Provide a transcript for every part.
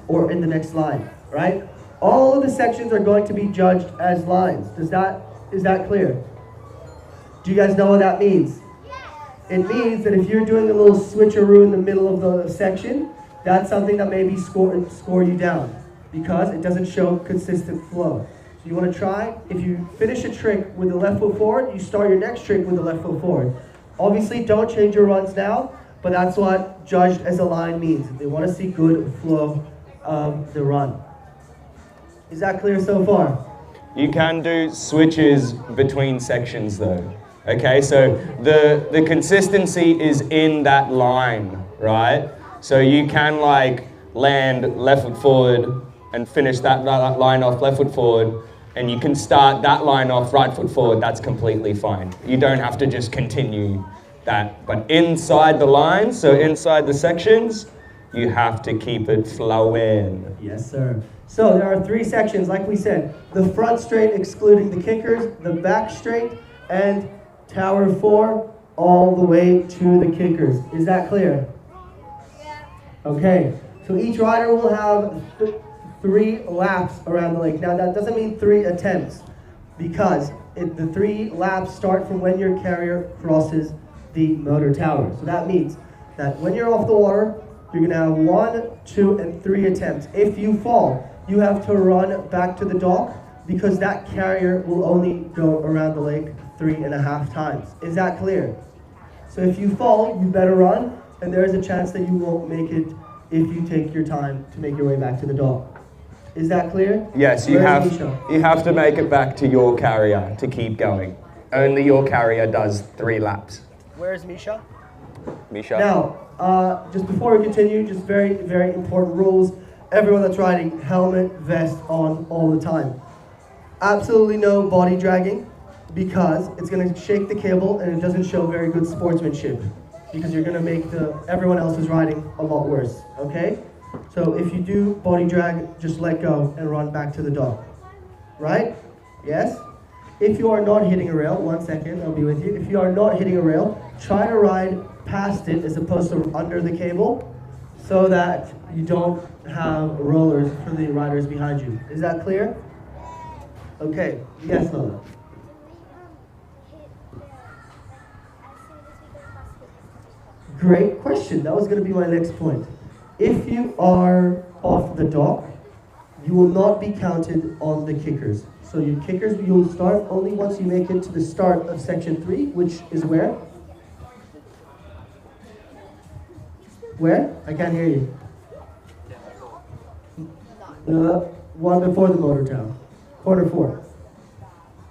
or in the next line, right? All of the sections are going to be judged as lines. Is that clear? Do you guys know what that means? It means that if you're doing a little switcheroo in the middle of the section, that's something that maybe score you down because it doesn't show consistent flow. So you want to try, if you finish a trick with the left foot forward, you start your next trick with the left foot forward. Obviously, don't change your runs now, but that's what judged as a line means. They want to see good flow of the run. Is that clear so far? You can do switches between sections though. Okay, so the consistency is in that line, right? So you can like land left foot forward and finish that line off left foot forward, and you can start that line off right foot forward. That's completely fine. You don't have to just continue that. But inside the lines, so inside the sections, you have to keep it flowing. Yes, sir. So there are 3 sections, like we said. The front straight excluding the kickers, the back straight, and tower 4 all the way to the kickers. Is that clear? Yeah. Okay, so each rider will have 3 laps around the lake. Now that doesn't mean 3 attempts, because the 3 laps start from when your carrier crosses the motor tower. So that means that when you're off the water, you're gonna have 1, 2, and 3 attempts. If you fall, you have to run back to the dock because that carrier will only go around the lake 3.5 times. Is that clear? So if you fall, you better run, and there is a chance that you won't make it if you take your time to make your way back to the dock. Is that clear? Yes, you have to make it back to your carrier to keep going. Only your carrier does 3 laps. Where's Misha? Misha? Now, just before we continue, just very, very important rules. Everyone that's riding, helmet, vest on all the time. Absolutely no body dragging, because it's going to shake the cable and it doesn't show very good sportsmanship, because you're going to make everyone else who's riding a lot worse, okay? So if you do body drag, just let go and run back to the dock. Right? Yes? If you are not hitting a rail, 1 second, I'll be with you. If you are not hitting a rail, try to ride past it as opposed to under the cable, so that you don't have rollers for the riders behind you. Is that clear? Okay. Yes, Lola. Great question. That was going to be my next point. If you are off the dock, you will not be counted on the kickers. So your kickers, you'll start only once you make it to the start of section 3, which is where? Where? I can't hear you. The one before the motor tower. Corner 4.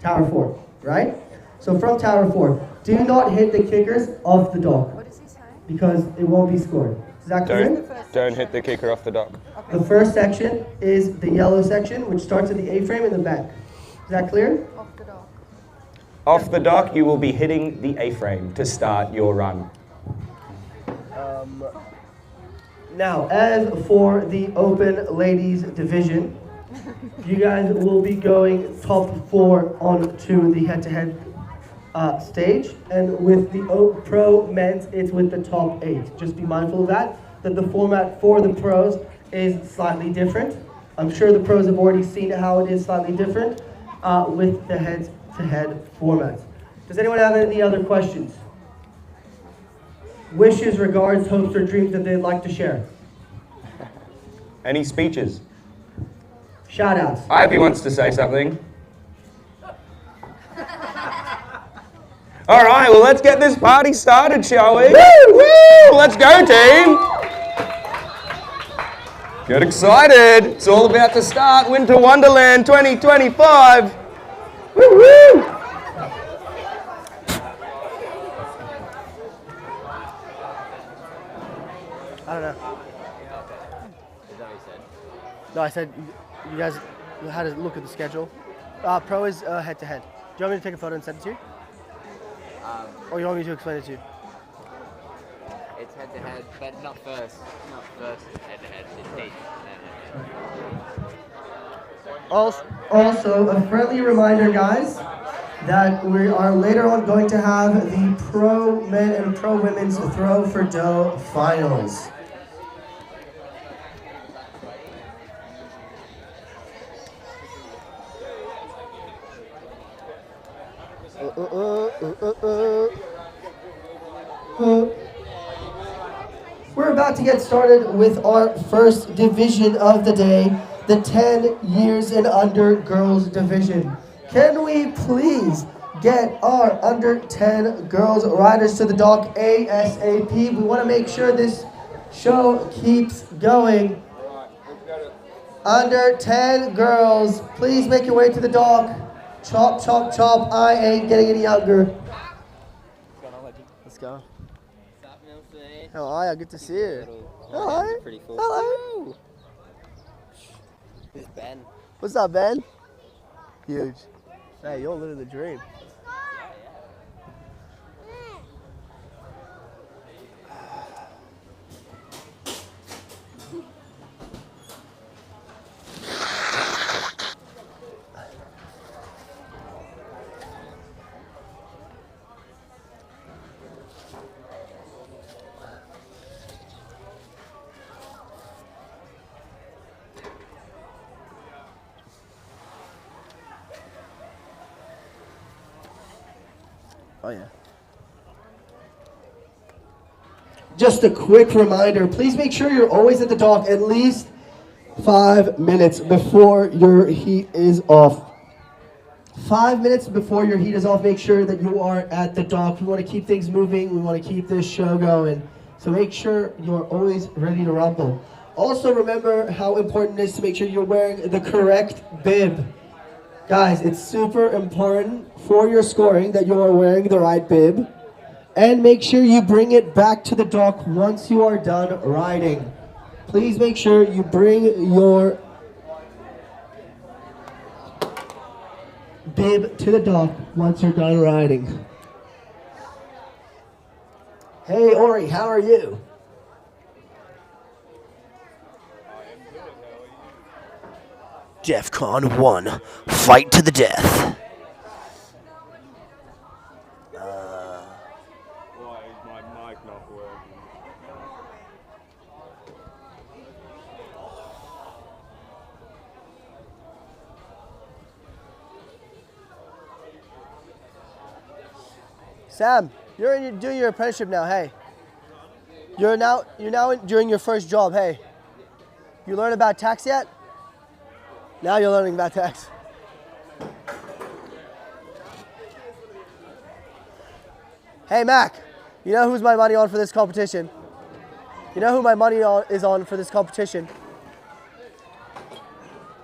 Tower 4, right? So from tower 4, do not hit the kickers off the dock. What is he saying? Because it won't be scored. Is that clear? Don't hit the kicker off the dock. Okay. The first section is the yellow section, which starts at the A-frame in the back. Is that clear? Off the dock. Off the dock, you will be hitting the A-frame to start your run. Now, as for the open ladies division, you guys will be going top 4 onto the head-to-head stage, and with the pro men's, it's with the top 8. Just be mindful of that the format for the pros is slightly different. I'm sure the pros have already seen how it is slightly different with the head-to-head format. Does anyone have any other questions? Wishes, regards, hopes, or dreams that they'd like to share? Any speeches? Shoutouts. Ivy wants to say something. All right, well, let's get this party started, shall we? Woo, woo! Let's go, team! Get excited. It's all about to start. Winter Wonderland 2025. Woo, woo! I don't know. Is that what you said? No, I said you guys had to look at the schedule. Pro is head-to-head. Do you want me to take a photo and send it to you? Or you want me to explain it to you? It's head-to-head, but not first. Not first head-to-head. It's deep. Also, a friendly reminder, guys, that we are later on going to have the pro men and pro women's throw for dough finals. We're about to get started with our first division of the day, the 10 years and under girls division. Can we please get our under 10 girls riders to the dock ASAP? We want to make sure this show keeps going. Under 10 girls, please make your way to the dock. Chop, chop, chop. I ain't getting any younger. Let's go. What's up, Milfy? How are you? Good to see you. Hello. Pretty cool. Hello. This is Ben. What's up, Ben? Huge. Hey, you're living the dream. Oh, yeah. Just a quick reminder, please make sure you're always at the dock at least 5 minutes before your heat is off. 5 minutes before your heat is off, make sure that you are at the dock. We want to keep things moving. We want to keep this show going. So make sure you're always ready to rumble. Also remember how important it is to make sure you're wearing the correct bib. Guys, it's super important for your scoring that you are wearing the right bib. And make sure you bring it back to the dock once you are done riding. Please make sure you bring your bib to the dock once you're done riding. Hey Ori, how are you? DEFCON 1, fight to the death. Why is my mic not working? Sam, you're doing your apprenticeship now. Hey, you're now doing your first job. Hey, you learned about tax yet? Now you're learning about tax. Hey Mac, you know who's my money on for this competition? You know who my money is on for this competition?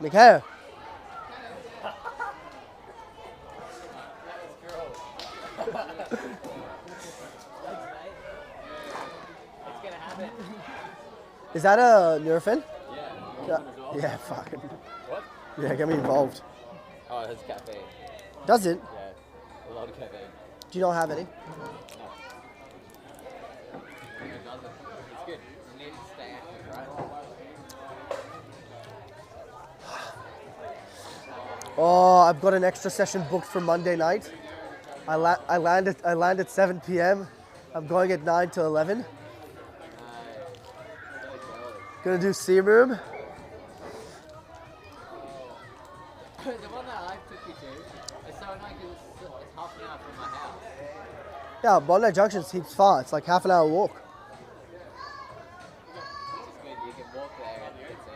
Mikhail. Is that a Nerfin? Yeah, fucking. What? Yeah, get me involved. Oh, it's caffeine. Does it? Yeah, a lot of caffeine. Do you not have any? It doesn't. It's good. You need to stay active, right? Oh, I've got an extra session booked for Monday night. I land at 7 p.m. I'm going at 9 to 11. Gonna do C room. The one that I took you to, it's so annoying because it's half an hour from my house. Yeah, Bondi Junction seems far. It's like half an hour walk. Which is good. You can walk there and get some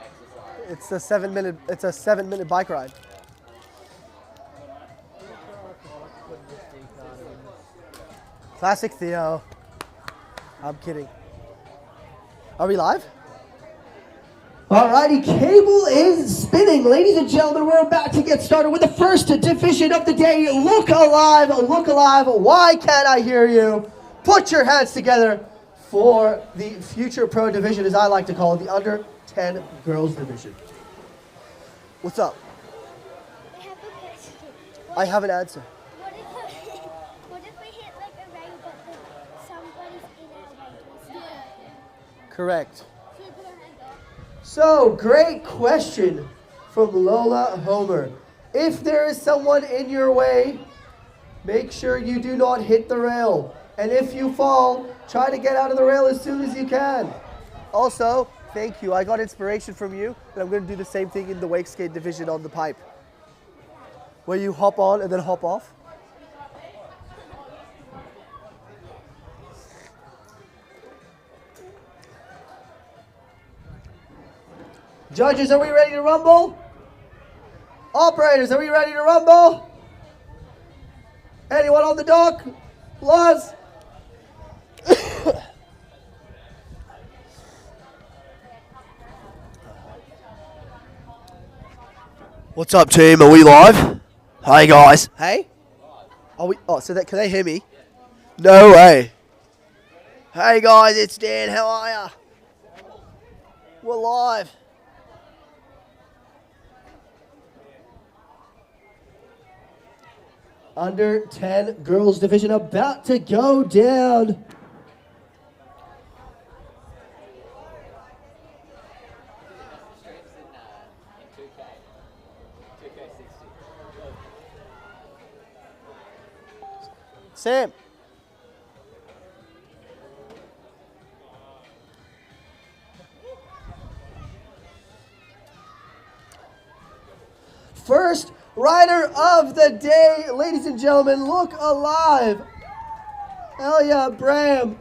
exercise. It's a 7-minute bike ride. Classic Theo. I'm kidding. Are we live? Alrighty, cable is spinning. Ladies and gentlemen, we're about to get started with the first division of the day. Look alive, look alive. Why can't I hear you? Put your hands together for the future pro division, as I like to call it, the under 10 girls division. What's up? I have a question. I have an answer. What if we hit like a ring, but somebody's in our ring? Correct. So we put our hand up. So, great question from Lola Homer. If there is someone in your way, make sure you do not hit the rail. And if you fall, try to get out of the rail as soon as you can. Also, thank you. I got inspiration from you, and I'm going to do the same thing in the wake skate division on the pipe. Where you hop on and then hop off. Judges, are we ready to rumble? Operators, are we ready to rumble? Anyone on the dock? Luz? What's up, team? Are we live? Hey, guys. Hey? Are we? Oh, so that can they hear me? No way. Hey, guys, it's Dan. How are ya? We're live. Under 10 girls division about to go down. Sam. First rider of the day, ladies and gentlemen, look alive. Elia Bram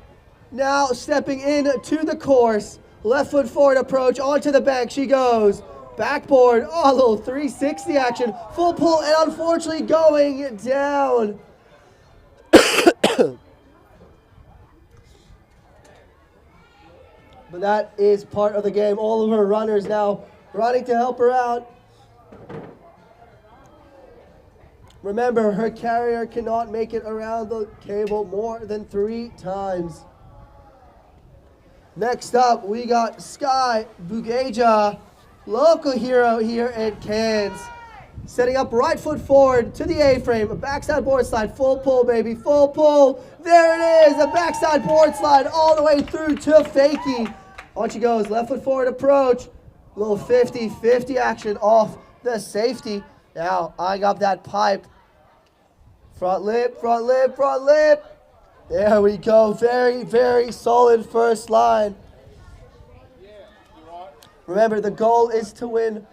now stepping into the course. Left foot forward approach, onto the bank she goes. Backboard, oh, a little 360 action. Full pull and unfortunately going down. But that is part of the game. All of her runners now running to help her out. Remember, her carrier cannot make it around the cable more than 3 times. Next up, we got Sky Bugeja, local hero here in Cairns. Setting up right foot forward to the A-frame, a backside board slide, full pull, baby, full pull. There it is, a backside board slide all the way through to fakie. On she goes, left foot forward approach. Little 50-50 action off the safety. Now, eyeing up that pipe. Front lip, front lip, front lip. There we go. Very, very solid first line. Remember, the goal is to win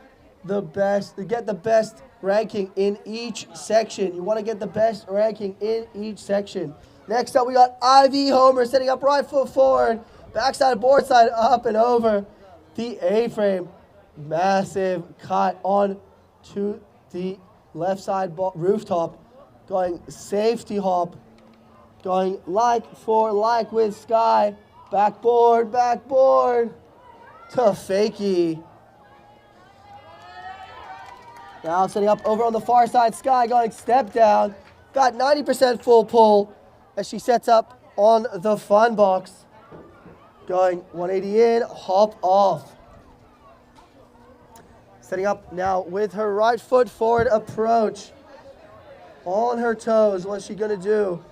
the best, to get the best ranking in each section. You want to get the best ranking in each section. Next up, we got Ivy Homer setting up right foot forward. Backside board slide up and over the A-frame. Massive cut on to the left side rooftop. Going safety hop. Going like for like with Sky. Backboard, backboard. To fakie. Now setting up over on the far side. Sky going step down. Got 90% full pull as she sets up on the fun box. Going 180 in, hop off. Setting up now with her right foot forward approach. On her toes, what's she gonna do?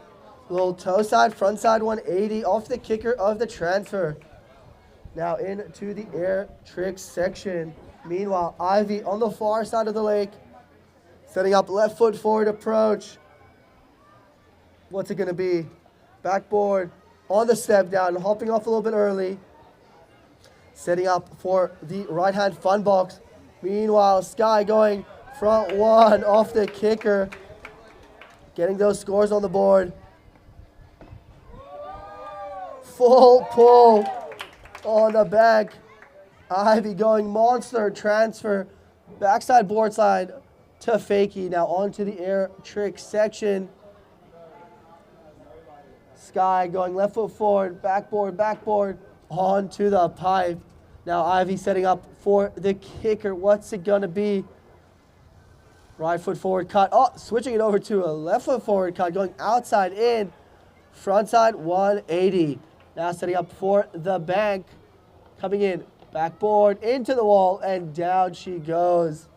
Little toe side, front side 180 off the kicker of the transfer. Now into the air tricks section. Meanwhile, Ivy on the far side of the lake. Setting up left foot forward approach. What's it gonna be? Backboard on the step down, hopping off a little bit early. Setting up for the right hand fun box. Meanwhile, Sky going front one off the kicker. Getting those scores on the board. Full pull on the back. Ivy going monster transfer. Backside board slide to fakie. Now onto the air trick section. Sky going left foot forward, backboard, backboard, onto the pipe. Now Ivy setting up for the kicker. What's it gonna be? Right foot forward cut. Oh, switching it over to a left foot forward cut, going outside in. Front side 180. Now setting up for the bank. Coming in, backboard into the wall, and down she goes.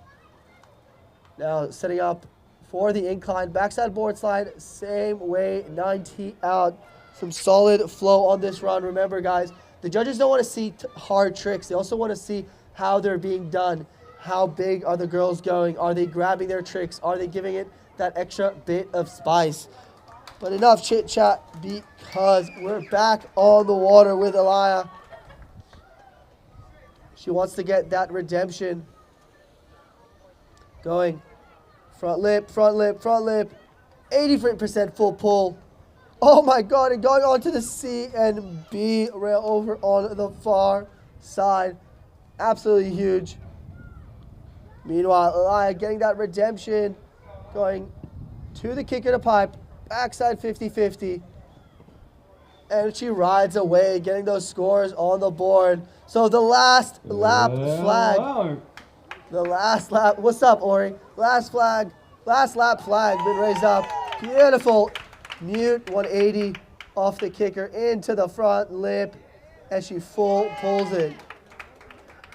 Now setting up for the incline, backside board slide, same way, 90 out. Some solid flow on this run. Remember, guys, the judges don't want to see hard tricks. They also want to see how they're being done. How big are the girls going? Are they grabbing their tricks? Are they giving it that extra bit of spice? But enough chit chat because we're back on the water with Elia. She wants to get that redemption. Going front lip, front lip, front lip. 80% full pull. Oh my God, and going on to the C and B rail over on the far side. Absolutely huge. Meanwhile, Elia getting that redemption, going to the kicker to pipe, backside 50-50. And she rides away, getting those scores on the board. So the last lap flag. The last lap. What's up, Ori? Last lap flag been raised up. Beautiful mute 180 off the kicker into the front lip, and she full pulls it.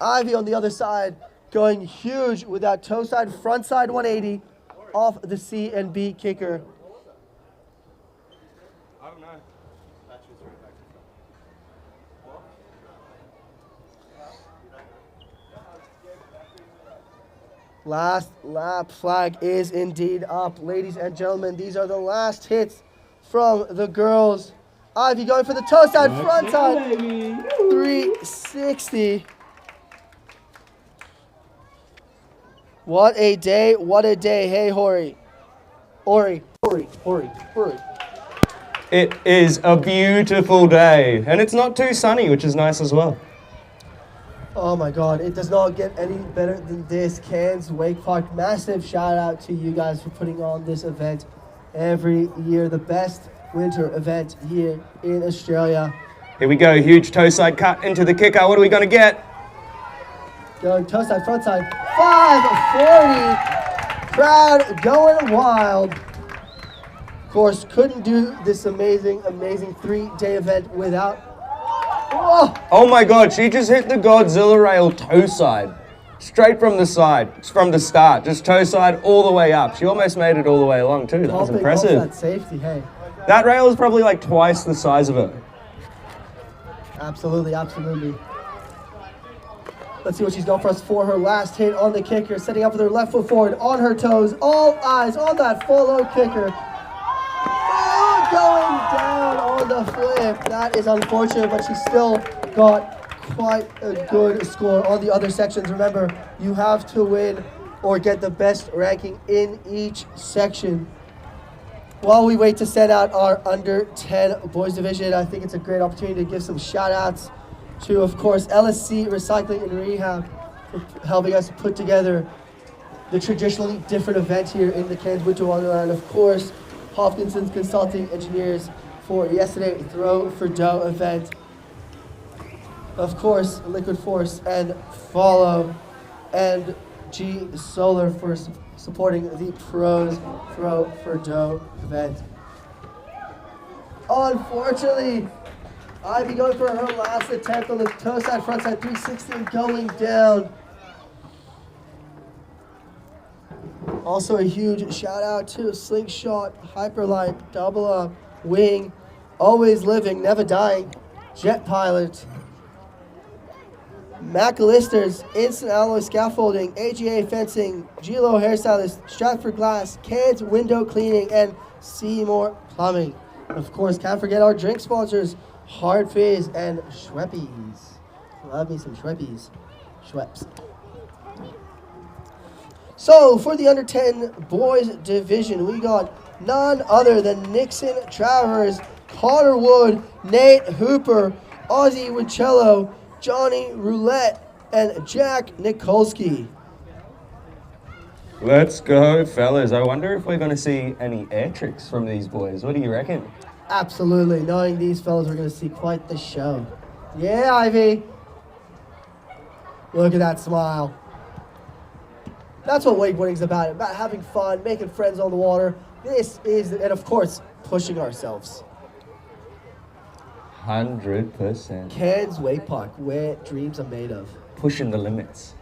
Ivy on the other side going huge with that toe side, front side 180 off the C and B kicker. I don't know. Last lap flag is indeed up. Ladies and gentlemen, these are the last hits from the girls. Ivy going for the toe side, front side, 360. What a day, what a day. Hey, Ori. It is a beautiful day, and it's not too sunny, which is nice as well. Oh my God, it does not get any better than this. Cairns Wake Park, massive shout out to you guys for putting on this event every year. The best winter event here in Australia. Here we go, huge toe side cut into the kicker. What are we gonna get? Going toe side, front side, 540. Crowd going wild. Of course, couldn't do this amazing 3-day event without. Whoa! Oh my God, she just hit the Godzilla rail toe side. Straight from the side, from the start. Just toe side all the way up. She almost made it all the way along too. That was Popping impressive. off that safety, hey. That rail is probably like twice the size of it. Absolutely. Let's see what she's going for us for her last hit on the kicker. Setting up with her left foot forward, on her toes. All eyes on that full load kicker. Oh, going down on the flip. That is unfortunate, but she still got quite a good score on the other sections. Remember, you have to win or get the best ranking in each section. While we wait to send out our under 10 boys division, I think it's a great opportunity to give some shout outs to, of course, LSC Recycling and Rehab for helping us put together the traditionally different event here in the Cairns Winter Wonderland. Of course, Hopkinson's Consulting Engineers for yesterday Throw for Dough event. Of course, Liquid Force and Follow, and G Solar for supporting the Pros Throw for Dough event. Unfortunately, Ivy going for her last attempt on the toe side, front side 360 and going down. Also a huge shout out to Slingshot, Hyperlight, Double Up, Wing, Always Living, Never Dying, Jet Pilot, McAllister's, Instant Alloy Scaffolding, AGA Fencing, Gilo Hairstylist, Stratford Glass, Cairns Window Cleaning, and Seymour Plumbing. And of course, can't forget our drink sponsors, Hard Fizz and Schweppies. Love me some Schweppies. Schweppes. So, for the under 10 boys division, we got none other than Nixon Travers, Connor Wood, Nate Hooper, Ozzy Wincello, Johnny Roulette, and Jack Nikolsky. Let's go, fellas. I wonder if we're going to see any air tricks from these boys. What do you reckon? Absolutely. Knowing these fellas, we're going to see quite the show. Yeah, Ivy. Look at that smile. That's what wakeboarding's about having fun, making friends on the water. This is, and of course, pushing ourselves. 100%. Cairns Wake Park, where dreams are made of. Pushing the limits.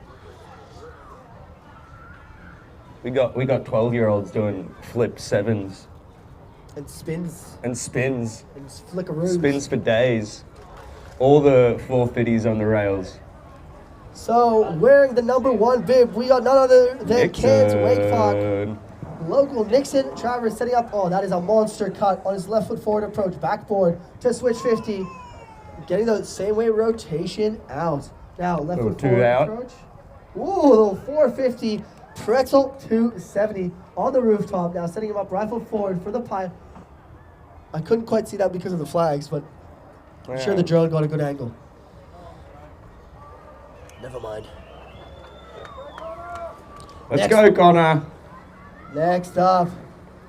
We got 12-year-olds doing flip sevens. And spins. And spins. And flickaroos. Spins for days. All the 450s on the rails. So, wearing the number 1 bib, we got none other than Cairns Wake Park. Local Nixon Travers setting up. Oh, that is a monster cut on his left foot forward approach. Backboard to switch 50. Getting the same way rotation out. Now, left foot forward approach. Ooh, little 450. Pretzel 270 on the rooftop. Now, setting him up right foot forward for the pipe. I couldn't quite see that because of the flags, but I'm sure the drone got a good angle. Never mind. Let's Next. go, Connor. Next up,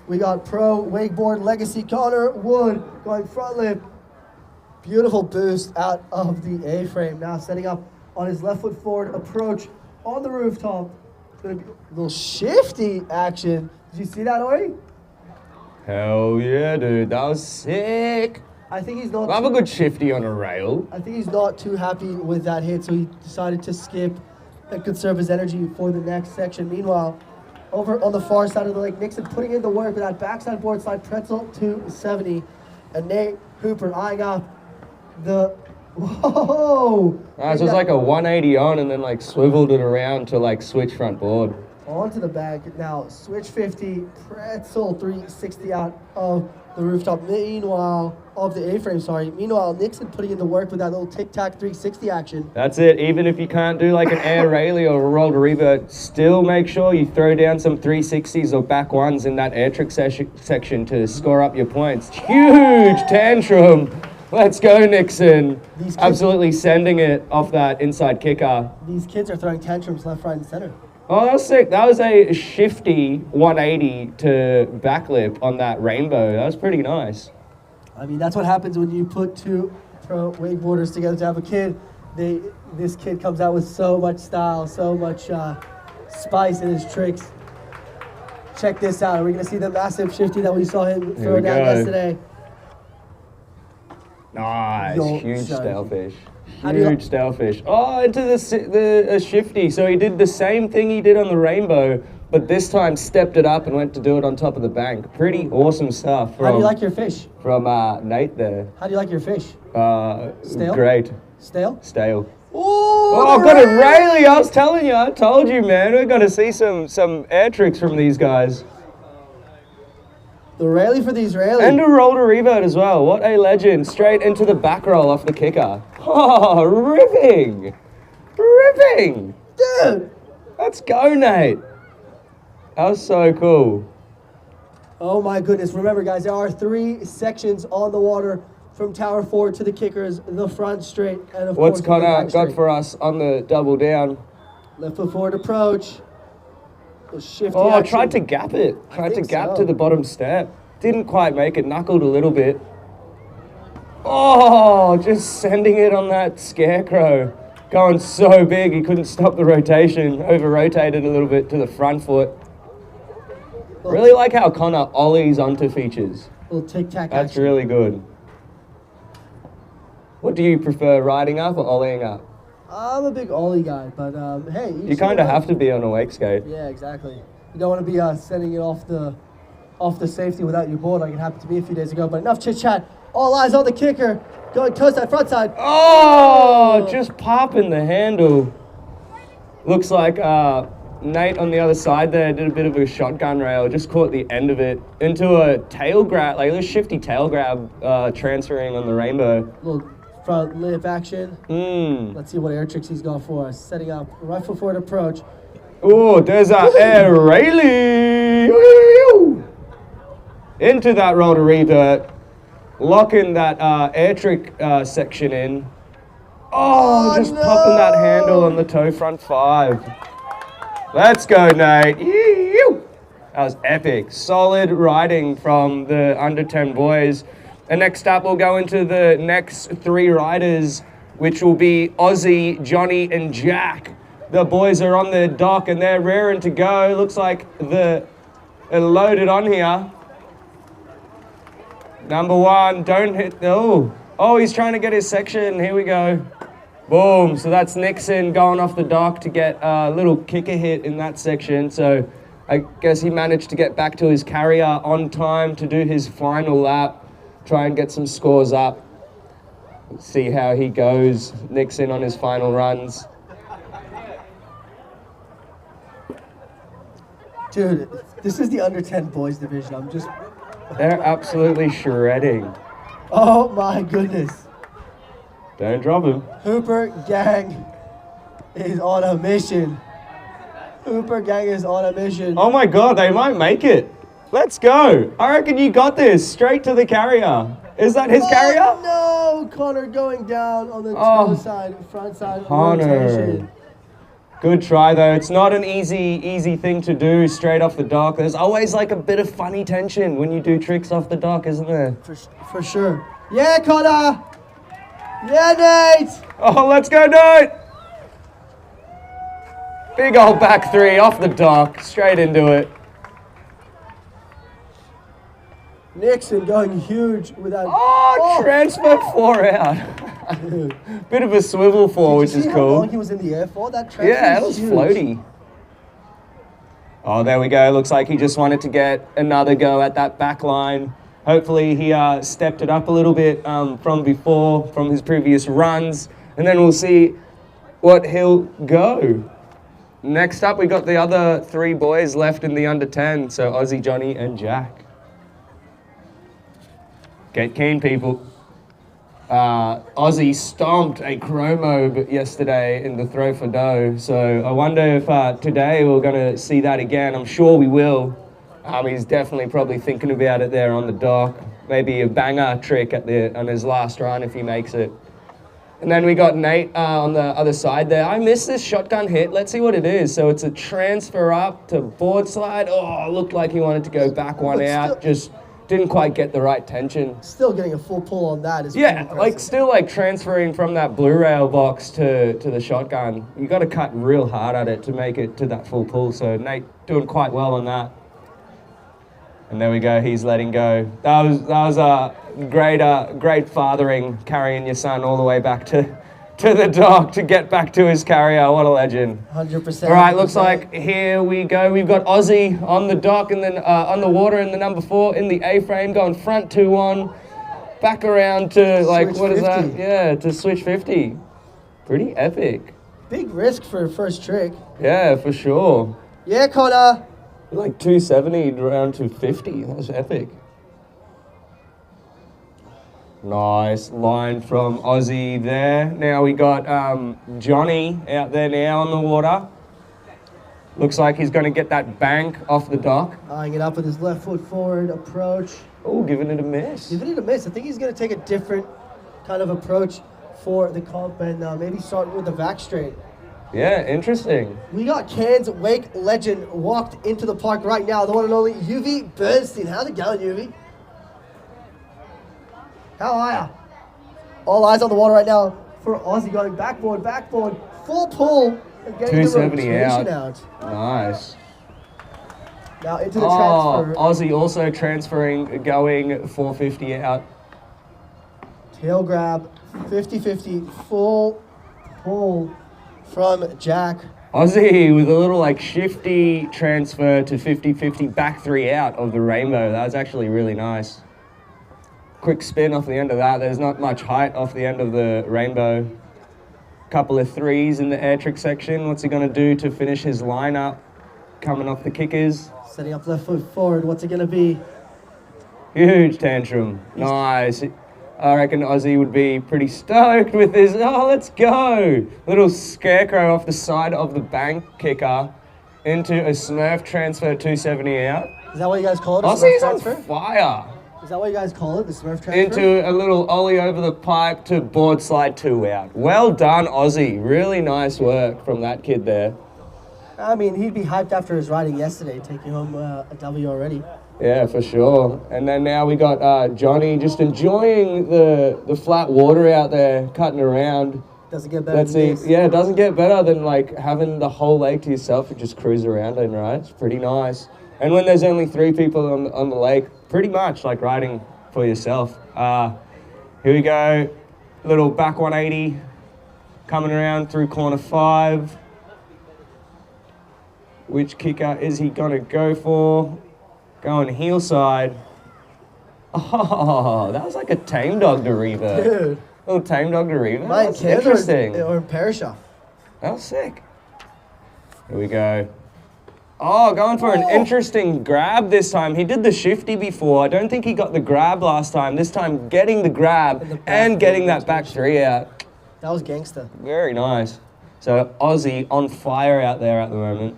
we got Pro Wakeboard Legacy Connor Wood going front lip. Beautiful boost out of the A-frame. Now setting up on his left foot forward approach on the rooftop. It's gonna be a little shifty action. Did you see that, Ori? Hell yeah, dude. That was sick. I think he's not. Love a good shifty on a rail. I think he's not too happy with that hit, so he decided to skip and conserve his energy for the next section. Meanwhile, over on the far side of the lake, Nixon putting in the work with that backside board slide pretzel 270, and Nate Hooper eyeing up the. Whoa! Nice, it was like a 180 on and then like swiveled it around to like switch front board. Onto the back. Now, switch 50, pretzel 360 out of the rooftop. Meanwhile, of the A-frame, sorry. Meanwhile, Nixon putting in the work with that little tic-tac 360 action. That's it. Even if you can't do like an air railie or a roll to revert, still make sure you throw down some 360s or back ones in that air trick section to score up your points. Huge tantrum. Let's go, Nixon. These kids- Absolutely sending it off that inside kicker. These kids are throwing tantrums left, right, and center. Oh, that was sick. That was a shifty 180 to backlip on that rainbow. That was pretty nice. I mean, that's what happens when you put two pro wakeboarders together to have a kid. This kid comes out with so much style, so much spice in his tricks. Check this out. Are we going to see the massive shifty that we saw him throw we down go. yesterday? Nice, Yo, huge sorry. stalefish. How do you- Huge stalefish. Oh, into the shifty. So he did the same thing he did on the rainbow, but this time stepped it up and went to do it on top of the bank. Pretty awesome stuff How do you like your fish? from Nate there. How do you like your fish? Stale? Great. Stale? Stale. Oh, Oh, I've got a railie. I was telling you. I told you, man. We're going to see some air tricks from these guys. The rally for these rally. And a roll to revert as well. What a legend. Straight into the back roll off the kicker. Oh, ripping. Ripping. Dude! Let's go, Nate. That was so cool. Oh my goodness. Remember, guys, there are 3 sections on the water from tower 4 to the kickers, the front straight, and of What's course, the Connor back got straight. for us on the double down? Left foot forward approach. The shifty Oh, action. tried to gap it. Tried to think gap so. to the bottom step. Didn't quite make it. Knuckled a little bit. Oh, just sending it on that scarecrow. Going so big, he couldn't stop the rotation. Over-rotated a little bit to the front foot. Really like how Connor ollies onto features. Little tic-tac That's action. really good. What do you prefer, riding up or ollieing up? I'm a big ollie guy, but hey. You kind of have to be on a wake skate. Yeah, exactly. You don't want to be sending it off the safety without your board like it happened to me a few days ago. But enough chit-chat. All eyes on the kicker. Going toast side, front side. Oh, just popping the handle. Looks like Nate on the other side there did a bit of a shotgun rail, just caught the end of it into a tail grab, like a shifty tail grab transferring on the rainbow. Little front lip action. Let's see what air tricks he's got for us. Setting up right foot forward approach. Oh, there's a air railie. Into that roll to revert. Locking that air trick section in. Oh, just no! popping that handle on the toe front 5. Let's go, Nate. Yee-yoo. That was epic. Solid riding from the under 10 boys. And next up, we'll go into the next 3 riders, which will be Ozzy, Johnny, and Jack. The boys are on the dock and they're raring to go. Looks like they're loaded on here. Number 1, don't hit, oh, he's trying to get his section. Here we go. Boom, so that's Nixon going off the dock to get a little kicker hit in that section. So I guess he managed to get back to his carrier on time to do his final lap, try and get some scores up. Let's see how he goes, Nixon on his final runs. Dude, this is the under 10 boys division. They're absolutely shredding. Oh my goodness. Don't drop him. Hooper Gang is on a mission. Hooper Gang is on a mission. Oh my God, they might make it. Let's go. I reckon you got this. Straight to the carrier. Is that his carrier? No, Connor going down on the Oh. toe side, front side Connor. rotation. Good try though. It's not an easy thing to do straight off the dock. There's always like a bit of funny tension when you do tricks off the dock, isn't there? For sure. Yeah, Connor! Yeah, Nate! Oh, let's go, Nate! Big old back three off the dock, straight into it. Nixon going huge with that. Oh, transfer 4 out. Bit of a swivel 4, which is How cool. long he was in the air for? That transfer Yeah, that is was huge. floaty. Oh, there we go. Looks like he just wanted to get another go at that back line. Hopefully he stepped it up a little bit from before, from his previous runs. And then we'll see what he'll go. Next up, we got the other 3 boys left in the under 10. So Ozzy, Johnny, and Jack. Get keen, people. Ozzy stomped a chromo yesterday in the throw for dough. So I wonder if today we're going to see that again. I'm sure we will. He's definitely probably thinking about it there on the dock. Maybe a banger trick on his last run if he makes it. And then we got Nate on the other side there. I missed this shotgun hit. Let's see what it is. So it's a transfer up to board slide. Oh, looked like he wanted to go back one out. Just didn't quite get the right tension. Still getting a full pull on that is Yeah, like still like transferring from that blue rail box to the shotgun. You got to cut real hard at it to make it to that full pull. So Nate doing quite well on that. And there we go, he's letting go. That was a great fathering, carrying your son all the way back to the dock to get back to his carrier. What a legend. 100%. All right, looks like here we go. We've got Ozzy on the dock and then on the water in the number 4 in the A-frame, going front 2-1, back around to like, Switch what is 50. that? Yeah, to switch 50. Pretty epic. Big risk for a first trick. Yeah, for sure. Yeah, Connor. Like 270 round to 50. That was epic. Nice line from Ozzy there. Now we got Johnny out there now on the water. Looks like he's going to get that bank off the dock. Eyeing it up with his left foot forward approach. Oh, giving it a miss. Giving it a miss. I think he's going to take a different kind of approach for the comp and maybe start with the back straight. Yeah, interesting. We got Cairns Wake legend walked into the park right now. The one and only UV Bernstein. How's it going, UV? How are ya? All eyes on the water right now for Ozzy going backboard, full pull, and getting the 270 rotation out. out. Nice. Now into the Oh, transfer. Ozzy also transferring, going 450 out. Tail grab, 50-50, full pull from Jack. Ozzy with a little like shifty transfer to 50-50 back 3 out of the rainbow. That was actually really nice. Quick spin off the end of that. There's not much height off the end of the rainbow. Couple of 3s in the air trick section. What's he gonna do to finish his lineup? Coming off the kickers. Setting up left foot forward. What's it gonna be? Huge tantrum. Nice. I reckon Ozzy would be pretty stoked with this. Oh, let's go. Little scarecrow off the side of the bank kicker into a Smurf transfer 270 out. Is that what you guys call it? A Ozzy's Smurf on transfer? fire. Is that what you guys call it? The Smurf transfer? Into a little ollie over the pipe to board slide 2 out. Well done, Ozzy. Really nice work from that kid there. I mean, he'd be hyped after his riding yesterday, taking home a W already. Yeah, for sure. And then now we got Johnny just enjoying the flat water out there, cutting around. Doesn't get better Let's than see. this. Yeah, it doesn't get better than like having the whole lake to yourself and just cruise around in, right? It's pretty nice. And when there's only 3 people on the lake, pretty much like riding for yourself. Here we go. Little back 180 coming around through corner 5. Which kicker is he gonna go for? Going heel side. Oh, that was like a tame dog to revert. Dude. Little tame dog to revert. Mine That's Canada interesting. or Perisha. That was sick. Here we go. Oh, going for an interesting grab this time. He did the shifty before. I don't think he got the grab last time. This time getting the grab and getting that back 3 out. That was gangster. Very nice. So Ozzy on fire out there at the moment.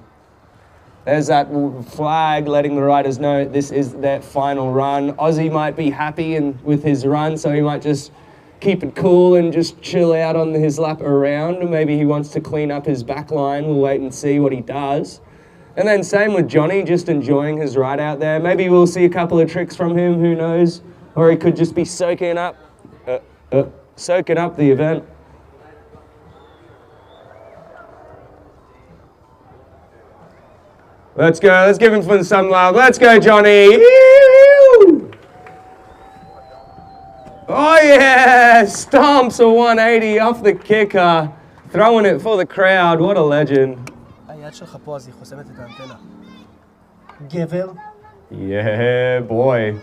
There's that flag letting the riders know this is their final run. Ozzy might be happy with his run, so he might just keep it cool and just chill out on his lap around. Maybe he wants to clean up his back line. We'll wait and see what he does. And then same with Johnny, just enjoying his ride out there. Maybe we'll see a couple of tricks from him, who knows? Or he could just be soaking up the event. Let's go, let's give him some love. Let's go, Johnny. Oh yeah, stomps a 180 off the kicker, throwing it for the crowd. What a legend. Give him. Yeah, boy.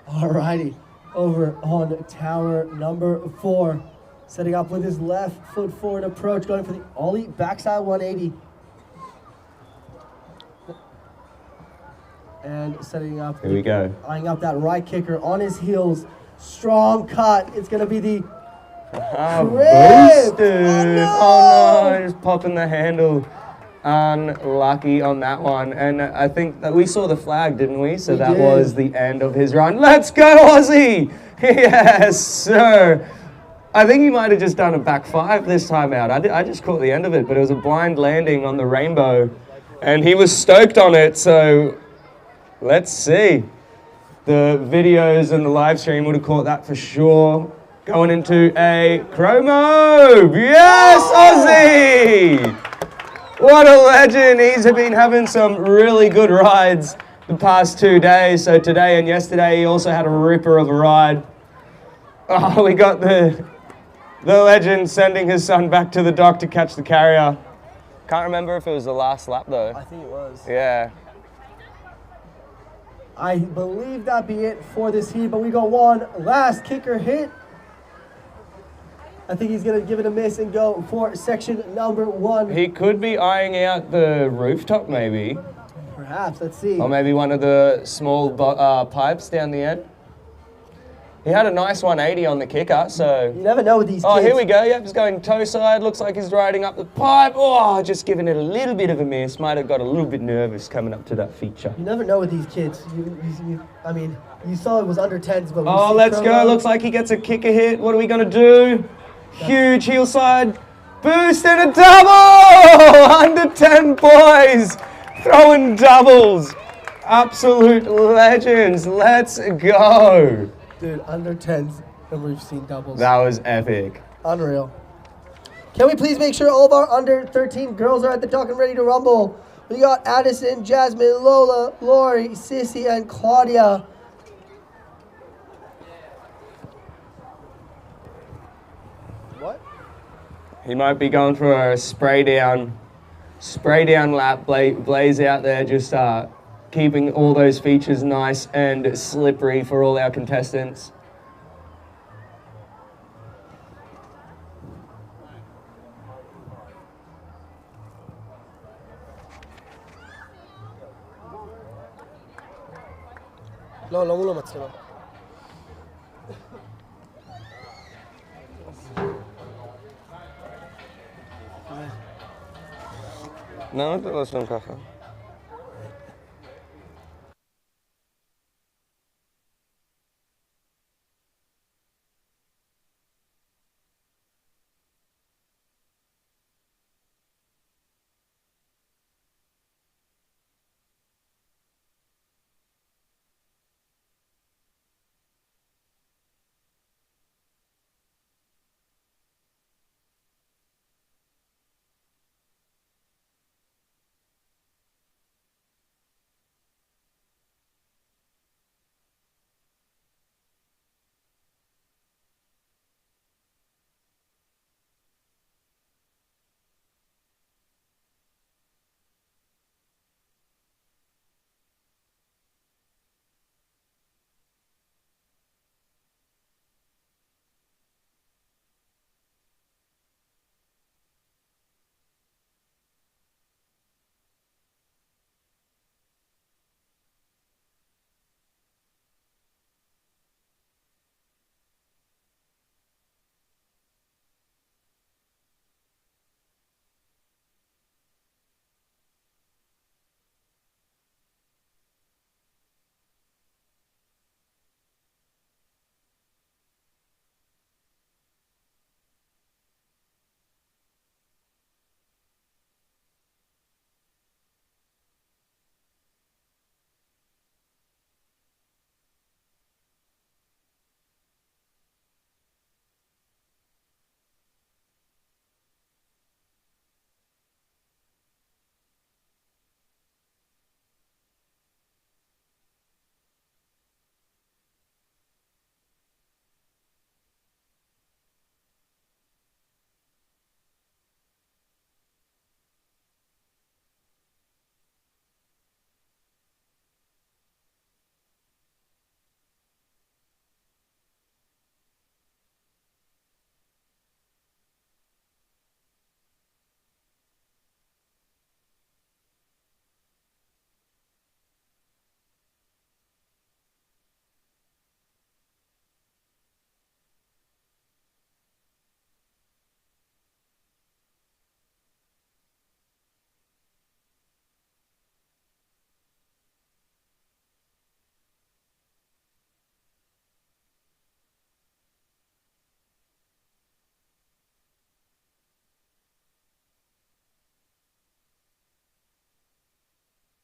Alrighty, over on tower number 4, setting up with his left foot forward approach, going for the ollie backside 180. And setting up. Here we go. Eyeing up that right kicker on his heels. Strong cut. It's going to be the boosted. Oh no, just popping the handle. Unlucky on that one. And I think that we saw the flag, didn't we? So that was the end of his run. Let's go, Aussie! Yes, sir. I think he might have just done a back 5 this time out. I just caught the end of it, but it was a blind landing on the rainbow. And he was stoked on it, so let's see. The videos and the live stream would have caught that for sure. Going into a chromo. Yes, Aussie! What a legend. He's been having some really good rides the past 2 days. So today and yesterday he also had a ripper of a ride. Oh, we got the legend sending his son back to the dock to catch the carrier. Can't remember if it was the last lap though. I think it was. Yeah. I believe that be it for this heat, but we got one last kicker hit. I think he's going to give it a miss and go for section number 1. He could be eyeing out the rooftop maybe. Perhaps, let's see. Or maybe one of the small pipes down the end. He had a nice 180 on the kicker, so... You never know with these kids. Oh, here we go. Yep, he's going toe side. Looks like he's riding up the pipe. Oh, just giving it a little bit of a miss. Might have got a little bit nervous coming up to that feature. You never know with these kids. I mean, you saw it was under 10s, but... Oh, let's go. Looks like he gets a kicker hit. What are we going to do? Huge heel side. Boost and a double! Under 10 boys. Throwing doubles. Absolute legends. Let's go. Dude, under 10s, and we've seen doubles. That was epic. Unreal. Can we please make sure all of our under 13 girls are at the dock and ready to rumble? We got Addison, Jasmine, Lola, Lori, Sissy, and Claudia. What? He might be going for a spray down lap. Blaze out there, just keeping all those features nice and slippery for all our contestants. לא, לא מול המצלמה. לא שלום ככה.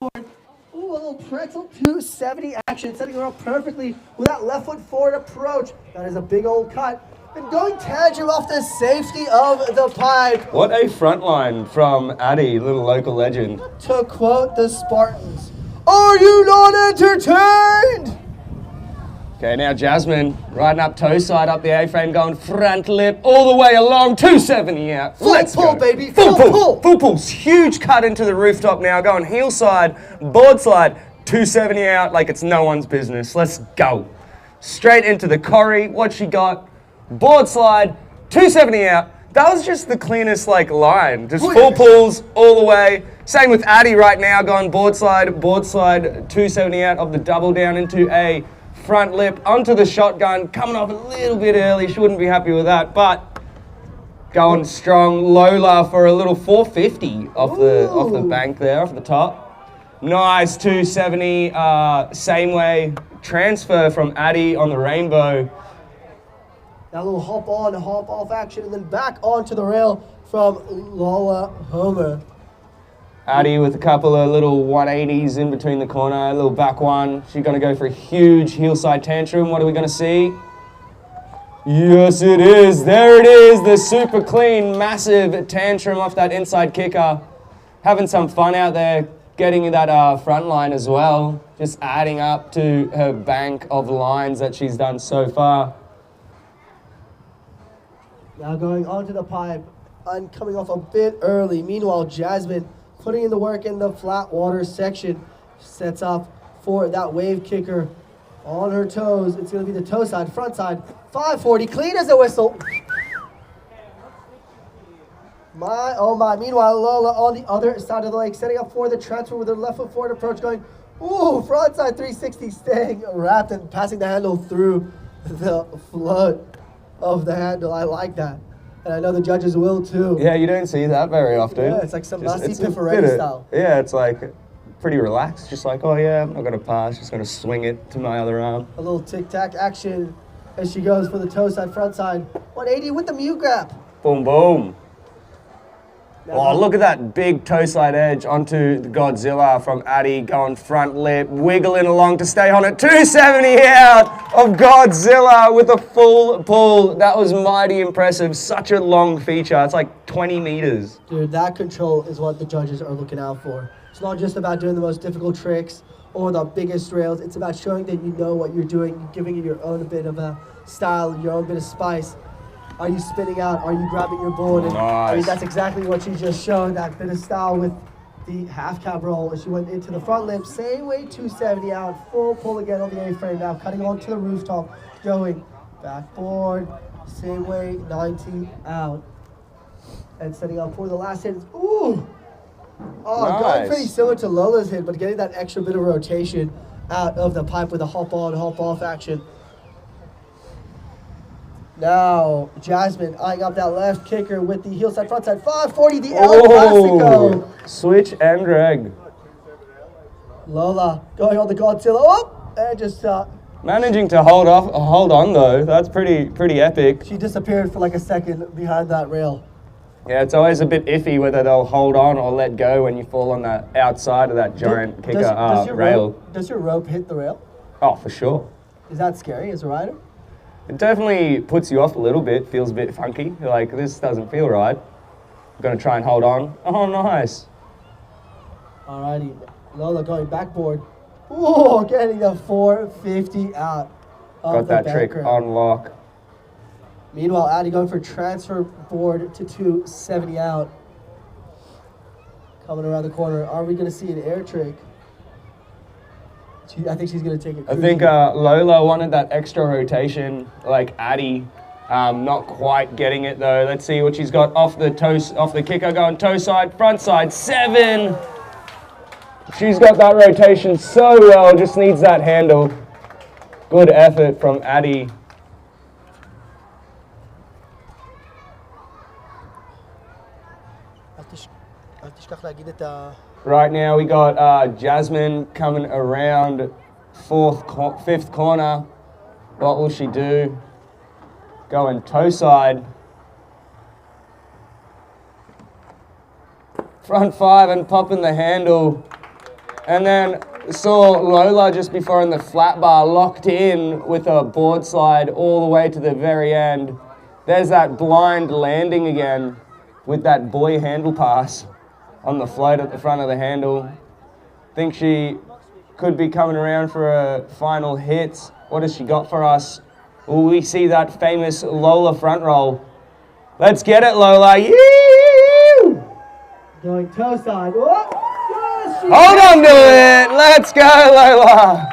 Ooh, a little pretzel 270 action, setting her up perfectly with that left foot forward approach. That is a big old cut. And going tangent off the safety of the pipe. What a front line from Addy, little local legend. To quote the Spartans, "Are you not entertained?" Okay, now Jasmine riding up toe side up the A-frame, going front lip all the way along, 270 out. Full Let's pull, go. baby, Full full pull. pull. Full pull. Huge cut into the rooftop now, going heel side, board slide, 270 out like it's no one's business. Let's go. Straight into the corrie. What she got? Board slide, 270 out. That was just the cleanest line. Just full pulls all the way. Same with Addy right now, going board slide, 270 out of the double down into a front lip onto the shotgun, coming off a little bit early. She wouldn't be happy with that, but going strong. Lola for a little 450 off the bank there, off the top. Nice 270. Same way transfer from Addy on the rainbow. That little hop on, hop off action, and then back onto the rail from Lola Homer. Addy with a couple of little 180s in between the corner, a little back one. She's going to go for a huge heel side tantrum. What are we going to see? Yes, it is. There it is. The super clean, massive tantrum off that inside kicker. Having some fun out there, getting that front line as well. Just adding up to her bank of lines that she's done so far. Now going onto the pipe and coming off a bit early. Meanwhile, Jasmine putting in the work in the flat water section, sets up for that wave kicker on her toes. It's going to be the toe side, front side, 540, clean as a whistle. My, oh my. Meanwhile, Lola on the other side of the lake, setting up for the transfer with her left foot forward approach, going, ooh, front side 360, staying wrapped and passing the handle through the float of the handle. I like that. And I know the judges will too. Yeah, you don't see that very often. Yeah, it's like some Masi It's a Pifaretti bit of- style. Yeah, it's like pretty relaxed. Just like, oh yeah, I'm not going to pass. Just going to swing it to my other arm. A little tic-tac action as she goes for the toe side, front side. 180 with the mute grab. Boom, boom. Now, Oh, look at that big toe side edge onto the Godzilla from Addy, going front lip, wiggling along to stay on it. 270 out of Godzilla with a full pull. That was mighty impressive. Such a long feature. It's like 20 meters. Dude, that control is what the judges are looking out for. It's not just about doing the most difficult tricks or the biggest rails. It's about showing that you know what you're doing, giving it your own bit of a style, your own bit of spice. Are you spinning out? Are you grabbing your board? And, I mean, Nice. that's exactly what she just showed, that bit of style with the half cab roll as she went into the front lip. Same way, 270 out, full pull again on the A-frame now, cutting onto the rooftop, going backboard, same way, 90 out. And setting up for the last hit. Ooh! Oh, going Nice. pretty similar to Lola's hit, but getting that extra bit of rotation out of the pipe with a hop on, hop off action. Now, Jasmine eyeing up that left kicker with the heel side, front side, 540, the El Clasico. Switch and drag. Lola going on the Godzilla, oh, and just, Managing to hold on though. That's pretty epic. she disappeared for like a second behind that rail. Yeah, it's always a bit iffy whether they'll hold on or let go when you fall on that outside of that giant kicker Does your rail. does your rope hit the rail? Oh, for sure. Is that scary as a rider? It definitely puts you off a little bit, feels a bit funky. You're like, this doesn't feel right. I'm gonna try and hold on. Oh, nice. Alrighty, Lola going backboard. Ooh, getting the 450 out of Got the that bank trick rail. on lock. Meanwhile, Addy going for transfer board to 270 out. Coming around the corner. Are we going to see an air trick? I think she's going to take it. I think Lola wanted that extra rotation, like Addy. Not quite getting it though. Let's see what she's got off the kicker, going toe side, front side, 7. She's got that rotation so well, just needs that handle. Good effort from Addy. Right now we got Jasmine coming around fifth corner. What will she do? Going toe side. Front 5 and popping the handle. And then saw Lola just before in the flat bar, locked in with a board slide all the way to the very end. There's that blind landing again with that boy handle pass on the float at the front of the handle. Think she could be coming around for a final hit. What has she got for us? Will we see that famous Lola front roll? Let's get it, Lola. Yee! Going toe side. Oh, yes, she Hold on to gets it. Let's go, Lola.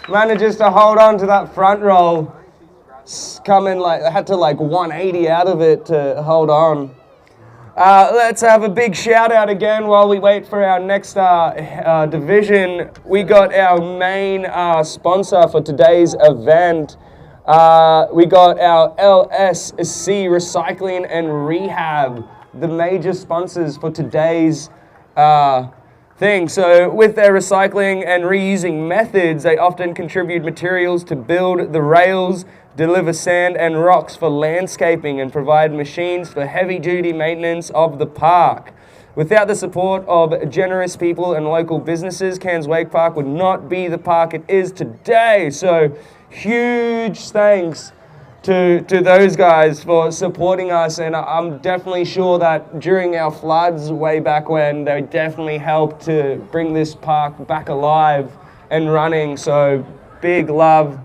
Manages to hold on to that front roll. Coming like, had to like 180 out of it to hold on. Let's have a big shout out again while we wait for our next division. We got our main sponsor for today's event. We got our LSC Recycling and Rehab, the major sponsors for today's thing. So with their recycling and reusing methods, they often contribute materials to build the rails, deliver sand and rocks for landscaping, and provide machines for heavy-duty maintenance of the park. Without the support of generous people and local businesses, Cairns Wake Park would not be the park it is today. So huge thanks to those guys for supporting us, and I'm definitely sure that during our floods way back when, they definitely helped to bring this park back alive and running. So big love.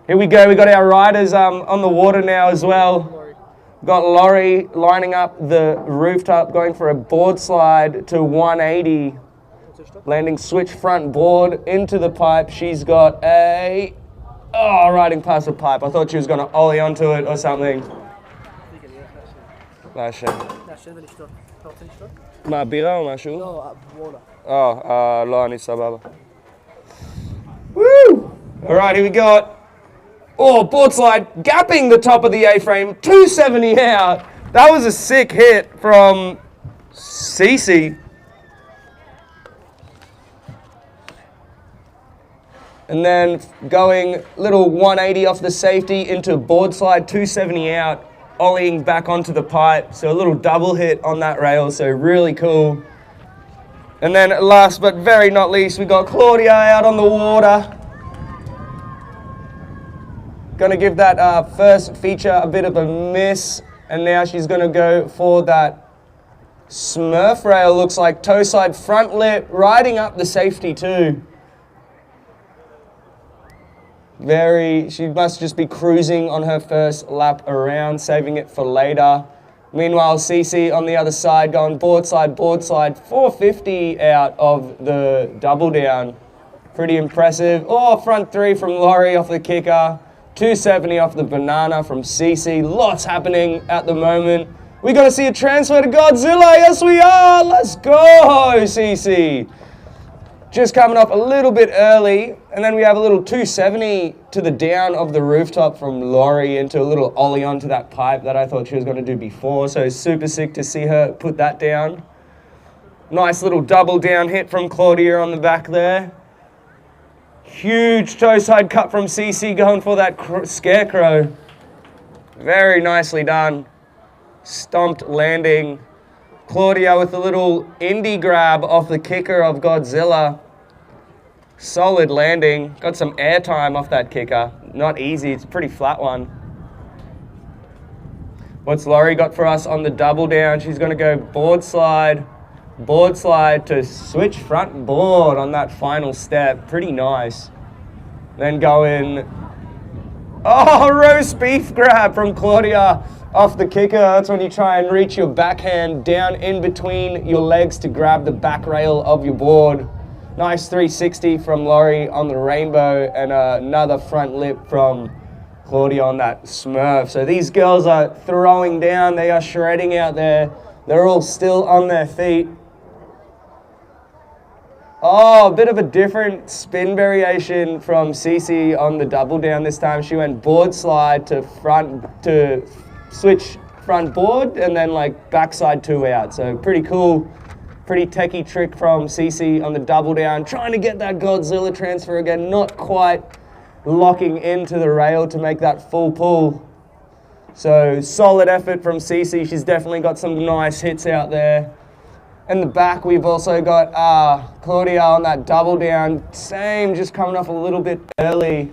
Here we go, we got our riders on the water now as well. Got Laurie lining up the rooftop, going for a board slide to 180, landing switch front board into the pipe. She's got a, riding past the pipe. I thought she was gonna ollie onto it or something. מה, בירה או משהו? לא, אני סבבה. Woo! Alright, here we go. Board slide, gapping the top of the A-frame, 270 out. That was a sick hit from Cece. And then going little 180 off the safety into board slide, 270 out, ollieing back onto the pipe. So a little double hit on that rail, so really cool. And then last but very not least, we got Claudia out on the water. Gonna give that first feature a bit of a miss, and now she's gonna go for that Smurf rail, looks like toe side front lip, riding up the safety too. She must just be cruising on her first lap around, saving it for later. Meanwhile, Cece on the other side going board slide, 450 out of the double down. Pretty impressive. Front three from Laurie off the kicker. 270 off the banana from Cece. Lots happening at the moment. We got to see a transfer to Godzilla. Yes, we are. Let's go, Cece. Just coming up a little bit early. And then we have a little 270 to the down of the rooftop from Laurie into a little ollie onto that pipe that I thought she was going to do before. So super sick to see her put that down. Nice little double down hit from Claudia on the back there. Huge toe side cut from Cece going for that scarecrow. Very nicely done. Stomped landing. Claudia with a little indie grab off the kicker of Godzilla. Solid landing. Got some air time off that kicker. Not easy, it's a pretty flat one. What's Laurie got for us on the double down? She's going to go board slide to switch front board on that final step. Pretty nice. Then going, roast beef grab from Claudia off the kicker. That's when you try and reach your backhand down in between your legs to grab the back rail of your board. Nice 360 from Laurie on the rainbow, and another front lip from Claudia on that Smurf. So these girls are throwing down. They are shredding out there. They're all still on their feet. A bit of a different spin variation from Cece on the double down this time. She went board slide to switch front board and then like backside two out. So pretty cool, pretty techie trick from Cece on the double down. Trying to get that Godzilla transfer again, not quite locking into the rail to make that full pull. So solid effort from Cece. She's definitely got some nice hits out there. In the back, we've also got Claudia on that double down. Same, just coming off a little bit early.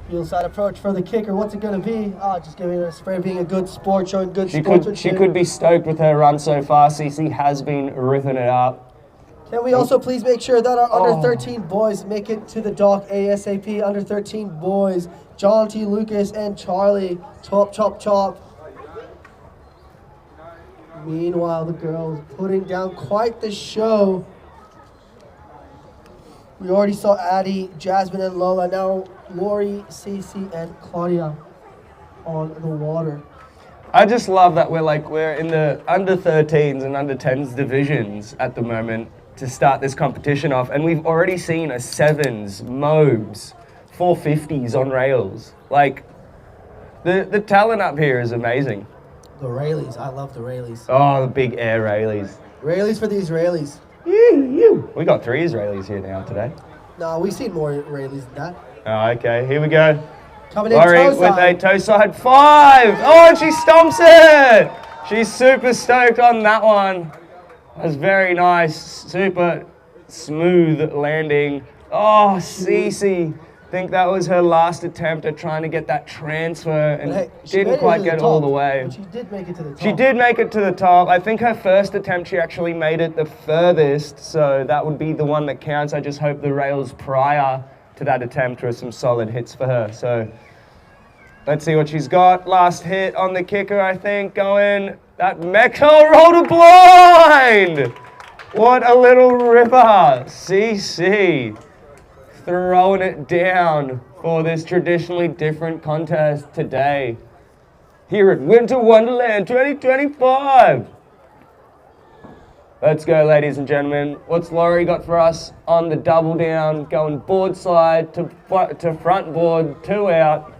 Heel side approach for the kicker. What's it going to be? Just giving it a spray, being a good sport, showing good sportsmanship. She could be stoked with her run so far. Cece has been ripping it up. Can we also please make sure that our under 13 boys make it to the dock ASAP? Under 13 boys, John T. Lucas and Charlie. Chop, chop, chop. Meanwhile, the girls putting down quite the show. We already saw Addie, Jasmine, and Lola. Now Lori, Cece, and Claudia on the water. I just love that we're in the under 13s and under 10s divisions at the moment to start this competition off, and we've already seen a sevens, Mobes, 450s on rails. Like, the talent up here is amazing. The Rayleys, I love the Rayleys. Oh, the big air Rayleys. Rayleys for the Israelis. We got 3 Israelis here now today. No, we've seen more Rayleys than that. Oh, okay, here we go. Coming in Laurie toe with a side. toe side 5. Oh, and she stomps it. She's super stoked on that one. That's very nice. Super smooth landing. Oh, Cece. I think that was her last attempt at trying to get that transfer and But hey, she made didn't it quite to get the all top. the way. But she did make it to the top. She did make it to the top. I think her first attempt, she actually made it the furthest, so that would be the one that counts. I just hope the rails prior to that attempt were some solid hits for her. So let's see what she's got. Last hit on the kicker, I think, going. That Mecca rolled a blind! What a little ripper. CC throwing it down for this traditionally different contest today here at Winter Wonderland 2025. Let's go, ladies and gentlemen. What's Laurie got for us on the double down, going board slide to front board, 2 out.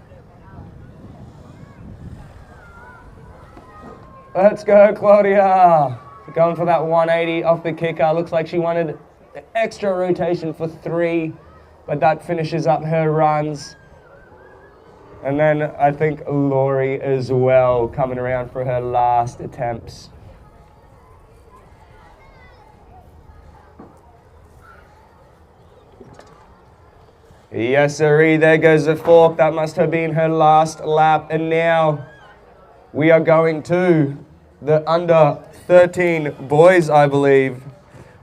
Let's go, Claudia. Going for that 180 off the kicker. Looks like she wanted the extra rotation for 3, but that finishes up her runs. And then I think Laurie as well coming around for her last attempts. Yes, sirree, there goes the fork. That must have been her last lap. And now we are going to the under 13 boys, I believe.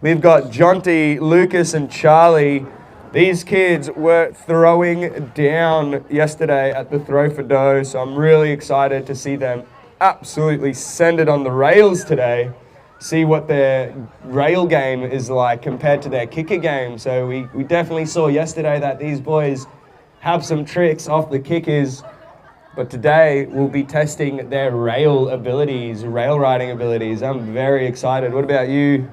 We've got Jonty, Lucas, and Charlie. These kids were throwing down yesterday at the Throw for Dough, so I'm really excited to see them absolutely send it on the rails today. See what their rail game is like compared to their kicker game. So we definitely saw yesterday that these boys have some tricks off the kickers, but today we'll be testing their rail abilities, rail riding abilities. I'm very excited. What about you,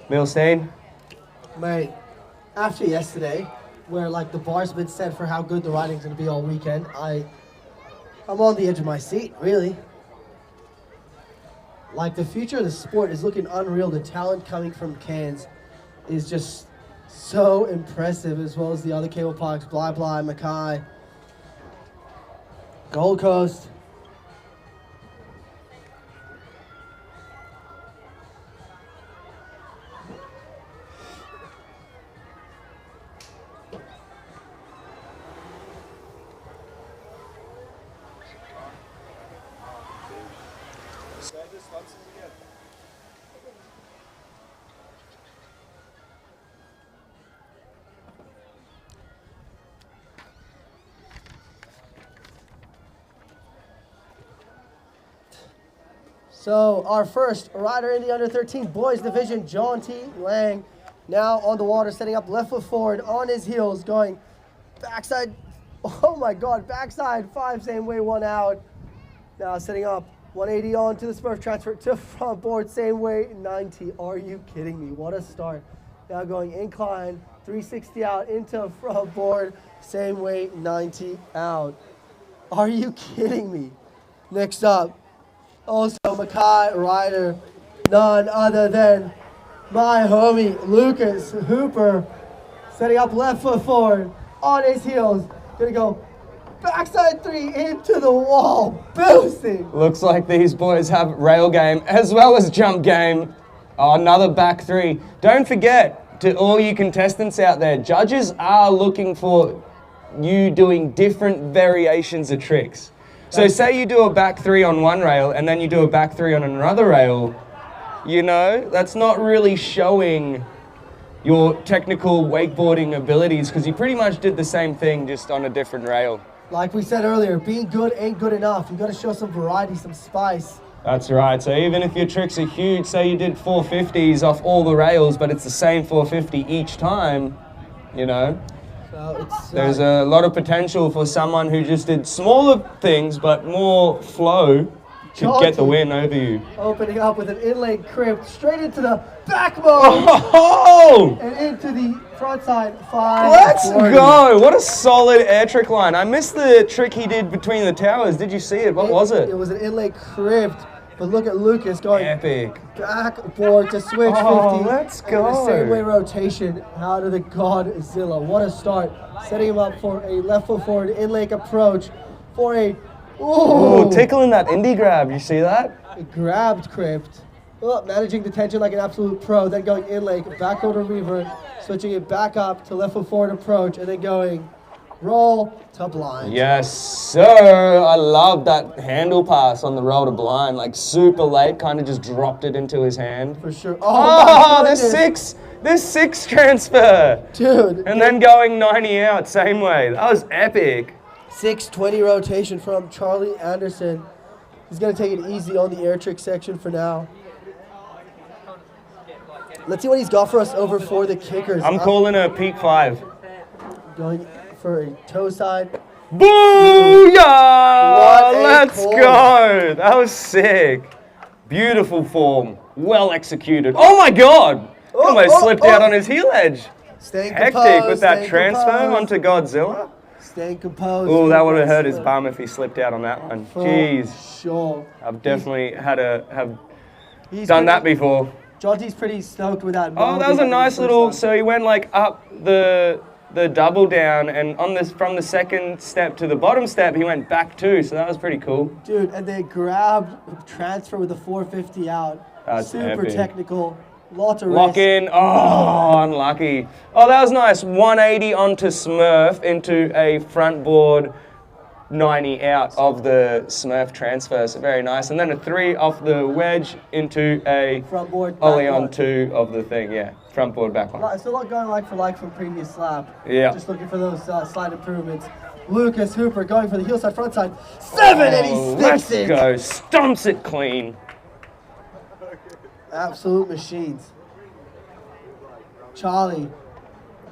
Milstein? Mate, after yesterday, where like the bar's been set for how good the riding's gonna be all weekend, I'm on the edge of my seat, really. Like, the future of the sport is looking unreal. The talent coming from Cairns is just so impressive, as well as the other cable parks, Bly Bly, Mackay, Gold Coast. So our first rider in the under 13 boys division, John T. Lang, now on the water, setting up left foot forward on his heels, going backside. Oh my God, backside 5, same way, 1 out. Now setting up 180 on to the Smurf, transfer to front board, same way, 90. Are you kidding me? What a start. Now going incline, 360 out into front board, same way, 90 out. Are you kidding me? Next up, also Mackay rider, none other than my homie Lucas Hooper, setting up left foot forward on his heels, gonna go Backside 3 into the wall. Boosting. Looks like these boys have rail game as well as jump game. Oh, another back 3. Don't forget, to all you contestants out there, judges are looking for you doing different variations of tricks. So say you do a back 3 on one rail and then you do a back 3 on another rail, you know, that's not really showing your technical wakeboarding abilities because you pretty much did the same thing just on a different rail. Like we said earlier, being good ain't good enough. You got to show some variety, some spice. That's right. So even if your tricks are huge, say you did 450s off all the rails, but it's the same 450 each time, you know, So it's, there's a lot of potential for someone who just did smaller things but more flow to get the win over you. opening up with an inlay crib straight into the backbone Oh! and into the front side 5. Let's go! What a solid air trick line. I missed the trick he did between the towers. Did you see it? What was it? It was an inlay crib. But look at Lucas going Epic. backboard to switch 50. Let's And the go. same way rotation out of the Godzilla. What a start. Setting him up for a left foot forward inlay approach for a Oh, tickling that indie grab. You see that? grabbed crypt. Oh, managing the tension like an absolute pro. Then going inlay, back over revert, switching it back up to left foot forward approach, and then going roll to blind. Yes, sir. I love that handle pass on the roll to blind. Like super late, kind of just dropped it into his hand. For sure. Oh, my the goodness. six transfer. Dude. And then going 90 out, same way. That was epic. 620 rotation from Charlie Anderson. He's going to take it easy on the air trick section for now. Let's see what he's got for us over for the kickers. I'm calling a peak 5. Going for a toe side. Booyah! What a Let's call. go. That was sick. Beautiful form. Well executed. Oh my god! Almost slipped out on his heel edge. Staying Hectic composed, with that staying transfer composed. onto Godzilla. Staying composed. Oh, that would have hurt his bum if he slipped out on that one. For Jeez. Sure. I've definitely have He's done that pretty- before. Jonty's pretty stoked with that. Oh, that was a nice little. So he went like up the double down, and on this from the second step to the bottom step, he went back 2. So that was pretty cool. Dude, and they grabbed transfer with the 450 out. That's Super epic. technical. Lots of Lock risk. in. Oh, unlucky. Oh, that was nice. 180 onto Smurf into a front board 90 out of the Smurf transfer. So very nice. And then a 3 off the wedge into a Front board. ollie back on one. 2 of the thing. Yeah, front board back one. Still not going like for like from previous slap. Yeah. Just looking for those slight improvements. Lucas Hooper going for the heel side, front side. 7 and he Oh, sticks let's it. go. Stomps it clean. Absolute machines. Charlie.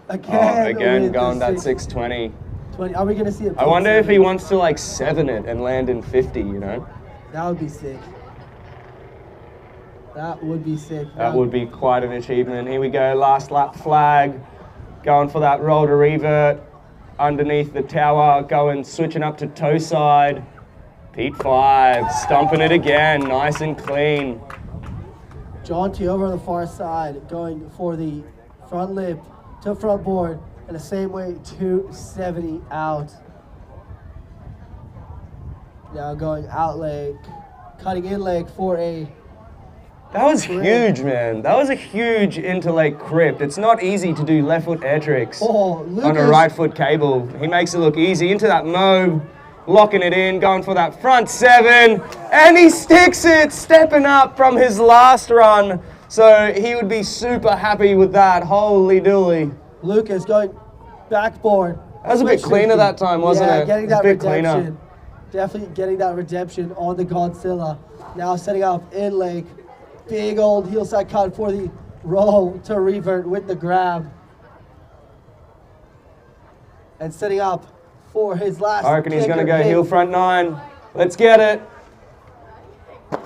Again. Oh, again, with going the that 620. 20. Are we going to see it? I wonder if he wants to like 7 it and land in 50, you know? That would be sick. That would be sick. That would be quite an achievement. Here we go, last lap flag. Going for that roll to revert. Underneath the tower, switching up to toe side. Pete 5, stomping it again, nice and clean. Jaunty over on the far side, going for the front lip to front board, and the same way 270 out. Now going out leg, cutting in leg for a. That was huge, man. That was a huge interlake crypt. It's not easy to do left foot air tricks Oh, on a Lucas. right foot cable. He makes it look easy. Into that mauve, locking it in, going for that front 7, and he sticks it, stepping up from his last run. So he would be super happy with that. Holy dooly. Lucas going backboard. That was a bit Switch cleaner 50. that time, wasn't yeah, it? getting It was that a bit cleaner. redemption. Definitely getting that redemption on the Godzilla. Now setting up in leg. Big old heel side cut for the roll to revert with the grab. And setting up for his last. I reckon he's going to kicker go hit. heel front 9. Let's get it.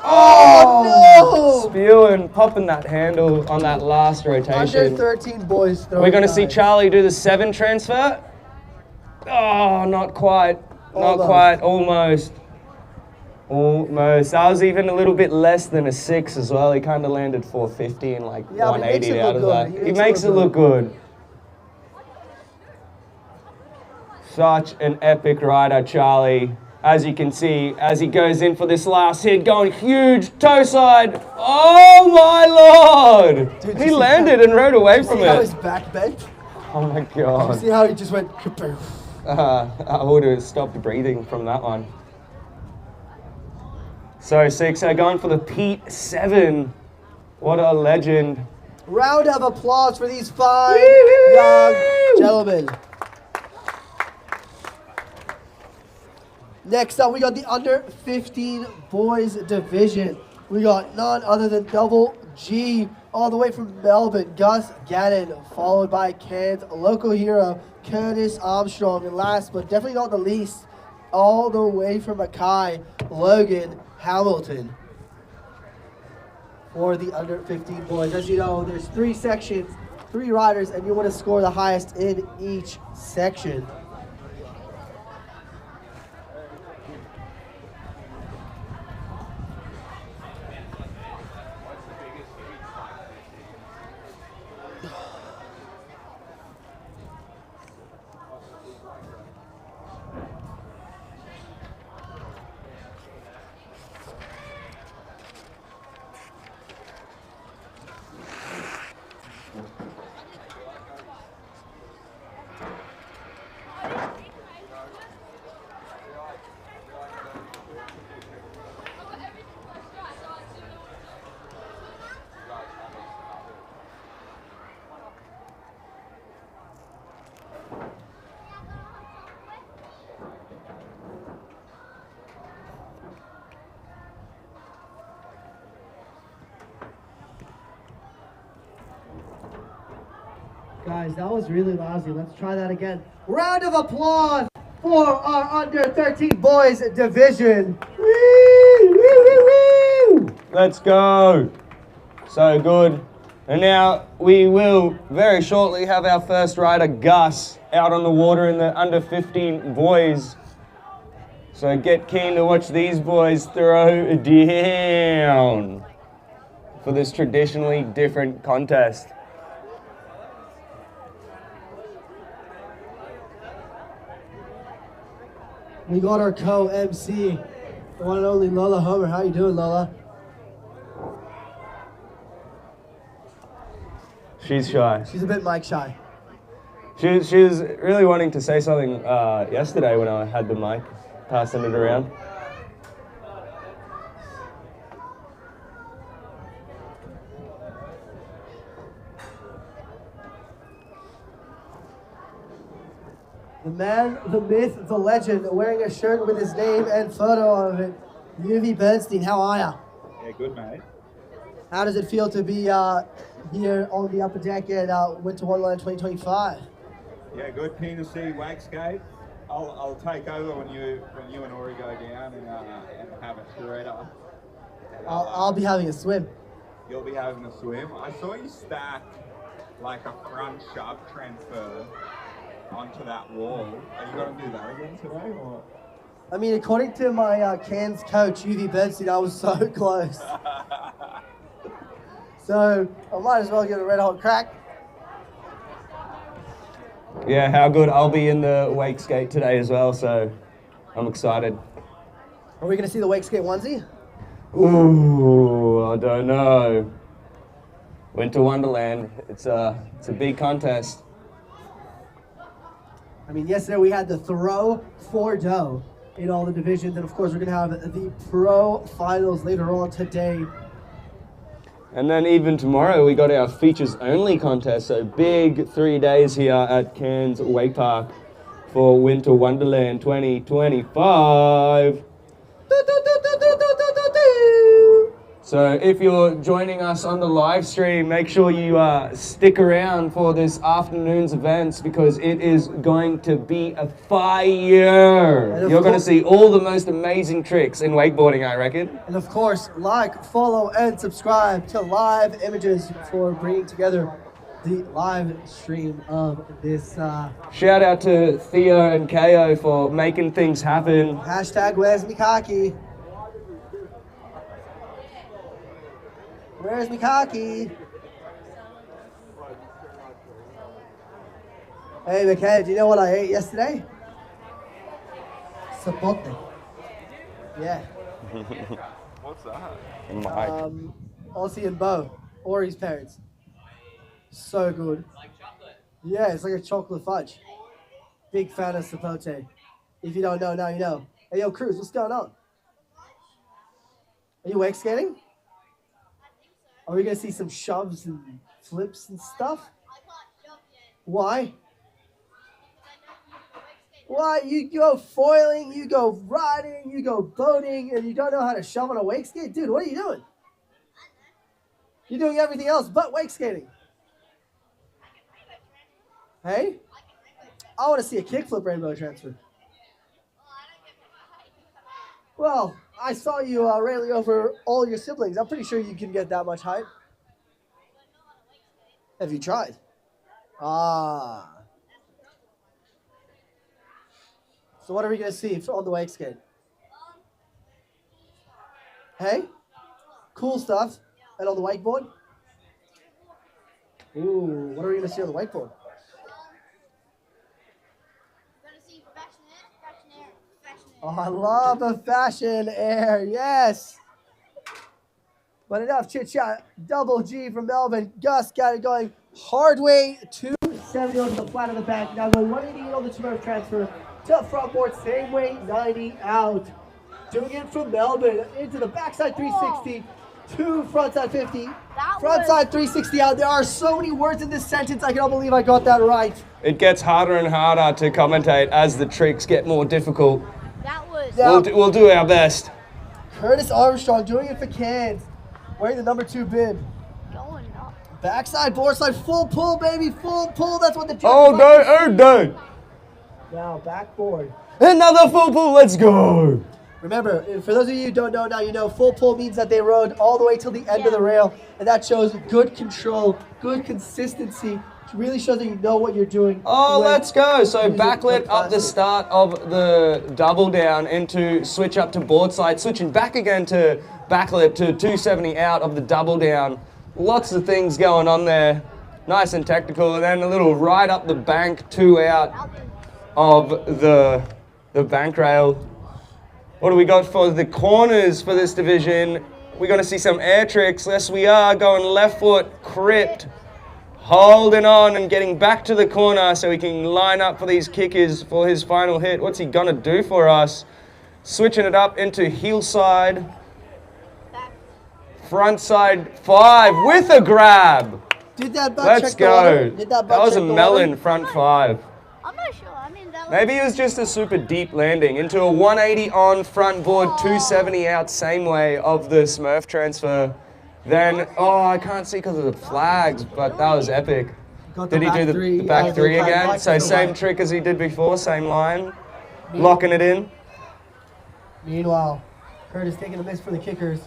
Oh, no! Spewing, popping that handle on that last Under rotation. 13 boys throwing We're going to see knives. Charlie do the 7 transfer. Oh, not quite. Not Almost. quite. Almost. Almost. That was even a little bit less than a 6 as well. He kind of landed 450 and like Yeah, but he makes 180 it out look of that. good. He makes it look good. Such an epic rider, Charlie. As you can see, as he goes in for this last hit, going huge toe side. Oh my lord! Dude, He landed and rode away from See how his it. back bent? Oh my You god. see how he just went kaboom? I would have stopped breathing from that one. So Sixer going for the Pete 7. What a legend. Round of applause for these 5 young gentlemen. Next up, we got the under 15 boys division. We got none other than Double G, all the way from Melbourne, Gus Gannon, followed by Cairns local hero Curtis Armstrong, and last but definitely not the least, all the way from Mackay, Logan Hamilton. For the under 15 boys, as you know, there's 3 sections, 3 riders, and you want to score the highest in each section. Guys, that was really lousy. Let's try that again. Round of applause for our under 13 boys division. Woo, woo, woo, woo. Let's go. So good. And now we will very shortly have our first rider, Gus, out on the water in the under 15 boys. So get keen to watch these boys throw down for this traditionally different contest. We got our co-MC, the one and only Lola Homer. How you doing, Lola? She's shy. She's a bit mic shy. She was really wanting to say something yesterday when I had the mic, passing it around. The man, the myth, the legend, wearing a shirt with his name and photo of it. UV Bernstein, how are ya? Yeah, good, mate. How does it feel to be here on the upper deck at Winter Wonderland 2025? Yeah, good. Keen to see Wakeskate. I'll take over when you and Ori go down and have a shredder. And I'll be having a swim. You'll be having a swim. I saw you stack like a front shove transfer onto that wall. Are you going to do that again today, or? I mean, according to my Cairns coach, UV Bernstein, I was so close. So I might as well get a red hot crack. Yeah, how good. I'll be in the wake skate today as well, so I'm excited. Are we going to see the wake skate onesie? Ooh, I don't know. Winter Wonderland, it's a big contest. I mean, yesterday we had the throw for dough in all the divisions, and of course we're going to have the pro finals later on today. And then even tomorrow we got our features only contest, so big 3 days here at Cairns Wake Park for Winter Wonderland 2025. So if you're joining us on the live stream, make sure you stick around for this afternoon's events because it is going to be a fire. You're going to see all the most amazing tricks in wakeboarding, I reckon. And of course, like, follow, and subscribe to Live Images for bringing together the live stream of this. Shout out to Theo and KO for making things happen. Hashtag where's me khaki? Where's me khaki? Hey, McKay, do you know what I ate yesterday? Zapote. Yeah. What's that? Mike. Aussie and Bo, Ori's parents. So good. Yeah, it's like a chocolate fudge. Big fan of Zapote. If you don't know, now you know. Hey, yo, Cruz, what's going on? Are you wake skating? Are we gonna see some shoves and flips and stuff? Why? Why? You go foiling, you go riding, you go boating, and you don't know how to shove on a wake skate? Dude, what are you doing? You're doing everything else but wake skating. Hey? I want to see a kickflip rainbow transfer. Well, I saw you railing over all your siblings. I'm pretty sure you can get that much height. Have you tried? Ah. So what are we going to see on the wake skate? Hey? Cool stuff. And on the wakeboard? Ooh, what are we going to see on the wakeboard? Oh, I love the fashion air, yes. But enough chit chat. Double G from Melbourne. Gus got it going hard way, 270 onto the flat of the back. Now going 180 on the Smurf transfer to front board, same way, 90 out. Doing it from Melbourne into the backside 360 to frontside 50. Frontside 360 out. There are so many words in this sentence. I cannot believe I got that right. It gets harder and harder to commentate as the tricks get more difficult. Now, We'll do our best. Curtis Armstrong doing it for Cairns. Wearing the number 2 bib. Going up. Backside, board slide, full pull, baby, full pull. That's what the Oh no, oh no. Now, backboard. Another full pull, let's go. Remember, for those of you who don't know now, you know full pull means that they rode all the way till the end of the rail, and that shows good control, good consistency. It really shows that you know what you're doing. Oh, when let's go. So using backlit the up the plastic. start of the double down into switch up to board slide, switching back again to backlit to 270 out of the double down. Lots of things going on there. Nice and technical, and then a little right up the bank, 2 out of the bank rail. What do we got for the corners for this division? We're going to see some air tricks. Yes, we are going left foot, crypt, holding on and getting back to the corner so he can line up for these kickers for his final hit. What's he going to do for us? Switching it up into heel side. Front side 5 with a grab. Did that butt Let's check the water? go. Did that That butt was a check the melon water? front 5. I'm not sure. I mean, that Maybe it was just a super deep landing into a 180 on front board, 270 out same way of the Smurf transfer. Then, oh, I can't see because of the flags, but that was epic. Got the Did he back do three, the back yeah, 3 the again? back So three. same trick as he did before, same line. Locking it in. Meanwhile, Curtis taking a miss for the kickers.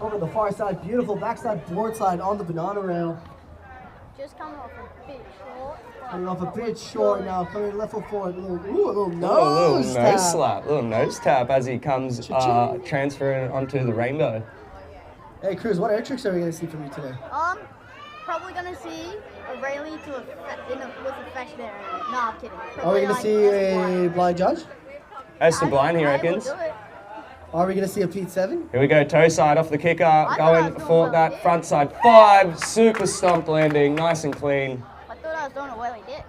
Over the far side, beautiful backside board slide on the banana rail. just coming off a bit short. Coming off a bit short now, coming left foot forward. A little nose Oh, a little tap. nose slap, little nose tap as he comes transferring onto the rainbow. Hey Cruz, what air tricks are we going to see from you today? Probably gonna see a railing to with a fashion area. No, I'm kidding. Are we going to see a blind judge? As to blind, he I will reckons. do it. Are we going to see a Pete 7? Here we go, toe side off the kicker, thought I going was doing for well, that yeah. front side 5, super stomp landing, nice and clean. I thought I was doing a wheelie dip.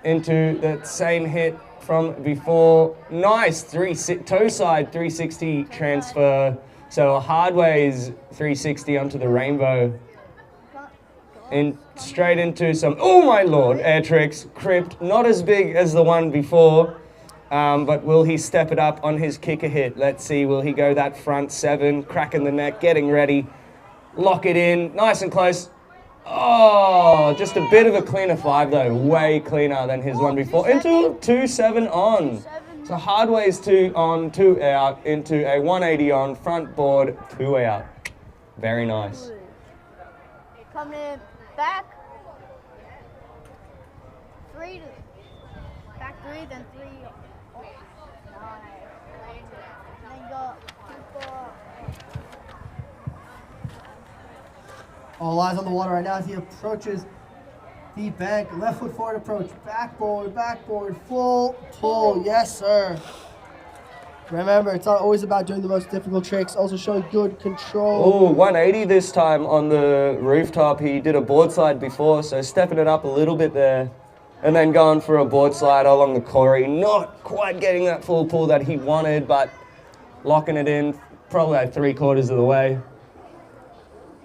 Into that same hit from before. Nice toe side 360 transfer. So a hardways 360 onto the rainbow. In straight into some, oh my lord, air tricks. Crypt, not as big as the one before, but will he step it up on his kicker hit? Let's see, will he go that front 7, cracking the neck, getting ready. Lock it in, nice and close. Oh, just a bit of a cleaner 5 though, way cleaner than his one before. Into 2-7 on. So hardways 2 on, 2 out, into a 180 on, front board, 2 out. Very nice. Coming in back. Back 3, then 3. Oh, nice. Then go 2, 4. All eyes on the water right now as he approaches Deep bank, left foot forward approach, backboard, full pull. Yes, sir. Remember, it's not always about doing the most difficult tricks, also showing good control. Oh, 180 this time on the rooftop. He did a board slide before, so stepping it up a little bit there. And then going for a board slide along the corrie. Not quite getting that full pull that he wanted, but locking it in probably like 3/4 of the way.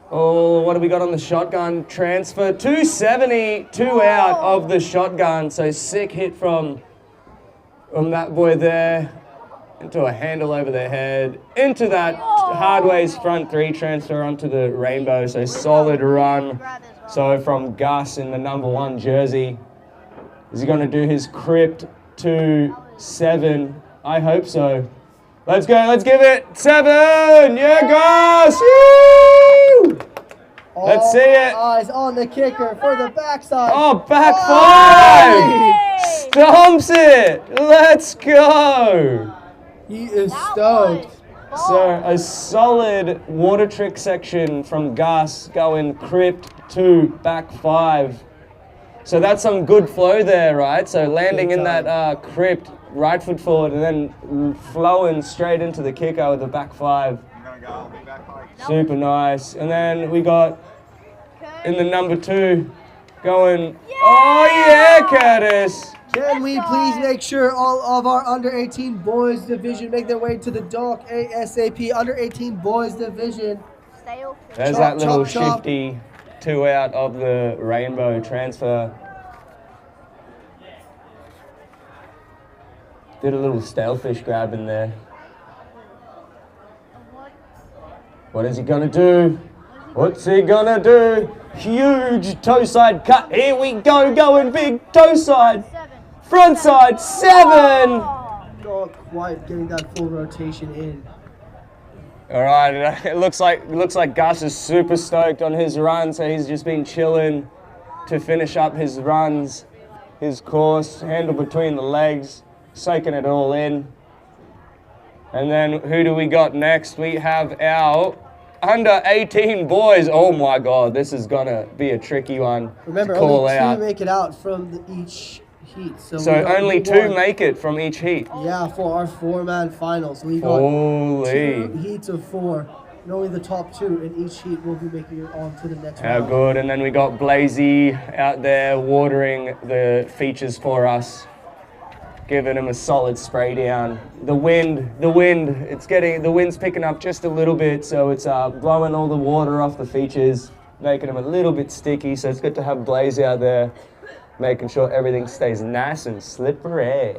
Oh, what do we got on the shotgun transfer? 270, 2 out of the shotgun. So sick hit from that boy there. Into a handle over the head. Into that Hardways front 3 transfer onto the rainbow. So solid run. So from Gus in the number 1 jersey. Is he going to do his crypt to 7? I hope so. Let's go, let's give it 7! Yeah, Gus! Woo! Let's see it. Eyes on the kicker for the backside. Oh, back 5! Stomps it! Let's go! He is stoked. So a solid water trick section from Gus going crypt to back 5. So that's some good flow there, right? So landing in that crypt, right foot forward, and then flowing straight into the kicker with the back 5. I'm gonna go. I'll be back like. Super nice. And then we got in the number 2 going, oh yeah, Curtis! Can we please make sure all of our under 18 boys division make their way to the dock ASAP? Under 18 boys division. There's Chop, that little chop, chop. shifty 2 out of the rainbow transfer. Did a little stalefish grab in there. What is he gonna do? What's he gonna do? Huge toe side cut. Here we go, going big toe side. Front side 7. Not quite getting that full rotation in. All right, it looks like Gus is super stoked on his run, so he's just been chilling to finish up his runs, his course, handle between the legs, soaking it all in. And then who do we got next? We have our under 18 boys. Oh my God, this is gonna be a tricky one Remember, to call only 2 out. make it out from each heat. So So we got only 2 1. make it from each heat. Yeah, for our 4-man finals. We got Holy. 2 heats of 4. And only the top 2 in each heat will be making it on to the next How round. good. And then we got Blazy out there watering the features for us, giving him a solid spray down. The wind, the wind's picking up just a little bit, so it's blowing all the water off the features, making them a little bit sticky, so it's good to have Blaze out there, making sure everything stays nice and slippery.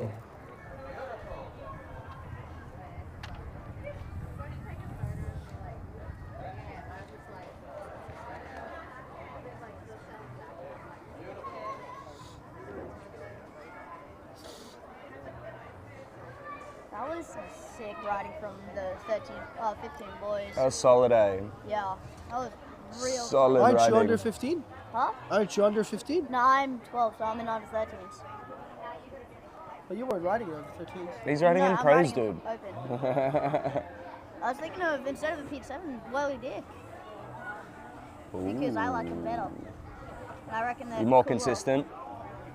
That was sick riding from the 15 boys. That was solid, eh? Yeah, that was real. Solid Aren't riding. you under 15? Huh? Aren't you under 15? No, I'm 12, so I'm in under 13s. But you weren't riding under 15s. He's riding No, in I'm pros, riding dude. Open. I was thinking of, instead of a Pete 7, Whirly Dick. Because I like it better. And I reckon they're You're more cooler. consistent.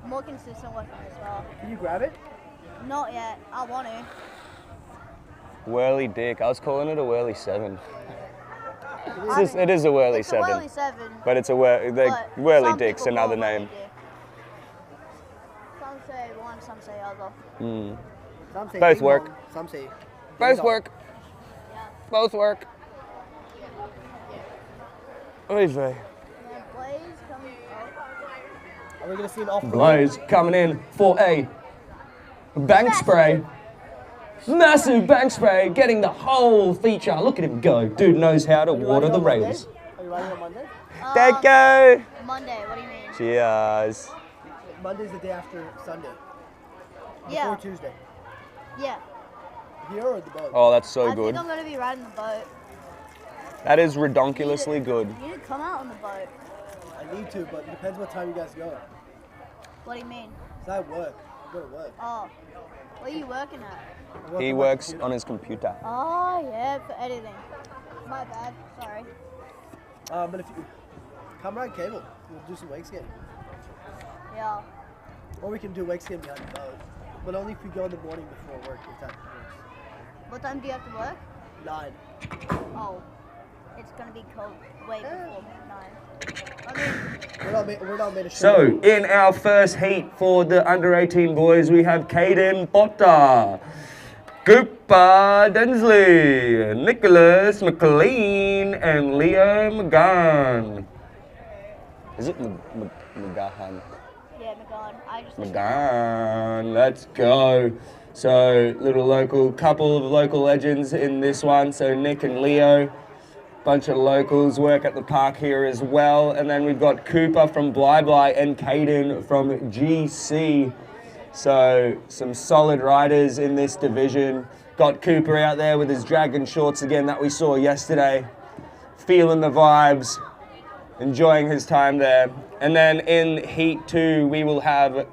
More consistent with them as well. Can you grab it? Not yet. I want to. Whirly Dick. I was calling it a Whirly 7. I It is a Whirly It's 7. a Whirly 7. But it's a but Whirly some Dick's people another call it name. Whirly Dick. Some say one, some say other. Mm. Some say Both ding work. dong, some say Both ding dong. work. Both work. Oy vey. And Blaze coming up. Are we going to see an off Blaze coming in for a bank spray. Massive bank spray, getting the whole feature. Look at him go. Dude knows how to water the rails. Are you riding on Monday? Thank you. Monday, what do you mean? Cheers. Monday's the day after Sunday. Yeah. Before Tuesday. Yeah. Here or the boat? Oh, that's so I good. think I'm going to be riding the boat. That is redonkulously good. You need to come out on the boat. I need to, but it depends what time you guys go. What do you mean? 'Cause I work. I go to work. Oh. What are you working at? I work He on my works computer. on his computer. Oh, yeah, for editing. My bad. Sorry. But if you come ride cable, we'll do some wake skating. Yeah. Or we can do wake skating behind both. But only if we go in the morning before work, if that works. What time do you have to work? 9. Oh, it's gonna be cold way before 9. I mean, We're not made of So, in our first heat for the under 18 boys, we have Caden Potter, Cooper Densley, Nicholas McLean, and Leo McGann. Is it McGahan? yeah, McGon. I just McGann, let's go. So, couple of local legends in this one. So, Nick and Leo. Bunch of locals work at the park here as well. And then we've got Cooper from Bly Bly and Caden from GC. So some solid riders in this division. Got Cooper out there with his dragon shorts again that we saw yesterday. Feeling the vibes, enjoying his time there. And then in Heat 2, we'll have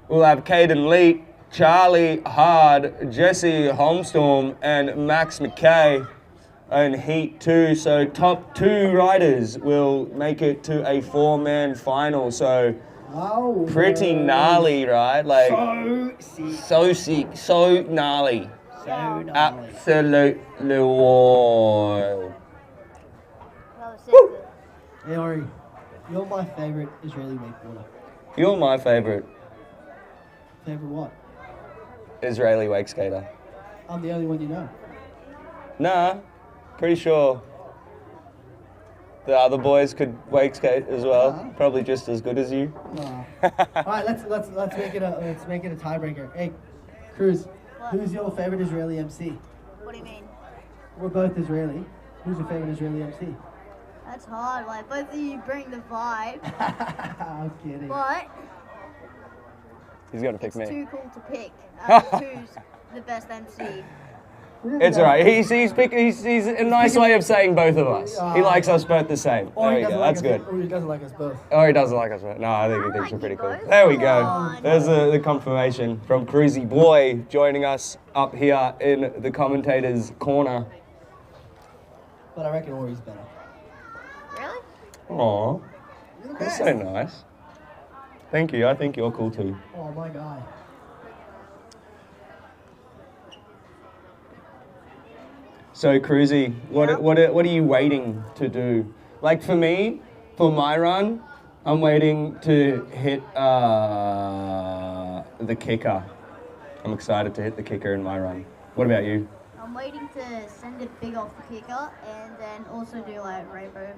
Caden Leet, Charlie Hard, Jesse Holmstorm, and Max McKay. In Heat 2, so top 2 riders will make it to a 4-man final. So pretty gnarly, right? Like so sick, so gnarly, absolutely wild. Hey Ori, you're my favorite Israeli wakeboarder. You're my favorite Favorite what? Israeli wake skater. I'm the only one you know. Nah. Pretty sure the other boys could wake skate as well. Probably just as good as you. All right, let's make it a tiebreaker. Hey, Cruz, who's your favorite Israeli MC? What do you mean? We're both Israeli. Who's your favorite Israeli MC? That's hard. Like both of you bring the vibe, I'm kidding. but He's gonna pick it's me. too cool to pick. Who's the best MC? It's alright. He's a nice way of saying both of us. He likes us both the same. There we go. That's good. Or he doesn't like us both. Oh, he doesn't like us. No, I think he thinks we're pretty cool. There we go. There's the confirmation from Cruzy Boy joining us up here in the commentator's corner. But I reckon Ori's better. Really? Aw, that's so nice. Thank you. I think you're cool too. Oh my guy. So, Cruzy, what are you waiting to do? Like for me, for my run, I'm waiting to hit the kicker. I'm excited to hit the kicker in my run. What about you? I'm waiting to send it big off the kicker and then also do like rainbow.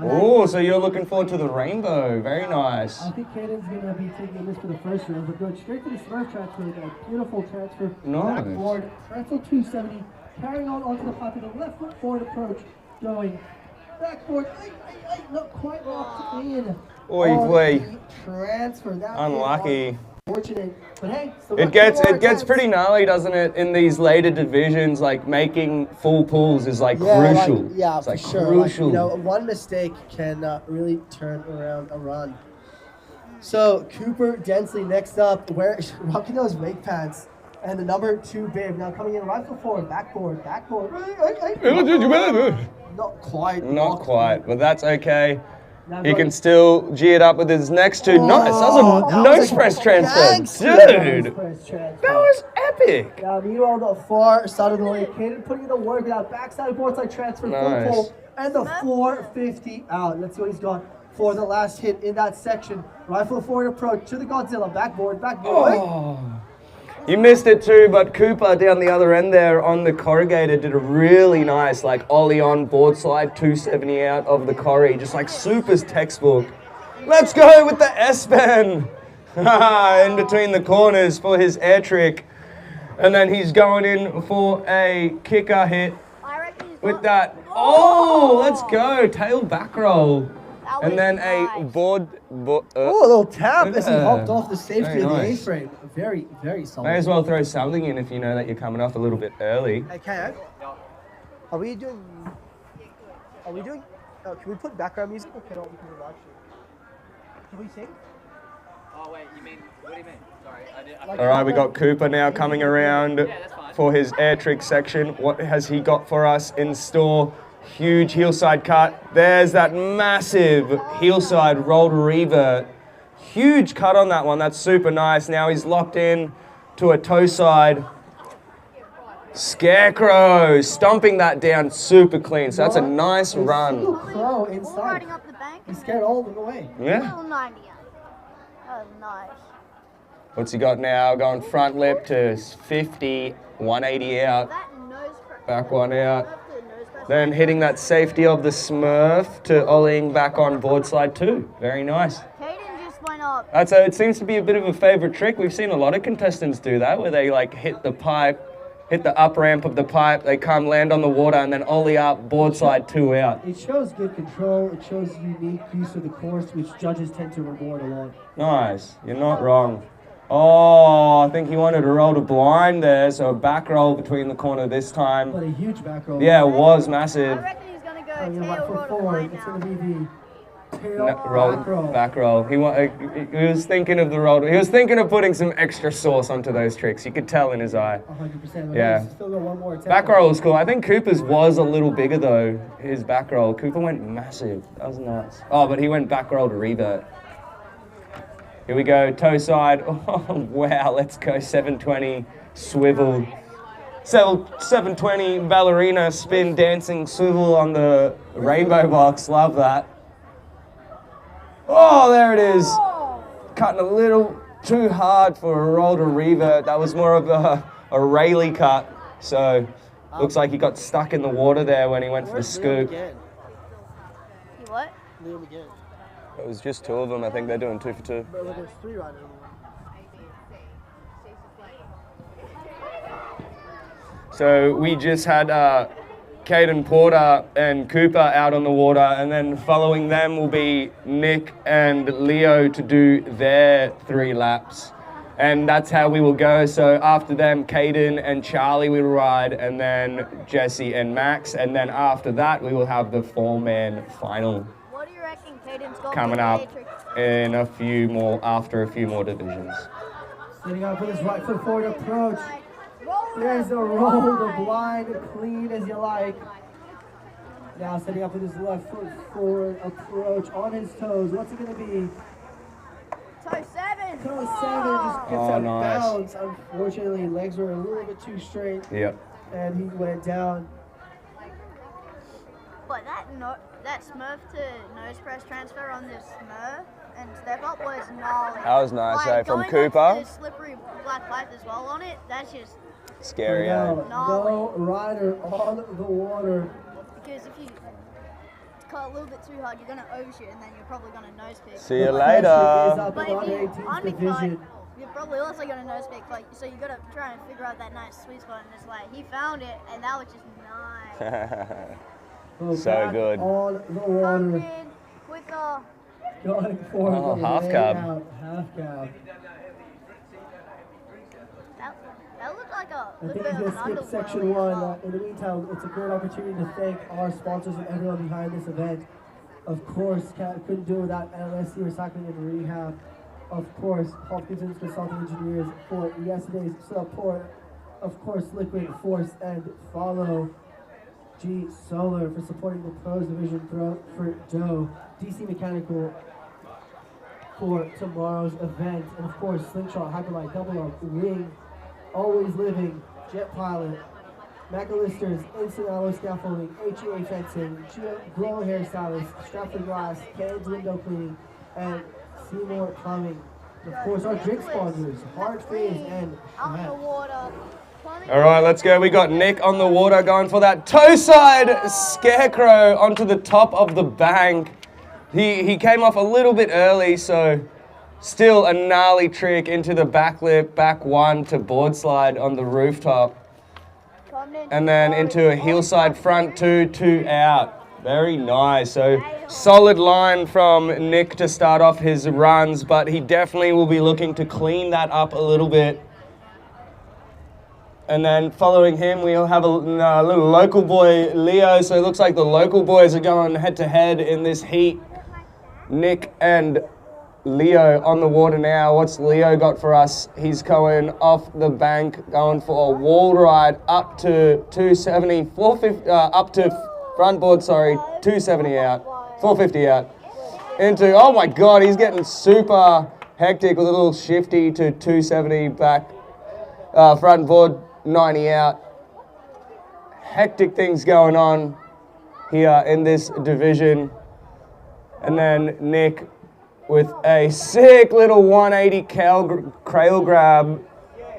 Oh, so you're looking forward to the rainbow. Very nice. I think Caden's going to be taking this for the first round, but going straight to the smurf transfer, a beautiful transfer. Nice. Backboard, transfer 270, carrying on onto the pocket, the left foot forward approach, going backboard, not quite locked in. Oy on vey. the transfer. That Unlucky. Fortunate, but hey, still It gets pretty gnarly, doesn't it? In these later divisions, like making full pulls is like crucial. It's for like sure. crucial. Like, one mistake can really turn around a run. So Cooper Densley next up, rocking those wake pants, and the number 2 bib now coming in right foot forward, backboard. Not quite, but that's okay. He can still G it up with his next 2. Nice, that was a nose press transfer. Dude, that was epic. Now, meanwhile, the far side of the lane, Caden putting in the work with that backside boardside transfer, Nice. full pull, and the 450 out. Let's see what he's got for the last hit in that section. Right foot forward approach to the Godzilla, backboard. You missed it too, but Cooper down the other end there on the corrugator did a really nice like ollie on board slide 270 out of the corrie, just like super's textbook. Let's go with the S-bend in between the corners for his air trick, and then he's going in for a kicker hit with that. Oh, let's go tail back roll. And then a board. A little tap as he hopped off the safety Very of the nice. A-frame. Very, very solid. May as well throw something in if you know that you're coming off a little bit early. Okay. Are we doing? Can we put background music or can we watch it? Can we sing? Oh wait, what do you mean? Sorry, All right, we got Cooper now coming around for his air trick section. What has he got for us in store? Huge heel side cut. There's that massive heel side rolled revert Huge cut on that one. That's super nice. Now he's locked in to a toe side. Scarecrow, stomping that down super clean. So that's a nice run. Crow All inside. riding up the bank. He scared all of them away. Yeah. Little 90. That was nice. What's he got now? Going front lip to 50, 180 out. That nose press. Back one out. After the nose press. Then hitting that safety of the Smurf to ollieing back on board slide 2. Very nice. Caden just went up. It seems to be a bit of a favorite trick. We've seen a lot of contestants do that, where they like hit the pipe, hit the up ramp of the pipe, they come land on the water and then ollie up, board slide 2 out. It shows good control. It shows unique use of the course, which judges tend to reward a lot. Nice, you're not wrong. Oh, I think he wanted to roll to blind there, so a back roll between the corner this time. But a huge back roll. Yeah, it was I massive. reckon he's going to go Oh, you're right tail for roll to forward. line It's now. going to be the tail back roll. Back roll. He was thinking of the roll. He was thinking of putting some extra sauce onto those tricks. You could tell in his eye. 100%. Yeah. Still got one more attempt. Back roll was cool. I think Cooper's was a little bigger though, his back roll. Cooper went massive. That was nuts. Oh, but he went back roll to revert. Here we go, toe side. Oh, wow, let's go. 720 swivel. 720 ballerina spin dancing swivel on the rainbow box. Love that. Oh, there it is. Cutting a little too hard for a roll to revert. That was more of a Rayleigh cut. So looks like he got stuck in the water there when he went for the scoop. You what? Liam again. It was just 2 of them. I think they're doing 2 for 2. But there's 3 riders on the one. So we just had Caden Porter and Cooper out on the water, and then following them will be Nick and Leo to do their 3 laps. And that's how we will go. So after them, Caden and Charlie will ride, and then Jesse and Max. And then after that, we will have the 4-man final What do you reckon Caden's got coming up in after a few more divisions. Setting up with his right foot forward approach. There's a roll to blind, clean as you like. Now setting up with his left foot forward approach on his toes. What's it going to be? Toe 7. Toe 7 just gets Oh, a nice. bounce. Unfortunately, legs were a little bit too straight, Yep. and he went down. But that Smurf to nose press transfer on this Smurf and step up was gnarly. That was nice, Like, eh? From going Cooper. up to the slippery black pipe as well on it, that's just Scary, Now, eh? no rider on the water. because if you cut a little bit too hard, you're going to overshoot and then you're probably going to nose pick. See you The pressure is later. up But in if you 18th undercut, division. you're probably also going to nose pick. Like, so you got to try and figure out that nice sweet spot. And it's like, he found it, and that was just nice. So back good. On the water. Coming with a Going for Oh, the half way cab. out, half cab. that looked like a I little think bit we of can an skip underwhelming section as 1. well. In the meantime, it's a great opportunity to thank our sponsors and everyone behind this event. Of course, couldn't do it without LSC Recycling and Rehab. Of course, Hopkins Consulting Engineers for yesterday's support. Of course, Liquid Force and Follow. G Solar for supporting the Pros Division for Joe. DC Mechanical for tomorrow's event. And of course, Slingshot, Hyperlight, Double Up, Ring, Always Living, Jet Pilot, McAllister's Instant Alloy Scaffolding, HEA Fencing, Grow Hairstylist, Stratford Glass, Cans Window Cleaning, and Seymour Plumbing. And of course, our drink sponsors, Hard Phase and Out in the Matt. water. All right, let's go. We got Nick on the water going for that toe side scarecrow onto the top of the bank. He came off a little bit early, so still a gnarly trick into the back lip, back 1 to board slide on the rooftop. And then into a hillside front 2 out. Very nice. So solid line from Nick to start off his runs, but he definitely will be looking to clean that up a little bit. And then following him, we'll have a little local boy, Leo. So it looks like the local boys are going head to head in this heat. Nick and Leo on the water now. What's Leo got for us? He's going off the bank, going for a wall ride up to 270, 450, up to front board, sorry, 270 out, 450 out. into, oh my God, he's getting super hectic with a little shifty to 270 back, front board, 90 out. Hectic things going on here in this division. And then Nick with a sick little 180 crail grab,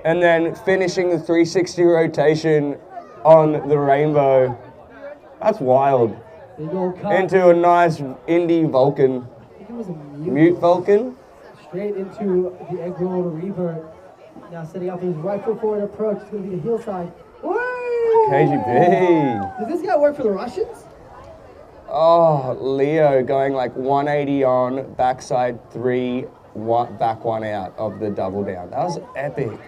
and then finishing the 360 rotation on the rainbow. That's wild. Into a nice indie Vulcan. I think it was a Mute Vulcan. Straight into the egg roll revert. Now setting up his right foot forward approach. It's going to be the heel side. Woo! KGB. Does this guy work for the Russians? Oh, Leo going like 180 on, backside 3, back 1 out of the double down. That was epic.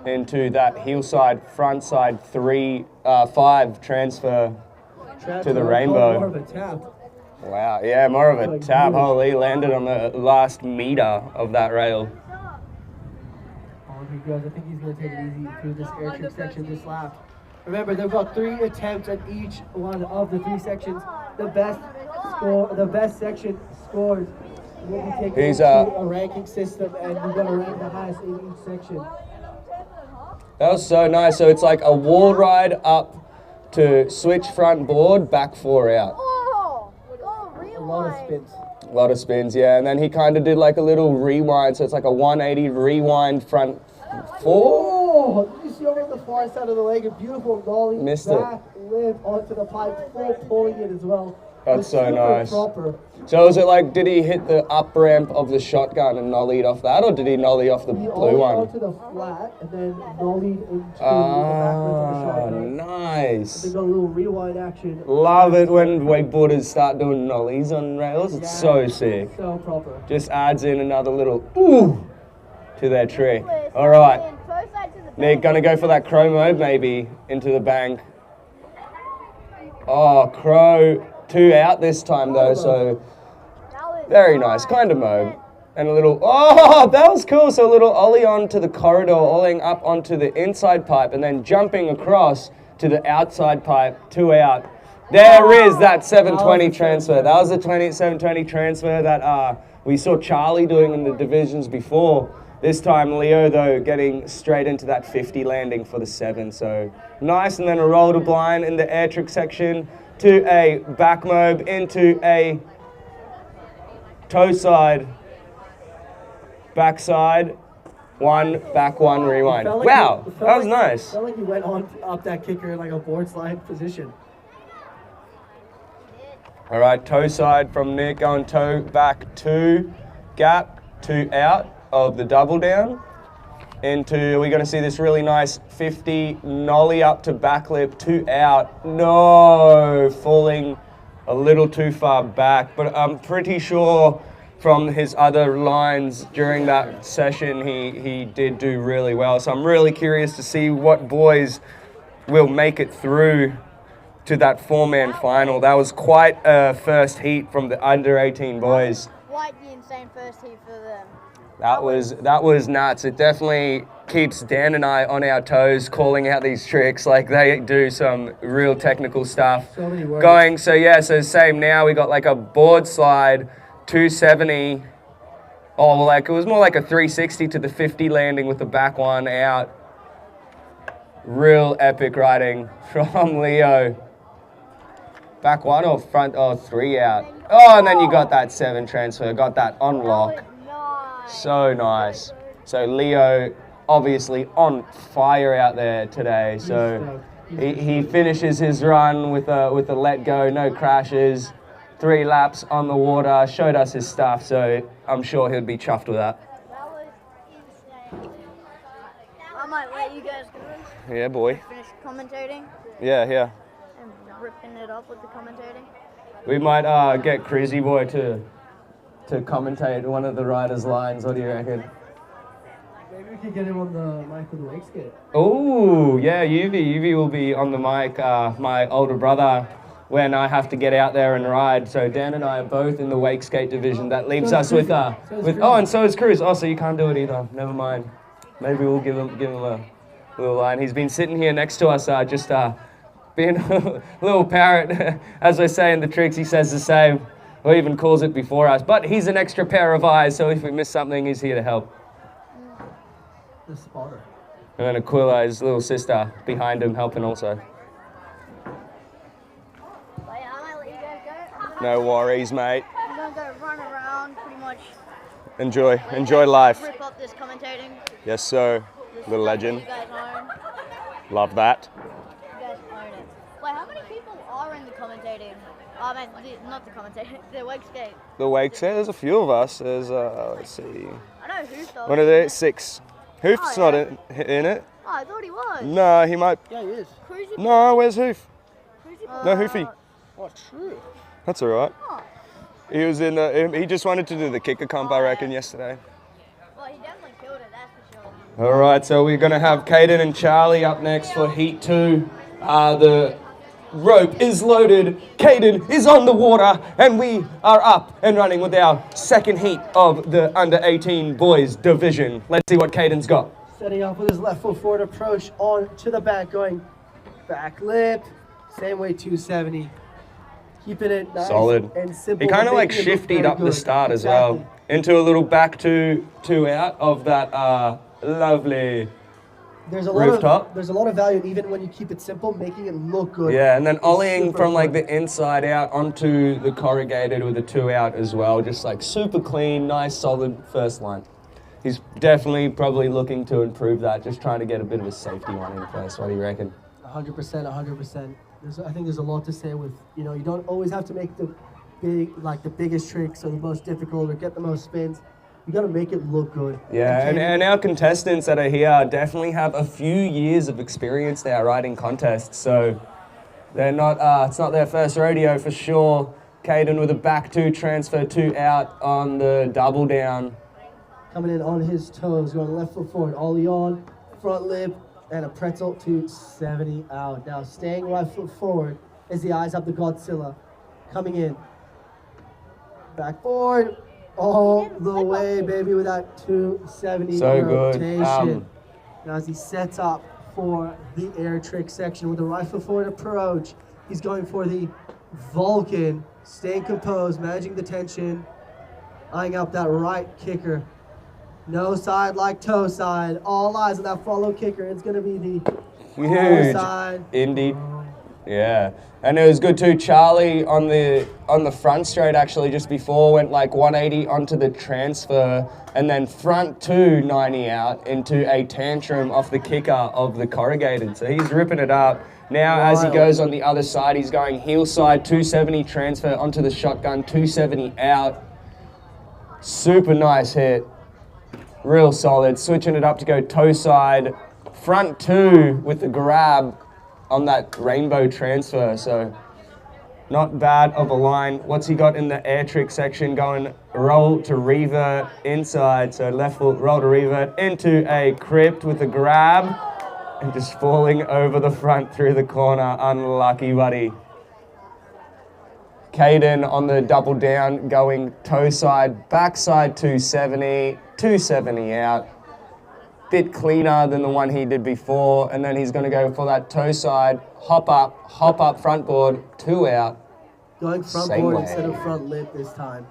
Into that heel side, front side 5 transfer to the rainbow. More of a tap. Wow, yeah, more of a tap. Holy, landed on the last meter of that rail. On he goes. I think he's going to take it easy through this air trick section this lap. Remember, they've got 3 attempts at each one of the 3 sections. The best section scores will be taken into a ranking system, and we're going to rank the highest in each section. That was so nice. So it's like a wall ride up to switch front board, back 4 out. A lot of spins. A lot of spins, yeah. And then he kind of did like a little rewind. So it's like a 180 rewind front 4. Oh, did you see over the far side of the leg? A beautiful nollie. Missed back lift onto the pipe, full pulling it as well. That's so nice. Proper. So was it like, did he hit the up ramp of the shotgun and nollied off that, or did he nollie off the blue one? Onto the flat and then nollied into the back lift of the shotgun. Nice. And then got a little rewind action. Love it when wakeboarders start doing nollies on rails. It's so sick. So proper. Just adds in another little ooh to their trick. All right. Nick, gonna go for that crow mode maybe into the bank. Oh, crow 2 out this time though, so very nice, kind of mode. And a little, oh, that was cool. So a little ollie onto the corridor, ollieing up onto the inside pipe, and then jumping across to the outside pipe, 2 out. There is that 720 transfer. That was the 720 transfer that we saw Charlie doing in the divisions before. This time Leo though getting straight into that 50 landing for the 7. So nice, and then a roll to blind in the air trick section to a back mob into a toe side, backside, 1, back 1, rewind. Like wow, that was nice. Felt like you went up that kicker in like a board slide position. All right, toe side from Nick, going toe back 2, gap 2 out of the double down. Into, we're going to see this really nice 50 nollie up to back lip, 2 out. No, falling a little too far back, but I'm pretty sure from his other lines during that session he did do really well. So I'm really curious to see what boys will make it through to that 4-man final. That was quite a first heat from the under 18 boys. Quite the insane first heat for them. That was nuts. It definitely keeps Dan and I on our toes, calling out these tricks. Like, they do some real technical stuff. So many words. Going, so yeah, so same now. We got like a board slide, 270. Oh, like it was more like a 360 to the 50 landing with the back 1 out. Real epic riding from Leo. Back 1 or front, 3 out. Oh, and then you got that 7 transfer, got that on lock. So nice. So Leo obviously on fire out there today. So he finishes his run with a let go, no crashes, 3 laps on the water, showed us his stuff. So I'm sure he'll be chuffed with that. That was insane. I might let you guys go. Yeah, boy. Finish commentating Yeah. and ripping it up with the commentating. We might get Crazy Boy to commentate one of the riders' lines. What do you reckon? Maybe we could get him on the mic with the wake skate. Oh, yeah, Yuvi will be on the mic, my older brother, when I have to get out there and ride. So Dan and I are both in the wake skate division. That leaves us with and so is Cruz. Oh, so you can't do it either. Never mind. Maybe we'll give him a little line. He's been sitting here next to us, just being a little parrot. As I say in the tricks, he says the same, or even calls it before us. But he's an extra pair of eyes, so if we miss something, he's here to help. The spotter. And then Aquila, his little sister, behind him, helping also. But yeah, I might let you guys go. No worries, mate. I'm gonna go run around, pretty much Enjoy life. rip up this commentating. Yes, sir. This Little is legend. You guys own. Love that. You guys own it. Wait, how many people are in the commentating? Oh, man, not the commentating, the wake skate. The wake set, there's a few of us. There's, let's see. I know who's though. What are there? 6. Hoof's Oh, not yeah. in it. Oh, I thought he was. No, he might. Yeah, he is. Cruisy. No, where's Hoof? Cruisy. No, Hoofy. Oh, true. That's all right. Oh. He was in the, he just wanted to do the kicker comp, I reckon, yesterday. Well, he definitely killed it, that's for sure. All right, so we're going to have Caden and Charlie up next for Heat 2. The rope is loaded, Caden is on the water, and we are up and running with our second heat of the under-18 boys division. Let's see what Caden's got. Setting off with his left foot forward approach on to the back, going back lip, same way 270. Keeping it nice Solid. and simple. He kind of like making it look shifted very up the good. start as Exactly. well, into a little back two out of that lovely. There's a lot Rooftop. of there's a lot of value even when you keep it simple, making it look good. Yeah, and then is ollieing super from like the important. inside out onto the corrugated with a 2 out as well. Just like super clean, nice, solid first line. He's definitely probably looking to improve that, just trying to get a bit of a safety one in place. What do you reckon? 100%, 100%. I think there's a lot to say with, you know, you don't always have to make the biggest tricks or the most difficult or get the most spins. You got to make it look good. Yeah, and our contestants that are here definitely have a few years of experience now riding contests, so they're not, it's not their first rodeo for sure. Caden with a back 2 transfer 2 out on the double down. Coming in on his toes, going left foot forward, ollie on, front lip, and a pretzel to 70 out. Now staying right foot forward as the eyes up the Godzilla. Coming in. Backboard. All the way, baby, with that 270 So good. rotation. Now as he sets up for the air trick section with the right foot forward approach, he's going for the Vulcan, staying composed, managing the tension, eyeing up that right kicker. No side like toe side. All eyes on that follow kicker. It's going to be the toe Huge. side. Indeed. Yeah. And it was good too. Charlie on the front straight actually just before went like 180 onto the transfer and then front 290 out into a tantrum off the kicker of the corrugated. So he's ripping it up. Now as he goes on the other side, he's going heel side 270 transfer onto the shotgun 270 out. Super nice hit. Real solid. Switching it up to go toe side. Front 2 with the grab on that rainbow transfer, so not bad of a line. What's he got in the air trick section? Going roll to revert inside, so left foot roll to revert into a crypt with a grab and just falling over the front through the corner. Unlucky, buddy. Caden on the double down, going toe side, backside 270 out. Bit cleaner than the one he did before, and then he's going to go for that toe side, hop up front board, 2 out. Going front Same board way. instead of front lip this time.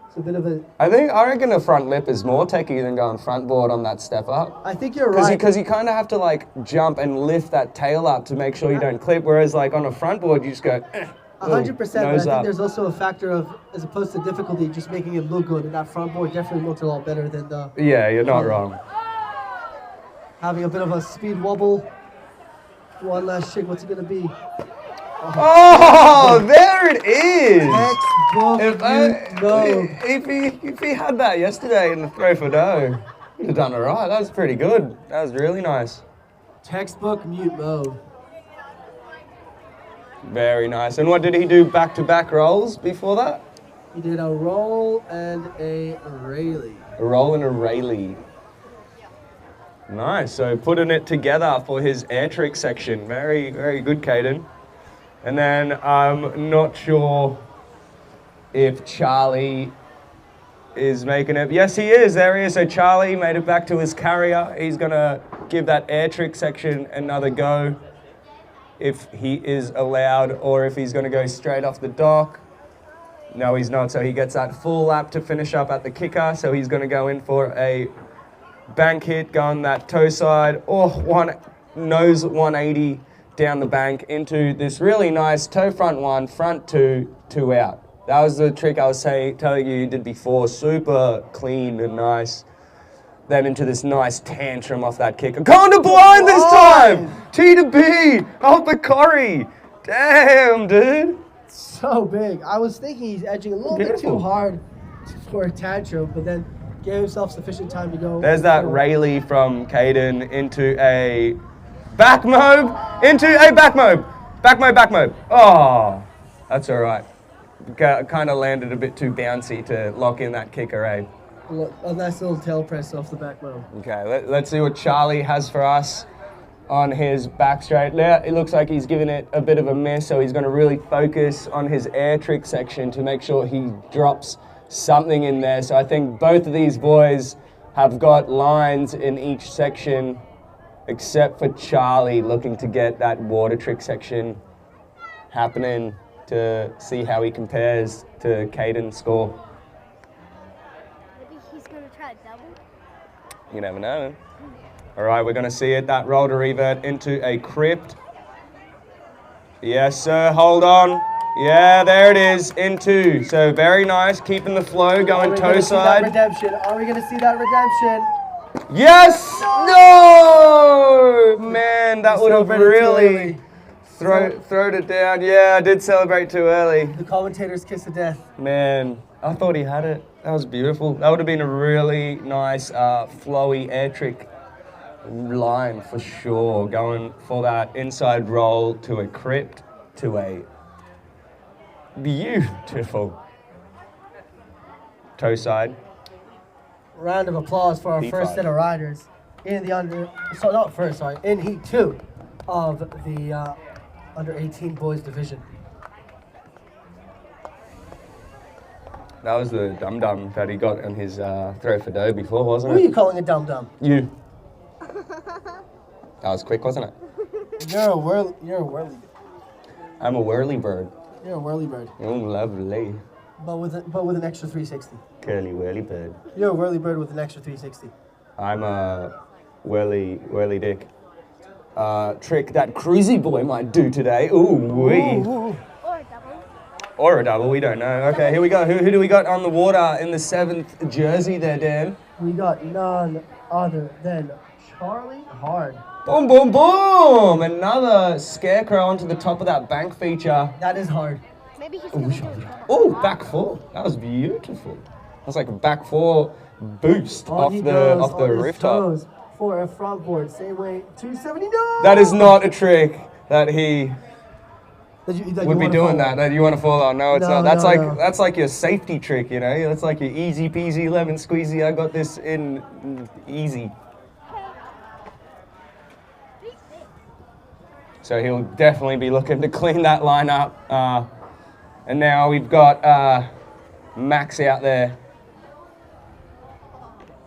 It's a bit of a... I reckon the front lip is more techie than going front board on that step up. I think you're right. Because you kind of have to like jump and lift that tail up to make sure you don't clip, whereas like on a front board you just go 100%, but I nose think up. there's also a factor of, as opposed to difficulty, just making it look good. And that front board definitely looks a lot better than the... Yeah, you're not wrong. Having a bit of a speed wobble. One last trick, what's it going to be? Oh, there it is! Textbook, If he had that yesterday in the throw for dough, he'd have done all right. That was pretty good. That was really nice. Textbook mute mode. Very nice. And what did he do? Back-to-back rolls before that? He did a roll and a rayleigh. A roll and a rayleigh. Nice. So putting it together for his air trick section. Very, very good, Caden. And then I'm not sure if Charlie is making it. Yes, he is. There he is. So Charlie made it back to his carrier. He's going to give that air trick section another go. if he is allowed or if he's going to go straight off the dock. No, he's not. So he gets that full lap to finish up at the kicker. So he's going to go in for a bank hit, go on that toe side, or nose 180 down the bank into this really nice toe front one, front two, two out. That was the trick I was telling you did before. Super clean and nice. Then into this nice tantrum off that kicker. Going to blind this time! T to B! Off the Corey! Damn, dude! So big. I was thinking he's edging a little bit too hard for a tantrum, but then gave himself sufficient time to go. There's that Rayleigh from Caden into a back mobe, into a back mobe. Back mobe, back mobe. Oh, that's all right. Kind of landed a bit too bouncy to lock in that kicker, eh? A nice little tail press off the back mobe. Okay, let's see what Charlie has for us on his back straight. Now, it looks like he's given it a bit of a miss, so he's going to really focus on his air trick section to make sure he drops something in there. So I think both of these boys have got lines in each section, except for Charlie looking to get that water trick section happening to see how he compares to Caden's score. Maybe he's going to try a double. You never know. All right, we're going to see it. That roll to revert into a crypt. Yes, sir. Hold on. Yeah, there it is. Into. So very nice. Keeping the flow. Going toe side. Redemption. Are we going to see that redemption? Yes! No! Man, that would have really thrown it down. Yeah, I did celebrate too early. The commentator's kiss of death. Man, I thought he had it. That was beautiful. That would have been a really nice, flowy air trick line for sure. Going for that inside roll to a crypt to a beautiful toe side. Round of applause for our Heat first five. set of riders in the in Heat 2 of the under 18 boys division. That was the dum-dum that he got on his throw for dough before, wasn't Who are it? you calling a dum-dum? You. That was quick, wasn't it? You're a whirly. I'm a whirly bird. You're a whirly bird. Oh, lovely. But with an extra 360. Curly whirly bird. You're a whirly bird with an extra 360. I'm a whirly dick. Trick that Cruisy boy might do today. Ooh, wee. Ooh. Or a double. Or a double, we don't know. Okay, here we go. Who do we got on the water in the 7th jersey there, Dan? We got none other than Charlie Hard. Boom, boom, boom! Another scarecrow onto the top of that bank feature. That is hard. Maybe he's going to do a double. Oh, back four. That was beautiful. That was like a back four boost On off he the goes, on his rooftop. toes for a front board. Same way, 279. That is not a trick that he That you would be wanna doing follow. that you want to fall on. No, it's No, not. That's no, like no. that's like your safety trick, you know? That's like your easy peasy lemon squeezy. I got this in easy. So he'll definitely be looking to clean that line up. And now we've got Max out there.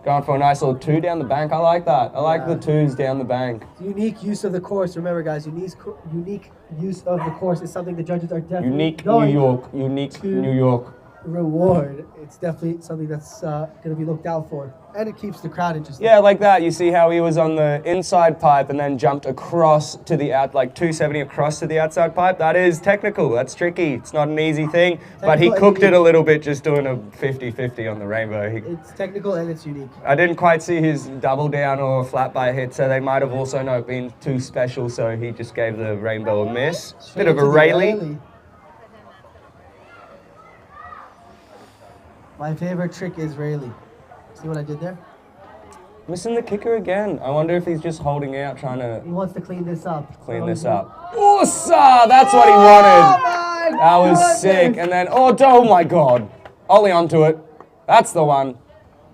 Going for a nice little two down the bank. I like that. I like the twos down the bank. Unique use of the course. Remember, guys, unique use of the course is something the judges are definitely Unique going New York. Unique to New York. reward. It's definitely something that's going to be looked out for, and it keeps the crowd interested. Yeah, like that. You see how he was on the inside pipe and then jumped across to the like 270 across to the outside pipe. That is technical. That's tricky. It's not an easy thing, but he Technical and cooked it a unique. little bit just doing a 50-50 on the rainbow. It's technical and it's unique. I didn't quite see his double down or flat by hit, so they might have also not been too special, so he just gave the rainbow a miss. Bit of a To the Rayleigh. My favorite trick is Rayleigh. See what I did there? Missing the kicker again. I wonder if he's just holding out, trying to He wants to clean this up. clean this up. Oosa! That's what he wanted. That was sick. And then, oh my God. Ollie onto it. That's the one.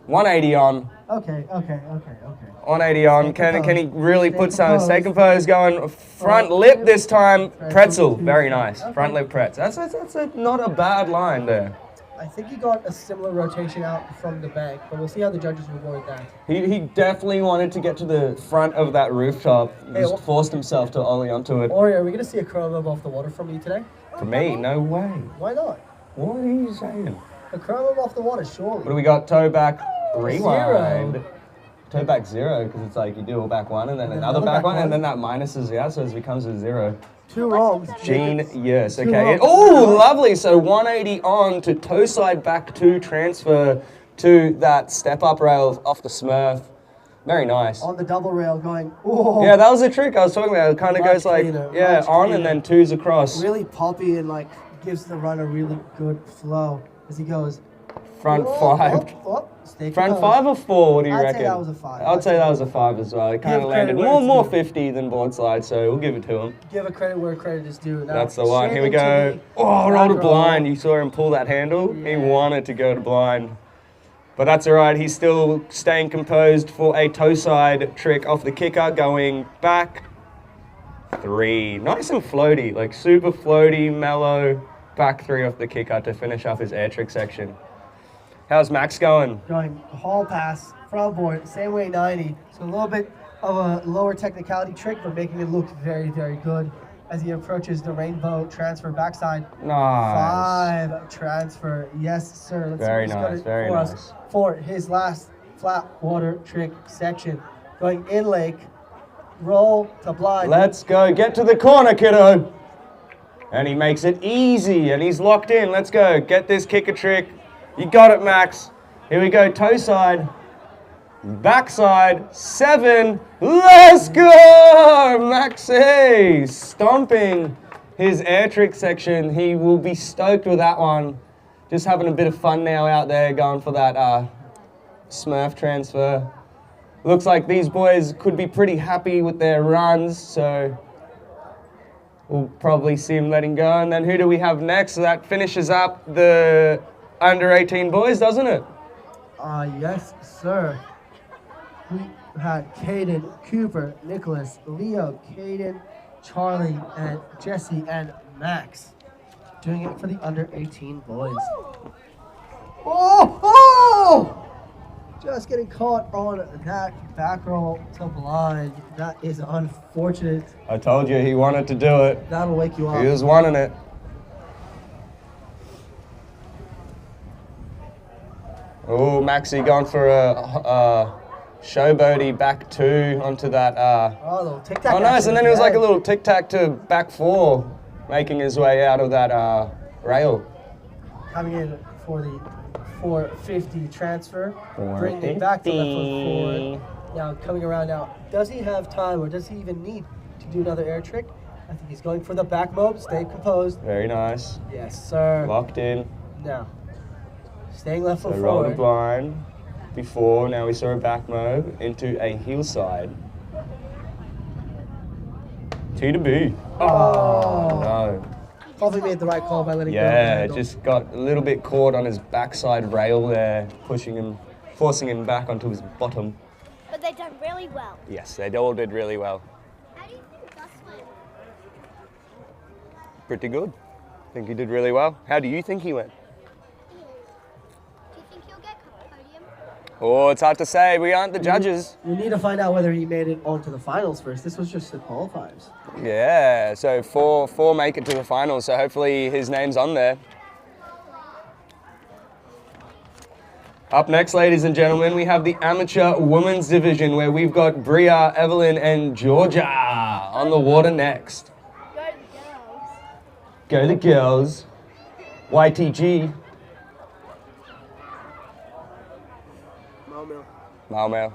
180 on. Okay. 180 on. Can he really put some? Stay Stay composed. Going front lip this time. Pretzel. Very nice. Front lip pretzel. That's not a bad line there. I think he got a similar rotation out from the bank, but we'll see how the judges reward that. He definitely wanted to get to the front of that rooftop. Hey, Just forced himself to ollie onto it. Ori, are we going to see a curl move off the water from you today? For me, no way. Why not? What are you saying? A curl move off the water, surely. What do we got? Toe back, rewind. Zero. Toe back 0, because it's like you do a back 1 and then another back 1, and then that minuses out, so it becomes a 0. 2 wrongs. Genius. Two Okay. wrongs. Oh, lovely. So 180 on to toe side back 2 transfer to that step up rail off the Smurf. Very nice. On the double rail going, oh. Yeah, that was a trick I was talking about. It kind of Much goes like, cleaner, yeah, much on cleaner. and then 2s across. Really poppy and like gives the runner really good flow as he goes. Front Whoa, 5. Stay Front composed. 5 or 4? What do you I'd say reckon? that was a 5. I'd say that was a 5 as well. It kind Give of credit landed where it's more due. 50 than board slide, so we'll give it to him. Give a credit where credit is due. Now, That's the one. Here we straight go. into the Oh, roll to back row. blind. You saw him pull that handle. He Yeah. wanted to go to blind. But that's all right. He's still staying composed for a toe side trick off the kicker, going back 3. Nice and floaty, like super floaty, mellow. Back 3 off the kicker to finish off his air trick section. How's Max going? Going hall pass, front board, same way 90. So a little bit of a lower technicality trick, but making it look very, very good as he approaches the rainbow transfer backside. Nice. 5 transfer. Yes, sir. Let's Very see what he's nice, got very for us nice. for his last flat water trick section. Going in lake, roll to blind. Let's go. Get to the corner, kiddo. And he makes it easy, and he's locked in. Let's go. Get this kicker trick. You got it, Max. Here we go. Toe side. Backside. 7. Let's go! Maxi stomping his air trick section. He will be stoked with that one. Just having a bit of fun now out there going for that Smurf transfer. Looks like these boys could be pretty happy with their runs, so we'll probably see him letting go. And then who do we have next? So that finishes up the under 18 boys, doesn't it? Yes, sir. We had Caden, Cooper, Nicholas, Leo, Caden, Charlie, and Jesse, and Max doing it for the under 18 boys. Oh! Just getting caught on that back roll to blind. That is unfortunate. I told you he wanted to do it. That'll wake you up. He was wanting it. Oh, Maxi going for a showboaty back 2 onto that. Oh, little tic-tac. Oh, nice. action And then it was like a again. little tic-tac to back 4, making his way out of that rail. Coming in for the 450 transfer. Bringing it back to left foot forward. Now coming around now. Does he have time or does he even need to do another air trick? I think he's going for the back mob. Stay composed. Very nice. Yes, sir. Locked in. Now, staying left So foot roll to forward. blind before. Now we saw a back move into a heel side. T to B. Oh, no. Probably made the right call by letting go. of the Yeah, handle. just got a little bit caught on his backside rail there, pushing him, forcing him back onto his bottom. But they done really well. Yes, they all did really well. How do you think Gus went? Pretty good. I think he did really well. How do you think he went? Do you think he'll get podium? Oh, it's hard to say. We aren't the judges. We need to find out whether he made it onto the finals first. This was just the qualifiers. Yeah, so four make it to the finals, so hopefully his name's on there. Up next, ladies and gentlemen, we have the amateur women's division where we've got Bria, Evelyn, and Georgia on the water next. Go the girls. YTG. Mau Mau.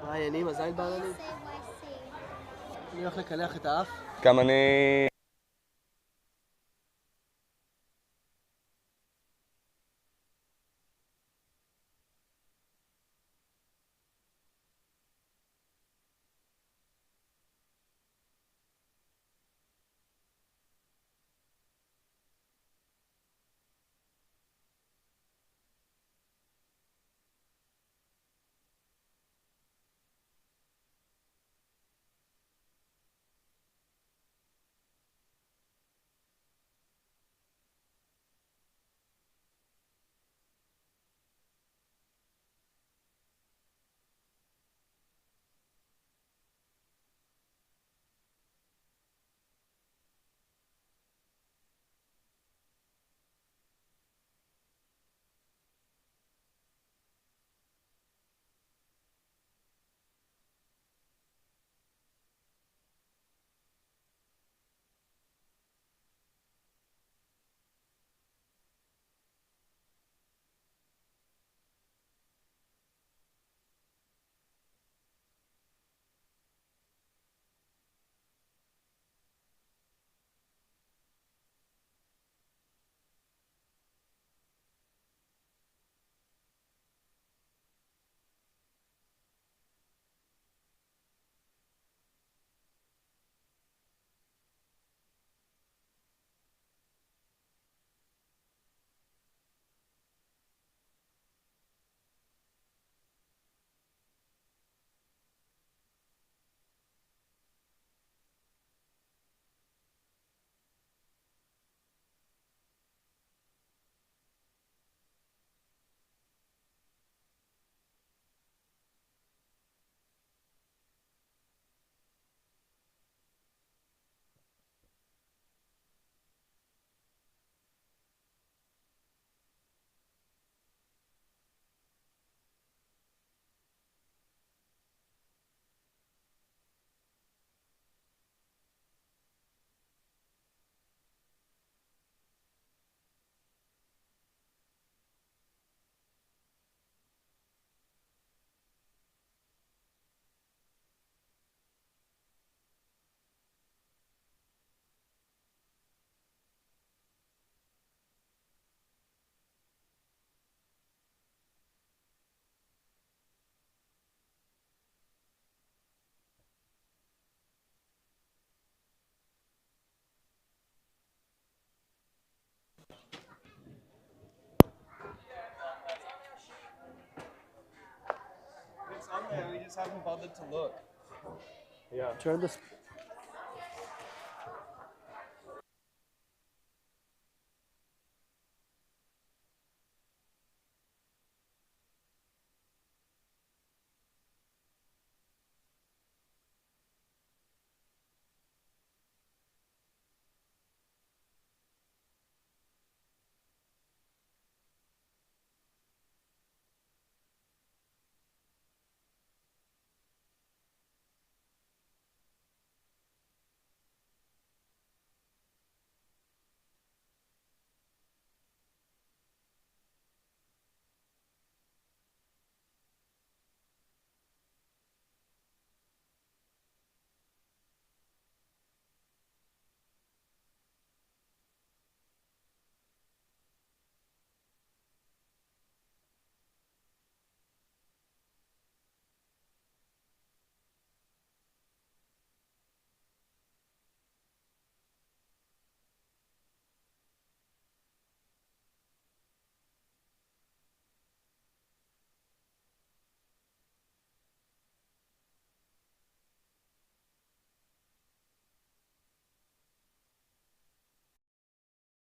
היי, אני מזל בעלני. אני הולך לקלח את האף. גם אני... haven't bothered to look. Yeah. Turn this.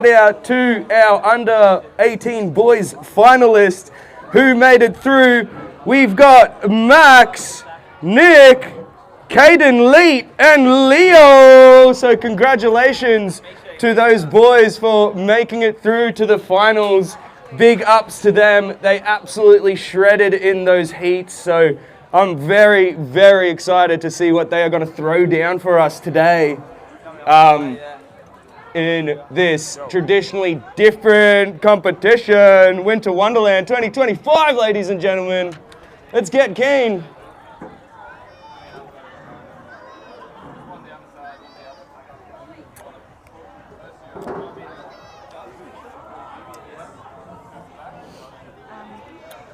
Out to our under 18 boys finalists who made it through. We've got Max, Nick, Caden Leet, and Leo. So congratulations to those boys for making it through to the finals. Big ups to them. They absolutely shredded in those heats. So I'm very, very excited to see what they are going to throw down for us today. In this traditionally different competition, Winter Wonderland 2025, ladies and gentlemen. Let's get keen.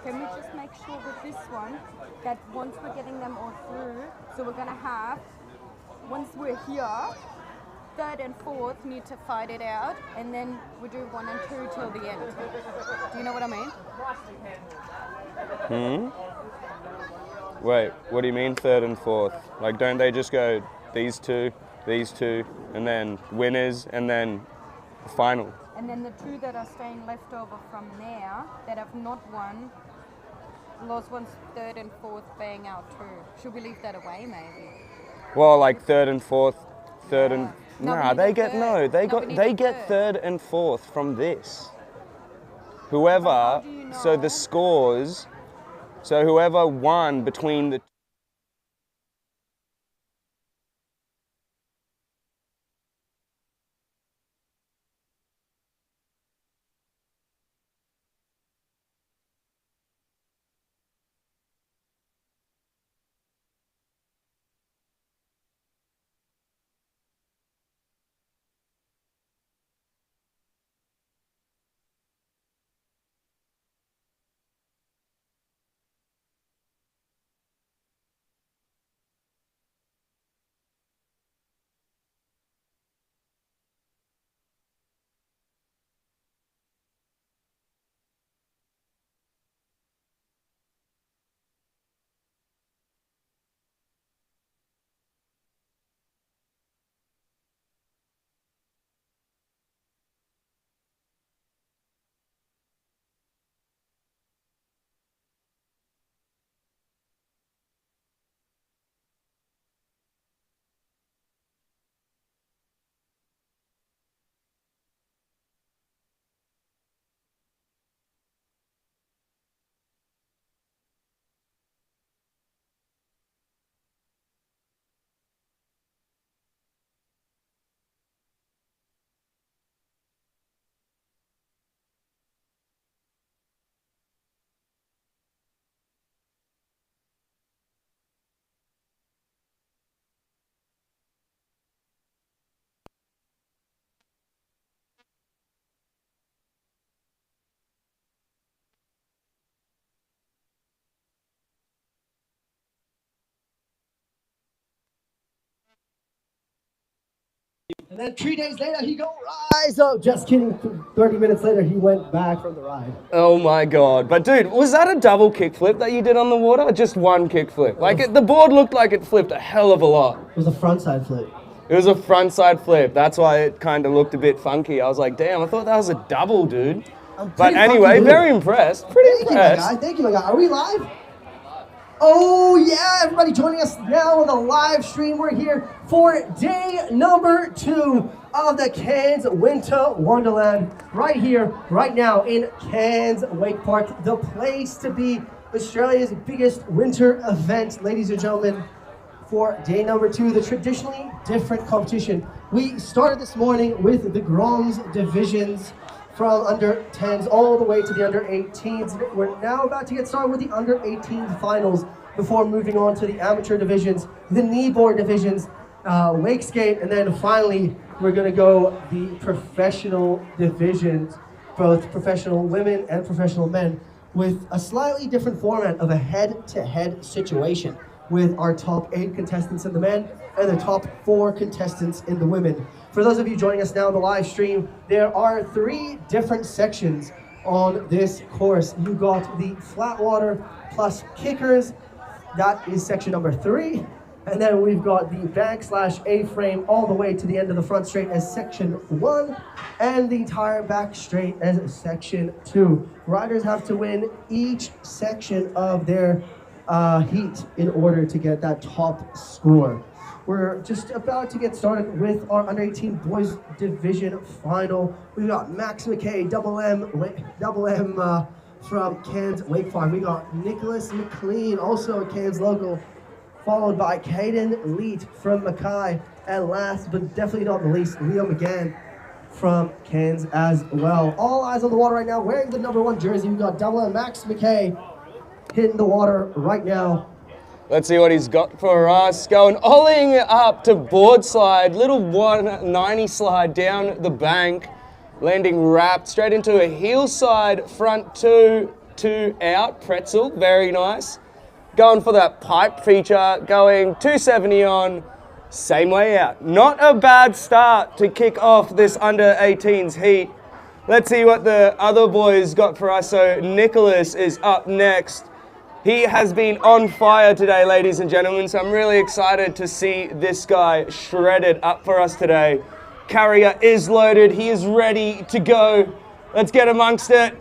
Can we just make sure with this one that once we're getting them all through, so we're gonna have, once we're here, third and fourth need to fight it out, and then we do 1 and 2 till the end. Do you know what I mean? Wait, what do you mean third and fourth? Like, don't they just go these two, and then winners, and then final? And then the 2 that are staying left over from there, that have not won, those ones third and fourth bang out too. Should we leave that away maybe? Well, like third and fourth, third and... No, Nah, we they need get, a no, third. they No, we need they a get third. third and fourth from this. Whoever, how do you so the know? scores, so whoever won between the And then 3 days later, he go rise up. Just kidding. 30 minutes later, he went back from the ride. Oh my God. But dude, was that a double kickflip that you did on the water or just one kickflip? Like the board looked like it flipped a hell of a lot. It was a frontside flip. It was a frontside flip. That's why it kind of looked a bit funky. I was like, damn, I thought that was a double, dude. But anyway, very impressed. Pretty impressed. Thank you, my guy. Are we live? Oh, yeah, everybody joining us now on the live stream. We're here for day number 2 of the Cairns Winter Wonderland. Right here, right now in Cairns Wake Park, the place to be. Australia's biggest winter event, ladies and gentlemen, for day number 2, the traditionally different competition. We started this morning with the Groms divisions from under 10s all the way to the under 18s. We're now about to get started with the under 18 finals before moving on to the amateur divisions, the kneeboard divisions, wake skate, and then finally we're gonna go the professional divisions, both professional women and professional men, with a slightly different format of a head-to-head situation with our top 8 contestants in the men and the top 4 contestants in the women. For those of you joining us now on the live stream, there are 3 different sections on this course. You got the flat water plus kickers, that is section number 3. And then we've got the bank/A-frame all the way to the end of the front straight as section 1, and the entire back straight as section 2. Riders have to win each section of their heat in order to get that top score. We're just about to get started with our under 18 boys division final. We got Max McKay, double M from Cairns Wake Farm. We got Nicholas McLean, also a Cairns local, followed by Caden Leet from Mackay, and last but definitely not the least, Leo McGann from Cairns as well. All eyes on the water right now, wearing the number 1 jersey. We got double M Max McKay hitting the water right now. Let's see what he's got for us. Going ollieing up to board slide, little 190 slide down the bank, landing wrapped straight into a heel side front 2 out pretzel, very nice. Going for that pipe feature, going 270 on, same way out. Not a bad start to kick off this under 18s heat. Let's see what the other boys got for us. So Nicholas is up next. He has been on fire today, ladies and gentlemen, so I'm really excited to see this guy shredded up for us today. Carrier is loaded. He is ready to go. Let's get amongst it.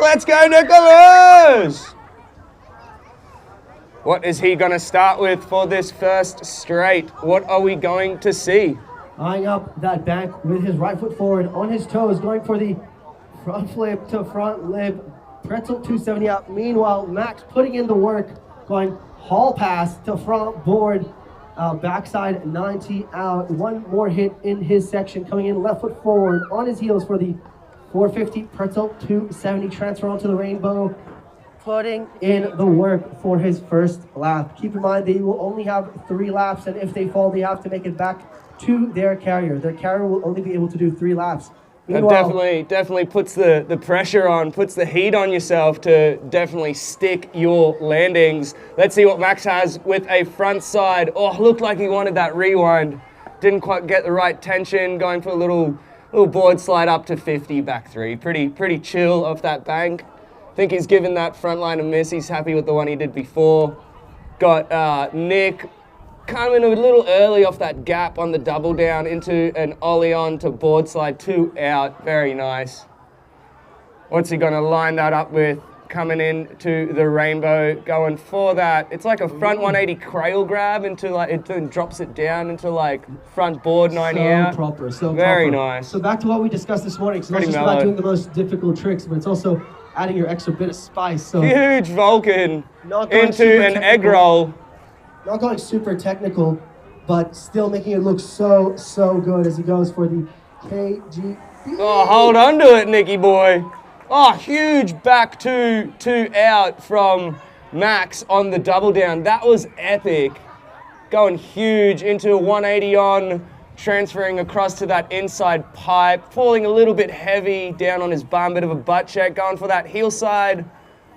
Let's go, Nicholas! What is he going to start with for this first straight? What are we going to see? Eyeing up that bank with his right foot forward on his toes, going for the front flip to front lip. Pretzel 270 out. Meanwhile, Max putting in the work, going haul pass to front board, backside 90 out. One more hit in his section, coming in left foot forward on his heels for the 450 Pretzel 270 transfer onto the rainbow, putting in the work for his first lap. Keep in mind they will only have 3 laps, and if they fall, they have to make it back to their carrier. Their carrier will only be able to do 3 laps. That definitely puts the pressure on, puts the heat on yourself to definitely stick your landings. Let's see what Max has with a front side. Oh, looked like he wanted that rewind. Didn't quite get the right tension, going for a little board slide up to 50, back 3. Pretty chill off that bank. I think he's given that front line a miss. He's happy with the one he did before. Got Nick coming a little early off that gap on the double down into an ollie on to board slide 2 out. Very nice. What's he gonna line that up with? Coming into the rainbow, going for that. It's like a front 180 cradle grab into like, it then drops it down into like front board 90 out. So very proper. Nice. So back to what we discussed this morning. So Pretty it's not just mellow. about doing the most difficult tricks, but it's also adding your extra bit of spice. So Huge Vulcan Not going into super an egg technical. roll. not going super technical, but still making it look so good as he goes for the KG. Oh, hold on to it, Nicky boy. Oh, huge back 2 out from Max on the double down. That was epic. Going huge into a 180 on, transferring across to that inside pipe, falling a little bit heavy down on his bum, bit of a butt check, going for that heel side.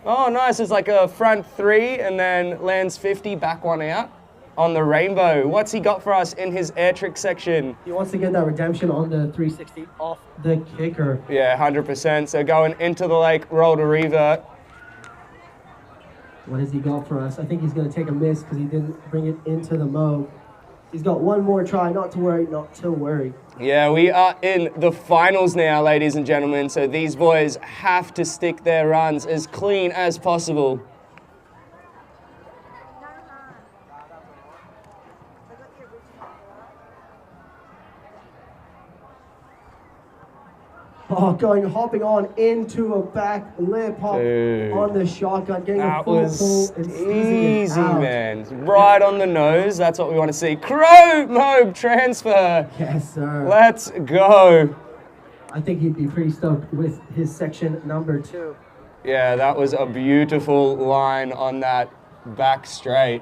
Oh, nice. It's like a front 3 and then lands 50, back 1 out on the rainbow. What's he got for us in his air trick section? He wants to get that redemption on the 360 off the kicker. Yeah, 100%. So going into the lake, roll to revert. What has he got for us? I think he's going to take a miss because he didn't bring it into the mow. He's got one more try. Not to worry, not to worry. Yeah, we are in the finals now, ladies and gentlemen. So these boys have to stick their runs as clean as possible. Oh, hopping on into a back lip hop on the shotgun, getting a full pull and squeezing it easy, out. man. Right on the nose. That's what we want to see. Crow mob transfer. Yes, sir. Let's go. I think he'd be pretty stoked with his section number 2. Yeah, that was a beautiful line on that back straight.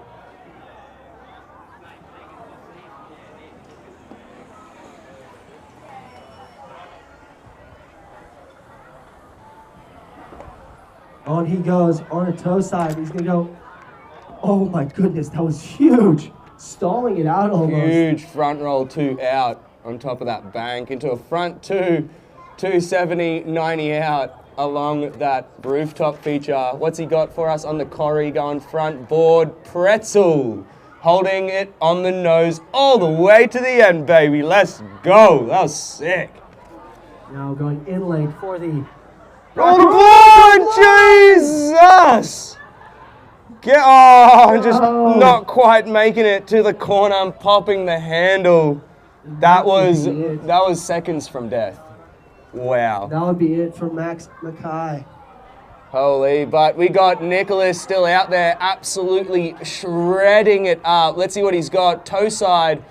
On he goes, on a toe side. He's going to go, oh my goodness, that was huge. Stalling it out almost. Huge front roll 2 out on top of that bank into a front 2, 270, 90 out along that rooftop feature. What's he got for us on the corrie? Going front board pretzel. Holding it on the nose all the way to the end, baby. Let's go. That was sick. Now going in lane for the... Oh, Jesus! Just not quite making it to the corner. I'm popping the handle. That was seconds from death. Wow. That would be it for Max Mackay. Holy, but we got Nicholas still out there absolutely shredding it up. Let's see what he's got. Toe side,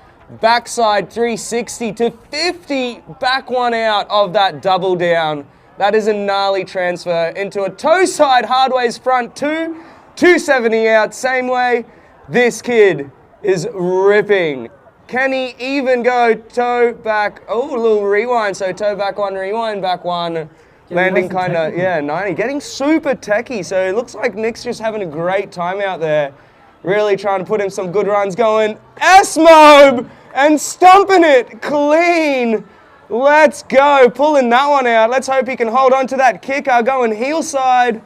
backside 360 to 50. Back one out of that double down. That is a gnarly transfer into a toe side hardways front 2, 270 out, same way. This kid is ripping. Can he even go toe back? Oh, a little rewind. So toe back 1, rewind back 1. Landing kind of, 90. Getting super techie. So it looks like Nick's just having a great time out there. Really trying to put in some good runs. Going S-mob and stumping it clean. Let's go, pulling that one out. Let's hope he can hold on to that kicker. Going heel side,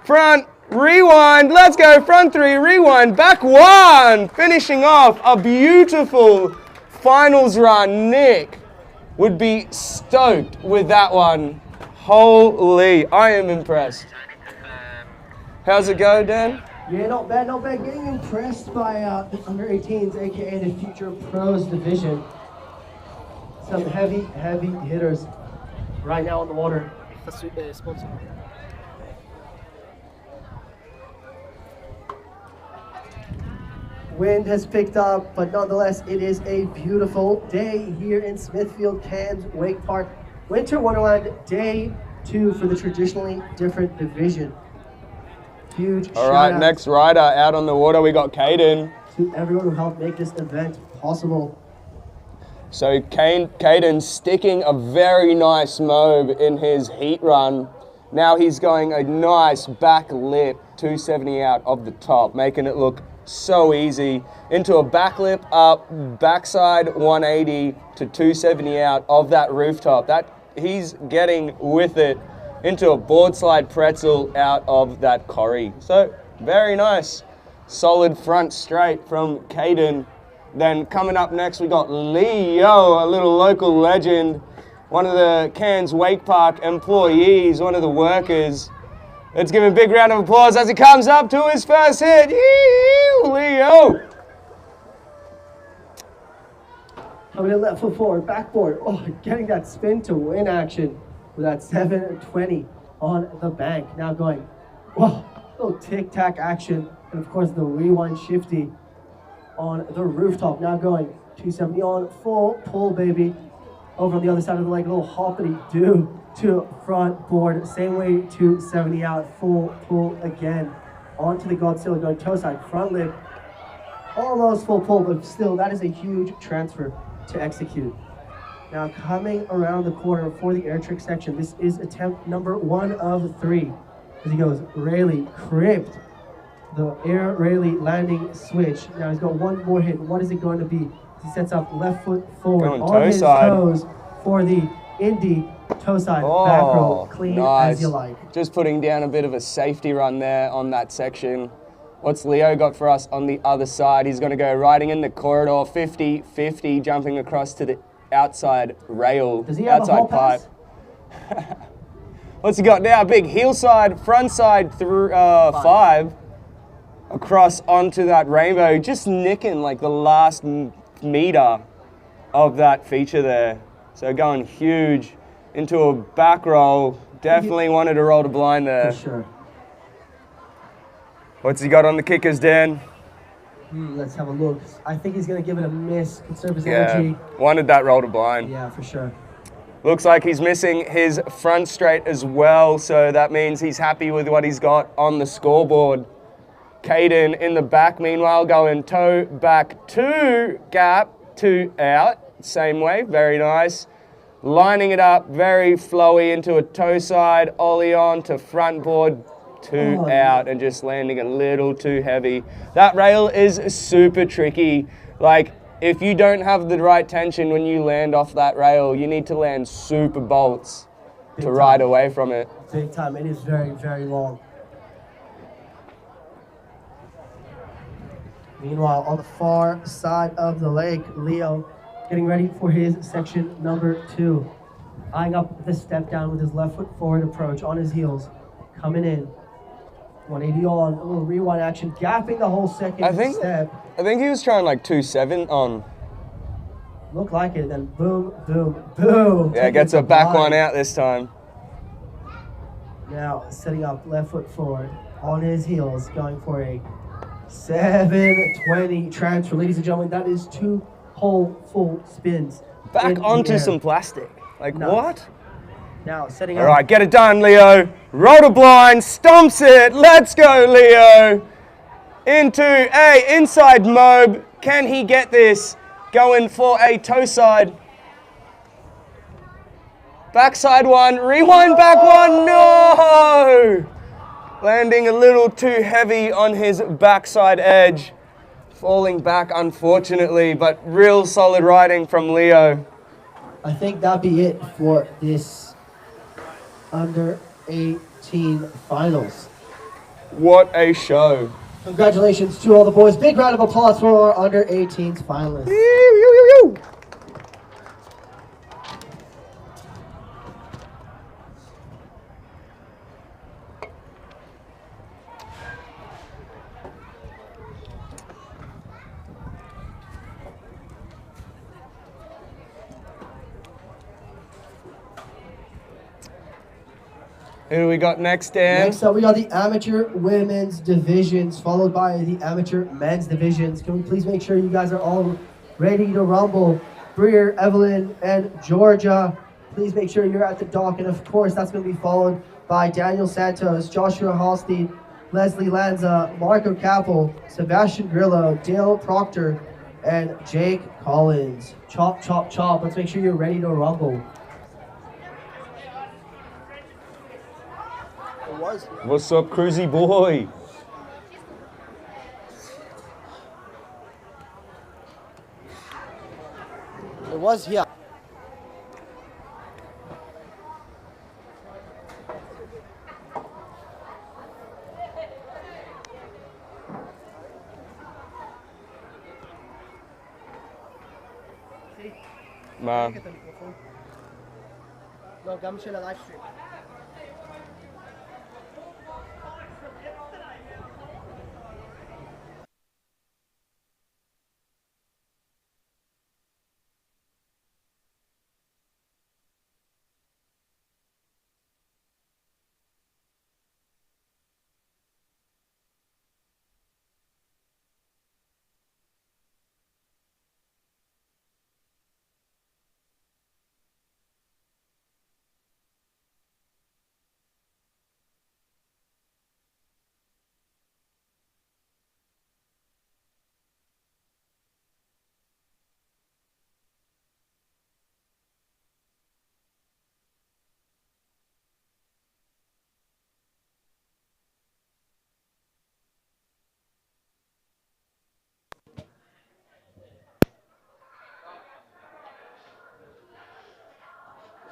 front, rewind. Let's go, front 3, rewind, back 1. Finishing off a beautiful finals run. Nick would be stoked with that one. Holy, I am impressed. How's it go, Dan? Yeah, not bad, not bad. Getting impressed by the under-18s, aka the Future Pros division. Some heavy hitters right now on the water. Wind has picked up, but nonetheless, it is a beautiful day here in Smithfield, Cairns Wake Park. Winter Wonderland, day 2 for the traditionally different division. Huge All right, next rider out on the water, we got Caden. To everyone who helped make this event possible. So Caden sticking a very nice mob in his heat run. Now he's going a nice back lip, 270 out of the top, making it look so easy. Into a back lip up, backside 180 to 270 out of that rooftop. That he's getting with it into a board slide pretzel out of that corrie. So very nice. Solid front straight from Caden. Then coming up next, we got Leo, a little local legend, one of the Cairns Wake Park employees, one of the workers. Let's give him a big round of applause as he comes up to his first hit. Yee-hoo, Leo! Coming in left foot forward, backboard. Oh, getting that spin to win action with that 720 on the bank. Now going, whoa, little tic-tac action. And of course the rewind shifty on the rooftop. Now going 270 on, full pull, baby. Over on the other side of the leg, a little hoppity do to front board. Same way, 270 out, full pull again. Onto the Godzilla, going toe side, front lip. Almost full pull, but still, that is a huge transfer to execute. Now coming around the corner for the air trick section, this is attempt number 1 of 3. As he goes, Rayleigh, crypt, the air railing landing switch. Now he's got one more hit. What is it going to be? He sets up left foot forward Going on toe his side. toes for the indie toe side back roll, clean as you like. Just putting down a bit of a safety run there on that section. What's Leo got for us on the other side? He's going to go riding in the corridor, 50-50, jumping across to the outside rail, Does he have a hall outside pipe. pass? What's he got now? Big heel side, front side through 5 across onto that rainbow, just nicking like the last meter of that feature there. So going huge into a back roll. Definitely wanted to roll to blind there. For sure. What's he got on the kickers, Dan? Let's have a look. I think he's going to give it a miss, conserve his Yeah, energy. wanted that roll to blind. Yeah, for sure. Looks like he's missing his front straight as well, so that means he's happy with what he's got on the scoreboard. Caden in the back, meanwhile, going toe back 2 gap, 2 out, same way, very nice. Lining it up very flowy into a toe side, ollie on to front board, 2 out, and just landing a little too heavy. That rail is super tricky. Like, if you don't have the right tension when you land off that rail, you need to land super bolts to ride away from it. Big time. It is very, very long. Meanwhile, on the far side of the lake, Leo getting ready for his section number 2. Eyeing up the step down with his left foot forward approach on his heels. Coming in. 180 on, a little rewind action, gapping the whole second step. I think he was trying like 2.7 on. Looked like it, then boom, boom, boom. Yeah, gets a back one out this time. Now setting up left foot forward on his heels, going for a 720 transfer. Ladies and gentlemen, that is 2 whole full spins. Back onto some plastic. Like what? Now setting up. All right, get it done, Leo. Roll to blind, stomps it. Let's go, Leo. Into a inside mob. Can he get this? Going for a toe side. Backside 1, rewind back 1, no! Landing a little too heavy on his backside edge. Falling back, unfortunately, but real solid riding from Leo. I think that'll be it for this under 18 finals. What a show. Congratulations to all the boys. Big round of applause for our under 18s finalists. Who do we got next, Dan? Next up, we got the amateur women's divisions, followed by the amateur men's divisions. Can we please make sure you guys are all ready to rumble? Breer, Evelyn, and Georgia, please make sure you're at the dock. And of course, that's going to be followed by Daniel Santos, Joshua Halstein, Leslie Lanza, Marco Capel, Sebastian Grillo, Dale Proctor, and Jake Collins. Chop, chop, chop. Let's make sure you're ready to rumble. What's up, cruisy boy? It was here. Ma. No, come share the live stream.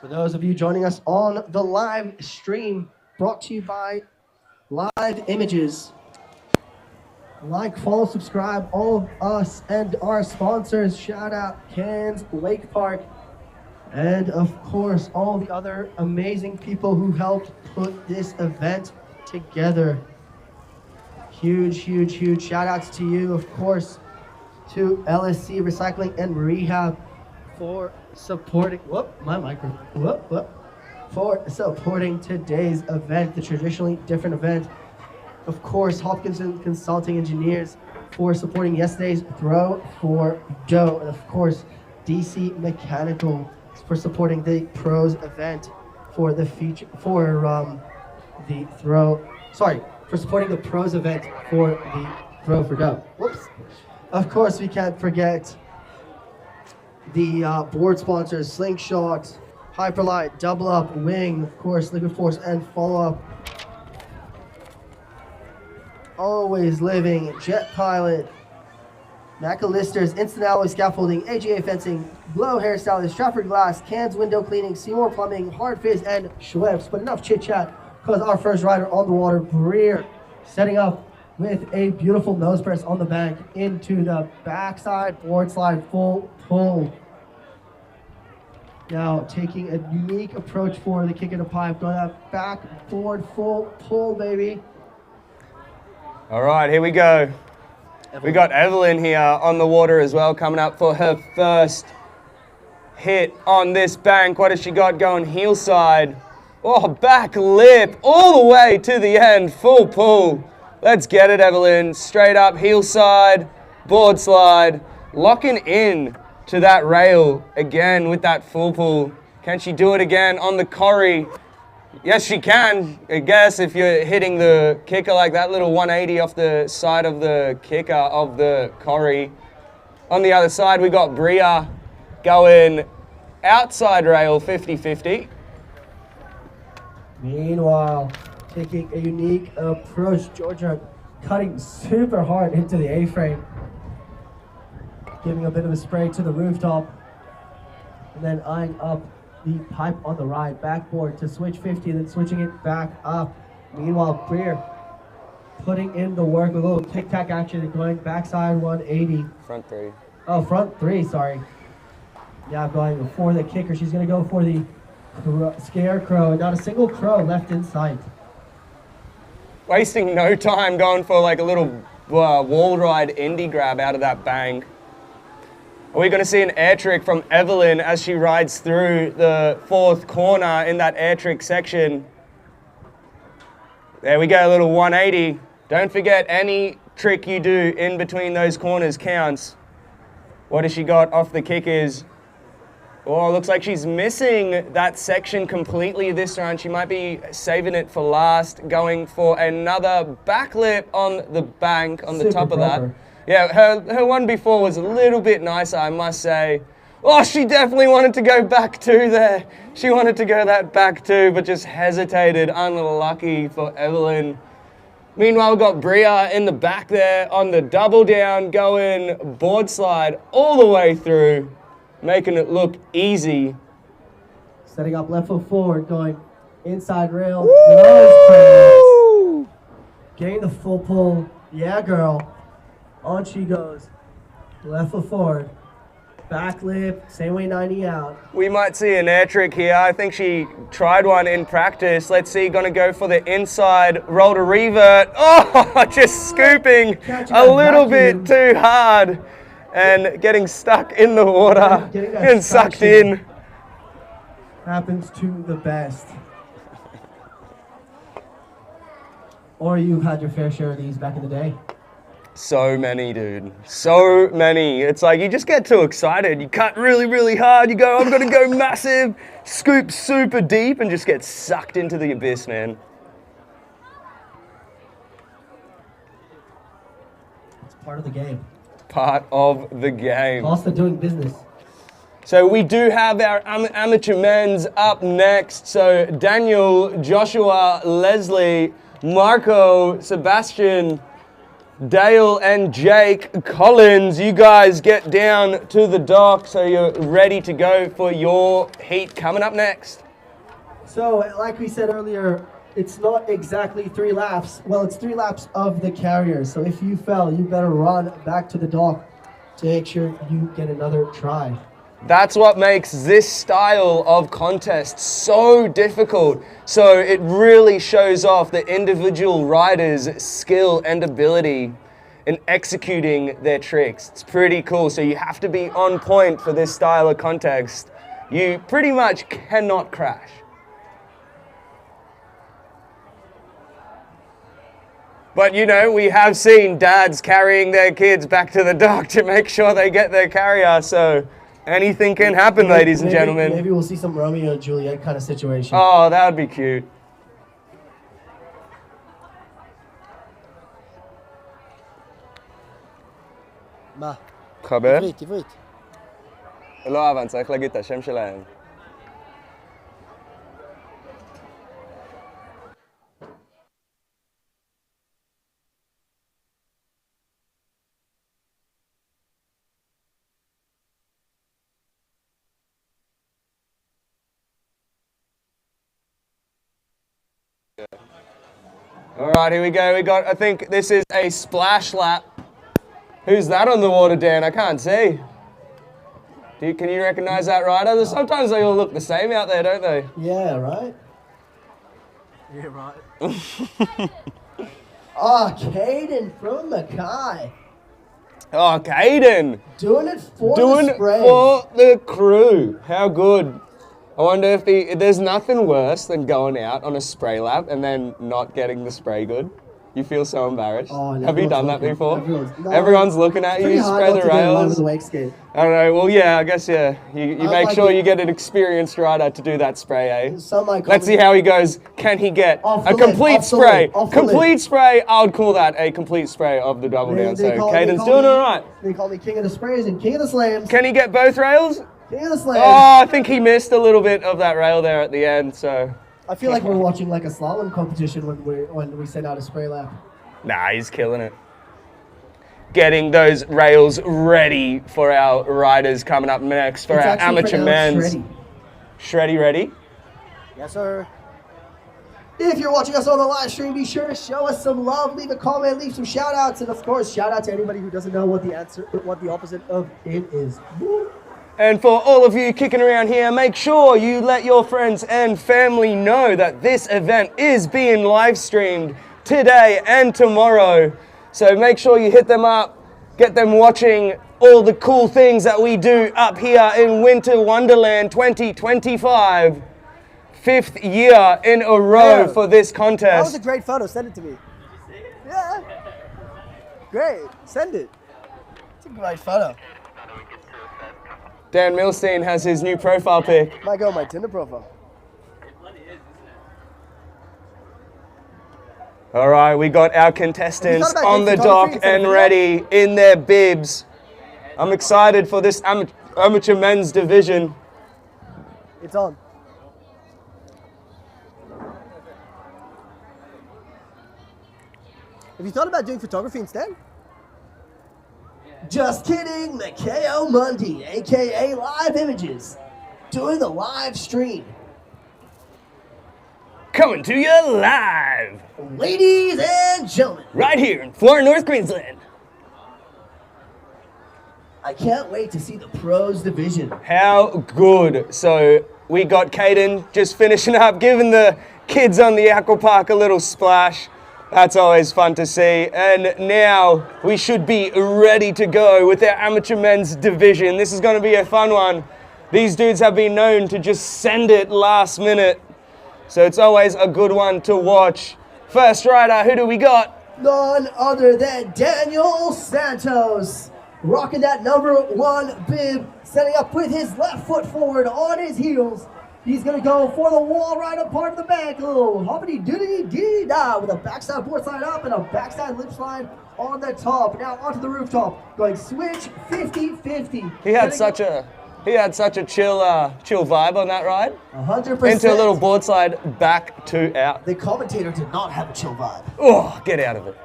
For those of you joining us on the live stream, brought to you by Live Images. Like, follow, subscribe, all of us and our sponsors. Shout out Cairns Wake Park. And of course, all the other amazing people who helped put this event together. Huge, huge, huge shout outs to you, of course, to LSC Recycling and Rehab for supporting, for supporting today's event, the traditionally different event. Of course, Hopkinson Consulting Engineers for supporting yesterday's Throw for Dough. And of course, DC Mechanical for supporting the pros event for the feature, for supporting the pros event for the Throw for Dough. Whoops. Of course, we can't forget the board sponsors, Slingshot, Hyperlight, Double Up, Wing, of course, Liquid Force, and Follow Up. Always Living, Jet Pilot, McAllister's, Instant Alloy Scaffolding, AGA Fencing, Blow Hairstylist, Stratford Glass, Cans Window Cleaning, Seymour Plumbing, Hard Fizz, and Schweppes. But enough chit chat, because our first rider on the water, Breer, setting up with a beautiful nose press on the bank into the backside board slide full pull. Now taking a unique approach for the kick in the pipe, going up backboard full pull, baby. All right, here we go. We got Evelyn here on the water as well, coming up for her first hit on this bank. What has she got going? Heel side. Oh, back lip all the way to the end. Full pull. Let's get it, Evelyn. Straight up, heel side, board slide. Locking in to that rail again with that full pull. Can she do it again on the corrie? Yes, she can, I guess, if you're hitting the kicker like that, little 180 off the side of the kicker of the corrie. On the other side, we got Bria going outside rail 50-50. Meanwhile, taking a unique approach, Georgia cutting super hard into the A-frame. Giving a bit of a spray to the rooftop. And then eyeing up the pipe on the ride, backboard to switch 50, then switching it back up. Meanwhile, Breer putting in the work, a little tic-tac action and going backside 180. Front three. Oh, front three, sorry. Yeah, going for the kicker. She's going to go for the scarecrow. Not a single crow left in sight. Wasting no time going for like a little wall ride indie grab out of that bank. Are we going to see an air trick from Evelyn as she rides through the fourth corner in that air trick section? There we go, a little 180. Don't forget, any trick you do in between those corners counts. What has she got off the kickers? Oh, looks like she's missing that section completely this round. She might be saving it for last, going for another backlip on the bank on the top of that. Yeah, her one before was a little bit nicer, I must say. Oh, she definitely wanted to go back two there. She wanted to go that back two, but just hesitated. Unlucky for Evelyn. Meanwhile, we've got Bria in the back there on the double down, going board slide all the way through, making it look easy. Setting up left foot forward, going inside rail. Nose press. Getting the full pull. Yeah, girl. On she goes. Left foot forward. Back lip, same way 90 out. We might see an air trick here. I think she tried one in practice. Let's see, gonna go for the inside roll to revert. Oh, just scooping a little bit too hard and getting stuck in the water and sucked in. Happens to the best. Or you've had your fair share of these back in the day. So many, dude. So many. It's like you just get too excited. You cut really, really hard. You go, I'm going to go massive, scoop super deep, and just get sucked into the abyss, man. It's part of the game. Part of the game. Cost of doing business. So we do have our amateur men's up next. So Daniel, Joshua, Leslie, Marco, Sebastian, Dale and Jake Collins, you guys get down to the dock so you're ready to go for your heat coming up next. So, like we said earlier, it's not exactly 3 laps. Well, it's 3 laps of the carrier. So if you fell, you better run back to the dock to make sure you get another try. That's what makes this style of contest so difficult. So it really shows off the individual riders' skill and ability in executing their tricks. It's pretty cool. So you have to be on point for this style of contest. You pretty much cannot crash. But you know, we have seen dads carrying their kids back to the dock to make sure they get their carrier. So anything can happen, ladies and gentlemen. Maybe we'll see some Romeo and Juliet kind of situation. Oh, that would be cute. מה? חבר? עברית, עברית. לא, אבל צריך להגיד את השם שלהם. All right, here we go. I think this is a splash lap. Who's that on the water, Dan? I can't see. Can you recognize that rider? Sometimes they all look the same out there, don't they? Yeah, right? Yeah, right. Caden from Mackay. Oh, Caden. Doing it for Doing the it spray. for the crew. How good. I wonder if there's nothing worse than going out on a spray lap and then not getting the spray good. You feel so embarrassed. Oh, Have you done that looking. before? Everyone's, Everyone's looking at you. pretty You hard spray not the to get in line rails. with the wake skate. I don't know. Well, yeah, I guess, yeah. You I make like sure it. you get an experienced rider to do that spray, eh? Some might call Let's see how he goes. Can he get Off a the lid, complete off the spray? lid, off the Complete lid. spray. I would call that a complete spray of the double down. So they Caden's call doing me- all right. They call me king of the sprays and king of the slams. Can he get both rails? King of the slams. Oh, I think he missed a little bit of that rail there at the end. So I feel like we're watching like a slalom competition when we send out a spray lap. nah, he's killing it. Getting those rails ready for our riders coming up next for It's our actually amateur pronounced men's. shreddy. Shreddy ready? Yes, sir. If you're watching us on the live stream, be sure to show us some love, leave a comment, leave some shout outs, and of course, shout out to anybody who doesn't know what the opposite of it is. Woo. And for all of you kicking around here, make sure you let your friends and family know that this event is being live streamed today and tomorrow. So make sure you hit them up, get them watching all the cool things that we do up here in Winter Wonderland 2025. 5th year in a row Yeah. for this That was contest. a great photo. Send it to me. Yeah. Great. Send it. It's a great photo. Dan Milstein has his new profile pic. Might go on my Tinder profile. All right, we got our Have contestants you thought about on the getting dock photography instead and of ready in their bibs. I'm excited for this amateur men's division. It's on. Have you thought about doing photography instead? Just kidding, Mikhail Mundy, aka Live Images, doing the live stream. Coming to you live, Ladies and gentlemen, right here in Florida, North Queensland. I can't wait to see the pros division. How good. So we got Caden just finishing up, giving the kids on the aqua park a little splash. That's always fun to see. And now we should be ready to go with our amateur men's division. This is going to be a fun one. These dudes have been known to just send it last minute. So it's always a good one to watch. First rider, who do we got? None other than Daniel Santos, rocking that #1 bib, setting up with his left foot forward on his heels. He's gonna go for the wall right up part of the back, a little hoppity doody dee da with a backside board slide up and a backside lip slide on the top. Now onto the rooftop, going switch 50-50. He had such a chill vibe on that ride. 100%. Into a little board slide back to out. The commentator did not have a chill vibe. Oh, get out of it.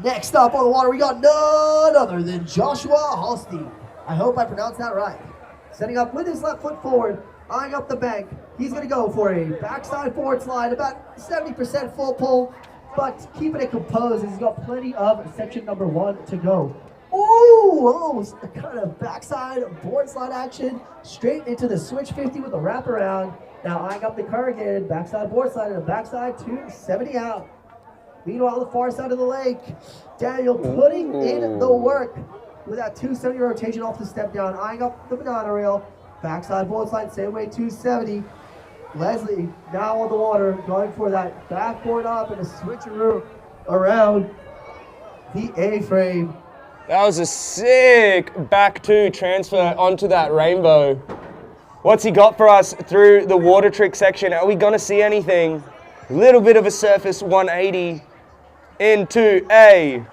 Next up on the water, we got none other than Joshua Holstein. I hope I pronounced that right. Setting up with his left foot forward, eyeing up the bank. He's going to go for a backside forward slide, about 70% full pull, but keeping it composed as he's got plenty of section number 1 to go. Ooh, almost a kind of backside board slide action, straight into the switch 50 with a wraparound. Now eyeing up the curve again, backside board slide and a backside 270 out. Meanwhile, on the far side of the lake, Daniel putting in the work with that 270 rotation off the step down, eyeing up the banana rail, backside board slide, same way 270. Leslie now on the water, going for that backboard up and a switcheroo around the A-frame. That was a sick back two transfer onto that rainbow. What's he got for us through the water trick section? Are we gonna see anything? A little bit of a surface 180 into a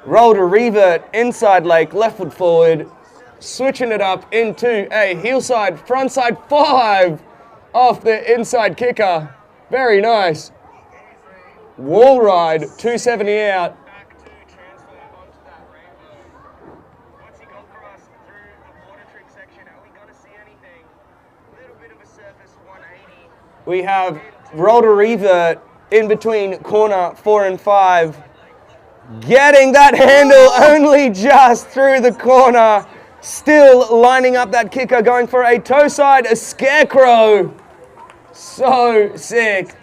roll to revert, inside lake, left foot forward, switching it up into a heel side, front side 5 off the inside kicker. Very nice. Wall ride, 270 out. We have roll to revert in between corner 4 and 5. Getting that handle only just through the corner. Still lining up that kicker, going for a toe side, a scarecrow. So sick.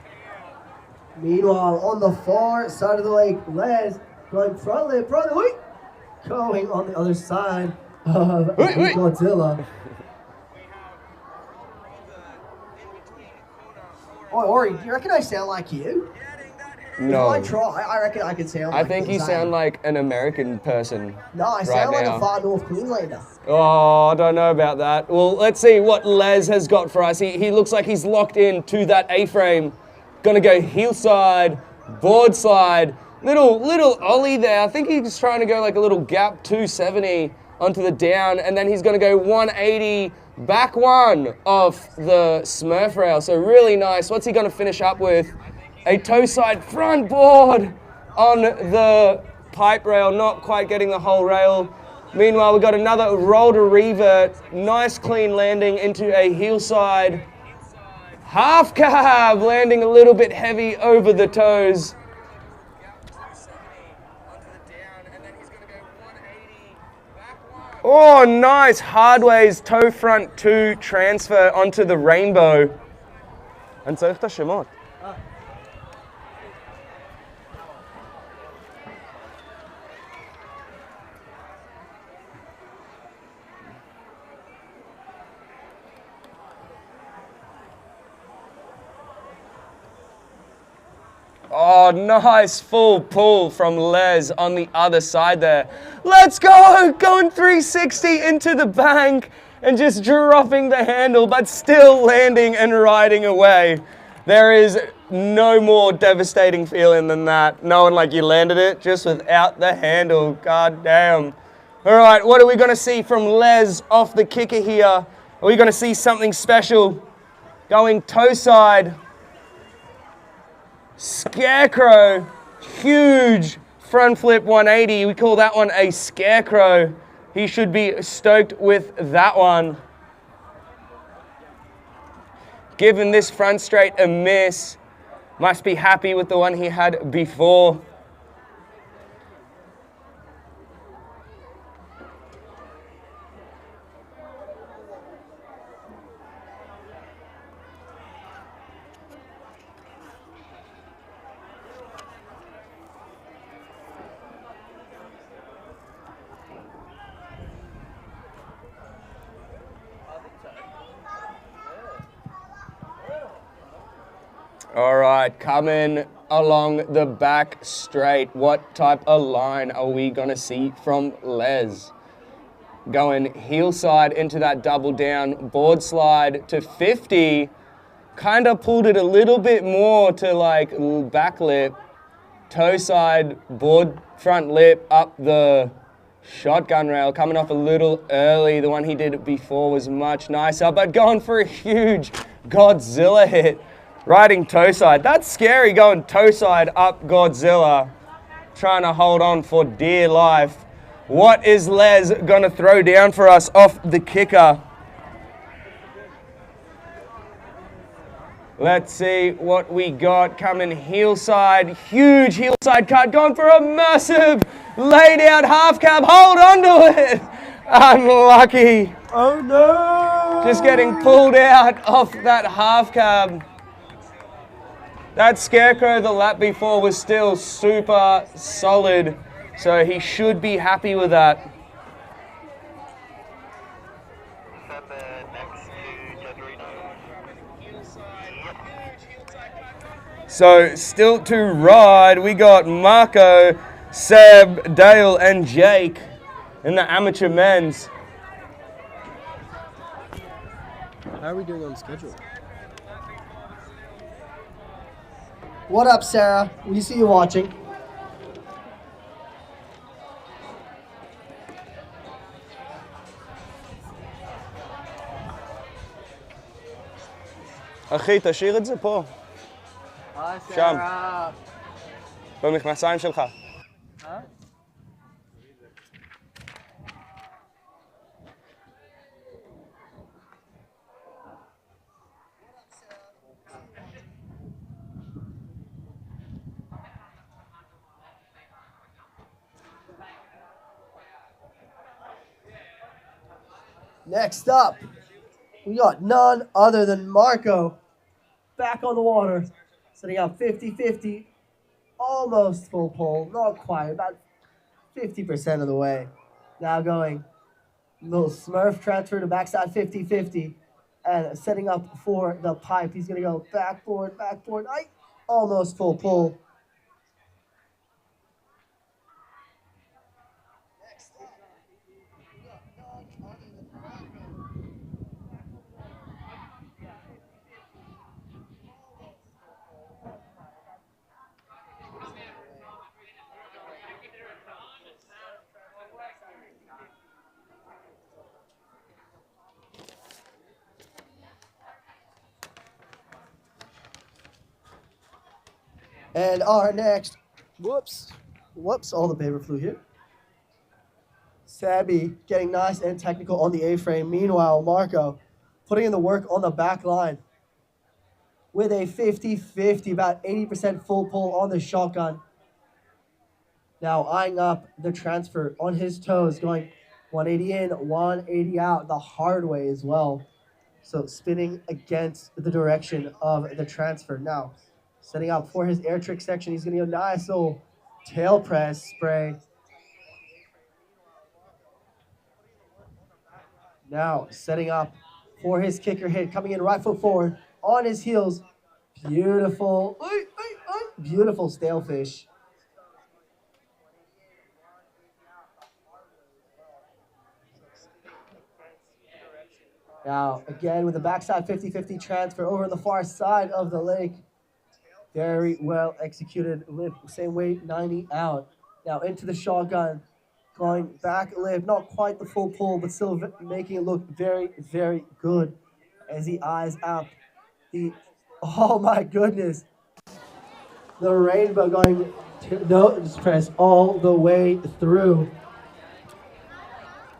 Meanwhile, on the far side of the lake, Les going front lip, going on the other side of Godzilla. Oh, Ori, do you reckon I sound like you? No. If I try, I reckon I could sound like I think you sound like an American person. No, I sound like a far north Queenslander. Oh, I don't know about that. Well, let's see what Les has got for us. He looks like he's locked in to that A-frame. Gonna go heel side, board slide, little ollie there. I think he's trying to go like a little gap 270 onto the down, and then he's gonna go 180 back one off the Smurf rail. So really nice. What's he gonna finish up with? A toe side front board on the pipe rail, not quite getting the whole rail. Meanwhile, we've got another roll to revert, nice clean landing into a heel side. Half cab, landing a little bit heavy over the toes. Oh, nice hardways toe front 2 transfer onto the rainbow. אני צריך את השמות. Oh, nice full pull from Les on the other side there. Let's go! Going 360 into the bank and just dropping the handle, but still landing and riding away. There is no more devastating feeling than that, knowing like you landed it just without the handle. God damn. All right, what are we going to see from Les off the kicker here? Are we going to see something special? Going toe side. Scarecrow, huge front flip 180. We call that one a scarecrow. He should be stoked with that one. Given this front straight a miss, must be happy with the one he had before. All right, coming along the back straight. What type of line are we gonna see from Les? Going heel side into that double down, board slide to 50. Kind of pulled it a little bit more to like back lip, toe side, board front lip up the shotgun rail. Coming off a little early. The one he did before was much nicer, but going for a huge Godzilla hit. Riding toe side. That's scary going toe side up Godzilla. trying to hold on for dear life. What is Les gonna throw down for us off the kicker? Let's see what we got coming hillside. Huge hillside cut, going for a massive laid out half cab. Hold on to it. Unlucky. Oh no! Just getting pulled out off that half cab. That Scarecrow the lap before was still super solid, so he should be happy with that. So still to ride, we got Marco, Seb, Dale and Jake in the amateur men's. How are we doing on schedule? What up, Sarah? We see you watching. אחי, תשאיר את זה פה. שם. במכנסיים שלך. Next up, we got none other than Marco back on the water, setting up 50-50, almost full pull, not quite, about 50% of the way. Now going little Smurf transfer to backside 50-50 and setting up for the pipe. He's going to go backboard, backboard, almost full pull. And our next, whoops, all the paper flew here. Sabby getting nice and technical on the A-frame. Meanwhile, Marco putting in the work on the back line with a 50-50, about 80% full pull on the shotgun. Now eyeing up the transfer on his toes, going 180 in, 180 out, the hard way as well. So spinning against the direction of the transfer. Now, setting up for his air trick section, he's gonna go nice little tail press spray. Now setting up for his kicker hit, coming in right foot forward, on his heels. Beautiful, beautiful stale fish. Now, again, with the backside 50-50 transfer over on the far side of the lake. Very well executed lip, same way, 90 out. Now into the shotgun, going back lip, not quite the full pull, but still making it look very, very good as he eyes out the, oh my goodness, the rainbow going to nose press all the way through.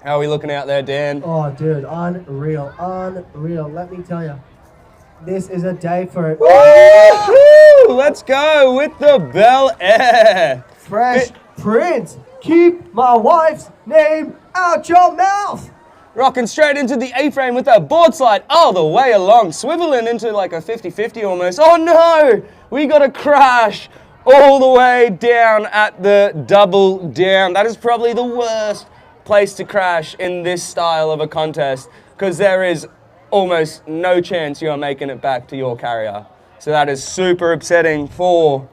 How are we looking out there, Dan? Oh, dude, unreal, unreal. Let me tell you, this is a day for it. Woo! Let's go with the Bel Air. Fresh Prince, keep my wife's name out your mouth. Rocking straight into the A-frame with that board slide all the way along, swiveling into like a 50-50 almost. Oh no, we got a crash all the way down at the double down. That is probably the worst place to crash in this style of a contest because there is almost no chance you are making it back to your carrier. So that is super upsetting for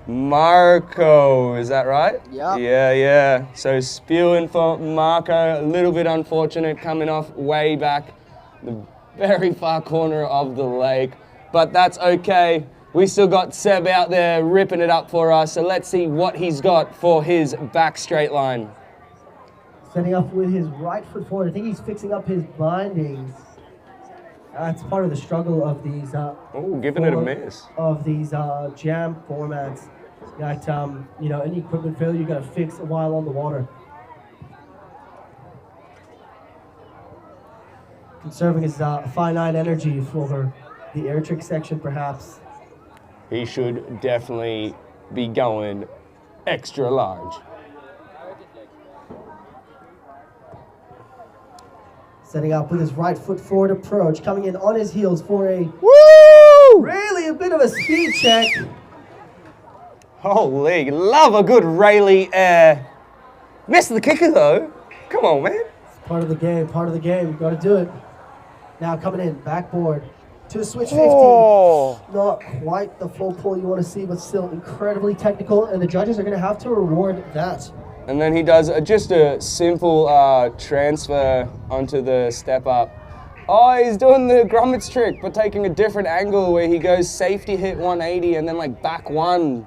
Marco, is that right? Yeah. Yeah. So spewing for Marco, a little bit unfortunate coming off way back the very far corner of the lake, but that's okay. We still got Seb out there ripping it up for us, so let's see what he's got for his back straight line. Setting up with his right foot forward. I think he's fixing up his bindings. That's part of the struggle of these. Giving it a miss. Of these jam formats. Got, any equipment failure you got to fix while on the water. Conserving his finite energy for the air trick section, perhaps. He should definitely be going extra large. Setting up with his right foot forward approach, coming in on his heels for a really a bit of a speed check. Holy, love a good Rayleigh air. Missed the kicker though. Come on, man. It's part of the game, You got to do it. Now coming in, backboard to the switch 50. Oh. Not quite the full pull you want to see, but still incredibly technical, and the judges are going to have to reward that. And then he does just a simple transfer onto the step up. Oh, he's doing the grommets trick, but taking a different angle where he goes safety hit 180 and then like back one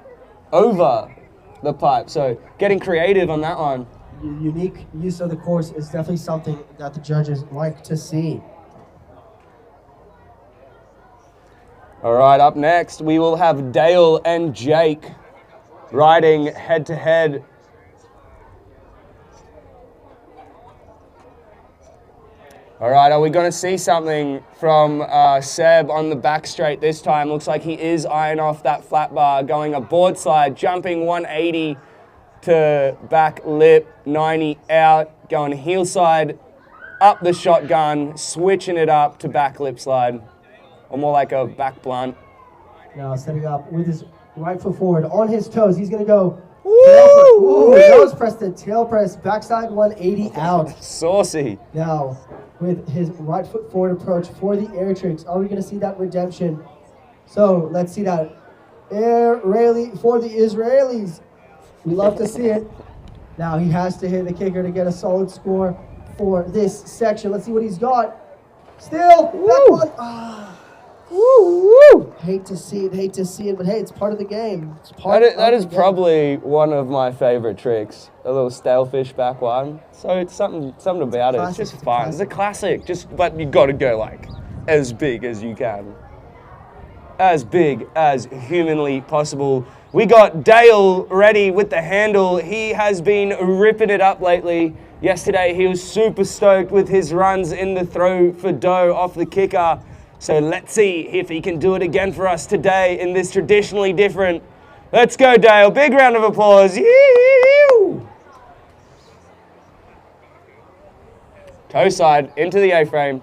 over the pipe. So getting creative on that one. Unique use of the course is definitely something that the judges like to see. All right, up next, we will have Dale and Jake riding head to head. All right, are we going to see something from Seb on the back straight this time? Looks like he is eyeing off that flat bar, going a board slide, jumping 180 to back lip, 90 out, going heel side, up the shotgun, switching it up to back lip slide, or more like a back blunt. Now setting up with his right foot forward on his toes. He's going to go nose press to tail press, backside 180 out. Saucy. Now, with his right foot forward approach for the air tricks, are we going to see that redemption? So let's see that air rally for the Israelis. We love to see it. Now he has to hit the kicker to get a solid score for this section. Let's see what he's got. Still, back one. Hate to see it, but hey, it's part of the game. That is probably one of my favorite tricks. A little stalefish back one. So it's something about it. It's just fun. It's a classic. But you got to go like as big as you can, as big as humanly possible. We got Dale ready with the handle. He has been ripping it up lately. Yesterday he was super stoked with his runs in the throw for dough off the kicker. So let's see if he can do it again for us today in this traditionally different. Let's go, Dale. Big round of applause. Yee-hoo! Toe side into the A-frame.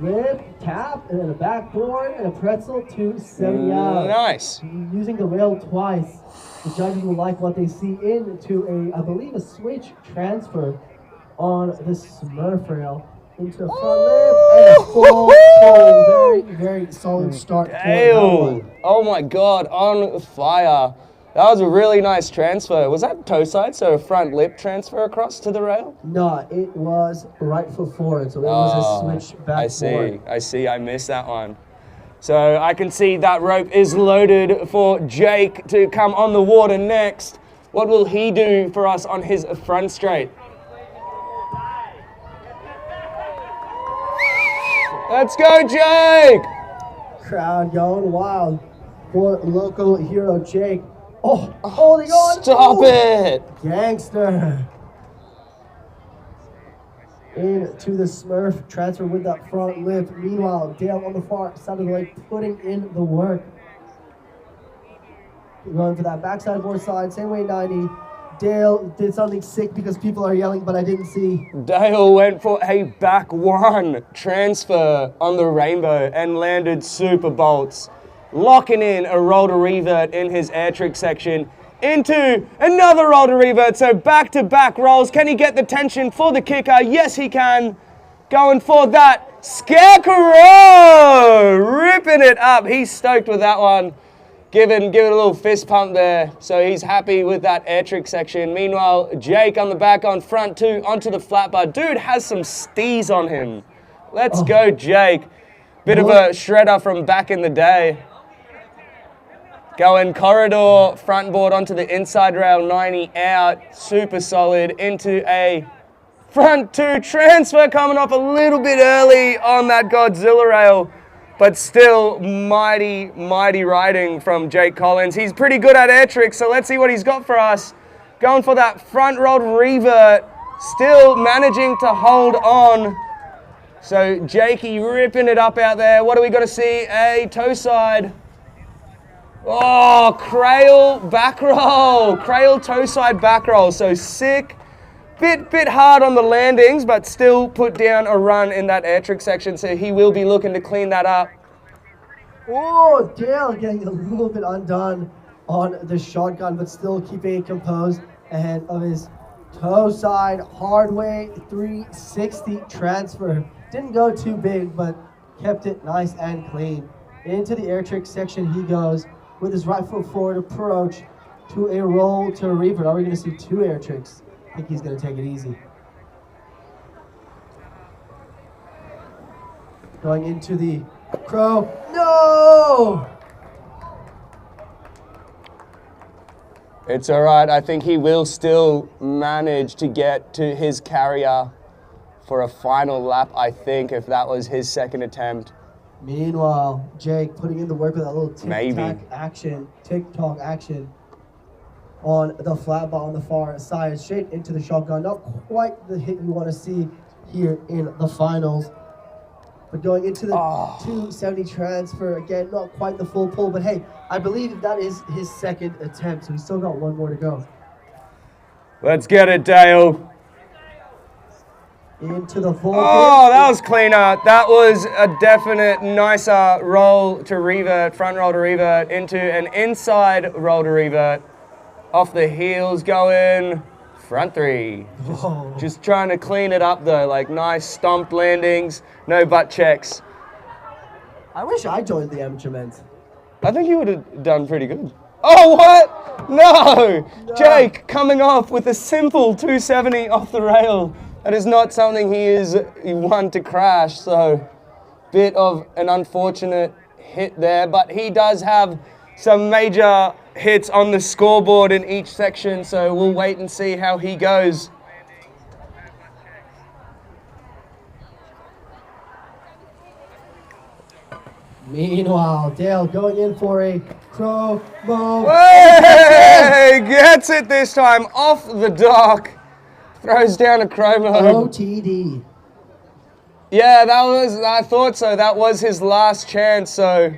Lip, tap, and then a backboard and a pretzel to 7 yards. Nice. Using the rail twice. The judges will like what they see into I believe a switch transfer on the Smurf rail. Into a front lip and a full pull. Very, very solid start. Dale. Oh my God, on fire. That was a really nice transfer. Was that toe side, so a front lip transfer across to the rail? No, it was right foot forward, so it was a switch back. I see, I missed that one. So I can see that rope is loaded for Jake to come on the water next. What will he do for us on his front straight? Let's go, Jake! Crowd going wild for local hero Jake. Oh, holding on. Stop it! Gangster. Into the Smurf, transfer with that front lip. Meanwhile, Dale on the far side of the lake putting in the work. Going for that backside board slide, same way 90. Dale did something sick because people are yelling, but I didn't see. Dale went for a back one transfer on the rainbow and landed super bolts, locking in a roll to revert in his air trick section into another roll to revert. So back-to-back rolls. Can he get the tension for the kicker? Yes, he can. Going for that scarecrow, ripping it up. He's stoked with that one. Give it a little fist pump there. So he's happy with that air trick section. Meanwhile, Jake on the back on front two onto the flat bar. Dude has some stees on him. Let's go, Jake. Bit of a shredder from back in the day. Going corridor, front board onto the inside rail, 90 out. Super solid into a front two transfer, coming off a little bit early on that Godzilla rail. but still mighty, mighty riding from Jake Collins. He's pretty good at air tricks, so let's see what he's got for us. Going for that front rolled revert, still managing to hold on. So Jakey ripping it up out there. What do we got to see? A toe side. Oh, Crail back roll. Crail toe side back roll. So sick. Bit hard on the landings, but still put down a run in that air trick section. So he will be looking to clean that up. Oh, Dale getting a little bit undone on the shotgun, but still keeping it composed ahead of his toe side hard way 360 transfer. Didn't go too big, but kept it nice and clean. Into the air trick section he goes with his right foot forward approach to a roll to a revert. Are we going to see 2 air tricks? I think he's going to take it easy. Going into the crow. No! It's all right. I think he will still manage to get to his carrier for a final lap, I think, if that was his second attempt. Meanwhile, Jake putting in the work with that little tick-tock action on the flat bar on the far side, straight into the shotgun. Not quite the hit you want to see here in the finals. But going into the 270 transfer, again, not quite the full pull, but hey, I believe that is his second attempt, so he's still got one more to go. Let's get it, Dale. Into the full. Oh, that was cleaner. That was a definite nicer roll to revert, front roll to revert, into an inside roll to revert. Off the heels going front 3. Just trying to clean it up though, like nice stomped landings, no butt checks. I wish I joined the amateur men's. I think you would have done pretty good. Oh, what? No! Jake coming off with a simple 270 off the rail. That is not something he is one to crash, so bit of an unfortunate hit there, but he does have some major hits on the scoreboard in each section, so we'll wait and see how he goes. Meanwhile, Dale going in for a crow bow. Hey! Gets it this time off the dock. Throws down a chromo. OTD. Yeah, I thought so. That was his last chance, so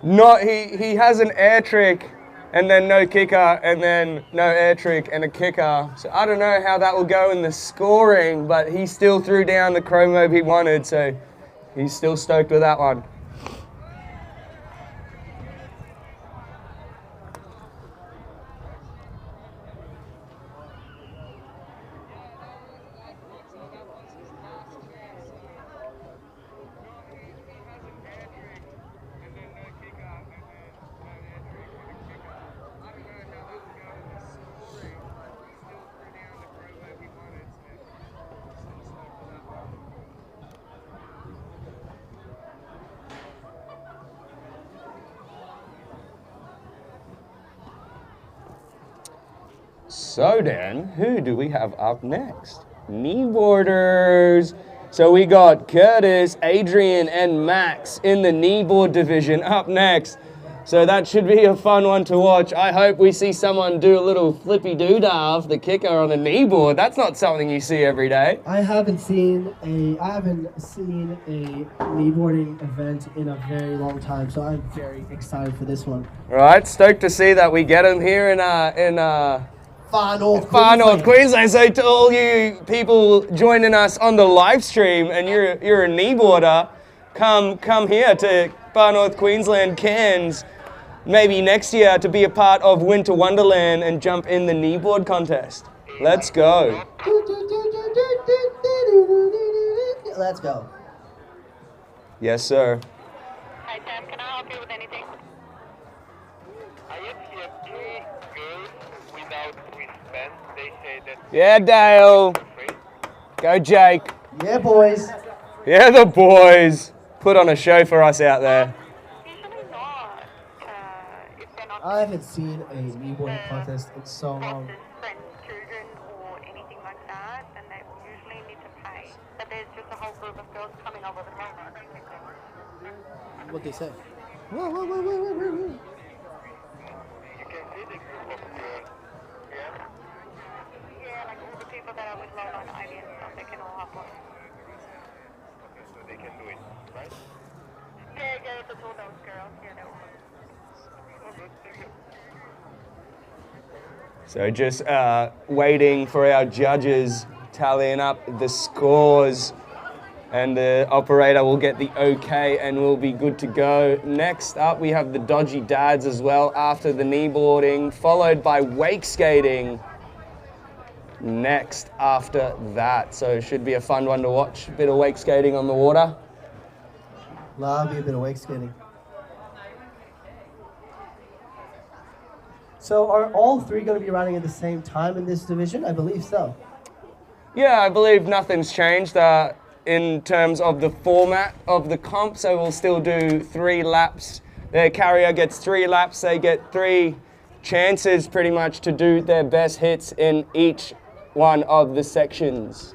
he has an air trick and then no kicker and then no air trick and a kicker. So I don't know how that will go in the scoring, but he still threw down the chromo he wanted, so he's still stoked with that one. So Dan, who do we have up next? Kneeboarders. So we got Curtis, Adrian, and Max in the kneeboard division up next. So that should be a fun one to watch. I hope we see someone do a little flippy doodah off the kicker on a kneeboard. That's not something you see every day. I haven't seen a kneeboarding event in a very long time, so I'm very excited for this one. All right, stoked to see that we get him here in Far North Queensland. So to all you people joining us on the live stream and you're a kneeboarder, come here to Far North Queensland, Cairns, maybe next year to be a part of Winter Wonderland and jump in the kneeboard contest. Let's go. Let's go. Yes, sir. Hi, Sam. Can I help you with anything? I have here 2 girls without wristbands. They say that... Yeah, Dale. Go, Jake. Yeah, boys. Yeah, the boys. Put on a show for us out there. Usually not. If they're not... I haven't seen a kneeboarding contest in so long. friends, children, or anything like that, then they usually need to pay. But there's just a whole group of girls coming over the moment. What they say? You can see the group of girls. Yeah? Yeah, like all the people that are with Lola and Ivy and stuff, they can all hop on. Okay, so they can do it, right? Yeah, it's all those girls. Yeah, they're all. Oh, good, thank you. So just waiting for our judges tallying up the scores, and the operator will get the okay and we'll be good to go. Next up we have the dodgy dads as well after the kneeboarding, followed by wake skating next after that. So it should be a fun one to watch. A bit of wake skating on the water. Love me a bit of wake skating. So are all three going to be running at the same time in this division? I believe so. Yeah, I believe nothing's changed in terms of the format of the comp, so we'll still do 3 laps. Their carrier gets 3 laps, they get 3 chances pretty much to do their best hits in each one of the sections.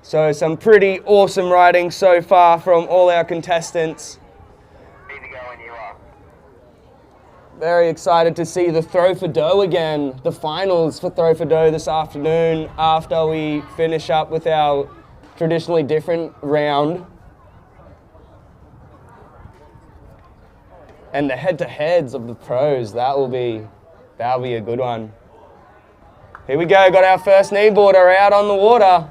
So some pretty awesome riding so far from all our contestants. Need to go when you are. Very excited to see the Throw for Dough again, the finals for Throw for Dough this afternoon after we finish up with our traditionally different round. And the head-to-heads of the pros, that'll be a good one. Here we go, got our first kneeboarder out on the water.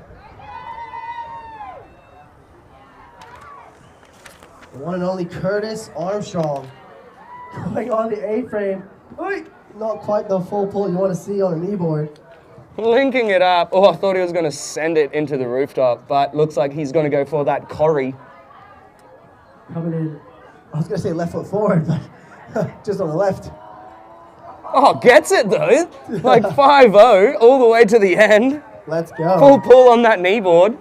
The one and only Curtis Armstrong going on the A-frame. Not quite the full pull you want to see on a kneeboard. Linking it up. Oh, I thought he was going to send it into the rooftop, but looks like he's going to go for that Corrie. Coming in, I was going to say left foot forward, but just on the left. Oh, gets it though. Like 5-0 all the way to the end. Let's go. Full pull on that kneeboard.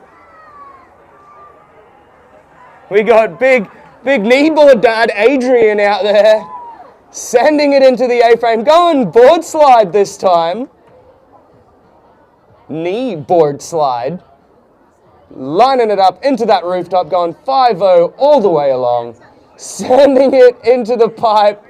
We got big kneeboard dad Adrian out there, sending it into the A-frame, going board slide this time. Knee board slide. Lining it up into that rooftop, going 5-0 all the way along, sending it into the pipe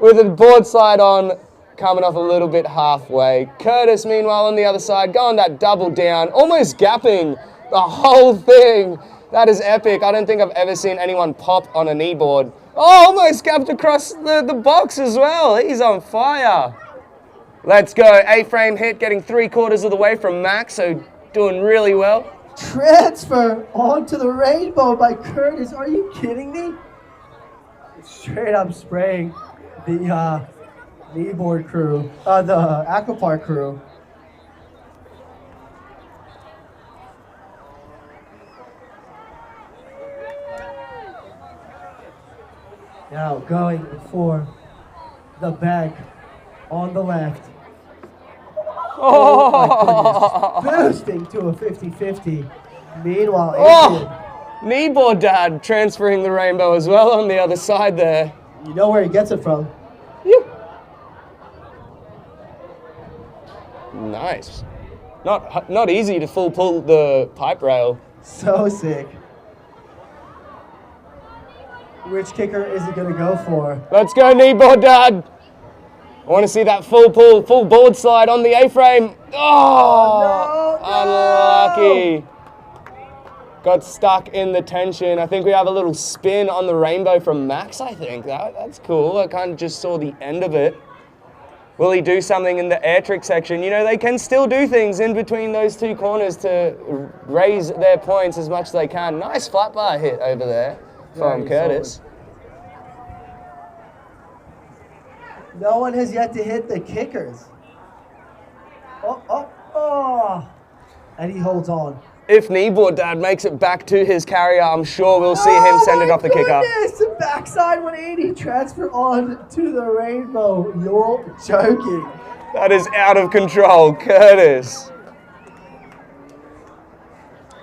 with a board slide on, coming off a little bit halfway. Curtis, meanwhile, on the other side, going that double down, almost gapping the whole thing. That is epic. I don't think I've ever seen anyone pop on a kneeboard. Oh, almost gapped across the box as well. He's on fire. Let's go. A-frame hit, getting 3/4 of the way from Max, so doing really well. Transfer onto the rainbow by Curtis. Are you kidding me? Straight up spraying the kneeboard crew, the aquapark crew. Now going for the bag on the left. Oh my goodness. Boosting to a 50-50. Meanwhile, kneeboard dad transferring the rainbow as well on the other side there. You know where he gets it from. Nice. Not easy to full pull the pipe rail. So sick. Which kicker is he going to go for? Let's go, kneeboard dad. I want to see that full pull, full board slide on the A-frame. Oh, unlucky. Got stuck in the tension. I think we have a little spin on the rainbow from Max, I think. That's cool. I kind of just saw the end of it. Will he do something in the air trick section? You know, they can still do things in between those 2 corners to raise their points as much as they can. Nice flat bar hit over there from Curtis. No one has yet to hit the kickers. Oh. And he holds on. If kneeboard dad makes it back to his carrier, I'm sure we'll see him send it off the kicker. The backside 180 transfer on to the rainbow. You're joking. That is out of control, Curtis.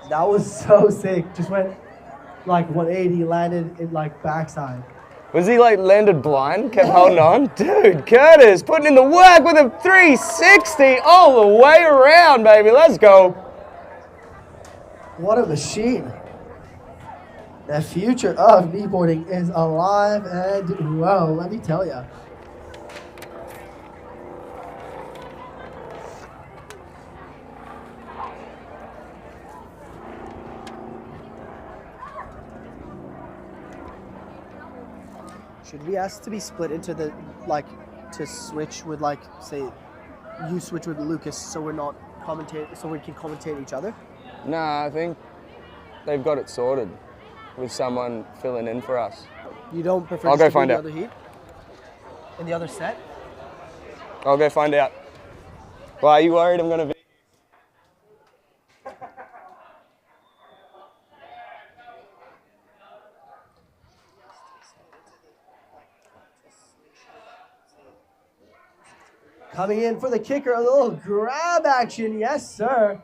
That was so sick. Just went like 180, landed in like backside. Was he like landed blind, kept holding on? Dude, Curtis putting in the work with a 360 all the way around, baby. Let's go. What a machine. The future of kneeboarding is alive and well, let me tell you. Should we ask to be split into the, like, to switch with, like, say, you switch with Lucas so we're not commentate, so we can commentate each other? Nah, I think they've got it sorted with someone filling in for us. You don't prefer I'll to go do find the out. other heat? In the other set? I'll go find out. Why, are you worried I'm gonna be? Coming in for the kicker, a little grab action, yes sir.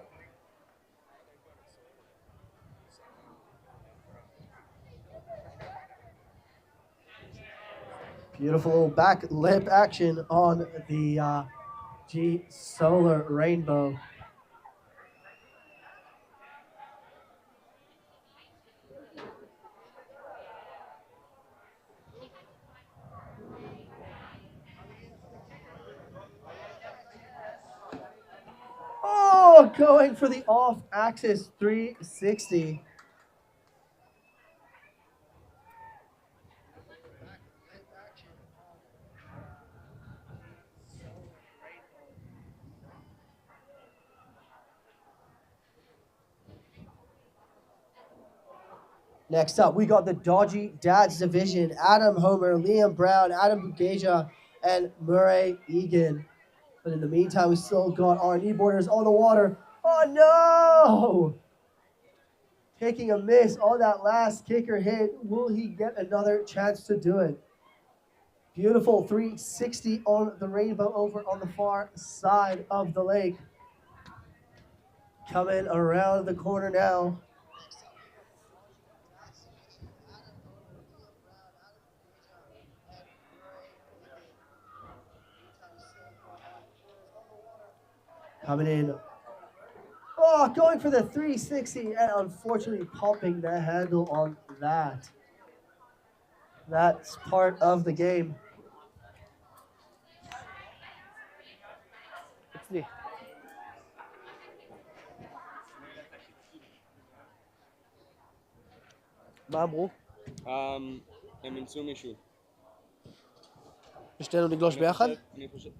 Beautiful back lip action on the G Solar Rainbow. Oh, going for the off-axis 360. Next up, we got the Dodgy Dads division. Adam Homer, Liam Brown, Adam Bugeja, and Murray Egan. But in the meantime, we still got our kneeboarders on the water. Oh no! Taking a miss on that last kicker hit. Will he get another chance to do it? Beautiful 360 on the rainbow over on the far side of the lake. Coming around the corner now. Coming in. Oh, going for the 360 and unfortunately popping the handle on that. That's part of the game. Bro. הם ימצאו מישהו. ושתינו נגלוש ביחד? אני חושב.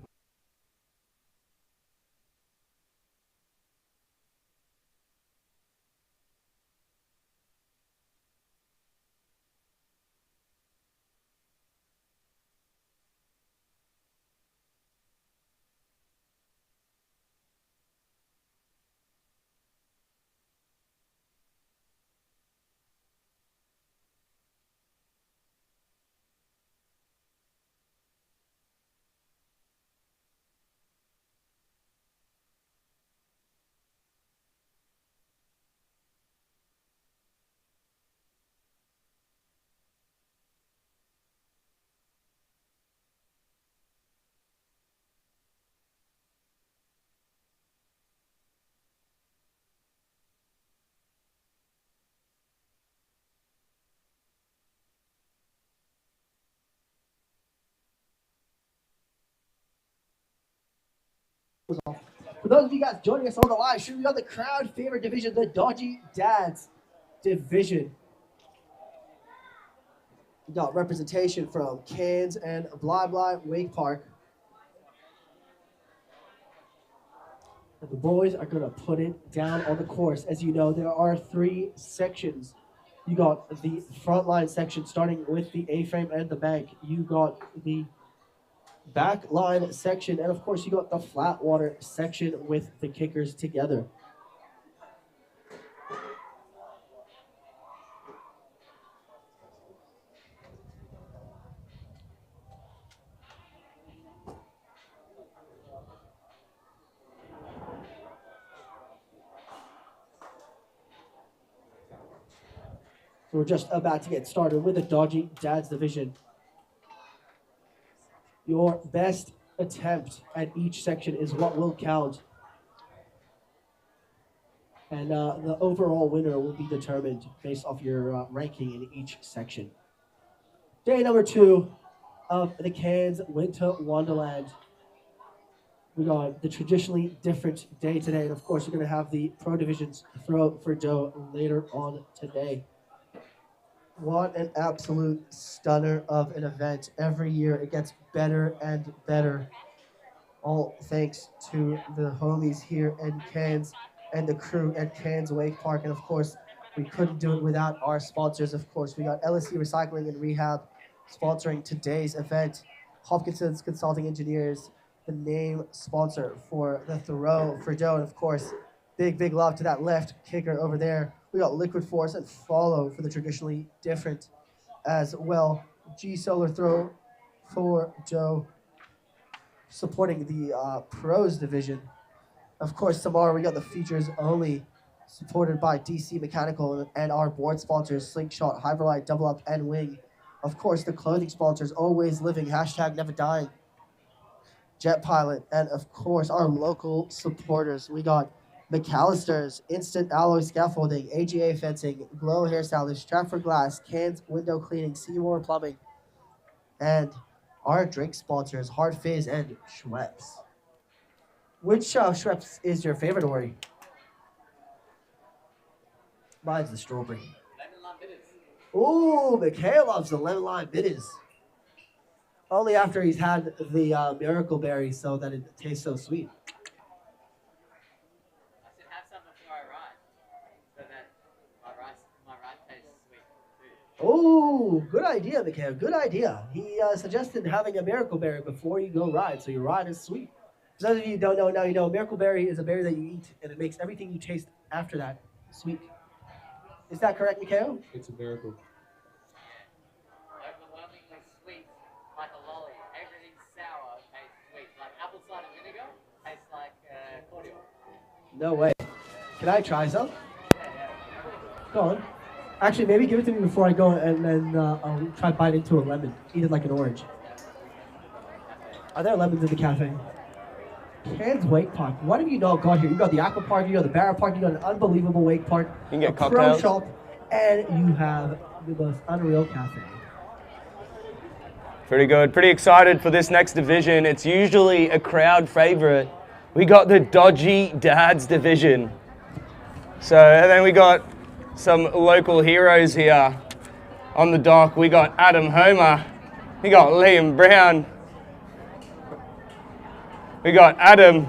For those of you guys joining us on the live stream, we got the crowd favorite division, the Dodgy Dads division. We got representation from Cairns and Bly Bly Wake Park. And the boys are going to put it down on the course. As you know, there are 3 sections. You got the frontline section starting with the A-frame and the bank. You got the back line section, and of course you got the flat water section with the kickers together. So we're just about to get started with the Dodgy Dads division. Your best attempt at each section is what will count. And the overall winner will be determined based off your ranking in each section. Day number 2 of the Cairns Winter Wonderland. We got the traditionally different day today. And of course, we're going to have the Pro Divisions throw for dough later on today. What an absolute stunner of an event. Every year it gets better and better. All thanks to the homies here in Cairns and the crew at Cairns Wake Park. And of course, we couldn't do it without our sponsors. Of course, we got LSE Recycling and Rehab sponsoring today's event. Hopkinson's Consulting Engineers, the name sponsor for the throw for dough. And of course, big love to that left kicker over there. We got Liquid Force and Follow for the traditionally different as well. G Solar throw for dough, supporting the pros division. Of course, tomorrow we got the features only, supported by DC Mechanical and our board sponsors, Slingshot, Hyperlight, Double Up, and Wing. Of course, the clothing sponsors, Always Living, hashtag Never Dying, Jet Pilot, and of course, our local supporters. We got McAllister's, Instant Alloy Scaffolding, AGA Fencing, Glow Hairstylist, Stratford Glass, Cairns Window Cleaning, Seymour Plumbing, and our drink sponsors, Hard Fizz and Schweppes. Which Schweppes is your favorite, Ori? Mine's the strawberry. Lemon lime bitters. Ooh, Mikhail loves the lemon lime bitters. Only after he's had the miracle berry so that it tastes so sweet. I should have some before I ride, so that my ride tastes sweet too. Oh, good idea, Mikhail. Good idea. He suggested having a miracle berry before you go ride, so your ride is sweet. For those of you who don't know, now you know. Miracle berry is a berry that you eat, and it makes everything you taste after that sweet. Is that correct, Mikhail? It's a miracle. Overwhelmingly sweet, like a lolly. Everything sour tastes sweet. Like apple cider vinegar tastes like cordial. No way. Can I try some? Go on. Actually, maybe give it to me before I go, and then I'll try bite into a lemon. Eat it like an orange. Are there lemons in the cafe? Cairns Wake Park. What have you not got here? You got the aqua park, you got the barra park, you got an unbelievable wake park, You can get a pro cocktails. shop, and you have the most unreal cafe. Pretty good. Pretty excited for this next division. It's usually a crowd favorite. We got the Dodgy Dads division. So, and then we got some local heroes here on the dock. We got Adam Homer. We got Liam Brown. We got Adam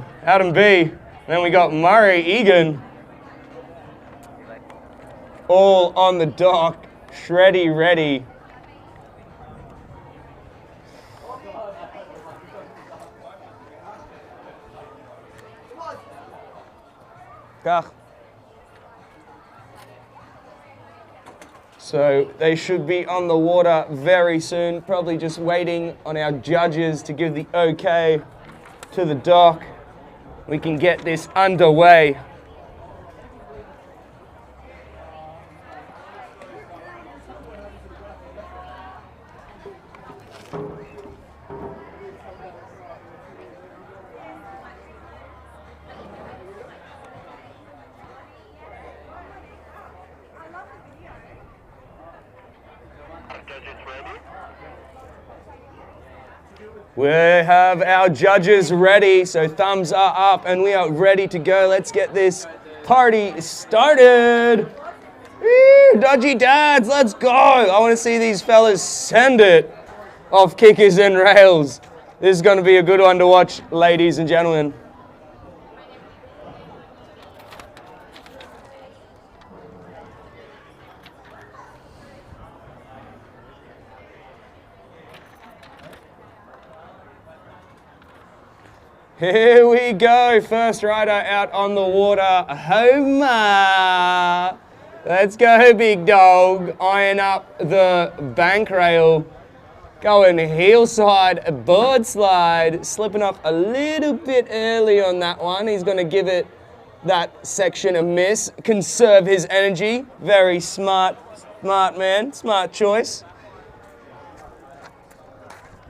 B. And then we got Murray Egan. All on the dock, shreddy ready. Kach. So they should be on the water very soon, probably just waiting on our judges to give the okay to the dock. We can get this underway. We have our judges ready, so thumbs are up and we are ready to go. Let's get this party started. Woo, Dodgy Dads, let's go. I want to see these fellas send it off kickers and rails. This is going to be a good one to watch, ladies and gentlemen. Here we go, first rider out on the water, Homer. Let's go, big dog. Eyeing up the bank rail. Going heel side, board slide. Slipping up a little bit early on that one. He's going to give it that section a miss. Conserve his energy. Very smart man, smart choice.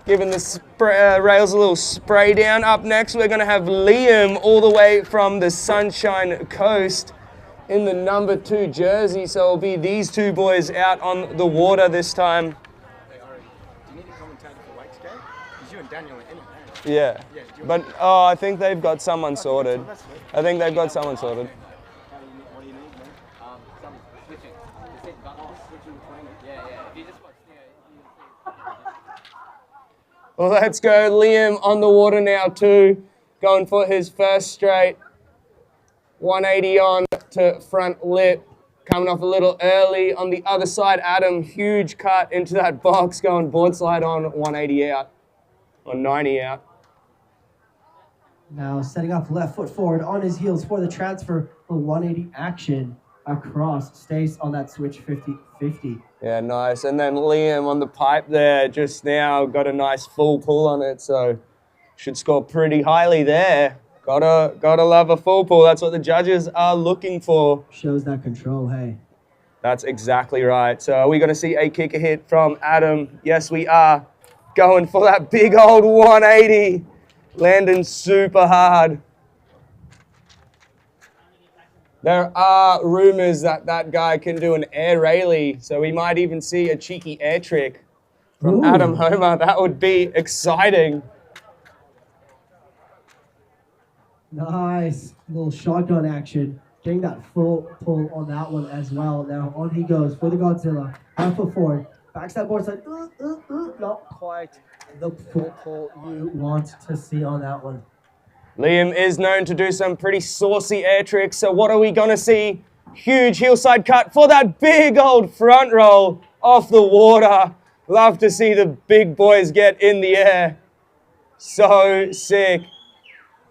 giving the rails a little spray down. Up next, we're going to have Liam all the way from the Sunshine Coast in the number 2 jersey. So it'll be these two boys out on the water this time. Do you need a commentator for wake skate? Because you and Daniel are in it, right? Yeah. But, oh, I think they've got someone sorted. I think they've got someone sorted. What do you need, man? Some switching. Just hit button. Switching between it. Yeah, yeah. If you just watch Well, let's go. Liam on the water now too. Going for his first straight. 180 on to front lip. Coming off a little early. On the other side, Adam, huge cut into that box. Going board slide on, 180 out. Or 90 out. Now setting up left foot forward on his heels for the transfer. The 180 action across. Stays on that switch 50-50. Yeah, nice. And then Liam on the pipe there just now got a nice full pull on it, so should score pretty highly there. Gotta love a full pull. That's what the judges are looking for. Shows that control, hey. That's exactly right. So are we going to see a kicker hit from Adam? Yes, we are. Going for that big old 180. Landing super hard. There are rumors that that guy can do an air railie, so we might even see a cheeky air trick from Adam Homer. That would be exciting. Nice. Little shotgun action. Getting that full pull on that one as well. Now on he goes for the Godzilla. Half foot forward. Backside board side. Not quite the full pull you want to see on that one. Liam is known to do some pretty saucy air tricks, so what are we going to see? Huge hillside cut for that big old front roll off the water. Love to see the big boys get in the air. So sick.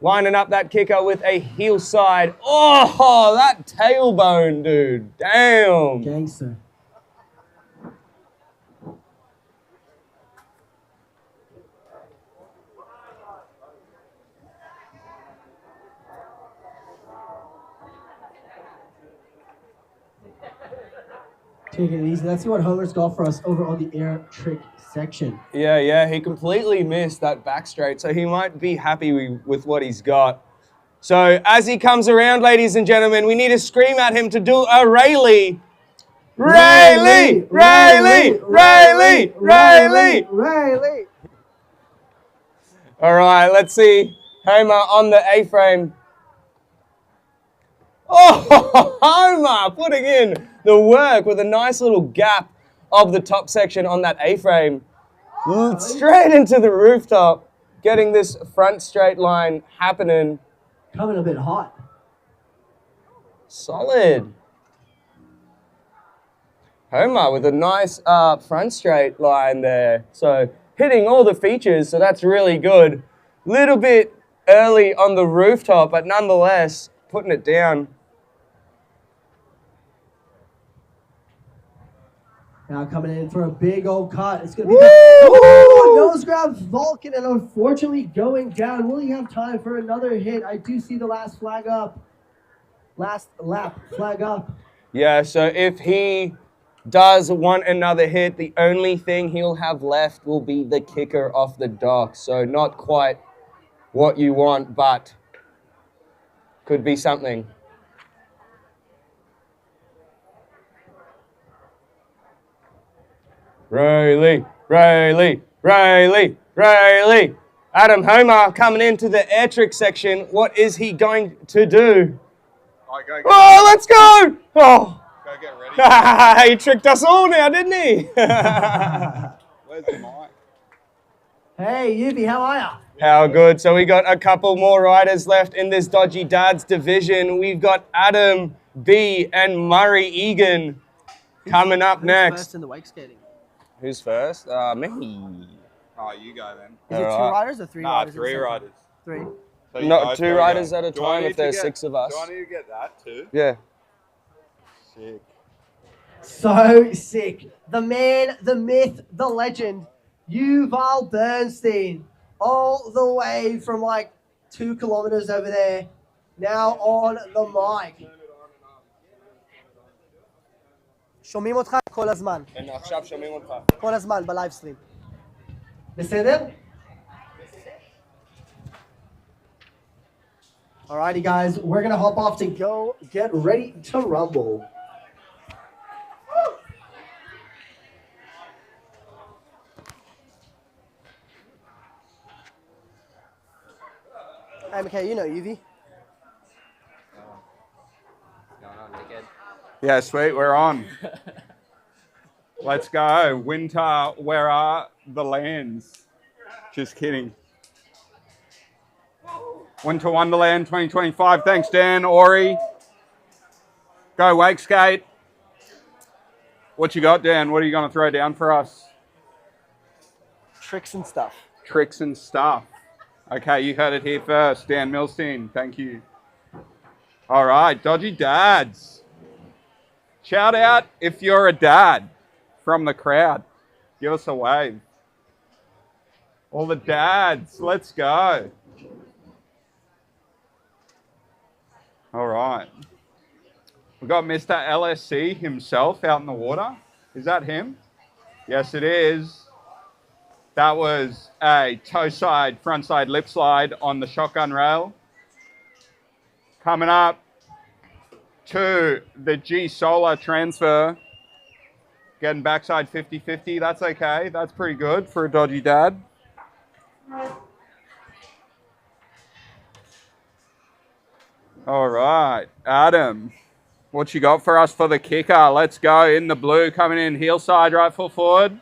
Lining up that kicker with a hillside. Oh, that tailbone, dude. Damn. Gangster. Take it easy. Let's see what Homer's got for us over on the air trick section. Yeah, he completely missed that back straight, so he might be happy with what he's got. So as he comes around, ladies and gentlemen, we need to scream at him to do a railie. Railie! Railie! Railie! Railie! Railie! All right, let's see Homer on the A-frame. Oh, Homer putting in the work with a nice little gap of the top section on that A-frame. Straight into the rooftop, getting this front straight line happening. Coming a bit hot. Solid. Homer with a nice front straight line there. So hitting all the features, so that's really good. Little bit early on the rooftop, but nonetheless, putting it down. Now coming in for a big old cut. It's going to be the nose grab Vulcan, and unfortunately going down. Will he have time for another hit? I do see the last flag up. Last lap flag up. Yeah, so if he does want another hit, the only thing he'll have left will be the kicker off the dock. So not quite what you want, but could be something. Rayleigh, Rayleigh, Rayleigh, Rayleigh. Adam Homer coming into the air trick section. What is he going to do? Oh, let's go! Oh. Go get ready. He tricked us all now, didn't he? Where's the mic? Hey, Yubi, how are ya? How good. So we got a couple more riders left in this Dodgy Dads division. We've got Adam B and Murray Egan coming up next. First in the wake skating. Who's first? Me. Oh, you go then. Is it 2 riders or 3 riders? 3 riders. 3. So you Not both 2 go riders again. at a Do I time need if to there's get- 6 of us. Do I need to get that too? Yeah. Sick. So sick. The man, the myth, the legend, Yuval Bernstein, all the way from like 2 kilometers over there, now on the mic. שומעים אותך כל הזמן. עכשיו שומעים אותך. כל הזמן בלייב סטרים. בסדר? Alrighty guys, we're gonna hop off to go get ready to rumble. Hey, McKay, you know UV. Yeah, sweet, we're on. Let's go. Winter, where are the lands? Just kidding. Winter Wonderland 2025. Thanks, Dan, Ori. Go wake skate. What you got, Dan? What are you going to throw down for us? Tricks and stuff. Tricks and stuff. Okay, you heard it here first. Dan Milstein, thank you. All right, Dodgy Dads. Shout out if you're a dad from the crowd. Give us a wave. All the dads, let's go. All right. We've got Mr. LSC himself out in the water. Is that him? Yes, it is. That was a toe side, front side lip slide on the shotgun rail. Coming up to the G Solar transfer. Getting backside 50-50. That's okay. That's pretty good for a dodgy dad. All right, Adam, what you got for us for the kicker? Let's go in the blue, coming in heel side, right foot forward.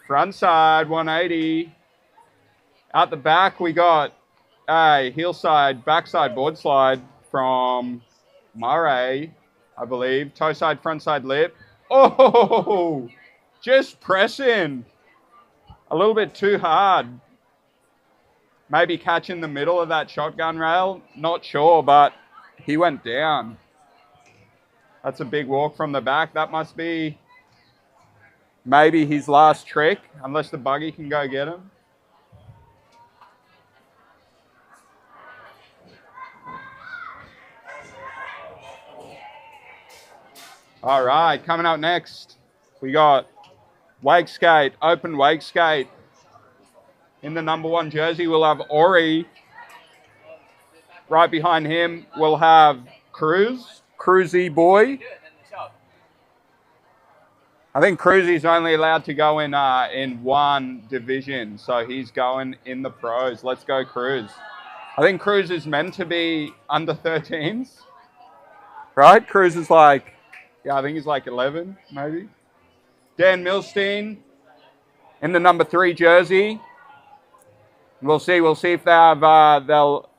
Front side, 180. Out the back, we got a heel side, backside board slide from Murray, I believe. Toe side, front side lip. Oh, just pressing. A little bit too hard. Maybe catching the middle of that shotgun rail. Not sure, but he went down. That's a big walk from the back. That must be maybe his last trick, unless the buggy can go get him. All right, coming up next, we got wake skate, open wake skate. In the number 1 jersey, we'll have Ori. Right behind him, we'll have Cruzy boy. I think Cruzy's only allowed to go in one division, so he's going in the pros. Let's go, Cruz. I think Cruz is meant to be under 13s, right? Cruz is like, yeah, I think he's like 11, maybe. Dan Milstein in the number 3 jersey. We'll see if they have, they'll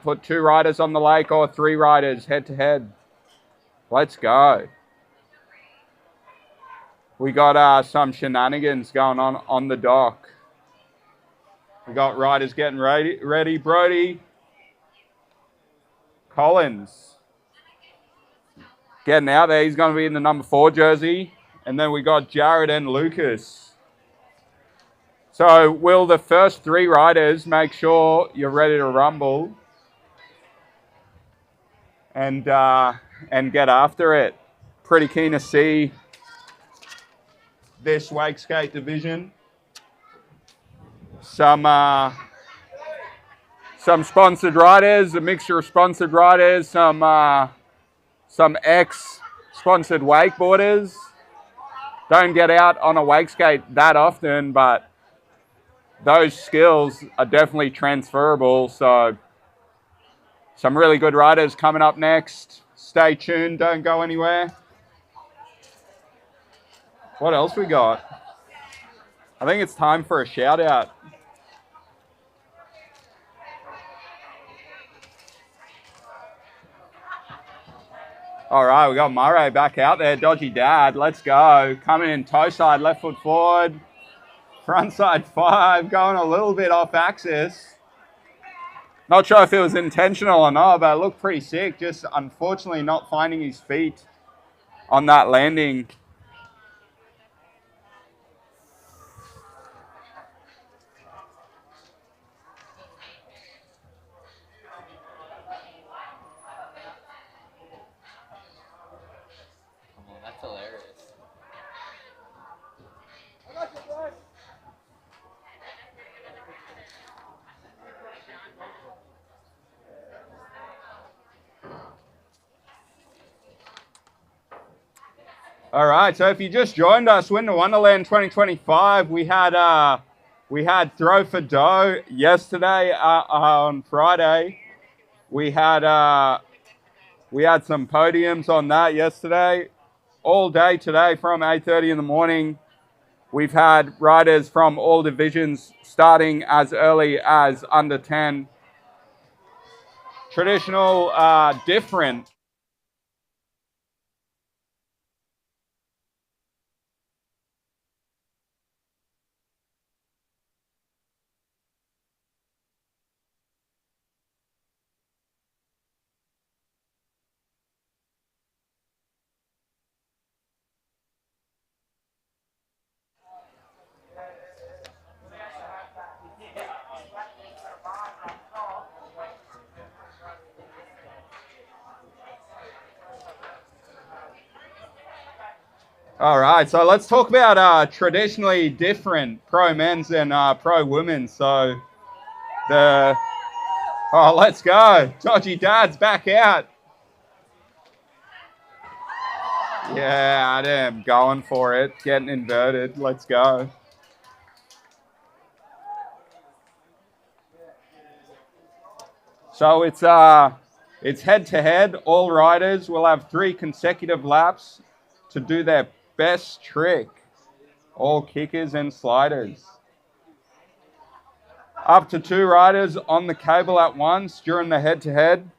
put 2 riders on the lake or 3 riders head to head. Let's go. We got some shenanigans going on the dock. We got riders getting ready. Brody Collins getting out there. He's going to be in the number 4 jersey. And then we got Jared and Lucas. So will the first 3 riders make sure you're ready to rumble and get after it. Pretty keen to see this wake skate division. Some sponsored riders, a mixture of sponsored riders, some ex-sponsored wakeboarders. Don't get out on a wake skate that often, but those skills are definitely transferable. So some really good riders coming up next. Stay tuned, don't go anywhere. What else we got? I think it's time for a shout out. All right, we got Murray back out there. Dodgy Dad, let's go. Coming in toe side, left foot forward. Front side 5, going a little bit off axis. Not sure if it was intentional or not, but it looked pretty sick. Just unfortunately not finding his feet on that landing. That's hilarious. All right, so if you just joined us, Winter Wonderland 2025, we had Throw for Dough yesterday on Friday. We had some podiums on that yesterday. All day today from 8:30 in the morning. We've had riders from all divisions starting as early as under 10. Traditional, different. All right, so let's talk about traditionally different pro men's and pro women's. So let's go. Dodgy Dad's back out. Yeah, Adam, going for it, getting inverted. Let's go. So it's head to head. All riders will have 3 consecutive laps to do their best trick. All kickers and sliders. Up to 2 riders on the cable at once during the head to head.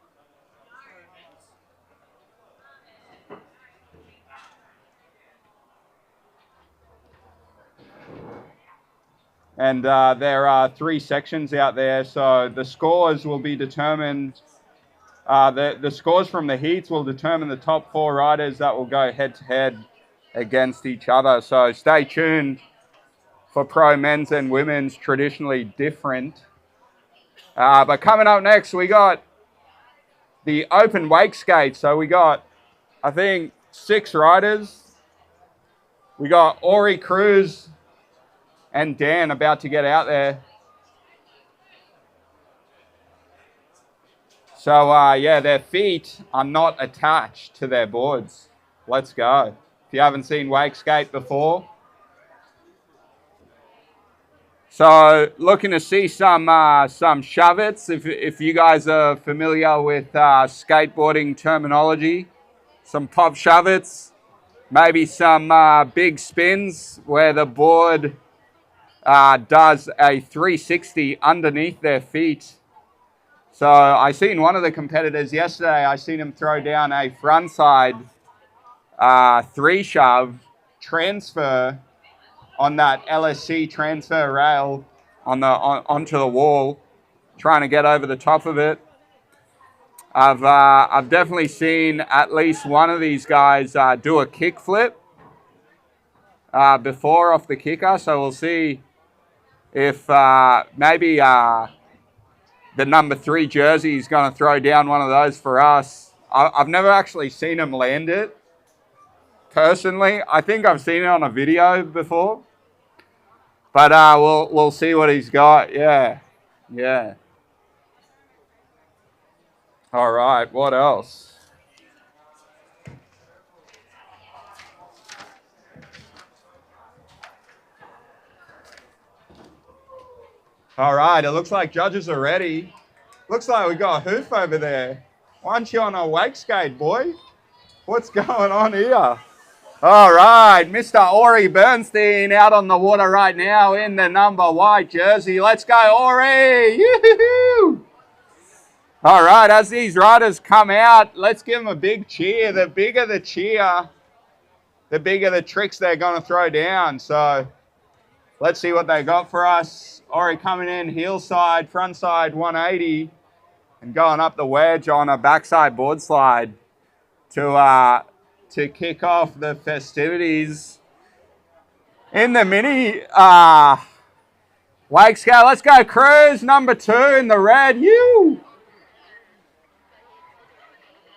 And there are 3 sections out there, so the scores will be determined. The scores from the heats will determine the top 4 riders that will go head to head against each other. So stay tuned for pro men's and women's traditionally different. But coming up next, we got the open wake skate. So we got, I think, 6 riders. We got Ori, Cruz, and Dan about to get out there. So, yeah, their feet are not attached to their boards. Let's go. If you haven't seen wake skate before. So, looking to see some shoutouts. If you guys are familiar with skateboarding terminology, some pop shoutouts, maybe some big spins where the board does a 360 underneath their feet. So I seen one of the competitors yesterday, I seen him throw down a frontside 3-shove transfer on that LSC transfer rail onto the wall, trying to get over the top of it. I've definitely seen at least one of these guys do a kick flip before off the kicker, so we'll see if maybe the number 3 jersey is going to throw down one of those for us. I've never actually seen him land it, personally. I think I've seen it on a video before. But we'll see what he's got. Yeah. All right, what else? All right, it looks like judges are ready. Looks like we got a hoof over there. Why aren't you on a wake skate, boy? What's going on here? All right, Mr. Ori Bernstein out on the water right now in the number white jersey. Let's go, Ori! Yoo-hoo-hoo! All right, as these riders come out, let's give them a big cheer. The bigger the cheer, the bigger the tricks they're going to throw down. So let's see what they got for us. Ori coming in, heel side, front side 180, and going up the wedge on a backside board slide to kick off the festivities in the mini wake scale. Let's go, Cruz, number 2 in the red. You!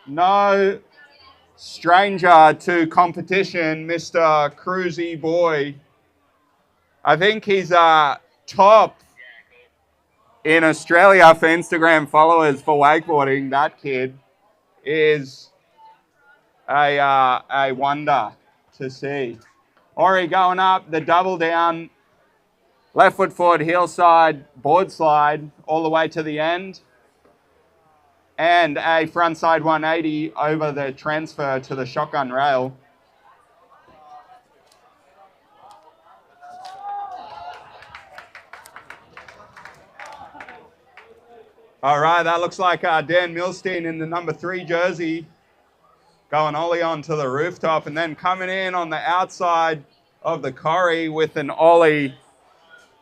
No stranger to competition, Mr. Cruzy boy. I think he's top in Australia for Instagram followers for wakeboarding. That kid is a wonder. to see. Ori going up, the double down, left foot forward, heel side, board slide, all the way to the end. And a front side 180 over the transfer to the shotgun rail. All right, that looks like Dan Milstein in the number 3 jersey going ollie onto the rooftop and then coming in on the outside of the corrie with an ollie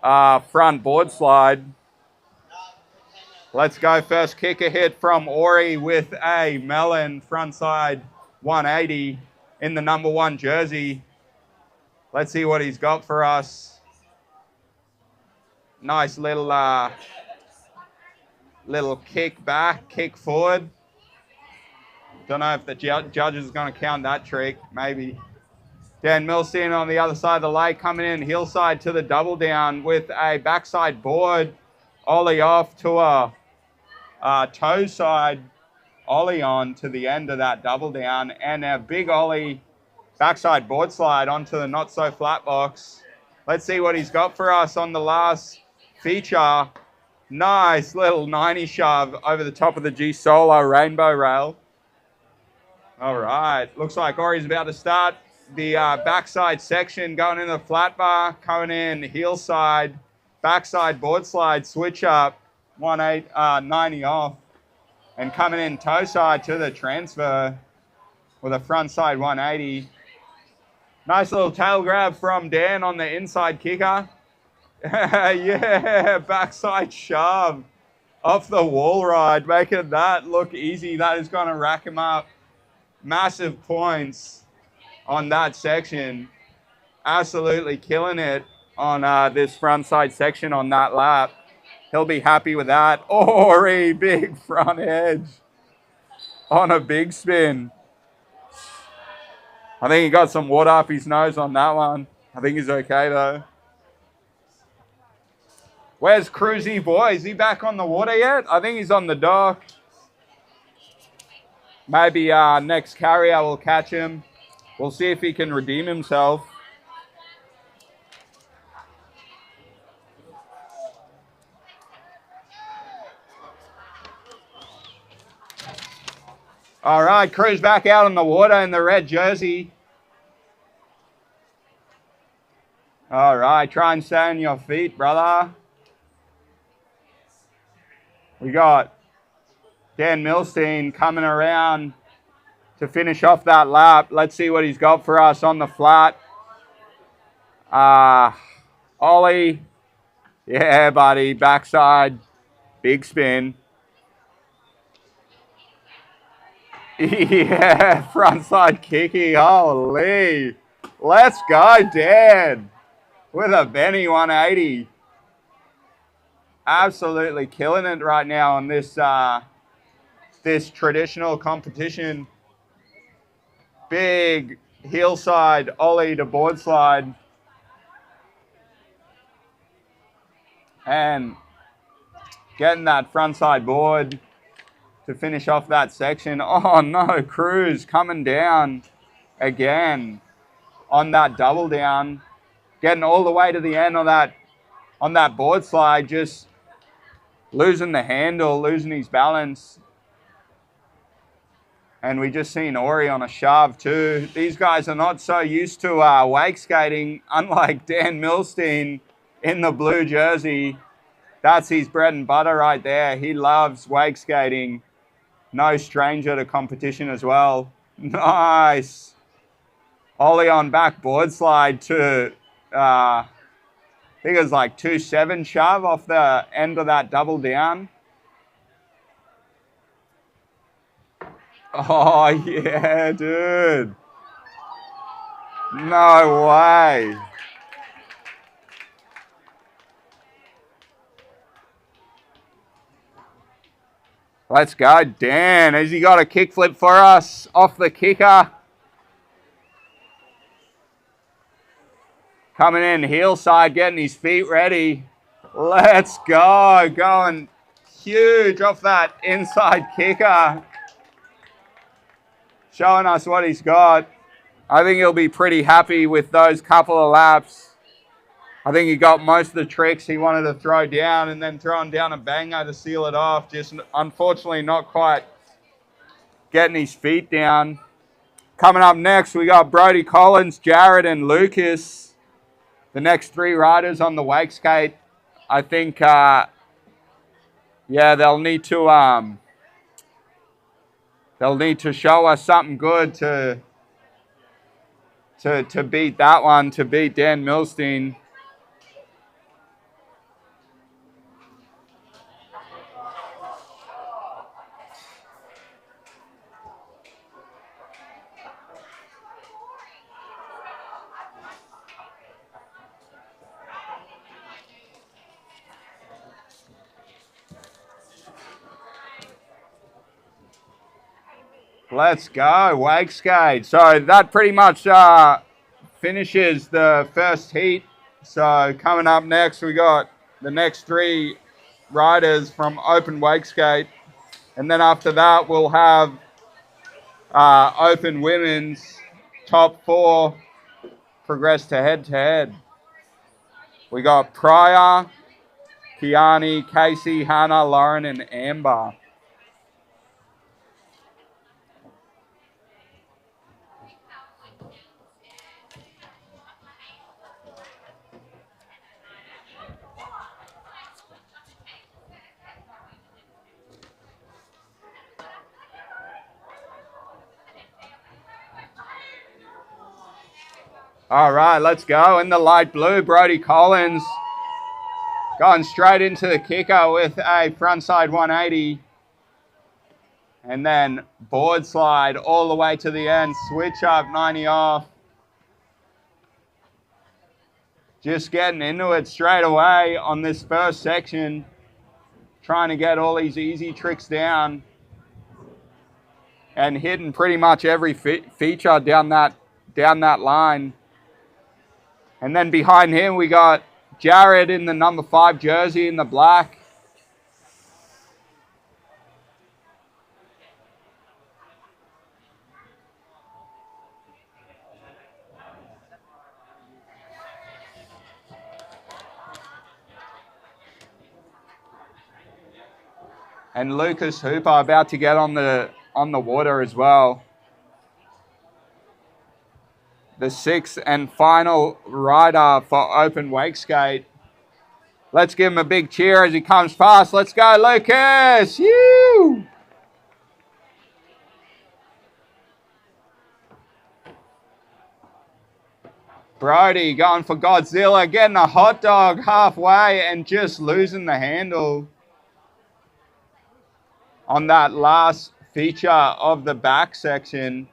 front board slide. Let's go. First kicker hit from Ori with a melon front side 180 in the number 1 jersey. Let's see what he's got for us. Nice little kick back, kick forward. Don't know if the judge is going to count that trick. Maybe. Dan Milstein on the other side of the lake coming in heel side to the double down with a backside board. Ollie off to a toe side ollie on to the end of that double down and a big ollie backside board slide onto the not so flat box. Let's see what he's got for us on the last feature. Nice little 90 shove over the top of the G Solo rainbow rail. All right, looks like Ori's about to start the backside section, going in the flat bar, coming in heel side, backside board slide, switch up, 90 off, and coming in toe side to the transfer with a front side 180. Nice little tail grab from Dan on the inside kicker. Yeah, backside shove off the wall ride, making that look easy. That is going to rack him up massive points on that section. Absolutely killing it on this front side section on that lap. He'll be happy with that. Ori, big front edge on a big spin. I think he got some water up his nose on that one. I think he's okay though. Where's Cruzy boy? Is he back on the water yet? I think he's on the dock. Maybe next carrier will catch him. We'll see if he can redeem himself. All right, Crew's back out on the water in the red jersey. All right, try and stay on your feet, brother. We got Dan Milstein coming around to finish off that lap. Let's see what he's got for us on the flat. Ollie. Yeah, buddy. Backside. Big spin. Yeah, frontside kicky. Holy. Let's go, Dan. With a Benny 180. Absolutely killing it right now on this this traditional competition. Big heel side ollie to board slide. And getting that front side board to finish off that section. Oh no, Cruz coming down again on that double down. Getting all the way to the end on that board slide, just losing the handle, losing his balance. And we just seen Ori on a shove too. These guys are not so used to wake skating, unlike Dan Milstein in the blue jersey. That's his bread and butter right there. He loves wake skating. No stranger to competition as well. Nice. Ollie on back board slide to, I think it was like 2.7 shove off the end of that double down. Oh, yeah, dude. No way. Let's go, Dan. Has he got a kickflip for us off the kicker? Coming in heel side, getting his feet ready. Let's go. Going huge off that inside kicker. Showing us what he's got. I think he'll be pretty happy with those couple of laps. I think he got most of the tricks he wanted to throw down, and then throwing down a banger to seal it off. Just unfortunately not quite getting his feet down. Coming up next, we got Brody Collins, Jared, and Lucas. The next three riders on the wake skate. I think, yeah, they'll need to show us something good to beat that one, to beat Dan Milstein. Let's go, wake skate. So that pretty much finishes the first heat. So coming up next, we got the next three riders from open wake skate. And then after that, we'll have open women's top four progress to head. We got Pryor, Kiani, Casey, Hannah, Lauren, and Amber. All right, let's go. In the light blue, Brody Collins going straight into the kicker with a frontside 180. And then board slide all the way to the end. Switch up 90 off. Just getting into it straight away on this first section. Trying to get all these easy tricks down. And hitting pretty much every feature down that line. And then behind him, we got Jared in the number 5 jersey in the black. And Lucas Hooper about to get on the water as well. The 6th and final rider for open wake skate. Let's give him a big cheer as he comes past. Let's go, Lucas! You! Brody going for Godzilla, getting a hot dog halfway and just losing the handle on that last feature of the back section.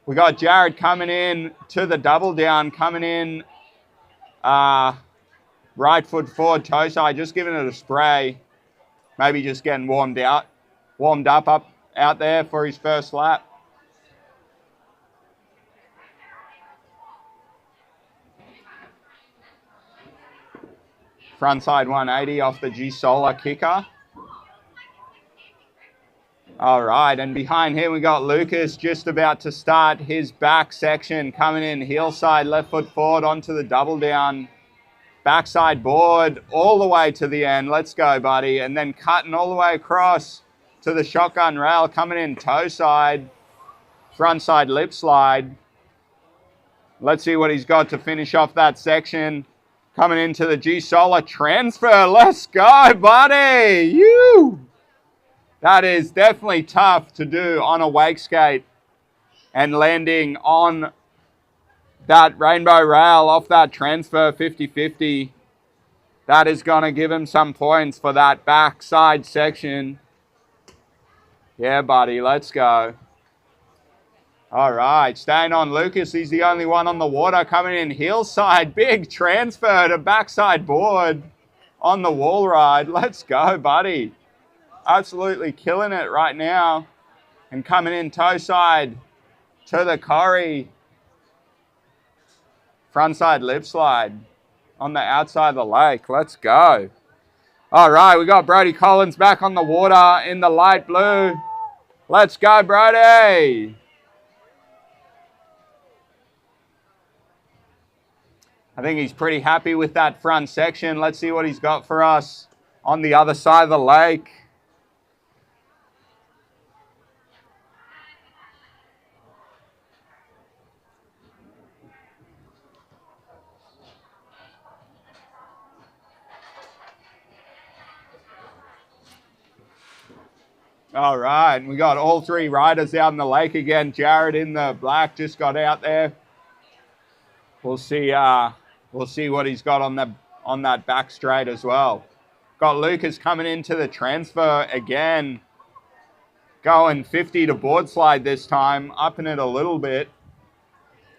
We got Jared coming in to the double down, coming in right foot forward, toe side, just giving it a spray. Maybe just getting warmed up out there for his first lap. Frontside 180 off the G Solar kicker. All right, and behind him we got Lucas just about to start his back section, coming in heel side, left foot forward onto the double down, backside board all the way to the end. Let's go, buddy. And then cutting all the way across to the shotgun rail, coming in toe side, frontside lip slide. Let's see what he's got to finish off that section. Coming into the G Solar transfer. Let's go, buddy. You! That is definitely tough to do on a wake skate, and landing on that rainbow rail off that transfer 50-50. That is going to give him some points for that backside section. Yeah, buddy, let's go. All right, staying on Lucas. He's the only one on the water, coming in heel side. Big transfer to backside board on the wall ride. Let's go, buddy. Absolutely killing it right now. And coming in toe side to the Corrie. Frontside lip slide on the outside of the lake. Let's go. All right, we got Brody Collins back on the water in the light blue. Let's go, Brody. I think he's pretty happy with that front section. Let's see what he's got for us on the other side of the lake. All right, we got all three riders out in the lake again. Jared in the black just got out there. We'll see what he's got on that back straight as well. Got Lucas coming into the transfer again, going 50 to board slide this time, upping it a little bit.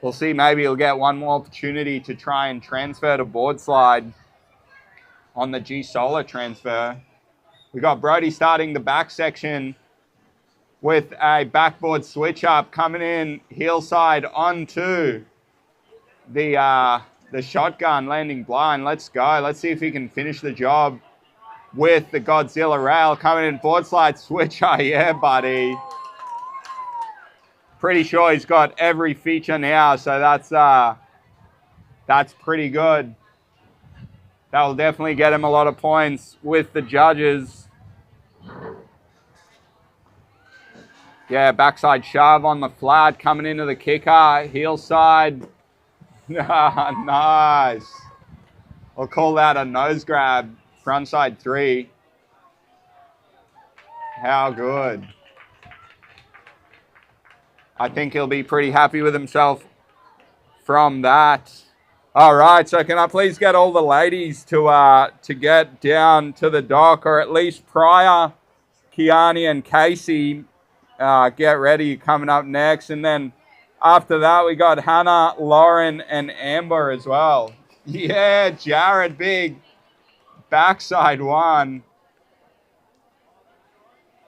We'll see, maybe he'll get one more opportunity to try and transfer to board slide on the G Solar transfer. We got Brody starting the back section with a backboard switch up, coming in heel side onto the shotgun, landing blind. Let's go. Let's see if he can finish the job with the Godzilla rail. Coming in board slide switcher. Yeah, buddy. Pretty sure he's got every feature now, so that's pretty good. That will definitely get him a lot of points with the judges. Yeah, backside shove on the flat, coming into the kicker, heel side. Nice. I'll call that a nose grab, frontside 3. How good. I think he'll be pretty happy with himself from that. All right, so can I please get all the ladies to get down to the dock, or at least Pryor, Kiani and Casey, get ready, coming up next. And then after that, we got Hannah, Lauren, and Amber as well. Yeah, Jared, big backside 1.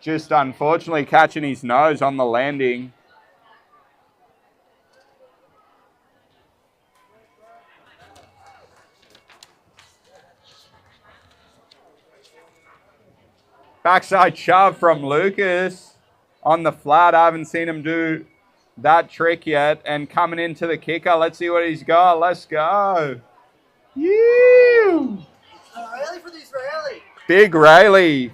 Just unfortunately catching his nose on the landing. Backside shove from Lucas on the flat. I haven't seen him do that trick yet. And coming into the kicker, let's see what he's got. Let's go. You. Rayleigh for the Israeli. Big Rayleigh.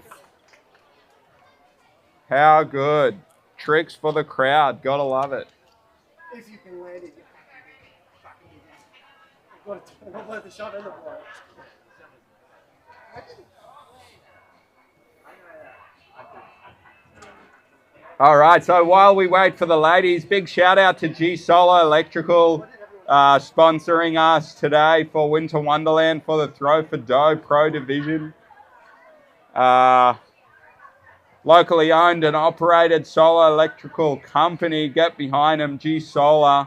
How good. Tricks for the crowd. Gotta love it. If you can land it. I'm going to let the shot in the ball. All right, so while we wait for the ladies, big shout out to G Solar Electrical sponsoring us today for Winter Wonderland for the Throw for Dough Pro Division. Locally owned and operated solar electrical company. Get behind them, G Solar,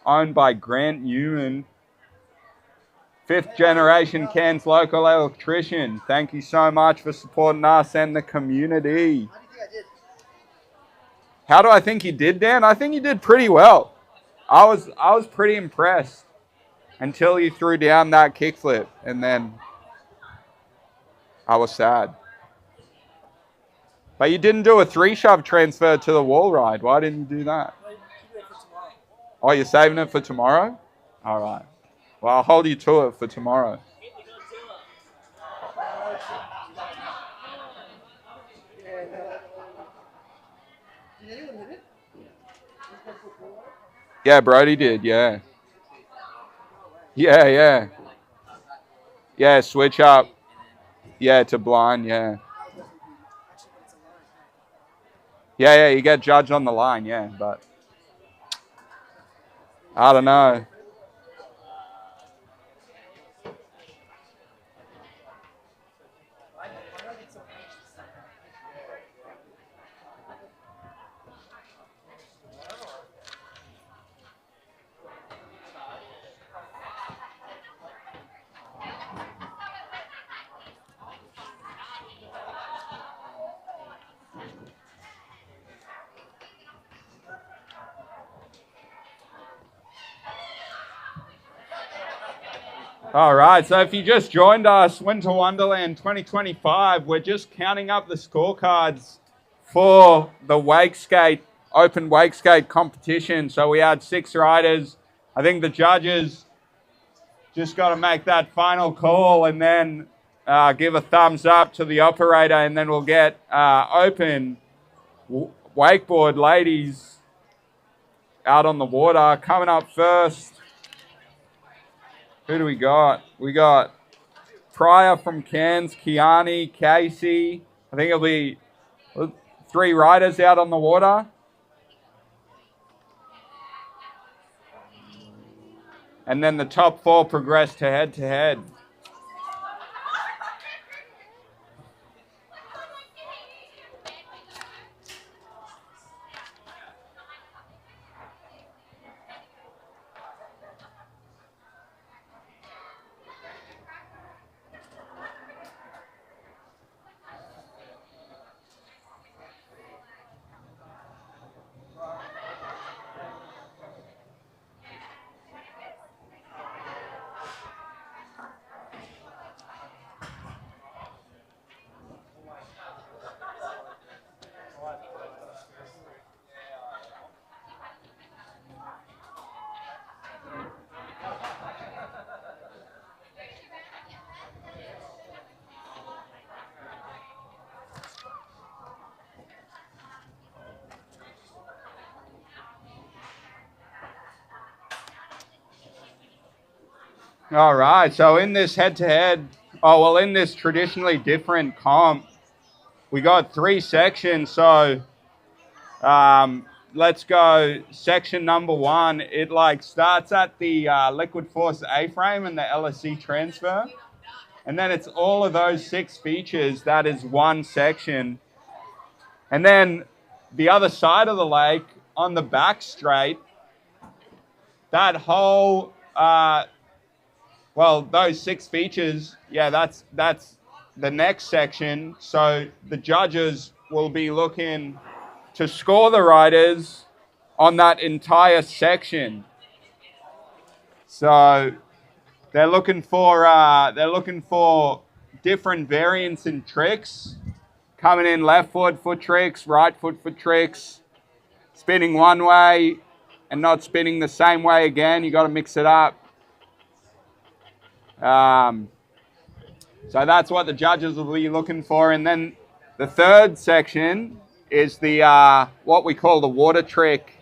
owned by Grant Newman. 5th generation Cairns local electrician. Thank you so much for supporting us and the community. How do I think you did, Dan? I think you did pretty well. I was pretty impressed until you threw down that kickflip, and then I was sad. But you didn't do a 3-shove transfer to the wall ride. Why didn't you do that? Oh, you're saving it for tomorrow? All right. Well, I'll hold you to it for tomorrow. Yeah, Brody did, yeah. Yeah. Yeah, switch up. Yeah, to blind, yeah. Yeah, you get judged on the line, yeah, but I don't know. All right, so if you just joined us, Winter Wonderland 2025, we're just counting up the scorecards for the open wake skate competition. So we had 6 riders. I think the judges just got to make that final call and then give a thumbs up to the operator, and then we'll get open wakeboard ladies out on the water. Coming up first, who do we got? We got Pryor from Cairns, Kiani, Casey. I think it'll be 3 riders out on the water. And then the top 4 progress to head-to-head. All right, so in this head-to-head, in this traditionally different comp, we got 3 sections. So let's go section number 1. It starts at the Liquid Force A-frame and the LSC transfer. And then it's all of those 6 features. That is one section. And then the other side of the lake on the back straight, that whole... those 6 features, that's the next section. So the judges will be looking to score the riders on that entire section. So they're looking for different variants and tricks. Coming in left foot tricks, right foot tricks, spinning one way and not spinning the same way again. You got to mix it up. So that's what the judges will be looking for. And then the third section is the what we call the water trick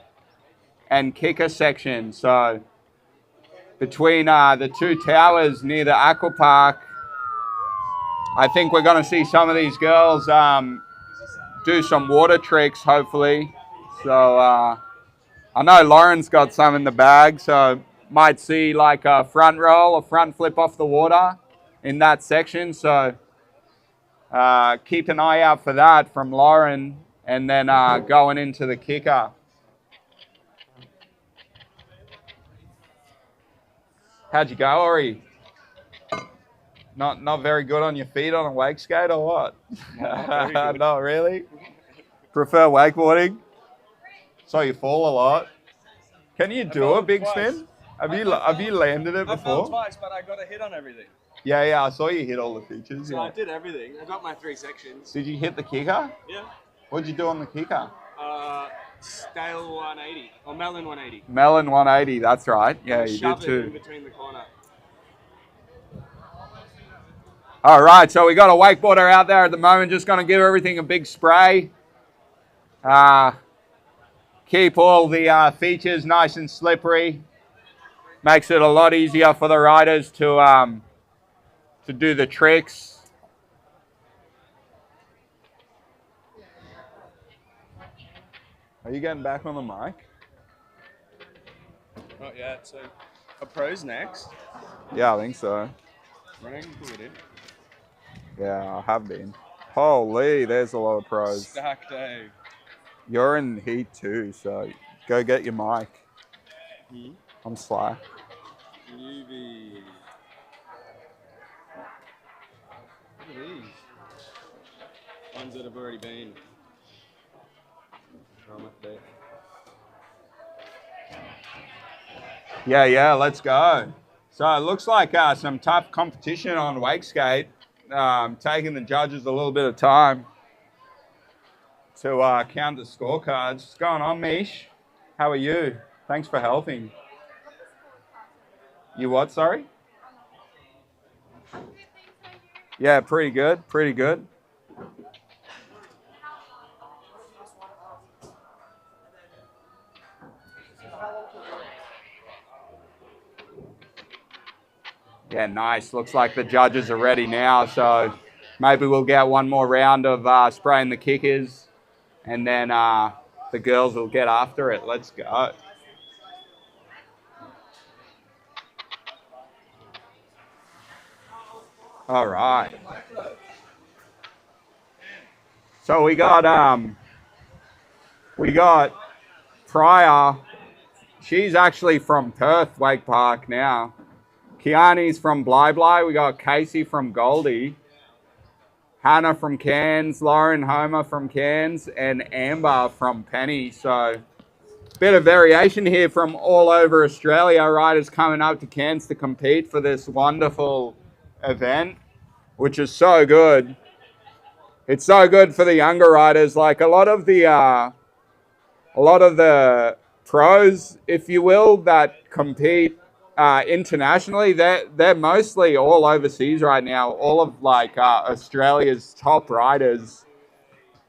and kicker section. So between the 2 towers near the aqua park, I think we're going to see some of these girls do some water tricks, hopefully. So I know Lauren's got some in the bag, so might see like a front roll, a front flip off the water in that section. So keep an eye out for that from Lauren, and then going into the kicker. How'd you go, Ori? Not very good on your feet on a wake skate or what? Not really? Prefer wakeboarding? So you fall a lot. Can you do a big spin? Have you landed it before? I fell twice, but I got a hit on everything. Yeah, I saw you hit all the features. So I did everything. I got my 3 sections. Did you hit the kicker? Yeah. What'd you do on the kicker? Scale 180, or melon 180. Melon 180, that's right. Yeah, you did Shove it too. in between the corner. All right, so we got a wakeboarder out there at the moment, just going to give everything a big spray. Keep all the features nice and slippery. Makes it a lot easier for the riders to do the tricks. Are you getting back on the mic? Not yet, so a pro's next. Yeah, I think so. Running, pull it in. Yeah, I have been. Holy, there's a lot of pros. Stack day. You're in heat too, so go get your mic. I'm slack. UV. Look at these. Ones that have already been. Yeah, let's go. So it looks like some tough competition on wake skate, taking the judges a little bit of time to count the scorecards. What's going on, Mish? How are you? Thanks for helping. You what, sorry? Yeah, pretty good, pretty good. Yeah, nice. Looks like the judges are ready now, so maybe we'll get one more round of spraying the kickers, and then the girls will get after it. Let's go. All right. So we got Pryor. She's actually from Perth Wake Park now. Kiani's from Bly. We got Casey from Goldie. Hannah from Cairns, Lauren Homer from Cairns, and Amber from Penny. So bit of variation here from all over Australia. Riders coming up to Cairns to compete for this wonderful event, which is so good. It's so good for the younger riders. Like a lot of the pros, if you will, that compete internationally, they're mostly all overseas right now. All of Australia's top riders,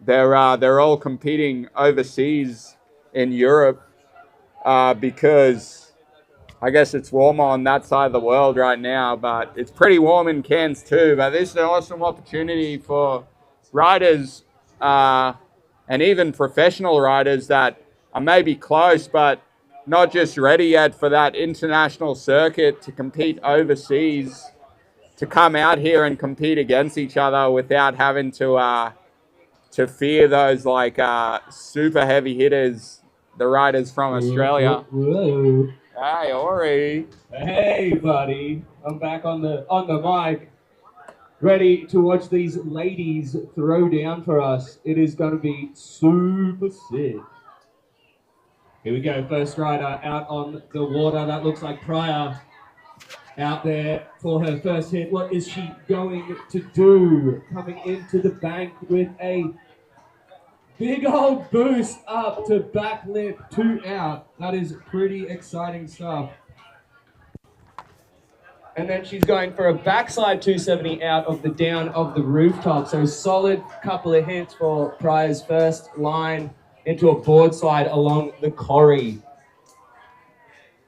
they're all competing overseas in Europe because I guess it's warmer on that side of the world right now, but it's pretty warm in Cairns too. But this is an awesome opportunity for riders and even professional riders that are maybe close but not just ready yet for that international circuit to compete overseas, to come out here and compete against each other without having to fear those super heavy hitters, the riders from Australia. Whoa. Hey, Ori. Hey, buddy. I'm back on the mic, ready to watch these ladies throw down for us. It is going to be super sick. Here we go, first rider out on the water. That looks like Pryor out there for her first hit. What is she going to do? Coming into the bank with a big old boost up to backlip 2 out. That is pretty exciting stuff. And then she's going for a backside 270 out of the down of the rooftop. So solid couple of hits for Pryor's first line into a board slide along the corrie.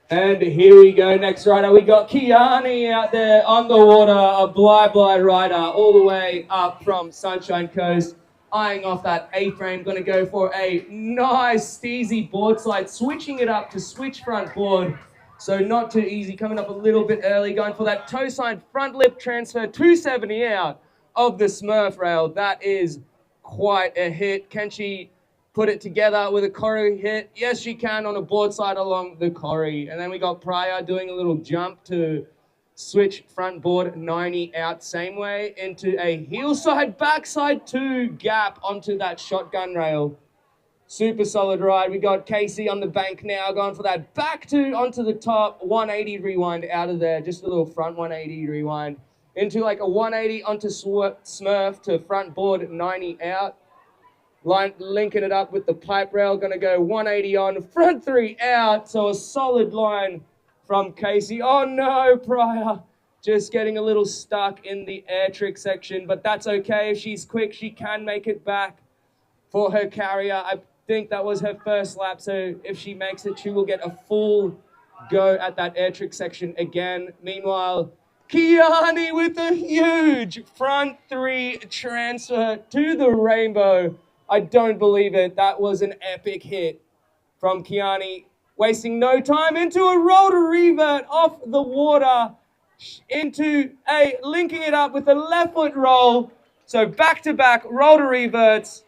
And here we go, next rider. We got Kiani out there on the water, a Bly rider all the way up from Sunshine Coast, eyeing off that A-frame. Going to go for a nice steezy board slide, switching it up to switch front board. So not too easy, coming up a little bit early, going for that toe sign front lip transfer, 270 out of the Smurf rail. That is quite a hit. Can she put it together with a corrie hit? Yes, she can on a board slide along the corrie. And then we got Pryor doing a little jump to switch front board 90 out same way into a heel side, backside 2 gap onto that shotgun rail. Super solid ride. We got Casey on the bank now, going for that back 2 onto the top, 180 rewind out of there. Just a little front 180 rewind into like a 180 onto Smurf to front board 90 out. Linking it up with the pipe rail, going to go 180 on, front 3 out. So a solid line from Casey. Oh no, Pryor just getting a little stuck in the air trick section, but that's okay. If she's quick, she can make it back for her carrier. I think that was her first lap, so if she makes it, she will get a full go at that air trick section again. Meanwhile, Kiani with a huge front 3 transfer to the rainbow. I don't believe it. That was an epic hit from Kiani. Wasting no time into a roll to revert off the water into a linking it up with a left foot roll. So back-to-back roll to reverts.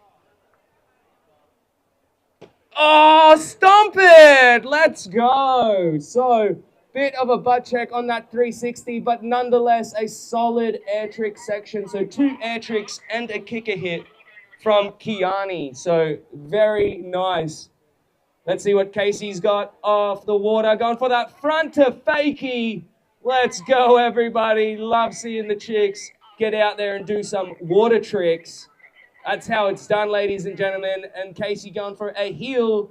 Oh, stomp it! Let's go. So bit of a butt check on that 360, but nonetheless a solid air trick section. So 2 air tricks and a kicker hit from Kiani. So very nice. Let's see what Casey's got off the water. Going for that front to fakie. Let's go, everybody. Love seeing the chicks get out there and do some water tricks. That's how it's done, ladies and gentlemen. And Casey going for a heel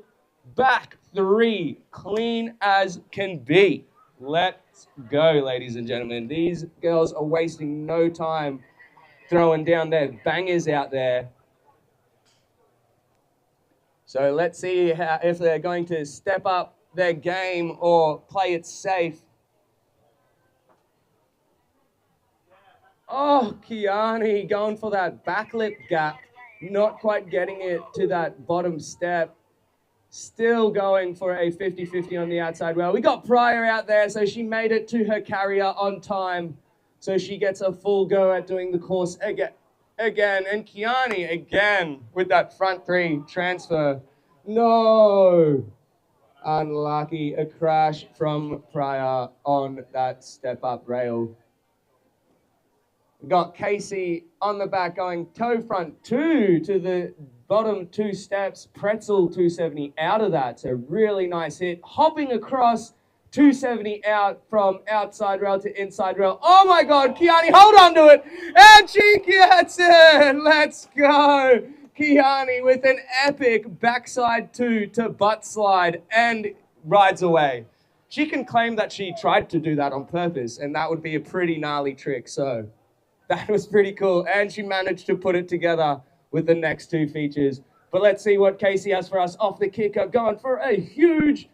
back 3. Clean as can be. Let's go, ladies and gentlemen. These girls are wasting no time throwing down their bangers out there. So let's see if they're going to step up their game or play it safe. Oh, Kiani going for that backlip gap, not quite getting it to that bottom step. Still going for a 50-50 on the outside rail. We got Pryor out there, so she made it to her carrier on time. So she gets a full go at doing the course again. And Kiani again with that front three transfer. No! Unlucky, a crash from Pryor on that step-up rail. We got Casey on the back going toe front two to the bottom two steps, pretzel 270 out of that. So really nice hit. Hopping across 270 out from outside rail to inside rail. Oh my God, Kiani, hold on to it. And she gets it. Let's go. Kiani with an epic backside two to butt slide and rides away. She can claim that she tried to do that on purpose, and that would be a pretty gnarly trick. So that was pretty cool. And she managed to put it together with the next two features. But let's see what Casey has for us off the kicker. Going for a huge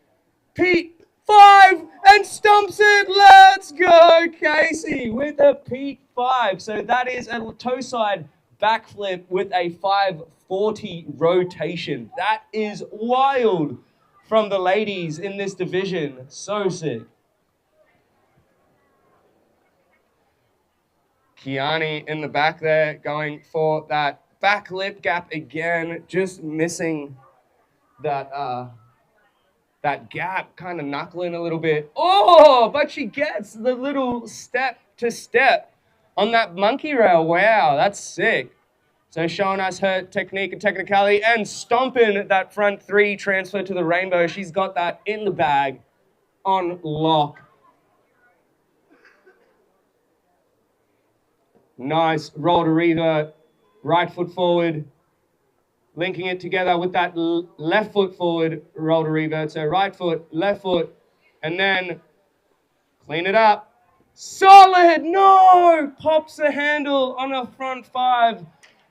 P5 and stumps it. Let's go, Casey, with a P5. So that is a toe side backflip with a 540 rotation. That is wild from the ladies in this division. So sick. Kiani in the back there going for that back lip gap again, just missing that that gap, kind of knuckling a little bit. Oh, but she gets the little step to step on that monkey rail. Wow, that's sick. So showing us her technique and technicality and stomping that front three transfer to the rainbow. She's got that in the bag on lock. Nice roll to revert, right foot forward, linking it together with that left foot forward roll to revert. So right foot, left foot, and then clean it up. Solid, no! Pops the handle on a front five,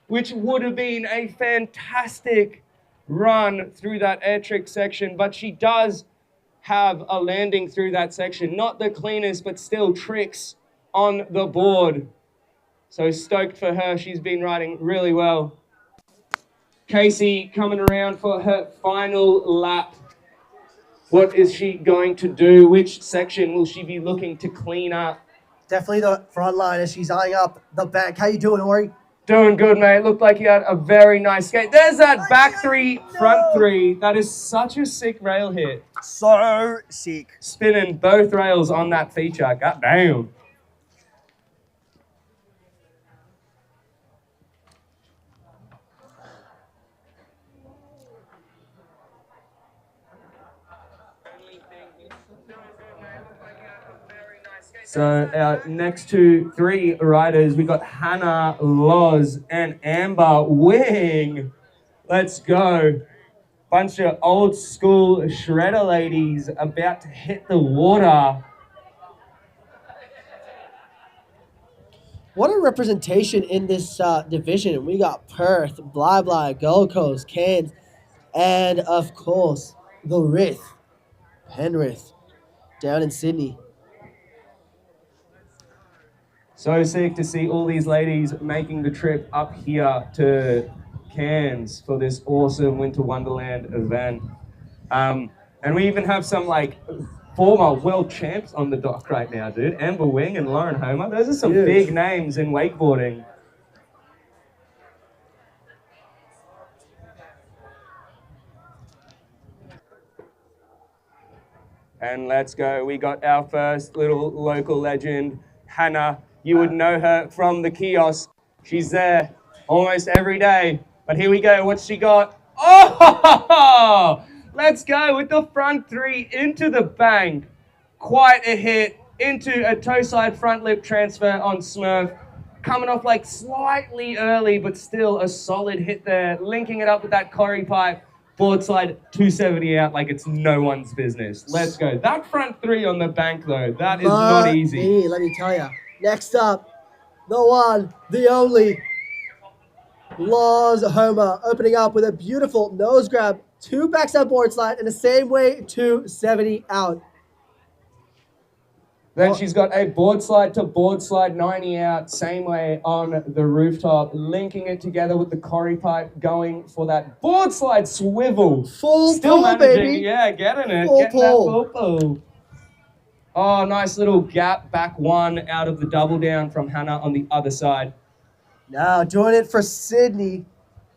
which would have been a fantastic run through that air trick section, but she does have a landing through that section. Not the cleanest, but still tricks on the board. So stoked for her. She's been riding really well. Casey coming around for her final lap. What is she going to do? Which section will she be looking to clean up? Definitely the front line as she's eyeing up the back. How you doing, Ori? Doing good, mate. Looked like you had a very nice skate. There's that back three, front three. That is such a sick rail hit. So sick. Spinning both rails on that feature. God damn. So our next two, three riders, we got Hannah Loz and Amber Wing. Let's go. Bunch of old school shredder ladies about to hit the water. What a representation in this division. We got Perth, Blah Blah, Gold Coast, Cairns, and of course, the Rith, Penrith, down in Sydney. So sick to see all these ladies making the trip up here to Cairns for this awesome Winter Wonderland event. And we even have some like former world champs on the dock right now, dude. Amber Wing and Lauren Homer. Those are some big names in wakeboarding. And let's go. We got our first little local legend, Hannah. You would know her from the kiosk. She's there almost every day. But here we go. What's she got? Oh! Let's go with the front three into the bank. Quite a hit into a toe side front lip transfer on Smurf. Coming off like slightly early, but still a solid hit there. Linking it up with that Corrie pipe. Board slide 270 out like it's no one's business. Let's go. That front three on the bank though, that is not easy. Let me tell you. Next up, the one, the only, Laws Homer, opening up with a beautiful nose grab, 2 backside board slide, and the same way 270 out. Then she's got a board slide to board slide 90 out, same way on the rooftop, linking it together with the corrie pipe, going for that board slide swivel. Full Still pull, managing, baby. yeah, getting it, Full getting pull. that full pull. Oh, nice little gap back one out of the double down from Hannah on the other side. Now doing it for Sydney.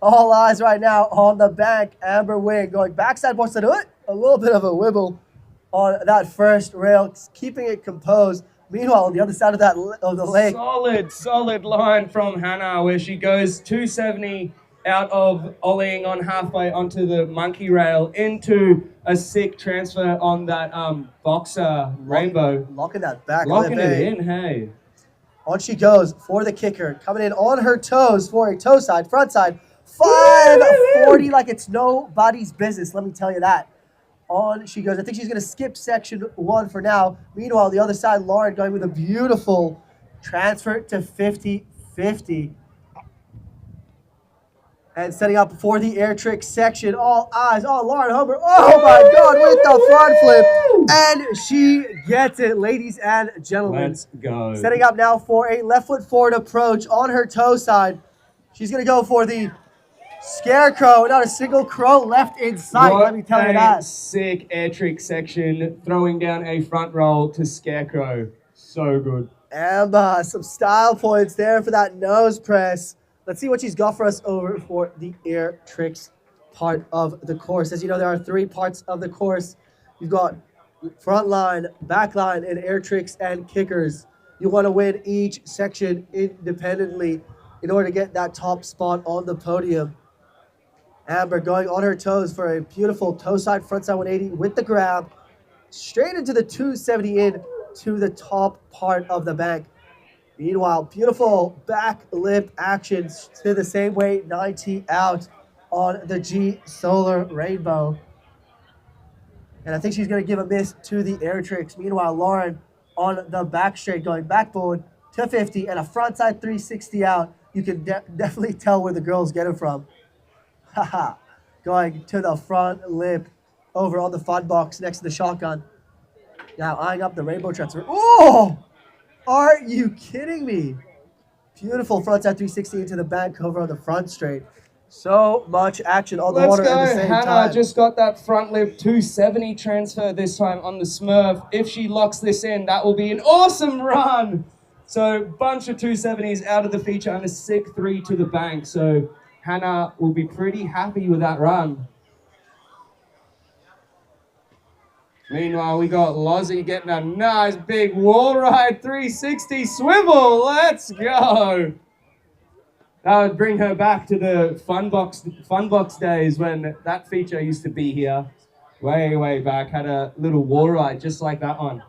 All eyes right now on the bank. Amber Wing going backside board slide. A little bit of a wibble on that first rail, keeping it composed. Meanwhile, on the other side of the lake. Solid line from Hannah where she goes 270 out of ollieing on halfway onto the monkey rail into a sick transfer on that boxer rainbow. Locking that back. Locking lip, it eh? in, hey. On she goes for the kicker. Coming in on her toes for a toe side, front side. 540 like it's nobody's business, let me tell you that. On she goes. I think she's going to skip section 1 for now. Meanwhile, the other side, Lauren going with a beautiful transfer to 50-50. And setting up for the air trick section. All eyes on Lauren Homer. Oh my God, with the front flip. And she gets it, ladies and gentlemen. Let's go. Setting up now for a left foot forward approach on her toe side. She's going to go for the scarecrow. Not a single crow left in sight, let me tell you that. Sick air trick section, throwing down a front roll to scarecrow. So good. Amber, some style points there for that nose press. Let's see what she's got for us over for the air tricks part of the course. As you know, there are 3 parts of the course. You've got front line, back line, and air tricks and kickers. You want to win each section independently in order to get that top spot on the podium. Amber going on her toes for a beautiful toe side, front side 180 with the grab. Straight into the 270 in to the top part of the bank. Meanwhile, beautiful back lip actions to the same way 90 out on the G Solar Rainbow. And I think she's going to give a miss to the air tricks. Meanwhile, Lauren on the back straight going backboard to 50 and a frontside 360 out. You can definitely tell where the girls get it from. Haha. Going to the front lip over on the fun box next to the shotgun. Now eyeing up the rainbow transfer. Oh! Are you kidding me? Beautiful frontside 360 into the back cover on the front straight. So much action on the water at the same time. Hannah just got that front lip 270 transfer this time on the Smurf. If she locks this in, that will be an awesome run. So bunch of 270s out of the feature and a sick 3 to the bank. So Hannah will be pretty happy with that run. Meanwhile, we got Lozzie getting a nice big wall ride 360 swivel. Let's go. That would bring her back to the fun box days when that feature used to be here. Way back. Had a little wall ride just like that one.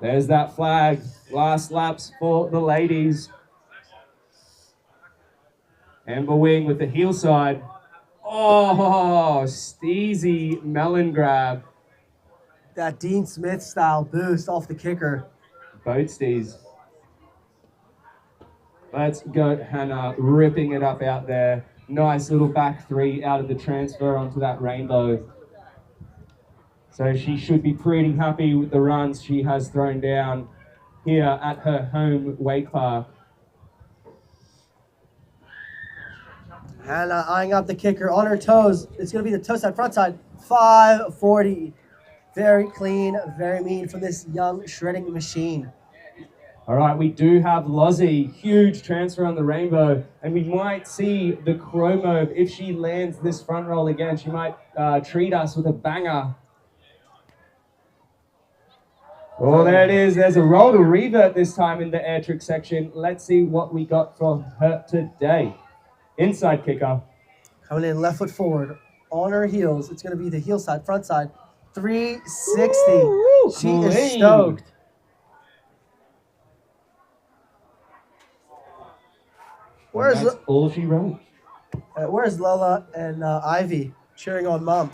There's that flag. Last laps for the ladies. Amber Wing with the heel side. Oh, steezy melon grab. That Dean Smith style boost off the kicker. Boat stees. Let's go, Hannah, ripping it up out there. Nice little back 3 out of the transfer onto that rainbow. So she should be pretty happy with the runs she has thrown down here at her home wake park. Hannah eyeing up the kicker on her toes. It's going to be the toe side, front side, 540. Very clean, very mean from this young shredding machine. All right, we do have Lozzie, huge transfer on the rainbow, and we might see the Chromo. If she lands this front roll again, she might treat us with a banger. Oh, there it is. There's a roll to revert this time in the air trick section. Let's see what we got from her today. Inside kicker. Coming in left foot forward on her heels. It's going to be the heel side, front side, 360. Ooh, she is clean. stoked. That's all she wrote. Where's Lola and Ivy cheering on Mom?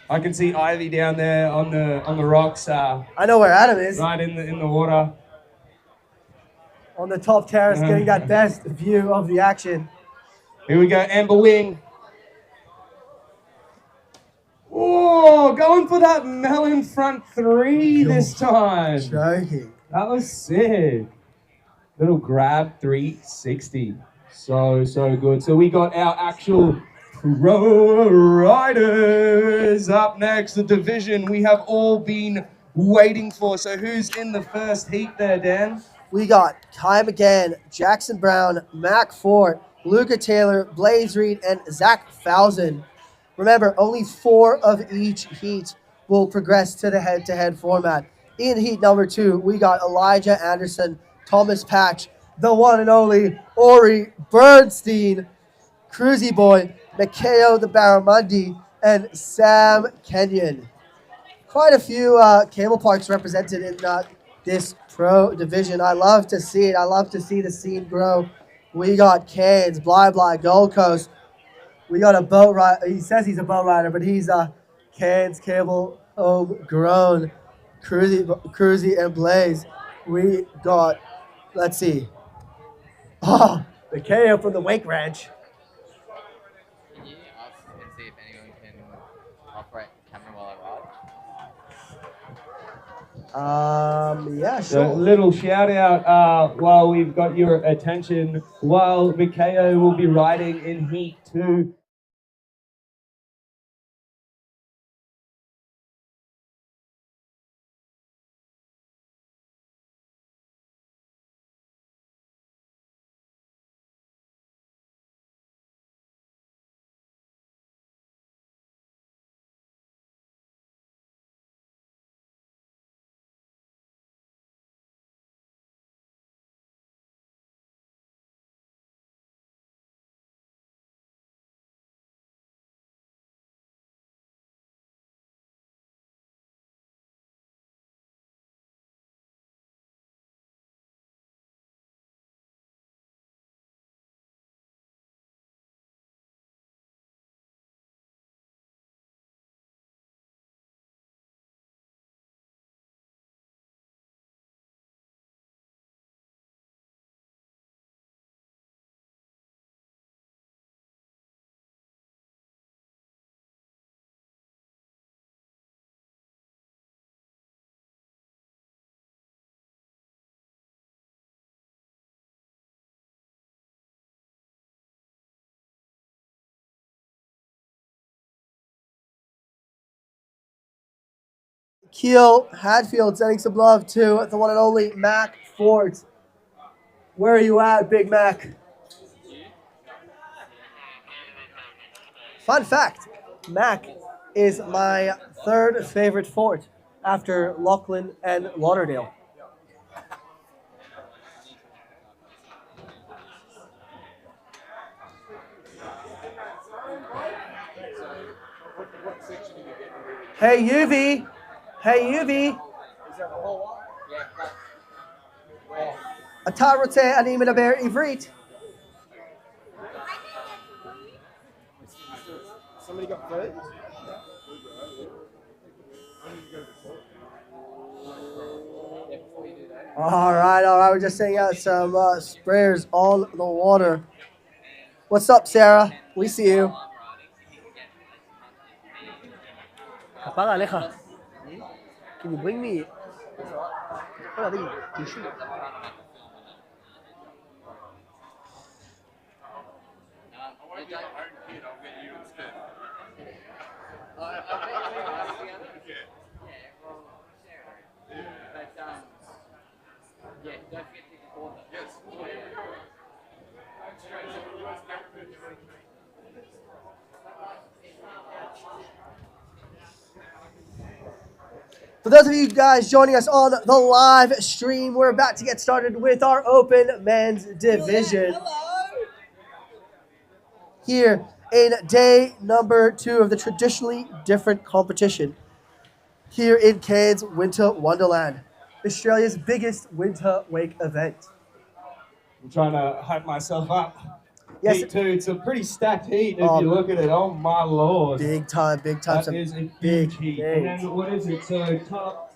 I can see Ivy down there on the rocks. I know where Adam is. Right in the water. On the top terrace, getting that best view of the action. Here we go, Amber Wing. Oh, going for that melon front three this time. Joking. That was sick. Little grab 360. So good. So we got our actual pro riders up next. The division we have all been waiting for. So who's in the first heat there, Dan? We got Kai McGann, Jackson Brown, Mac Ford, Luca Taylor, Blaze Reed, and Zach Fousen. Remember, only 4 of each heat will progress to the head-to-head format. In heat number 2, we got Elijah Anderson, Thomas Patch, the one and only Ori Bernstein, Cruzy Boy, Mikhail the Barramundi, and Sam Kenyon. Quite a few cable parks represented in this pro division. I love to see it. I love to see the scene grow. We got Cairns, Bly, Gold Coast. We got a boat rider. He says he's a boat rider, but he's a Cairns Cable homegrown Cruzy and Blaze. We got, let's see. Oh, the KO from the Wake Ranch. Can you ask and see if anyone can operate the camera while I ride? Yeah, So sure. little shout out while we've got your attention, while Mikhail will be riding in heat 2. Keel Hadfield sending some love to the one and only Mac Ford. Where are you at, Big Mac? Fun fact, Mac is my 3rd favorite fort after Lachlan and Lauderdale. Hey, UV. Hey, UV. אתה רוצה, אני מדבר עברית. Somebody got food? All right. We're just sending out some sprayers on the water. What's up, Sarah? We see you. Kapag Aleja. Can you bring me? For those of you guys joining us on the live stream, we're about to get started with our open men's division. Here in day number 2 of the traditionally different competition. Here in Cairns Winter Wonderland, Australia's biggest winter wake event. I'm trying to hype myself up. Yes. Heat 2. It's a pretty stacked heat if Oh, you look at it. Oh my lord. Big time. That Some is a big huge heat. gains. And then what is it? So top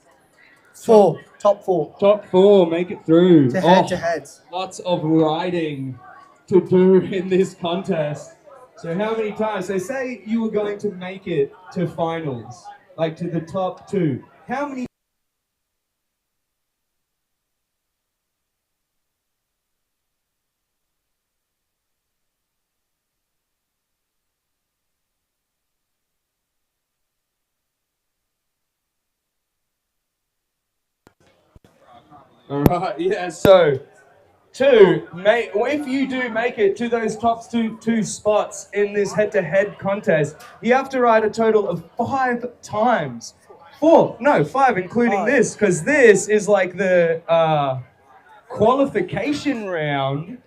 four. Top 4 make it through. To heads. Lots of riding to do in this contest. So how many times? They say you were going to make it to finals, like to the top 2. How many? All right, yeah, so if you do make it to those top two spots in this head-to-head contest, you have to ride a total of 5 times. 5 including this, because this is like the qualification round,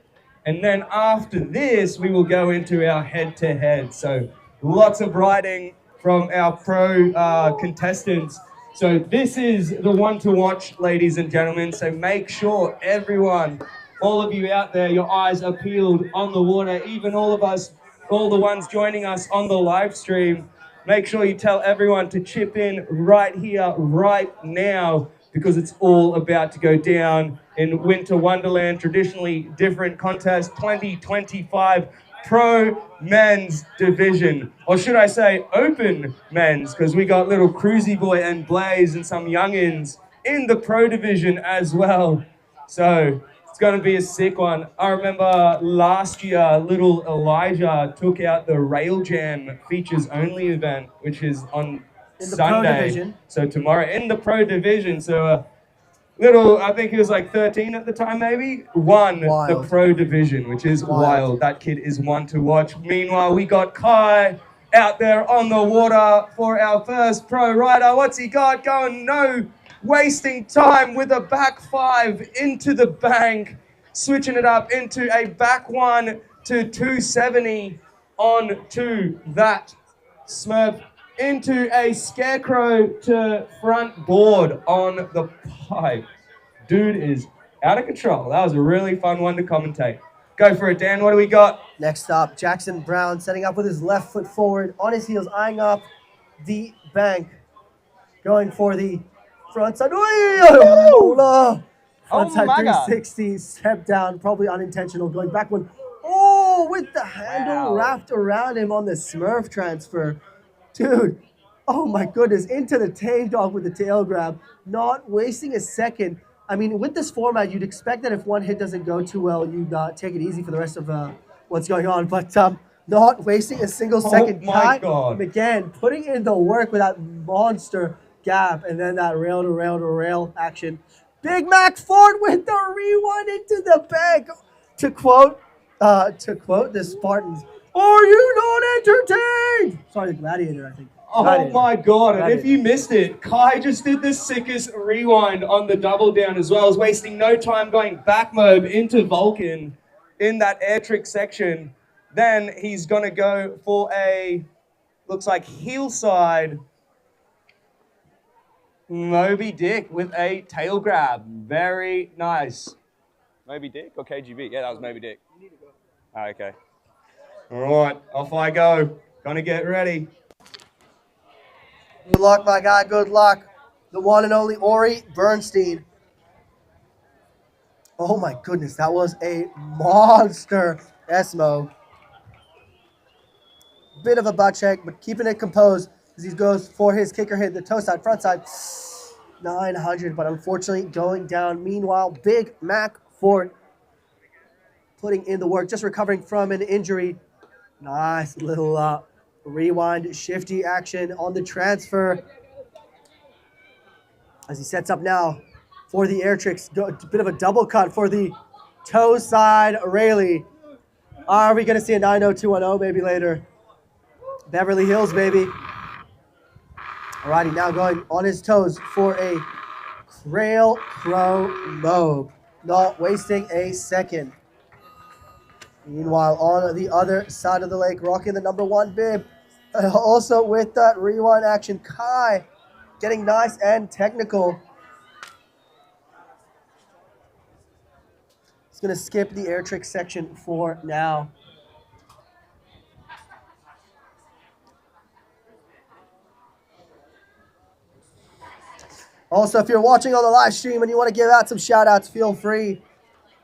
and then after this, we will go into our head-to-head. So lots of riding from our pro contestants. So this is the one to watch, ladies and gentlemen. So make sure everyone, all of you out there, your eyes are peeled on the water, even all of us, all the ones joining us on the live stream. Make sure you tell everyone to chip in right here, right now, because it's all about to go down in Winter Wonderland, traditionally different contest 2025 Pro Men's Division. Or should I say Open Men's, because we got little Cruisy Boy and Blaze and some youngins in the Pro Division as well. So it's going to be a sick one. I remember last year, little Elijah took out the Rail Jam Features Only event, which is on Sunday. So tomorrow in the Pro Division. So little, I think he was like 13 at the time maybe, won the Pro Division, which is wild. That kid is one to watch. Meanwhile, we got Kai out there on the water for our first pro rider. What's he got? Going no wasting time with a back 5 into the bank, switching it up into a back 1 to 270 on to that Smurf, into a scarecrow to front board on the pipe. Dude is out of control. That was a really fun one to commentate. Go for it, Dan. What do we got? Next up, Jackson Brown setting up with his left foot forward, on his heels, eyeing up the bank, going for the front side. Front side 360, step down, probably unintentional, going back one. Oh, with the handle wrapped around him on the Smurf transfer. Dude, oh my goodness, into the tame dog with the tail grab, not wasting a second. I mean, with this format, you'd expect that if one hit doesn't go too well, you'd take it easy for the rest of what's going on. But not wasting a single second. Oh my God. Again, putting in the work with that monster gap and then that rail to rail to rail action. Big Mac Ford with the rewind into the bank. To quote the Spartans, "Are you not entertained?" Sorry, the Gladiator, I think. Oh my God, and if you missed it, Kai just did the sickest rewind on the double down as well, as wasting no time going back mob into Vulcan in that air trick section. Then he's gonna go for a, looks like heel side Moby Dick with a tail grab. Very nice. Moby Dick or KGB? Yeah, that was Moby Dick. Oh, okay. All right, off I go. Gonna get ready. Good luck, my guy. Good luck. The one and only Ori Bernstein. Oh my goodness, that was a monster Esmo. Bit of a butt check, but keeping it composed as he goes for his kicker hit, the toe side, front side. 900, but unfortunately going down. Meanwhile, Big Mac Ford putting in the work, just recovering from an injury. Nice little rewind, shifty action on the transfer. As he sets up now for the air tricks. A bit of a double cut for the toe side Rayleigh. Are we going to see a 90210 maybe later? Beverly Hills, baby. Alrighty, now going on his toes for a Trail Crow Mobe. Not wasting a second. Meanwhile, on the other side of the lake, rocking the number 1 bib. Also with that rewind action, Kai getting nice and technical. He's going to skip the air trick section for now. Also, if you're watching on the live stream and you want to give out some shout outs, feel free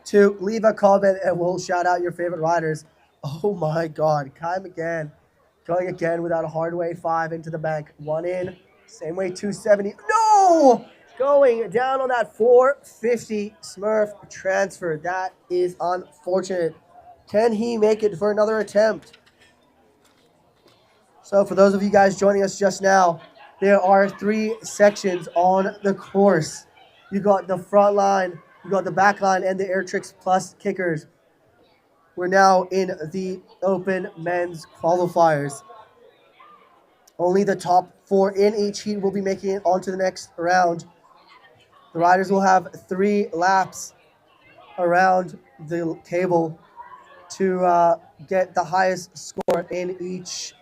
to leave a comment and we'll shout out your favorite riders. Oh my God, Kai McGann going again without a hard way 5 into the bank. 1 in, same way 270. No! Going down on that 450 Smurf transfer. That is unfortunate. Can he make it for another attempt? So for those of you guys joining us just now, there are 3 sections on the course. You got the front line, you got the back line, and the Air Tricks Plus kickers. We're now in the open men's qualifiers. Only the top 4 in each heat will be making it onto the next round. The riders will have 3 laps around the cable to get the highest score in each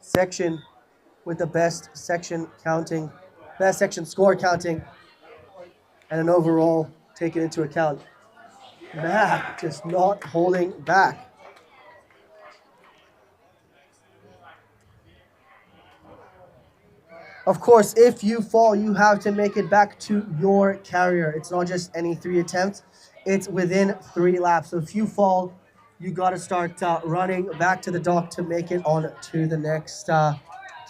section, with the best section score counting, and an overall taken into account. Mac just not holding back. Of course, if you fall, you have to make it back to your carrier. It's not just any 3 attempts. It's within 3 laps. So if you fall, you got to start running back to the dock to make it on to the next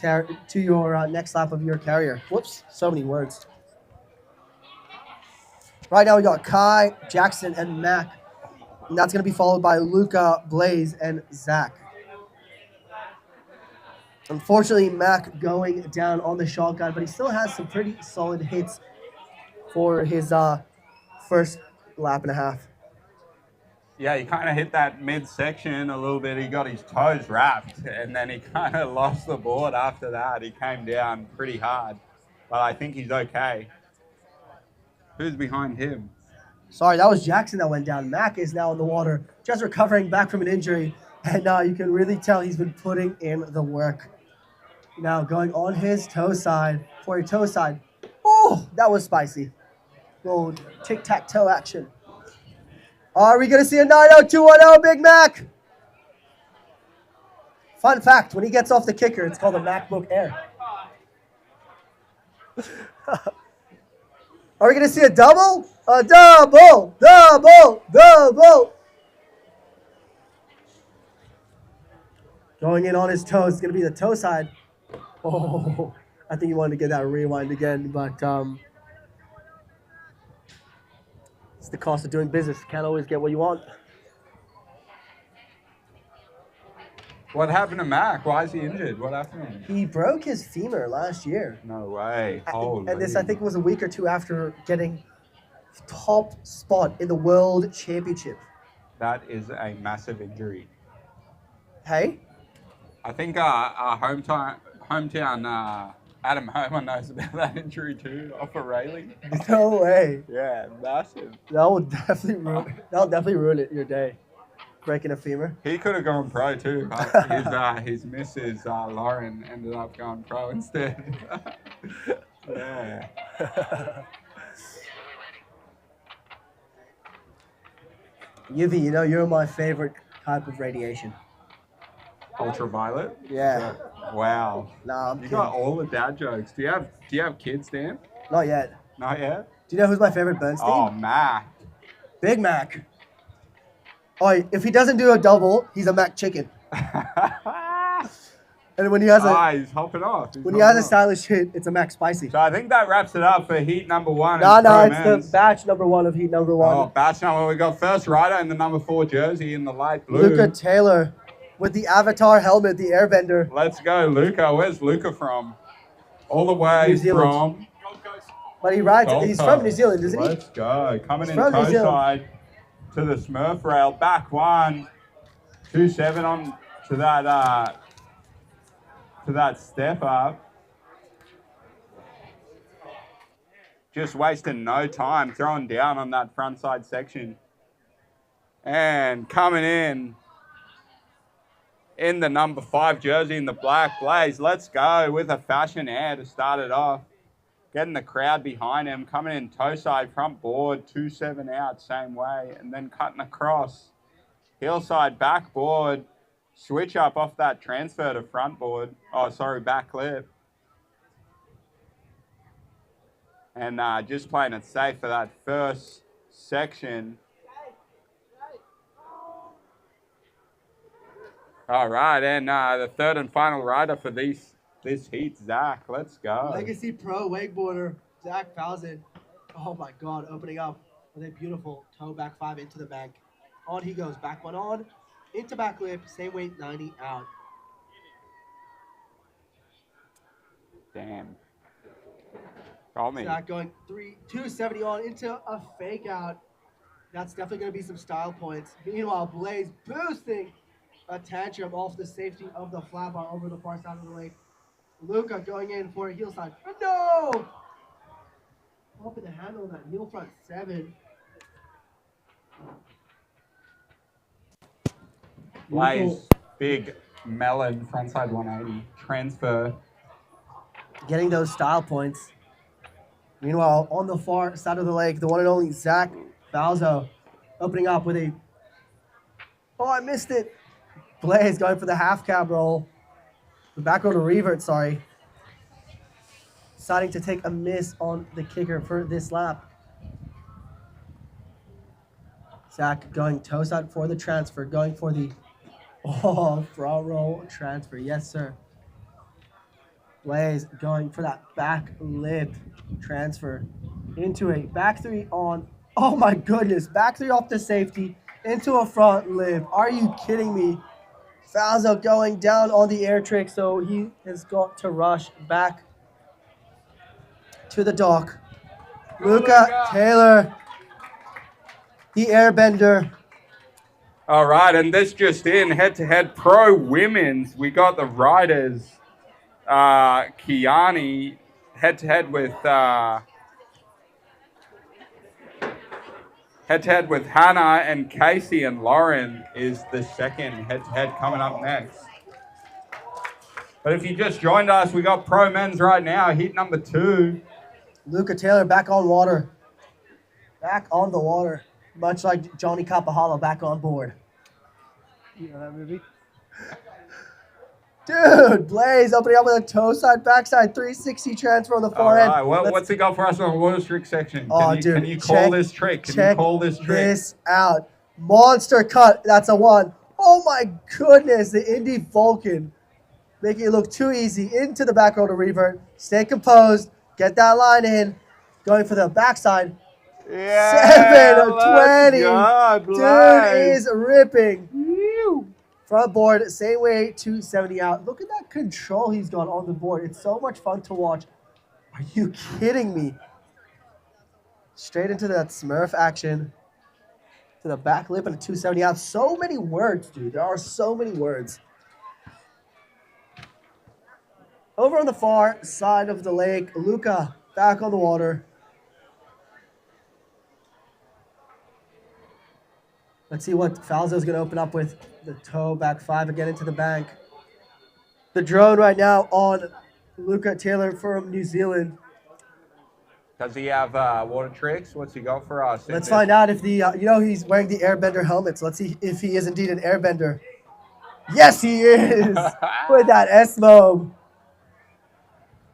next lap of your carrier. Whoops, so many words. Right now we got Kai, Jackson, and Mac. And that's going to be followed by Luca, Blaze, and Zach. Unfortunately, Mac going down on the shotgun, but he still has some pretty solid hits for his first lap and a half. Yeah, he kind of hit that midsection a little bit. He got his toes wrapped, and then he kind of lost the board after that. He came down pretty hard, but I think he's okay. Who's behind him? Sorry, that was Jackson that went down. Mac is now in the water, just recovering back from an injury, and you can really tell he's been putting in the work. Now going on his toe side, for a toe side. Oh, that was spicy. Little tic-tac-toe action. Are we going to see a 90210 Big Mac? Fun fact, when he gets off the kicker, it's called a MacBook Air. Are we going to see a double? A double, double, double. Going in on his toes, it's going to be the toe side. Oh, I think he wanted to get that rewind again, but it's the cost of doing business. Can't always get what you want. What happened to Mac? Why is he injured? What happened to him? He broke his femur last year. No way. Holy. And this, I think, was a week or 2 after getting top spot in the World Championship. That is a massive injury. Hey? I think our hometown Adam Homer knows about that injury too, off a railing. No way. Yeah, massive. That'll definitely ruin your day. Breaking a femur. He could have gone pro too. His missus Lauren ended up going pro instead. Yeah. UV, you know you're my favorite type of radiation. Ultraviolet? Yeah. Wow. Nah, you got all the dad jokes. Do you have kids, Dan? Not yet. Not yet? Do you know who's my favorite Bernstein? Oh, Mac. Big Mac. Oh, if he doesn't do a double, he's a Mac chicken. And when he has he's hopping off. When he has a stylish hit, it's a Mac spicy. So I think that wraps it up for heat number 1. No, it's the batch number 1 of heat number 1. Oh, batch number 1. We got first rider in the number 4 jersey in the light blue. Luca Taylor with the Avatar helmet, the airbender. Let's go, Luca. Where's Luca from? All the way from... But he rides, he's from New Zealand, isn't he? Let's go. Coming in toe side to the Smurf rail. Back 1. 2.7 on to that step up. Just wasting no time, throwing down on that front side section. And coming in the number 5 jersey in the black Blaze. Let's go with a fashion air to start it off. Getting the crowd behind him, coming in toe side, front board, 2.7 out, same way, and then cutting across. Heel side, back board, switch up off that transfer to front board. Oh, sorry, back lip. And just playing it safe for that first section. All right, and the third and final rider for this heat, Zach. Let's go. Legacy Pro wakeboarder, Zach Falzon. Oh my God, opening up with a beautiful toe back 5 into the bank. On he goes, back 1 on, into back lip, same weight, 90 out. Damn. Call me. Zach going 270 on into a fake out. That's definitely going to be some style points. Meanwhile, Blaze boosting a tantrum off the safety of the flat bar over the far side of the lake. Luca going in for a heel side. No! Open the handle on that heel front 7. Blaze, big melon, frontside 180, transfer. Getting those style points. Meanwhile, on the far side of the lake, the one and only Zach Falzo opening up with a... Oh, I missed it. Blaze going for the half cab roll. The back roll to revert, sorry. Deciding to take a miss on the kicker for this lap. Zach going toe side for the transfer, going for the front roll transfer. Yes, sir. Blaze going for that back lip transfer into a back 3 on. Oh my goodness, back 3 off the safety into a front lip. Are you kidding me? Falzo going down on the air trick, so he has got to rush back to the dock. Luca Taylor, the airbender. All right, and this just in, head-to-head pro women's. We got the riders, Kiani, head-to-head with Hannah and Casey, and Lauren is the second head-to-head coming up next. But if you just joined us, we got pro men's right now, heat number 2. Luca Taylor back on water. Back on the water. Much like Johnny Capahala back on board. You know that movie? Dude, Blaze opening up with a toe side, backside, 360 transfer on the far end. All right, what's he got for us on the water trick section? Can you check, call this trick? Can you call this trick? This out. Monster cut. That's a 1. Oh my goodness. The Indy Vulcan. Making it look too easy. Into the back row to revert. Stay composed. Get that line in. Going for the backside. Yeah, 720. Dude is ripping. Front board, same way, 270 out. Look at that control he's got on the board. It's so much fun to watch. Are you kidding me? Straight into that Smurf action. To the back lip and a 270 out. So many words, dude. There are so many words. Over on the far side of the lake, Luca back on the water. Let's see what Falzo's going to open up with. The toe back 5 again into the bank. The drone right now on Luca Taylor from New Zealand. Does he have water tricks? What's he got for us? Let's find out if the, he's wearing the airbender helmets. Let's see if he is indeed an airbender. Yes, he is. With that S-Mobe.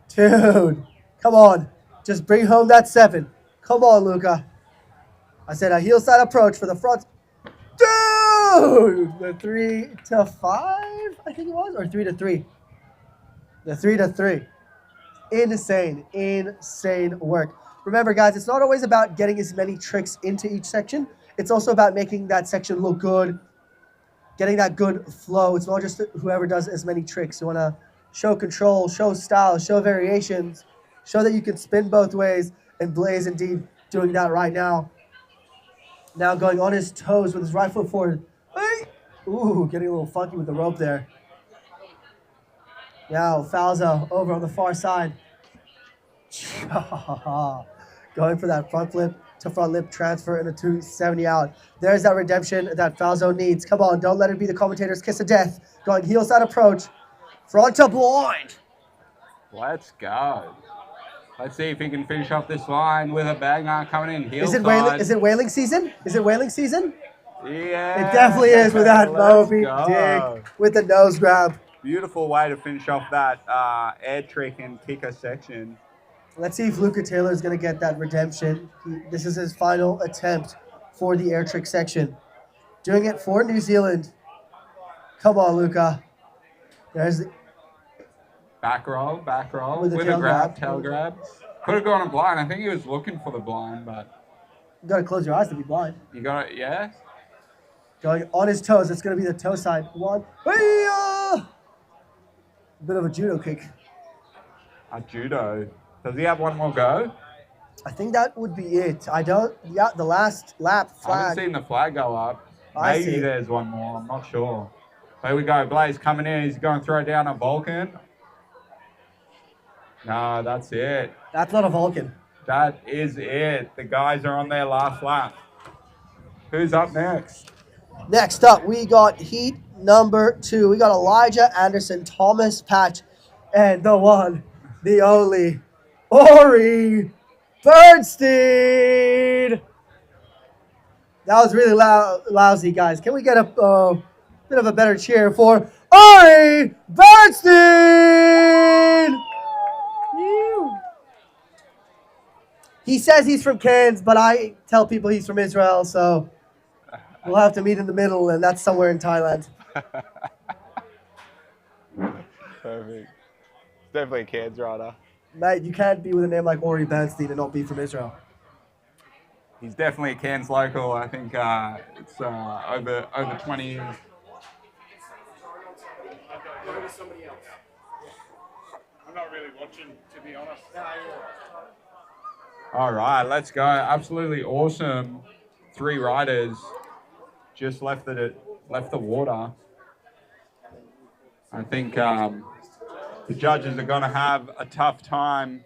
Dude, come on. Just bring home that 7. Come on, Luca. I said a heel side approach for the front. Dude! The 3 to 5, I think it was, or 3 to 3. The 3 to 3. Insane work. Remember, guys, it's not always about getting as many tricks into each section. It's also about making that section look good, getting that good flow. It's not just whoever does as many tricks. You want to show control, show style, show variations, show that you can spin both ways, and Blaze indeed doing that right now. Now going on his toes with his right foot forward. Ooh, getting a little funky with the rope there. Now Falzo over on the far side. Going for that front flip to front lip transfer and a 270 out. There's that redemption that Falzo needs. Come on, don't let it be the commentator's kiss of death. Going heel side approach. Front to blind. Let's go. Let's see if he can finish off this line with a banger coming in heel Is it whaling season? Is it whaling season? Yeah. It definitely is with that Moby Dick with the nose grab. Beautiful way to finish off that air trick and kicker section. Let's see if Luca Taylor is going to get that redemption. This is his final attempt for the air trick section. Doing it for New Zealand. Come on, Luca. There's the, Back roll With with, a tail a grab, grab. tail grab. Could have gone a blind. I think he was looking for the blind, but you got to close your eyes to be blind. you got it. Yeah. Going on his toes. It's going to be the toe side. One. Hey-ya! Bit of a judo kick. A judo. Does he have one more go? I think that would be it. I don't. Yeah, the last lap I flag. haven't seen the flag go up. I Maybe see. there's one more. I'm not sure. There we go. Blaze coming in. He's going to throw down a Vulcan. No, that's it. That's not a Vulcan. That is it. The guys are on their last lap. Who's up next? Next up, we got heat number 2. We got Elijah Anderson, Thomas Patch, and the one, the only, Ori Bernstein. That was really lousy, guys. Can we get a bit of a better cheer for Ori Bernstein? He says he's from Cairns, but I tell people he's from Israel, so we'll have to meet in the middle, and that's somewhere in Thailand. Perfect. It's definitely a Cairns rider. Mate, you can't be with a name like Ori Bernstein and not be from Israel. He's definitely a Cairns local. I think it's over 20 years. Go to somebody else. I'm not really watching, to be honest. All right, let's go. Absolutely awesome. 3 riders just left the water. I think the judges are going to have a tough time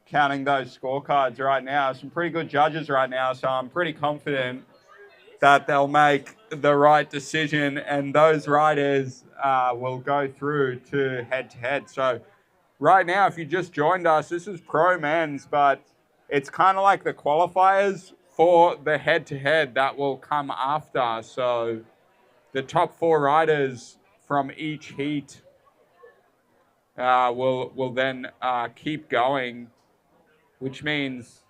counting those scorecards right now. Some pretty good judges right now, so I'm pretty confident that they'll make the right decision, and those riders will go through to head-to-head. So right now, if you just joined us, this is pro men's, but it's kind of like the qualifiers for the head-to-head that will come after. So the top 4 riders from each heat will then keep going, which means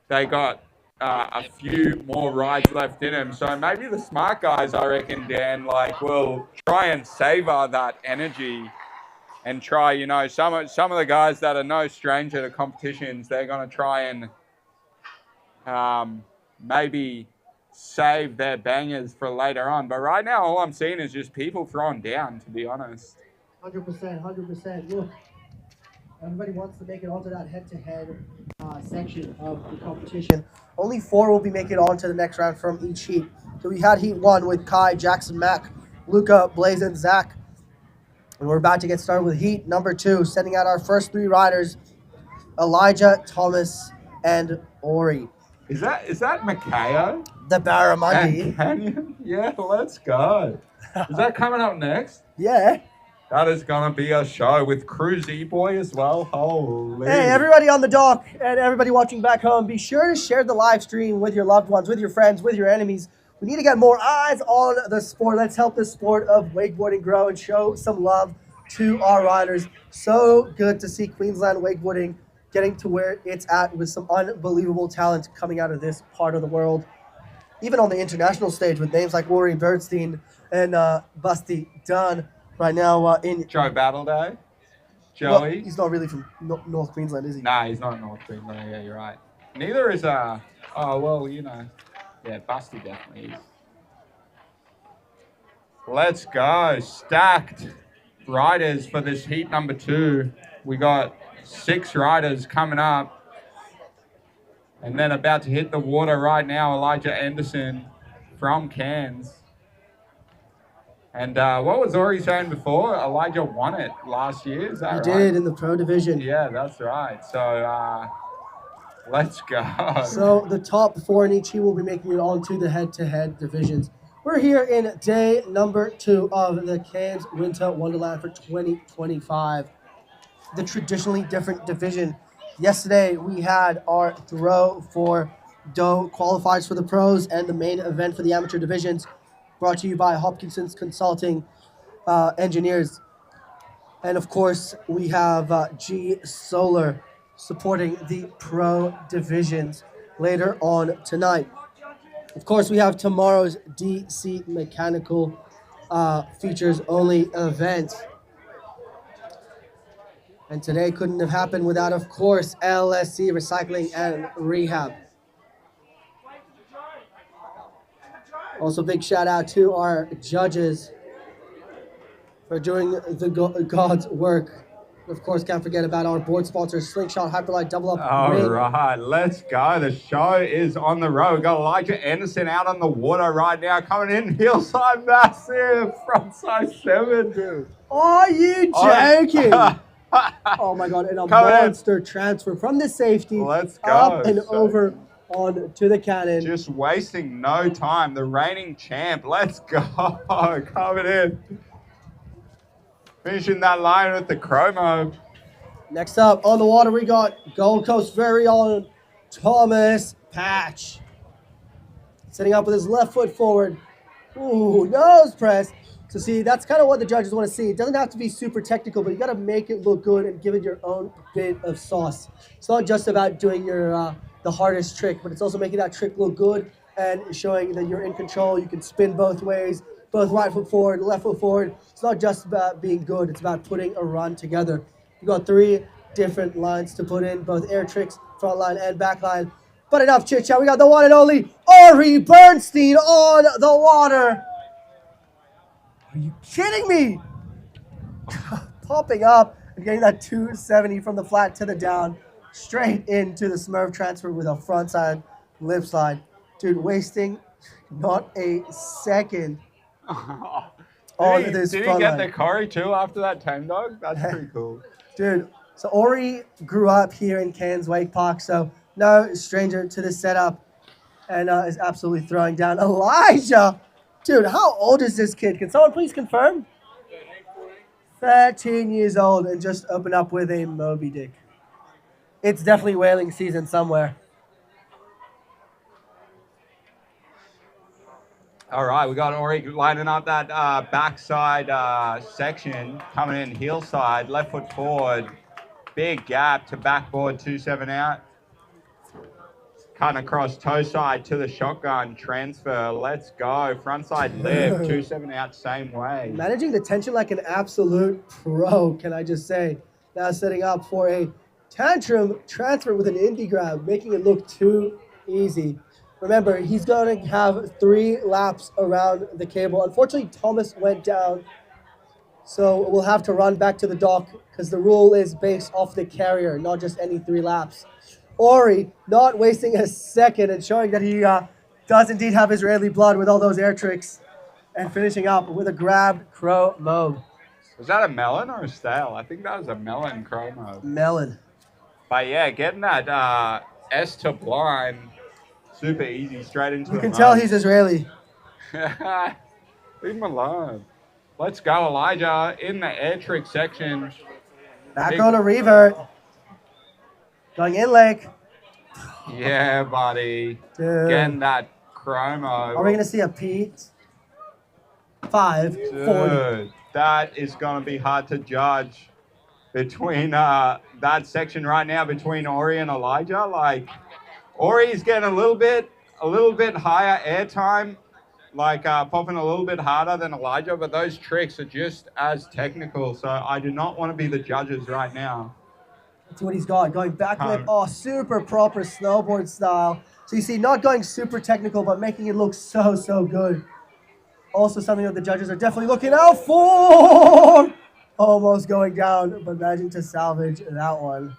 they got a few more rides left in them. So maybe the smart guys, I reckon, Dan, will try and savor that energy and try, some of the guys that are no stranger to competitions, they're going to try and maybe save their bangers for later on. But right now, all I'm seeing is just people throwing down, to be honest. 100%. Look, everybody wants to make it onto that head-to-head section of the competition. Only 4 will be making it onto the next round from each heat. So we had heat 1 with Kai, Jackson, Mack, Luca, Blaze, and Zach. And we're about to get started with heat number 2, sending out our first 3 riders, Elijah, Thomas, and Ori. Is that Makeo? The Barramundi. Canyon? Yeah, let's go. Is that coming up next? Yeah. That is going to be a show with Crew Z-Boy as well. Holy. Hey, everybody on the dock and everybody watching back home, be sure to share the live stream with your loved ones, with your friends, with your enemies. We need to get more eyes on the sport. Let's help the sport of wakeboarding grow and show some love to our riders. So good to see Queensland wakeboarding getting to where it's at with some unbelievable talent coming out of this part of the world. Even on the international stage with names like Ori Bernstein and Busty Dunn right now in... Joe Battleday? Joey? Well, he's not really from North Queensland, is he? Nah, he's not North Queensland. Yeah, you're right. Neither is, yeah, Busty definitely is. Let's go. Stacked riders for this heat number 2. We got 6 riders coming up. And then about to hit the water right now, Elijah Anderson from Cairns. And what was Ori saying before? Elijah won it last year, is that right? He did in the pro division. Yeah, that's right. So let's go. So the top 4 in each heat will be making it on to the head-to-head divisions. We're here in day number 2 of the Cairns Winter Wonderland for 2025. The traditionally different division. Yesterday, we had our throw for dough qualifiers for the pros and the main event for the amateur divisions, brought to you by Hopkinson's Consulting Engineers. And of course, we have G Solar supporting the pro divisions later on tonight. Of course, we have tomorrow's DC Mechanical features only event. And today couldn't have happened without, of course, LSC Recycling and Rehab. Also, big shout out to our judges for doing the God's work. Of course, can't forget about our board sponsors, Slingshot, Hyperlight, Double Up. All Ring. right, let's go. The show is on the road. We've got Elijah Anderson out on the water right now, coming in, hillside massive, frontside 7, dude. Are you joking? Oh my God, and a monster transfer from the safety. Let's go. Up and over on to the cannon. Just wasting no time. The reigning champ. Let's go. Coming in. Finishing that line with the chromo. Next up on the water, we got Gold Coast very own Thomas Patch. Setting up with his left foot forward. Ooh, nose press. So see, that's kind of what the judges want to see. It doesn't have to be super technical, but you got to make it look good and give it your own bit of sauce. It's not just about doing your the hardest trick, but it's also making that trick look good and showing that you're in control. You can spin both ways, both right foot forward, left foot forward. It's not just about being good. It's about putting a run together. You got 3 different lines to put in, both air tricks, front line and back line. But enough chit chat. We got the one and only Ori Bernstein on the water. Are you kidding me? Popping up and getting that 270 from the flat to the down, straight into the Smurf transfer with a frontside lip slide. Dude, wasting not a second on this Did he front get line. the curry too after that tame dog? That's pretty cool. Dude, so Ori grew up here in Cairns Wake Park, so no stranger to this setup, and is absolutely throwing down. Elijah! Dude, how old is this kid? Can someone please confirm? 13 years old and just opened up with a Moby Dick. It's definitely whaling season somewhere. All right, we got Ori lining up that backside section, coming in heel side, left foot forward, big gap to backboard 2-7 out. Cutting across toe side to the shotgun transfer. Let's go. Frontside lip, 2-7 out, same way. Managing the tension like an absolute pro, can I just say. Now setting up for a tantrum transfer with an indie grab, making it look too easy. Remember, he's going to have 3 laps around the cable. Unfortunately, Thomas went down, so we'll have to run back to the dock because the rule is based off the carrier, not just any 3 laps. Ori not wasting a second and showing that he does indeed have Israeli blood with all those air tricks, and finishing up with a grabbed crow mob. Was that a melon or a stale? I think that was a melon chromo. Melon. But yeah, getting that S to blind, super easy, straight into the You can tell he's Israeli. Leave him alone. Let's go, Elijah, in the air trick section. Back on a revert. Going in lake. Yeah, buddy. Dude. Getting that chromo. Are we going to see a Pete? 540. Dude, that is going to be hard to judge between that section right now between Ori and Elijah. Like, Ori's getting a little bit higher air time, like popping a little bit harder than Elijah, but those tricks are just as technical. So I do not want to be the judges right now. That's what he's got. Going backflip. Oh, super proper snowboard style. So you see, not going super technical, but making it look so, so good. Also something that the judges are definitely looking out for. Almost going down, but managing to salvage that one.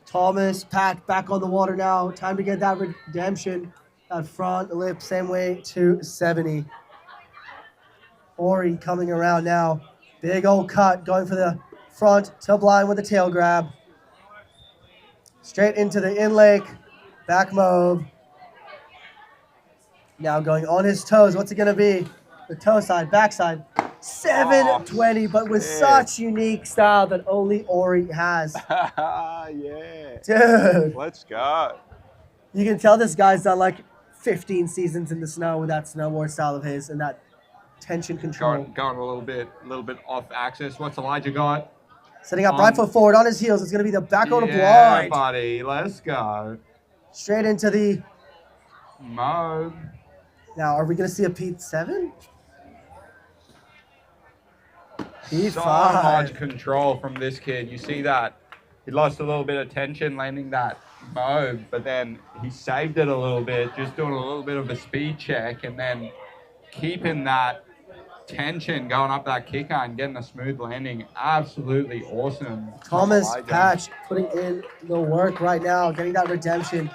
Thomas, Pat, back on the water now. Time to get that redemption. That front lip, same way to 70. Ori coming around now. Big old cut, going for the front to blind with a tail grab. Straight into the in lake. Back move. Now going on his toes. What's it going to be? The toe side, backside. 720, but with such unique style that only Ori has. Yeah. Dude. Let's go. You can tell this guy's done like 15 seasons in the snow with that snowboard style of his and that tension control. Going a little bit off axis. What's Elijah got? Setting up right foot forward on his heels. It's going to be the back on the Yeah, blind. buddy. Let's go. Straight into the Mob. Now, are we going to see a P7? P5. So much control from this kid. You see that? He lost a little bit of tension landing that mob, but then he saved it a little bit, just doing a little bit of a speed check and then keeping that tension going up that kicker and getting a smooth landing. Absolutely awesome. Thomas Patch putting in the work right now, getting that redemption.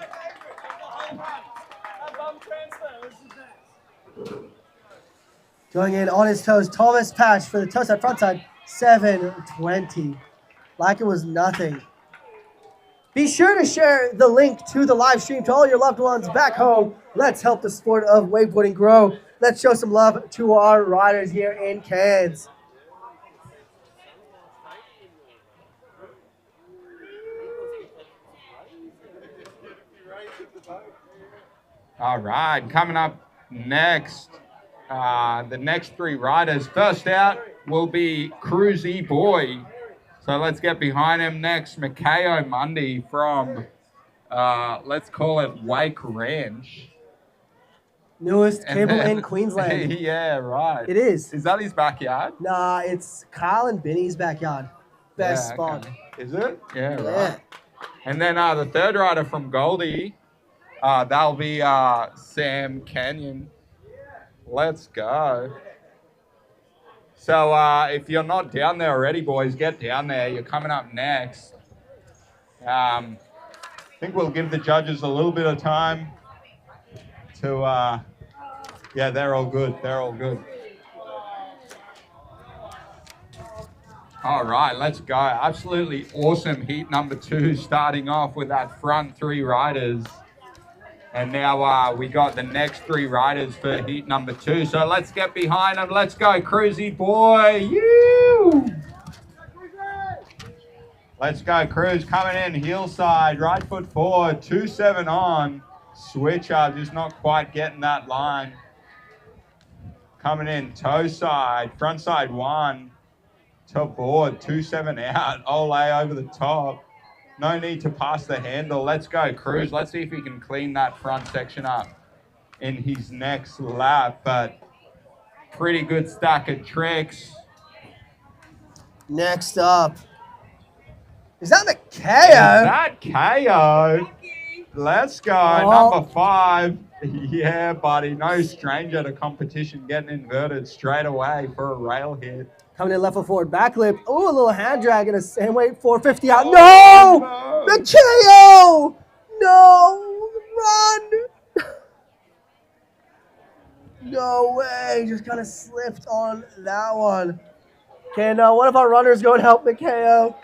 Going in on his toes, Thomas Patch for the toe side, front side, 720. Like it was nothing. Be sure to share the link to the live stream to all your loved ones back home. Let's help the sport of wakeboarding grow. Let's show some love to our riders here in Cairns. All right, coming up next, the next three riders. First out will be Cruisy Boy. So let's get behind him next. Mikhayo Mundy from, let's call it Wake Ranch. Newest cable in Queensland. Yeah, right. It is. Is that his backyard? Nah, it's Kyle and Benny's backyard. Best spot. Is it? Yeah, right. And then the third rider from Goldie, that'll be Sam Canyon. Let's go. So if you're not down there already, boys, get down there. You're coming up next. I think we'll give the judges a little bit of time to, yeah, they're all good. They're all good. All right, let's go. Absolutely awesome heat number 2, starting off with that front 3 riders. And now we got the next 3 riders for heat number 2. So let's get behind them. Let's go, Cruisy Boy. You! Let's go, Cruz. Coming in, heel side, right foot forward, 2-7 on. Switch up, just not quite getting that line. Coming in, toe side, front side 1. To board, 2-7 out. Ole over the top. No need to pass the handle. Let's go, Cruz. Let's see if he can clean that front section up in his next lap. But pretty good stack of tricks. Next up. Is that the KO? Is that KO? Let's go. Number 5. Yeah, buddy. No stranger to competition, getting inverted straight away for a rail hit. Coming in left foot forward, back lip. Ooh, a little hand drag and a same weight, 450 out. No! The KO! No! Run! No way. Just kind of slipped on that one. Okay, now one of our runners go and help the KO.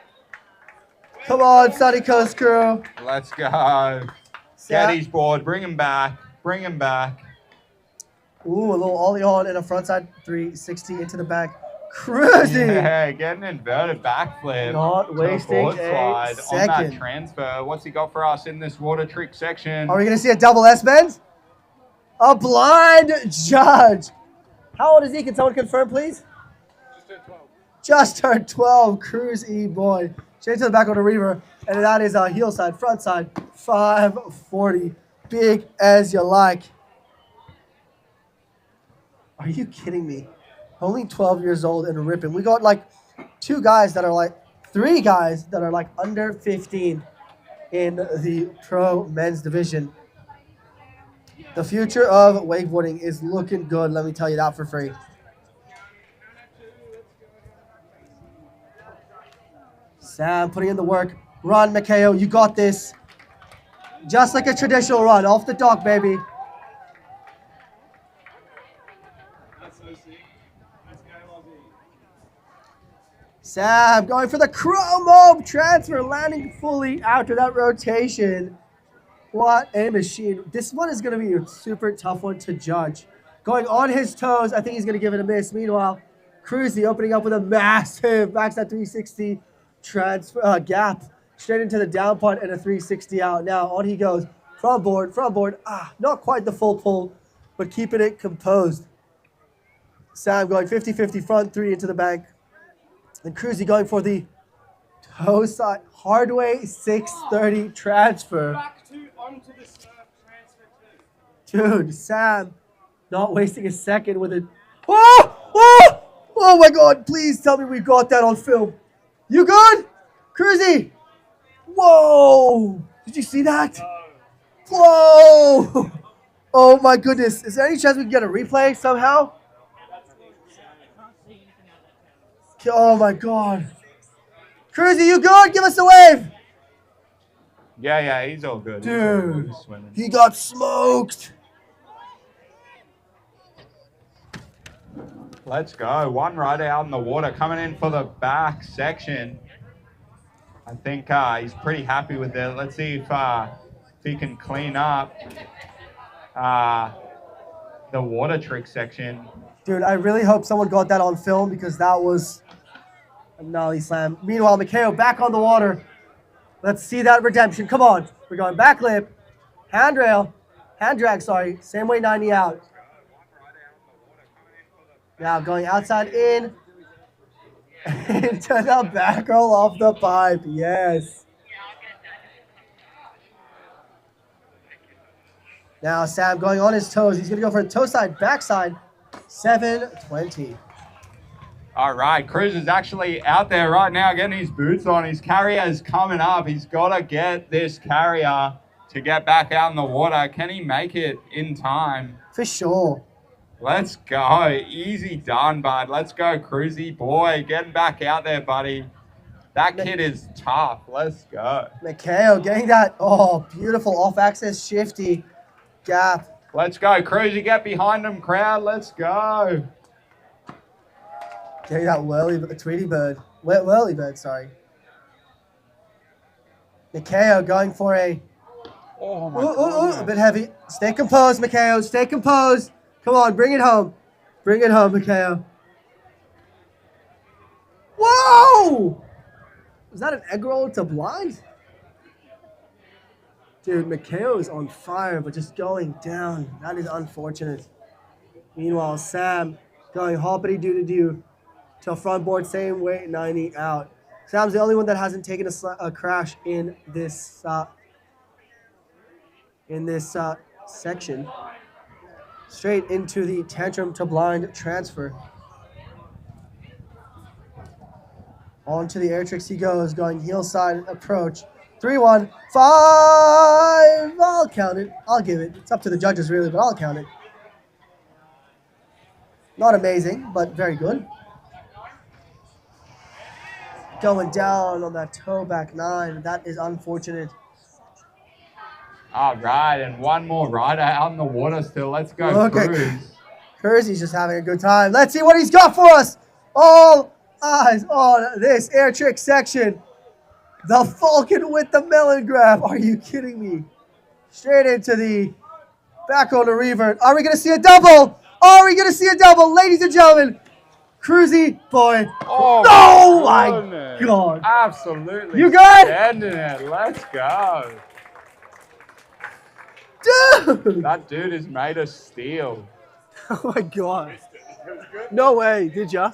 Come on, Sunny Coast crew. Let's go. Get his board. Bring him back. Bring him back. Ooh, a little ollie on and a frontside 360 into the back. Cruising. Yeah, getting inverted backflip. Not wasting a slide second. on that transfer. What's he got for us in this water trick section? Are we going to see a double S-bend? A blind judge. How old is he? Can someone confirm, please? Just turned 12. Just turned 12. Cruise E-boy. Straight to the back of the reaver. And that is a heel side, front side, 540. Big as you like. Are you kidding me? Only 12 years old and ripping. We got like 3 guys that are like under 15 in the pro men's division. The future of wakeboarding is looking good, let me tell you that for free. Sam putting in the work. Run, Mikhayo, you got this. Just like a traditional run, off the dock, baby. Sam going for the chromo transfer, landing fully after that rotation. What a machine. This one is going to be a super tough one to judge. Going on his toes, I think he's going to give it a miss. Meanwhile, Cruzy opening up with a massive backside 360 transfer gap straight into the down punt and a 360 out. Now on he goes, front board, not quite the full pull, but keeping it composed. Sam going 50-50 front 3 into the bank. And Cruzy going for the Toe side, hard way, 630 transfer. Back to onto the transfer two. Dude, Sam, not wasting a second with it. Oh! Oh! Oh my God, please tell me we got that on film. You good? Cruzy! Whoa! Did you see that? Whoa! Oh my goodness. Is there any chance we can get a replay somehow? Oh my God. Cruzy, you good? Give us a wave. Yeah, he's all good. Dude, He's swimming. he got smoked. Let's go. One rider out in the water coming in for the back section. I think he's pretty happy with it. Let's see if he can clean up the water trick section. Dude, I really hope someone got that on film because that was a gnarly slam. Meanwhile, Mikhail back on the water. Let's see that redemption. Come on. We're going back lip, handrail, hand drag, sorry. Same way 90 out. Now going outside in. Into the back roll off the pipe. Yes. Now Sam going on his toes. He's going to go for a toe side, backside. 720. All right, Cruz is actually out there right now getting his boots on. His carrier is coming up. He's got to get this carrier to get back out in the water. Can he make it in time? For sure. Let's go. Easy done, bud. Let's go, Cruzy boy. Getting back out there, buddy. That kid is tough. Let's go. Mikhail getting that, beautiful off-axis shifty gap. Let's go, Cruzy. Get behind him, crowd. Let's go. Getting that Tweety bird. Whirly bird, sorry. Mikhail going for a... a bit heavy. Stay composed, Mikhail. Stay composed. Come on, bring it home. Bring it home, Mikhail. Whoa! Was that an egg roll to blind? Dude, Mikhail is on fire, but just going down. That is unfortunate. Meanwhile, Sam going hoppity-doo-doo-doo to front board, same way, 90 out. Sam's the only one that hasn't taken a crash in this section. Straight into the tantrum to blind transfer. Onto the air tricks he goes, going heel side approach. 3-1, 5. I'll count it. I'll give it. It's up to the judges really, but I'll count it. Not amazing, but very good. Going down on that toe back 9. That is unfortunate. All right, and one more rider out in the water still. Let's go, Cruz. Cruzy's just having a good time. Let's see what he's got for us. All eyes on this air trick section. The Falcon with the melon grab. Are you kidding me? Straight into the back on the revert. Are we going to see a double? Are we going to see a double? Ladies and gentlemen, Cruzy boy. Oh my God. Absolutely. You good? Ending it. Let's go. Dude! That dude is made of steel. Oh my God. No way, did ya?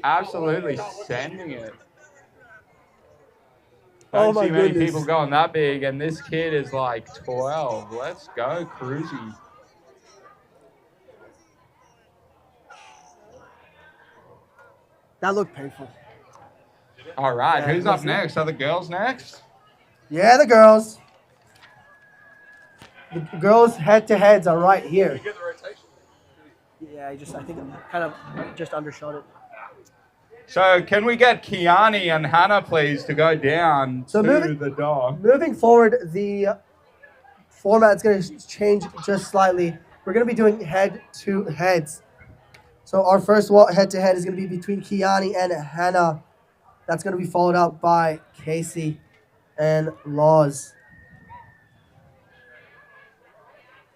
Absolutely sending it. Oh Don't my see many goodness. people going that big, and this kid is like 12. Let's go, Cruzy. That looked painful. All right, Yeah, who's up listen. next? Are the girls next? Yeah, the girls. The girls' head-to-heads are right here. Yeah, I think I kind of just undershot it. So can we get Kiani and Hannah, please, to go down to moving- the dog? Moving forward, the format's going to change just slightly. We're going to be doing head-to-heads. So our first head-to-head is going to be between Kiani and Hannah. That's going to be followed up by Casey and Laws.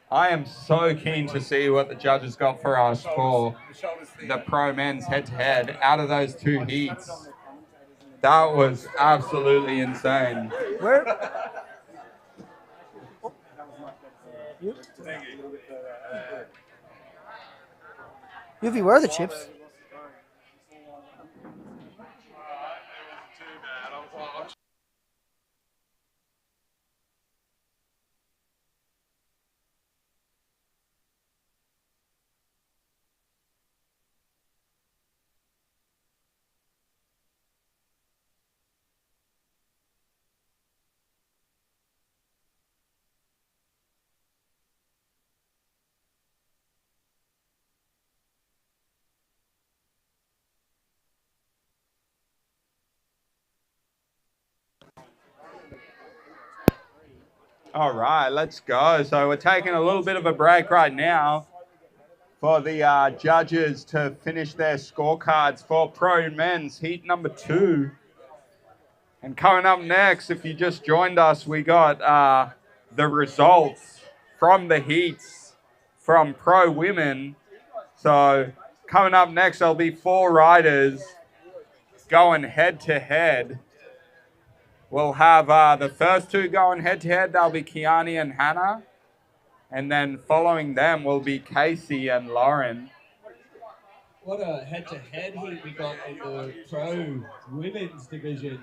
I am so keen to see what the judges got for us for the pro men's head-to-head out of those two heats. That was absolutely insane. Where? Yuvi, where are the chips? All right, let's go. So we're taking a little bit of a break right now for the judges to finish their scorecards for Pro Men's Heat number 2. And coming up next, if you just joined us, we got the results from the heats from Pro Women. So coming up next, there'll be 4 riders going head-to-head. We'll have the first 2 going head-to-head. That'll be Kiani and Hannah. And then following them will be Casey and Lauren. What a head-to-head heat we got in the Pro Women's division.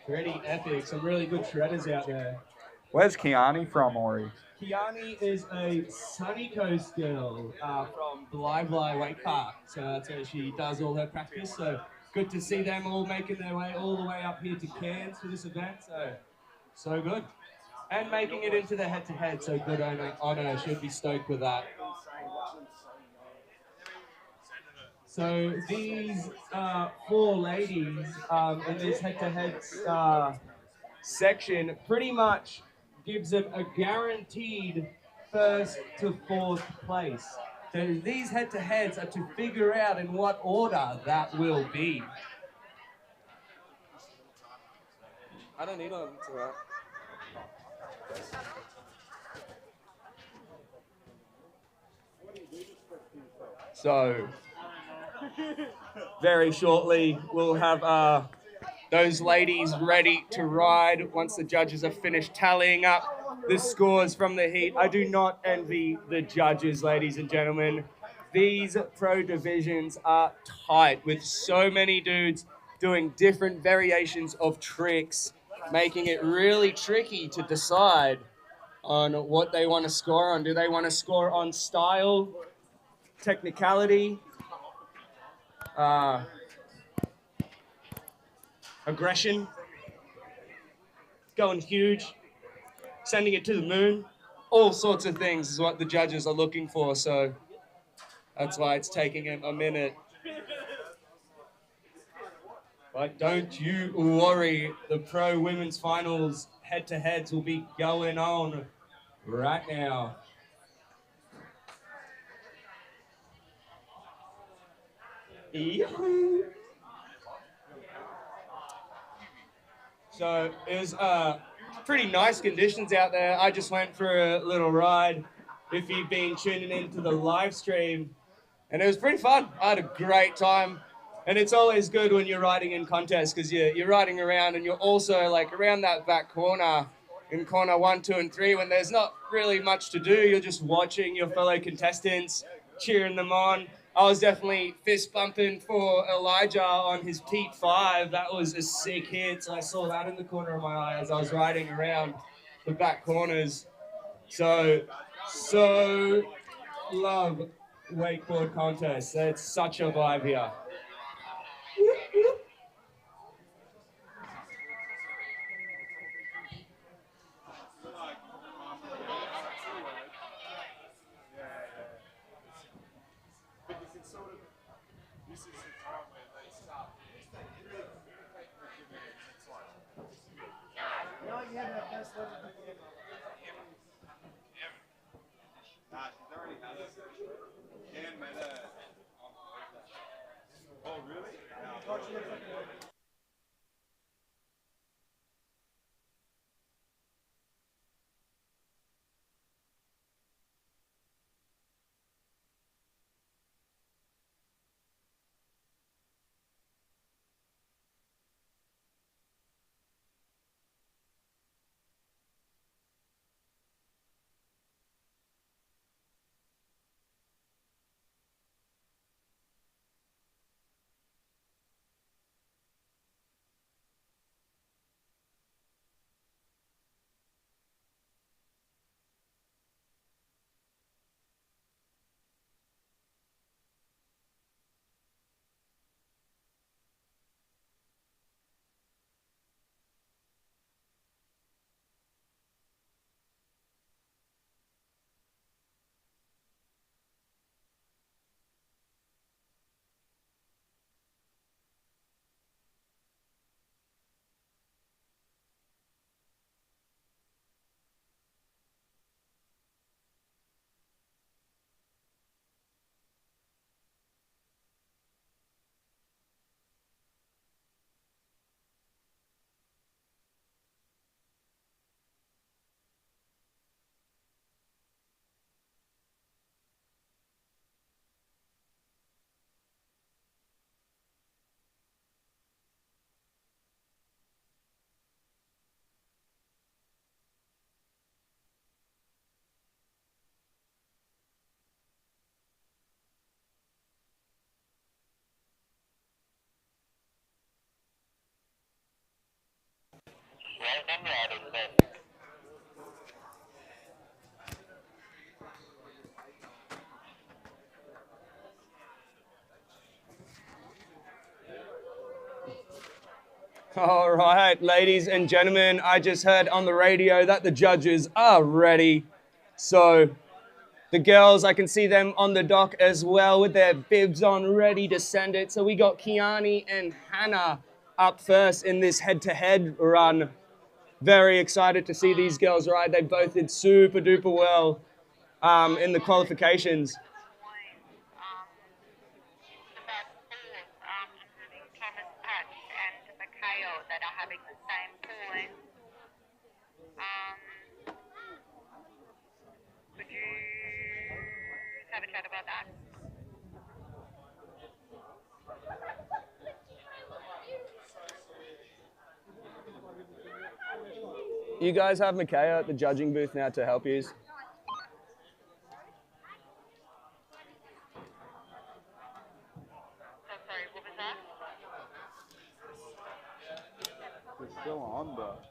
Pretty epic. Some really good shredders out there. Where's Kiani from, Ori? Kiani is a Sunny Coast girl from Bly Wake Park. So that's where she does all her practice. So good to see them all making their way all the way up here to Cairns for this event. So good. And making it into the head-to-head. So good on her. Should be stoked with that. So these 4 ladies in this head-to-head section pretty much gives them a guaranteed 1st to 4th place. So these head-to-heads are to figure out in what order that will be. I don't need them to that. So very shortly we'll have those ladies ready to ride once the judges have finished tallying up the scores from the heat. I do not envy the judges, ladies and gentlemen. These pro divisions are tight with so many dudes doing different variations of tricks, making it really tricky to decide on what they want to score on. Do they want to score on style, technicality, aggression, going huge, sending it to the moon? All sorts of things is what the judges are looking for, so that's why it's taking them a minute. But don't you worry, the Pro Women's Finals head-to-heads will be going on right now. So it was pretty nice conditions out there. I just went for a little ride. If you've been tuning into the live stream, and it was pretty fun. I had a great time. And it's always good when you're riding in contests because you're riding around and you're also like around that back corner in corner 1, 2, and 3 when there's not really much to do. You're just watching your fellow contestants, cheering them on. I was definitely fist bumping for Elijah on his Pete 5. That was a sick hit. So I saw that in the corner of my eye as I was riding around the back corners. So love wakeboard contests. It's such a vibe here. Oh, really? All right, ladies and gentlemen, I just heard on the radio that the judges are ready. So the girls, I can see them on the dock as well with their bibs on, ready to send it. So we got Kiani and Hannah up first in this head-to-head run. Very excited to see these girls ride. They both did super duper well in the qualifications. That are having the same point. Could you have a chat about that? You guys have Micaiah at the judging booth now to help you. So sorry, what was that? It's still on, but.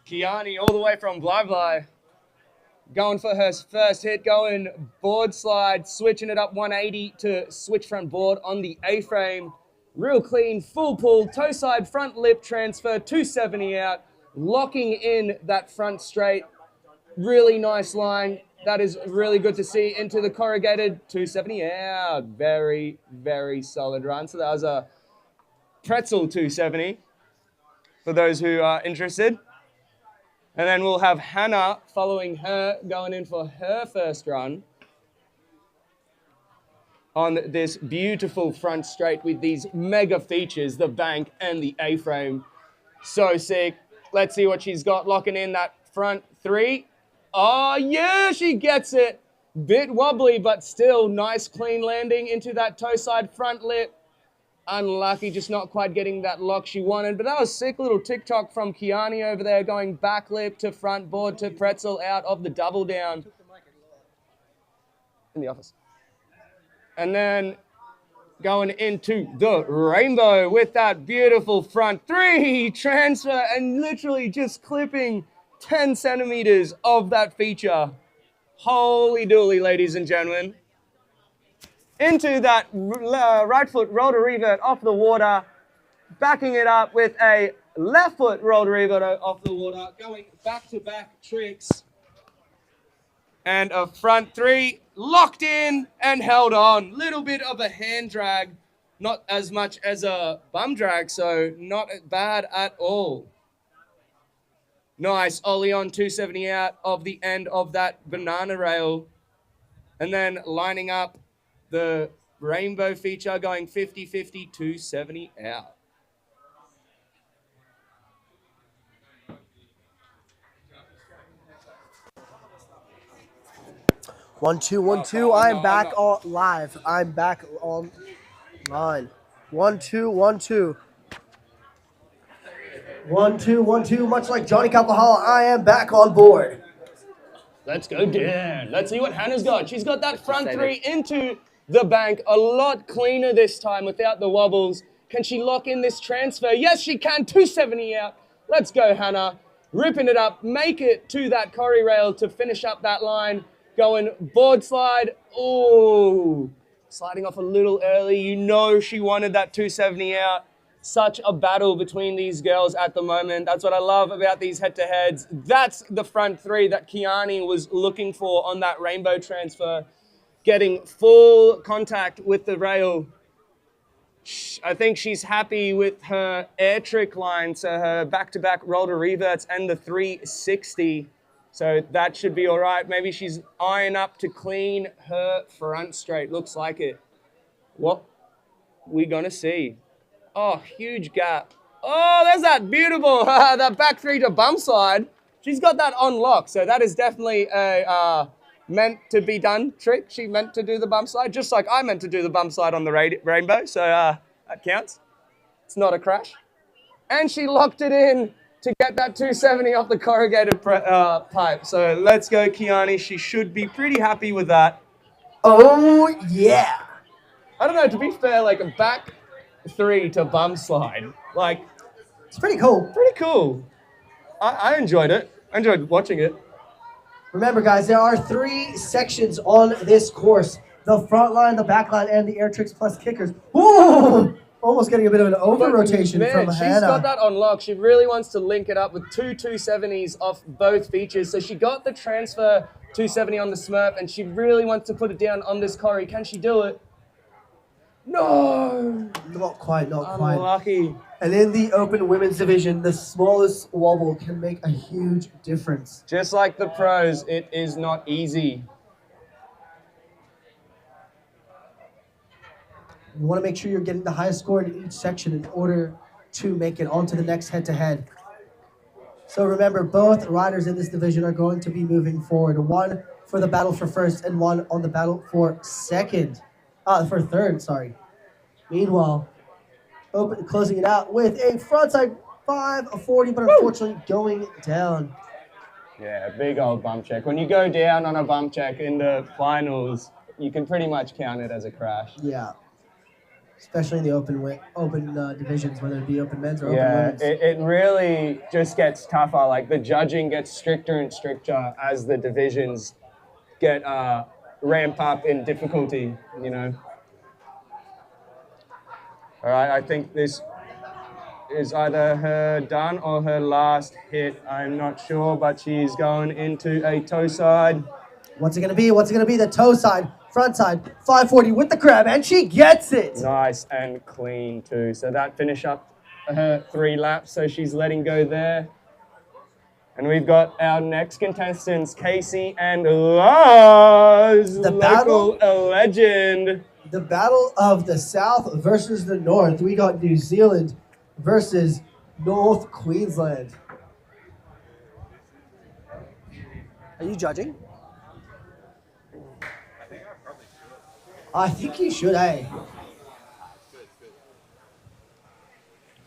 Kiani all the way from Bly Bly. Going for her first hit, going board slide, switching it up 180 to switch front board on the A-frame. Real clean, full pull, toe side, front lip transfer, 270 out, locking in that front straight. Really nice line. That is really good to see into the corrugated, 270 out. Very, very solid run. So that was a pretzel 270 for those who are interested. And then we'll have Hannah following her, going in for her first run on this beautiful front straight with these mega features, the bank and the A-frame. So sick. Let's see what she's got, locking in that front three. Oh, yeah, she gets it. Bit wobbly, but still nice clean landing into that toe side front lip. Unlucky, just not quite getting that lock she wanted. But that was sick little TikTok from Kiani over there, going back lip to front board to pretzel out of the double down. In the office. And then going into the rainbow with that beautiful front three transfer and literally just clipping 10 centimeters of that feature. Holy dooly, ladies and gentlemen. Into that right foot roll to revert off the water, backing it up with a left foot roll to revert off the water, going back-to-back tricks. And a front three, locked in and held on. Little bit of a hand drag, not as much as a bum drag, so not bad at all. Nice ollie on 270 out of the end of that banana rail. And then lining up the rainbow feature, going 50-50, 270 out. One, two, 1, 2. I'm back on live. I'm back online. 1, 2, 1, 2. 1, 2, 1, 2. Much like Johnny Capahala, I am back on board. Let's go down. Let's see what Hannah's got. She's got that front three into the bank. A lot cleaner this time without the wobbles. Can she lock in this transfer? Yes, she can. 270 out. Let's go, Hannah. Ripping it up. Make it to that corrie rail to finish up that line. Going board slide. Ooh. sliding off a little early. You know she wanted that 270 out. Such a battle between these girls at the moment. That's what I love about these head-to-heads. That's the front three that Kiani was looking for on that rainbow transfer. Getting full contact with the rail. I think she's happy with her air trick line, so her back-to-back roll to reverts and the 360. So that should be all right. Maybe she's eyeing up to clean her front straight. Looks like it. What we gonna see? Oh, huge gap. Oh, there's that beautiful, that back three to bump slide. She's got that on lock, so that is definitely a meant to be done trick. She meant to do the bump slide, just like I meant to do the bump slide on the rainbow, so that counts. It's not a crash. And she locked it in to get that 270 off the corrugated pipe. So let's go, Kiani. She should be pretty happy with that. Oh, yeah. I don't know, to be fair, like a back three to bum slide, like, it's pretty cool. Pretty cool. I enjoyed it. I enjoyed watching it. Remember, guys, there are 3 sections on this course. The front line, the back line, and the air tricks plus kickers. Ooh! Almost getting a bit of an over-rotation from she's Hannah. got that on lock. She really wants to link it up with 2 270s off both features. So she got the transfer 270 on the Smurf, and she really wants to put it down on this Corrie. Can she do it? No! Not quite, not quite. Unlucky. And in the open women's division, the smallest wobble can make a huge difference. Just like the pros, it is not easy. You want to make sure you're getting the highest score in each section in order to make it onto the next head-to-head. So remember, both riders in this division are going to be moving forward. One for the battle for first and one on the battle for third, sorry. Meanwhile, closing it out with a frontside 540, but unfortunately going down. Yeah, big old bump check. When you go down on a bump check in the finals, you can pretty much count it as a crash. Yeah. Especially in the open divisions, whether it be open men's or open women's. Yeah, it really just gets tougher. Like the judging gets stricter and stricter as the divisions get ramp up in difficulty, you know. All right, I think this is either her done or her last hit. I'm not sure, but she's going into a toe side. What's it gonna be? What's it gonna be? The toe side, front side, 540 with the crab, and she gets it. Nice and clean too. So that finish up her 3 laps. So she's letting go there. And we've got our next contestants, Casey and Lars, The local legend. The battle of the South versus the North. We got New Zealand versus North Queensland. Are you judging? I think you should, eh?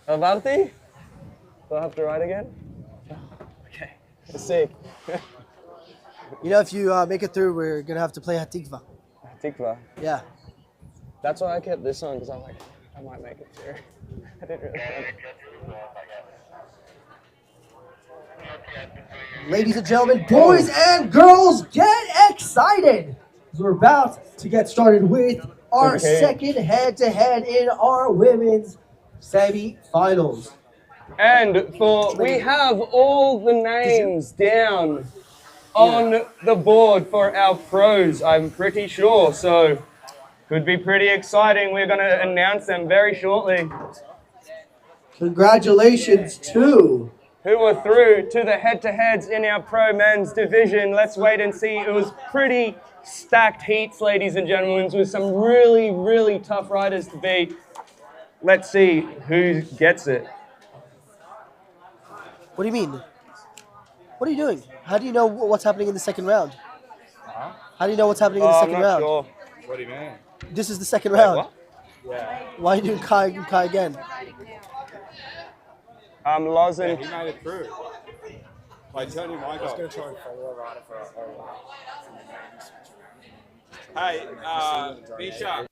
Avanti? Do I have to ride again? Okay, let's see. You know, if you make it through, we're gonna have to play Hatikva. Hatikva? Yeah. That's why I kept this on, because I'm like, I might make it through. I didn't really Ladies and gentlemen, boys and girls, get excited! We're about to get started with our second head-to-head in our women's semi-finals. And we have all the names down on the board for our pros, I'm pretty sure. So could be pretty exciting. We're going to announce them very shortly. Congratulations to who are through to the head-to-heads in our pro men's division. Let's wait and see. It was pretty stacked heats, ladies and gentlemen, with some really, really tough riders to beat. Let's see who gets it. What do you mean? What are you doing? How do you know what's happening in the second round? Huh? How do you know what's happening in the second round? Sure. What do you mean? This is the second round. What? Yeah. Why are you doing Kai again? Lozen. He made it through. Like, turn your mic off. going to try and follow a rider for Hey, be sharp.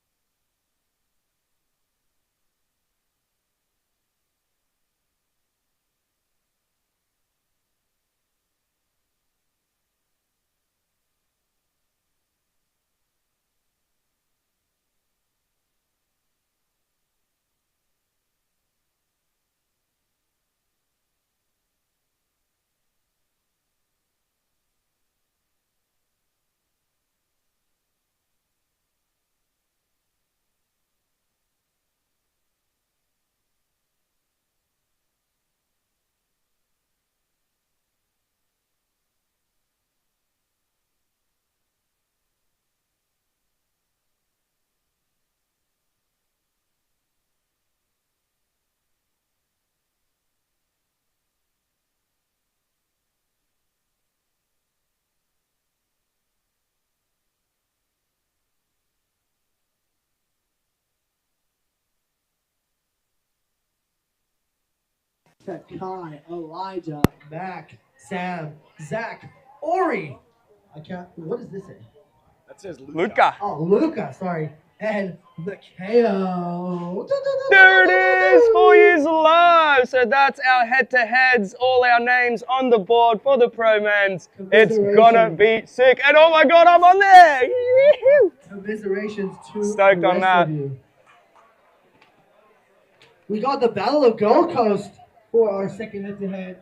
Kai, Elijah, Mac, Sam, Zach, Ori. I can't. What does this say? That says Luca. Oh, Luca. Sorry. And the KO. There it is, 4 years alive. So that's our head-to-heads, all our names on the board for the Pro-Mans. It's gonna be sick. And oh my God, I'm on there. Yee-hoo. Commiserations to Stoked the on rest that. of you. We got the Battle of Gold Coast for our second head-to-head.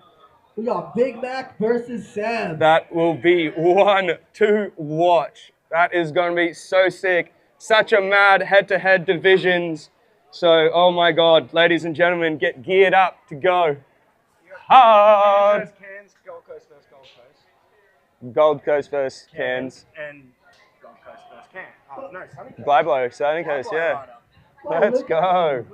We got Big Mac versus Sam. That will be one to watch. That is going to be so sick. Such a mad head-to-head divisions. So, oh my God, ladies and gentlemen, get geared up to go hard. Cairns, Gold Coast versus Gold Coast. Gold Coast versus Cairns. And Gold Coast versus Cairns. Oh, no, Sunny Coast. Bly Sunny Coast, yeah. Let's go.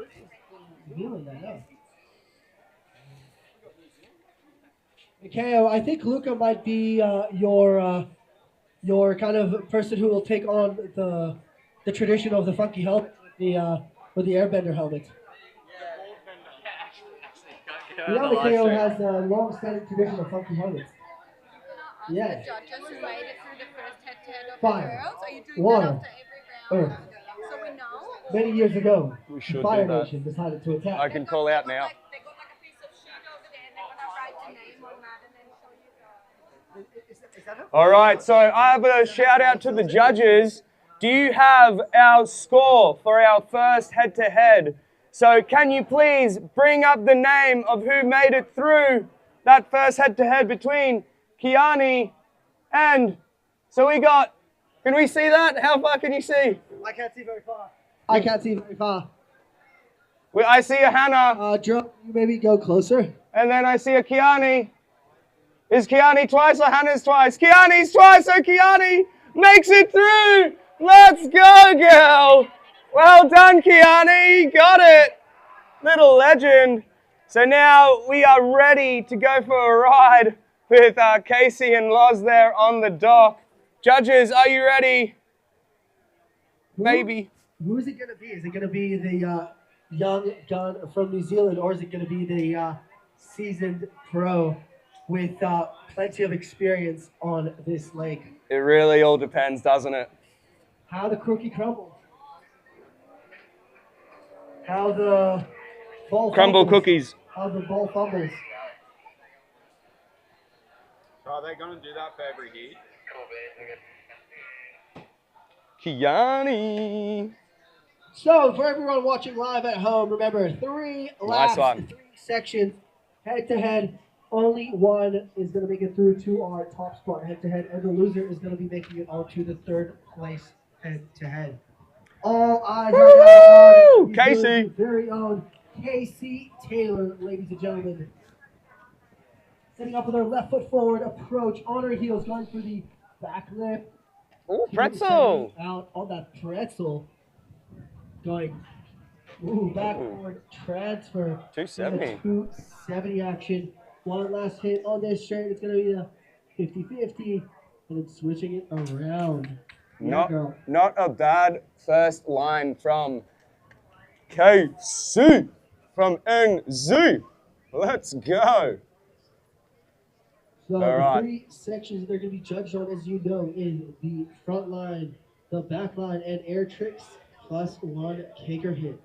KO, I think Luca might be your kind of person who will take on the tradition of the funky helmet, with the airbender helmet. You know the KO has a long-standing tradition of funky helmets. Yes. Fire, water, earth. Many years ago, We should the Fire do that. Nation decided to attack. I can call out now. All right, so I have a shout out to the judges. Do you have our score for our first head-to-head? So can you please bring up the name of who made it through that first head-to-head between Kiani and... So we got... Can we see that? How far can you see? I can't see very far. I can't see very far. I see a Hannah. Joe, you maybe go closer. And then I see a Kiani. Is Kiani twice or Hannah's twice? Kiani's twice, so Kiani makes it through. Let's go, girl. Well done, Kiani. You got it. Little legend. So now we are ready to go for a ride with Casey and Loz there on the dock. Judges, are you ready? Maybe. Who is it going to be? Is it going to be the young gun from New Zealand, or is it going to be the seasoned pro with plenty of experience on this lake? It really all depends, doesn't it? How the crookie crumbles. How the ball Crumble fumbles. cookies. How the ball fumbles. So are they going to do that for every heat? Kiani. So, for everyone watching live at home, remember 3 laps, one. 3 sections, head-to-head. Only one is going to make it through to our top spot head-to-head, and the loser is going to be making it onto the 3rd place head-to-head. All eyes are on Casey. very own Casey Taylor, ladies and gentlemen. Setting up with her left foot forward approach on her heels, going for the back lip. Oh, pretzel. Out on that pretzel. Going, backward transfer. 270. 270 action. One last hit on this straight. It's going to be a 50-50. And it's switching it around. Not a bad first line from KC from NZ. Let's go. So All the right. 3 sections they're going to be judged on, as you know, is the front line, the back line, and air tricks plus 1 kicker hit.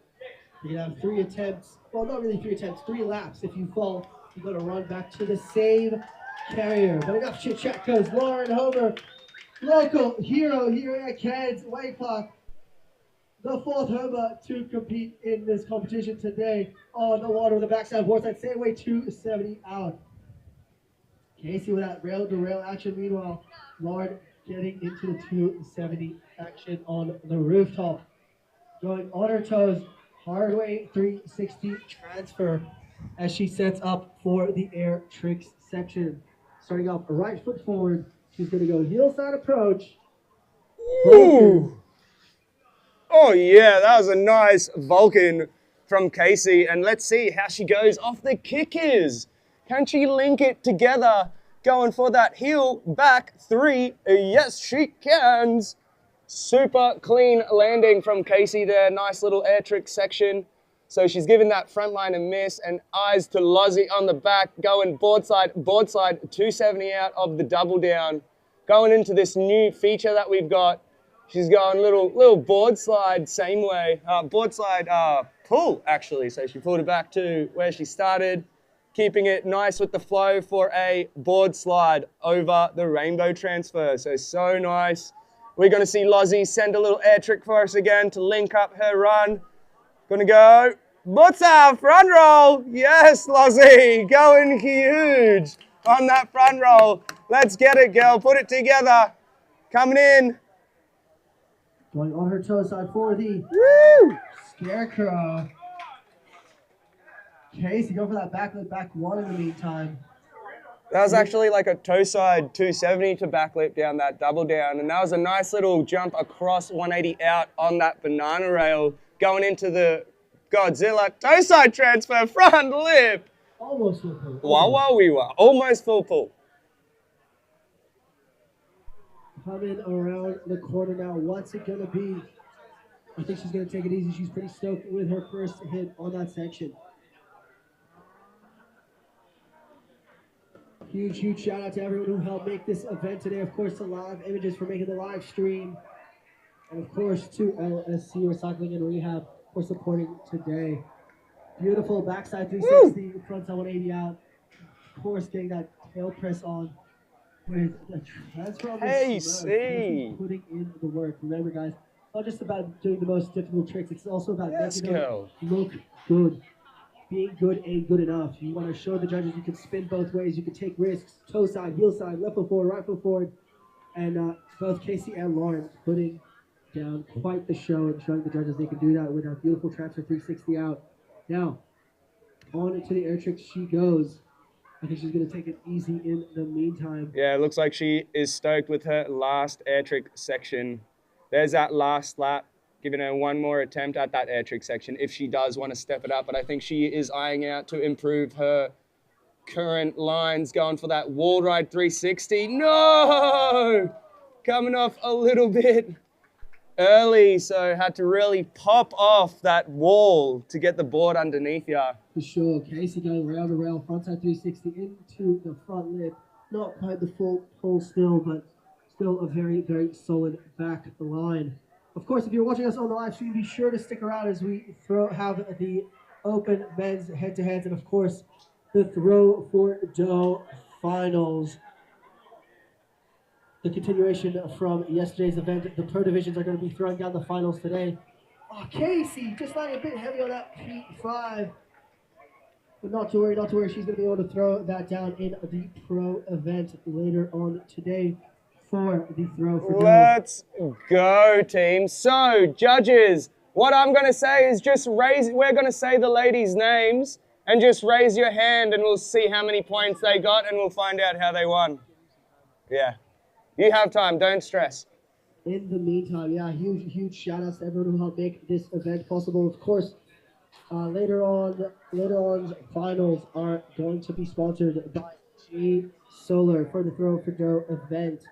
You're going to have 3 attempts. Well, not really 3 attempts, 3 laps. If you fall, you're going to run back to the same carrier. But enough chit chat goes. Lauren Homer, local hero here at Cairns Wake Park. The 4th Homer to compete in this competition today on the water with the backside boardside. Same way 270 out. Casey with that rail-to-rail action. Meanwhile, Lauren getting into the 270 action on the rooftop. Going on her toes, hard way 360 transfer as she sets up for the air tricks section. Starting off right foot forward, she's going to go heel side approach. Ooh. Oh yeah, that was a nice Vulcan from Casey. And let's see how she goes off the kickers. Can she link it together? Going for that heel back 3. Yes, she can. Super clean landing from Casey there. Nice little air trick section. So she's giving that front line a miss, and eyes to Lozzie on the back, going board slide, 270 out of the double down. Going into this new feature that we've got, she's going little board slide, same way, board slide pull actually. So she pulled it back to where she started, keeping it nice with the flow for a board slide over the rainbow transfer. So nice. We're gonna see Lozzie send a little air trick for us again to link up her run. Gonna go, Butsa, front roll. Yes, Lozzie, going huge on that front roll. Let's get it, girl, put it together. Coming in. Going on her toe side for the Scarecrow. Casey, go for that backlip back one in the meantime. That was actually like a toe side 270 to backlip down that double down, and that was a nice little jump across 180 out on that banana rail, going into the Godzilla toe side transfer front lip. Almost full pull. Wow, we were almost full pull. Coming around the corner now. What's it gonna be? I think she's gonna take it easy. She's pretty stoked with her first hit on that section. Huge shout out to everyone who helped make this event today. Of course, to Live Images for making the live stream. And of course, to LSC Recycling and Rehab for supporting today. Beautiful backside 360, frontside 180 out. Of course, getting that tail press on with the transfer on the putting in the work. Remember, guys, it's not just about doing the most difficult tricks. It's also about making it look good. Being good ain't good enough. You want to show the judges you can spin both ways. You can take risks, toe side, heel side, left foot forward, right foot forward. And both Casey and Lauren putting down quite the show and showing the judges they can do that with a beautiful transfer 360 out. Now, on to the air trick she goes. I think she's going to take it easy in the meantime. Yeah, it looks like she is stoked with her last air trick section. There's that last lap, giving her one more attempt at that air trick section if she does want to step it up. But I think she is eyeing out to improve her current lines, going for that wall ride 360. No! Coming off a little bit early, so had to really pop off that wall to get the board underneath you. For sure, Casey going rail to rail, frontside 360 into the front lip. Not quite the full pull still, but still a very solid back line. Of course, if you're watching us on the live stream, be sure to stick around as we have the open men's head-to-heads and, of course, the throw for dough finals. The continuation from yesterday's event. The pro divisions are going to be throwing down the finals today. Oh, Casey, just landing a bit heavy on that P5. But not to worry. She's going to be able to throw that down in the pro event later on today for the throw for dough. Let's go, team. So, judges, what I'm going to say is just we're going to say the ladies' names and just raise your hand and we'll see how many points they got and we'll find out how they won. Yeah. You have time, don't stress. In the meantime, yeah, huge shout outs to everyone who helped make this event possible. Of course, later on, finals are going to be sponsored by G Solar for the Throw for Dough event.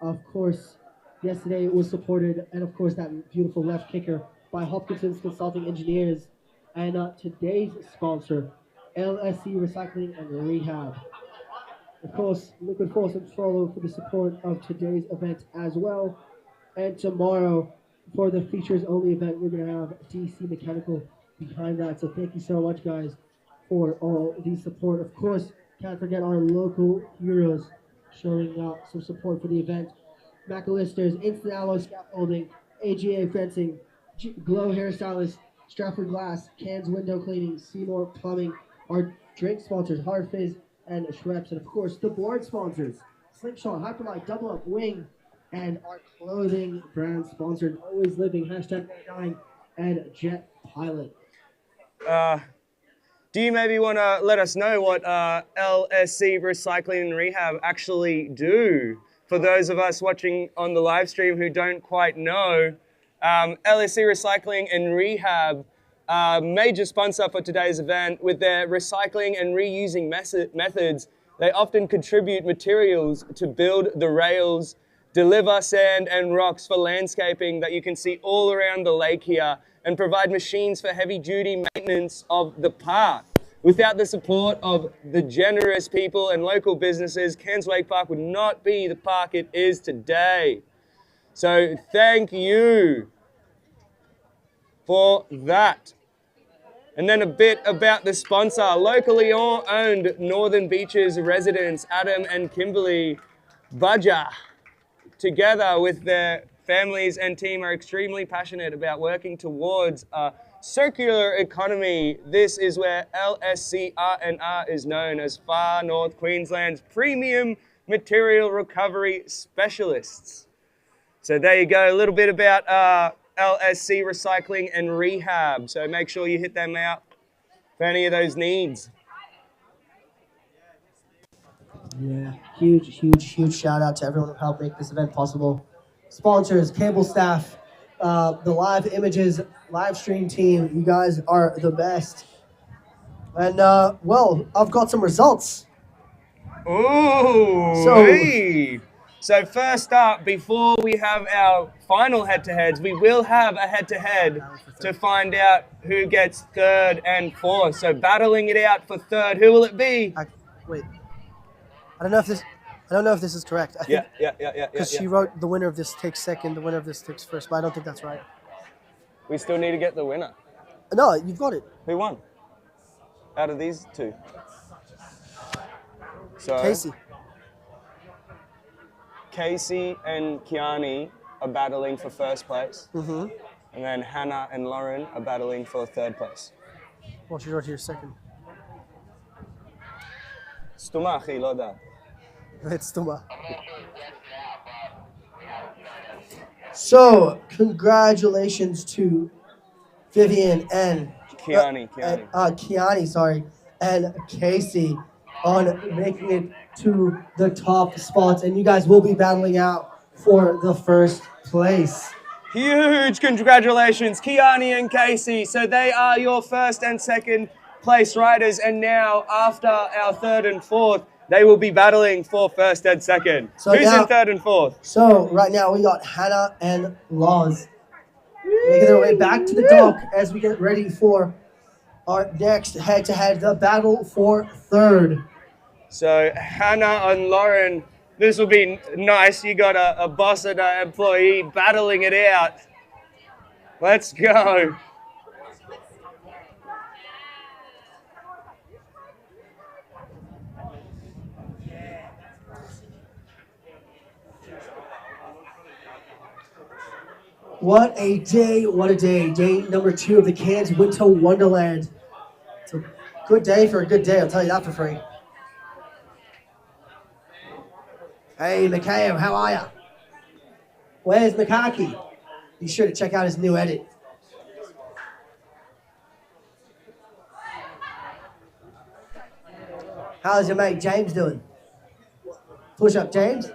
Of course, yesterday it was supported, and of course that beautiful left kicker by Hopkinson's Consulting Engineers. And today's sponsor, LSC Recycling and Rehab. Of course, Liquid Force and Follow for the support of today's event as well. And tomorrow, for the features only event, we're going to have DC Mechanical behind that. So thank you so much, guys, for all the support. Of course, can't forget our local heroes showing some support for the event. McAllister's Instant Alloy Scaffolding, AGA Fencing, Glow Hairstylist, Stratford Glass, Cans Window Cleaning, Seymour Plumbing, our drink sponsors, Hard Fizz and Schweppes, and of course the board sponsors, Slingshot, Hyperlight, Double Up, Wing, and our clothing brand sponsored, Always Living, #9, and Jet Pilot. Do you maybe want to let us know what LSC Recycling and Rehab actually do? For those of us watching on the live stream who don't quite know, LSC Recycling and Rehab, major sponsor for today's event. With their recycling and reusing methods, they often contribute materials to build the rails deliver sand and rocks for landscaping that you can see all around the lake here, and provide machines for heavy-duty maintenance of the park. Without the support of the generous people and local businesses, Cairns Wake Park would not be the park it is today. So thank you for that. And then a bit about the sponsor. Locally owned Northern Beaches residents Adam and Kimberly Budger, together with their families and team, are extremely passionate about working towards a circular economy. This is where LSC R&R is known as Far North Queensland's premium material recovery specialists. So there you go, a little bit about LSC Recycling and Rehab. So make sure you hit them out for any of those needs. Yeah, huge shout out to everyone who helped make this event possible. Sponsors, cable staff, the live images, live stream team, you guys are the best. And well, I've got some results. Ooh, hey. So first up, before we have our final head-to-heads, we will have a head-to-head to find out who gets third and fourth. So battling it out for third, who will it be? Wait, I don't know if this is correct. I think, Yeah. Because she wrote the winner of this takes second, the winner of this takes first, but I don't think that's right. We still need to get the winner. No, you've got it. Who won? Out of these two? So Casey and Kiani are battling for first place. Mm-hmm. And then Hannah and Lauren are battling for third place. Well, she wrote here second. Stuma, אחי, לא יודע. It's Tuma. So, congratulations to Vivian and Kiani, and Casey on making it to the top spots, and you guys will be battling out for the first place. Huge congratulations, Kiani and Casey. So they are your first and second place riders, and now after our third and fourth, they will be battling for first and second. So who's now, in third and fourth? So right now we got Hannah and Laz making their way back to the dock as we get ready for our next head-to-head, the battle for third. So Hannah and Lauren, this will be nice. You got a boss and an employee battling it out. Let's go. What a day, what a day. Day number 2 of the Cairns Winter Wonderland. It's a good day for a good day, I'll tell you that for free. Hey, Mikhail, how are ya? Where's Mikaki? Be sure to check out his new edit. How's your mate James doing? Push up, James.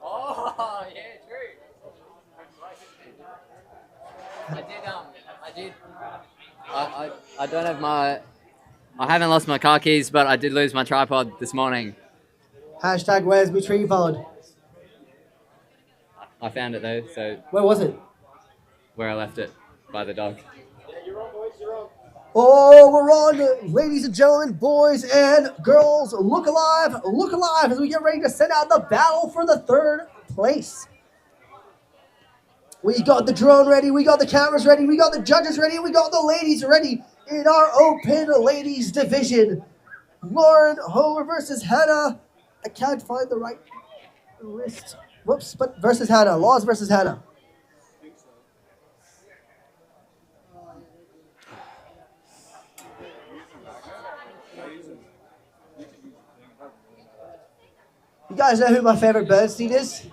Oh, yeah, true. I don't have my, I haven't lost my car keys, but I did lose my tripod this morning. Hashtag where's my tree pod? I found it though, so. Where was it? Where I left it, by the dog. Oh, we're on, ladies and gentlemen, boys and girls, look alive as we get ready to send out the battle for the third place. We got the drone ready, we got the cameras ready, we got the judges ready, we got the ladies ready in our open ladies division. Lauren Homer versus Hannah. I can't find the right list. Whoops, but versus Hannah. Laws versus Hannah. You guys know who my favorite birdseed is?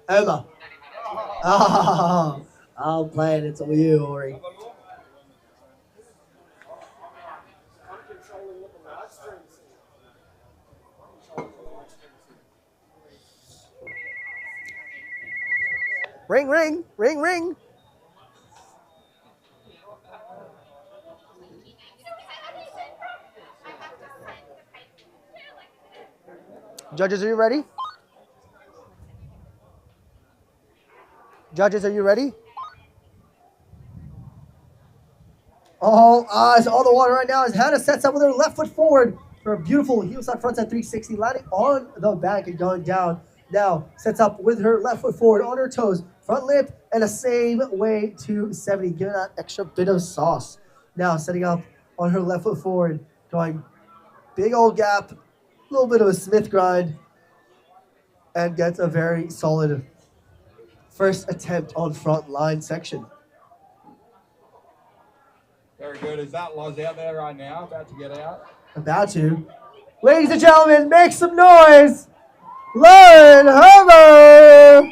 Omar. Oh, I'm playing. It's all you, Ori. Ring, ring, ring, ring. Judges, are you ready? Judges, are you ready? All eyes on the water right now as Hannah sets up with her left foot forward for a beautiful heel side frontside 360, landing on the back and going down. Now sets up with her left foot forward on her toes, front lip, and a same way to 70, giving that extra bit of sauce. Now setting up on her left foot forward, going big old gap, a little bit of a Smith grind, and gets a very solid first attempt on front line section. Very good. Is that Loz out there right now, about to get out? About to. Ladies and gentlemen, make some noise! Lauren Herber!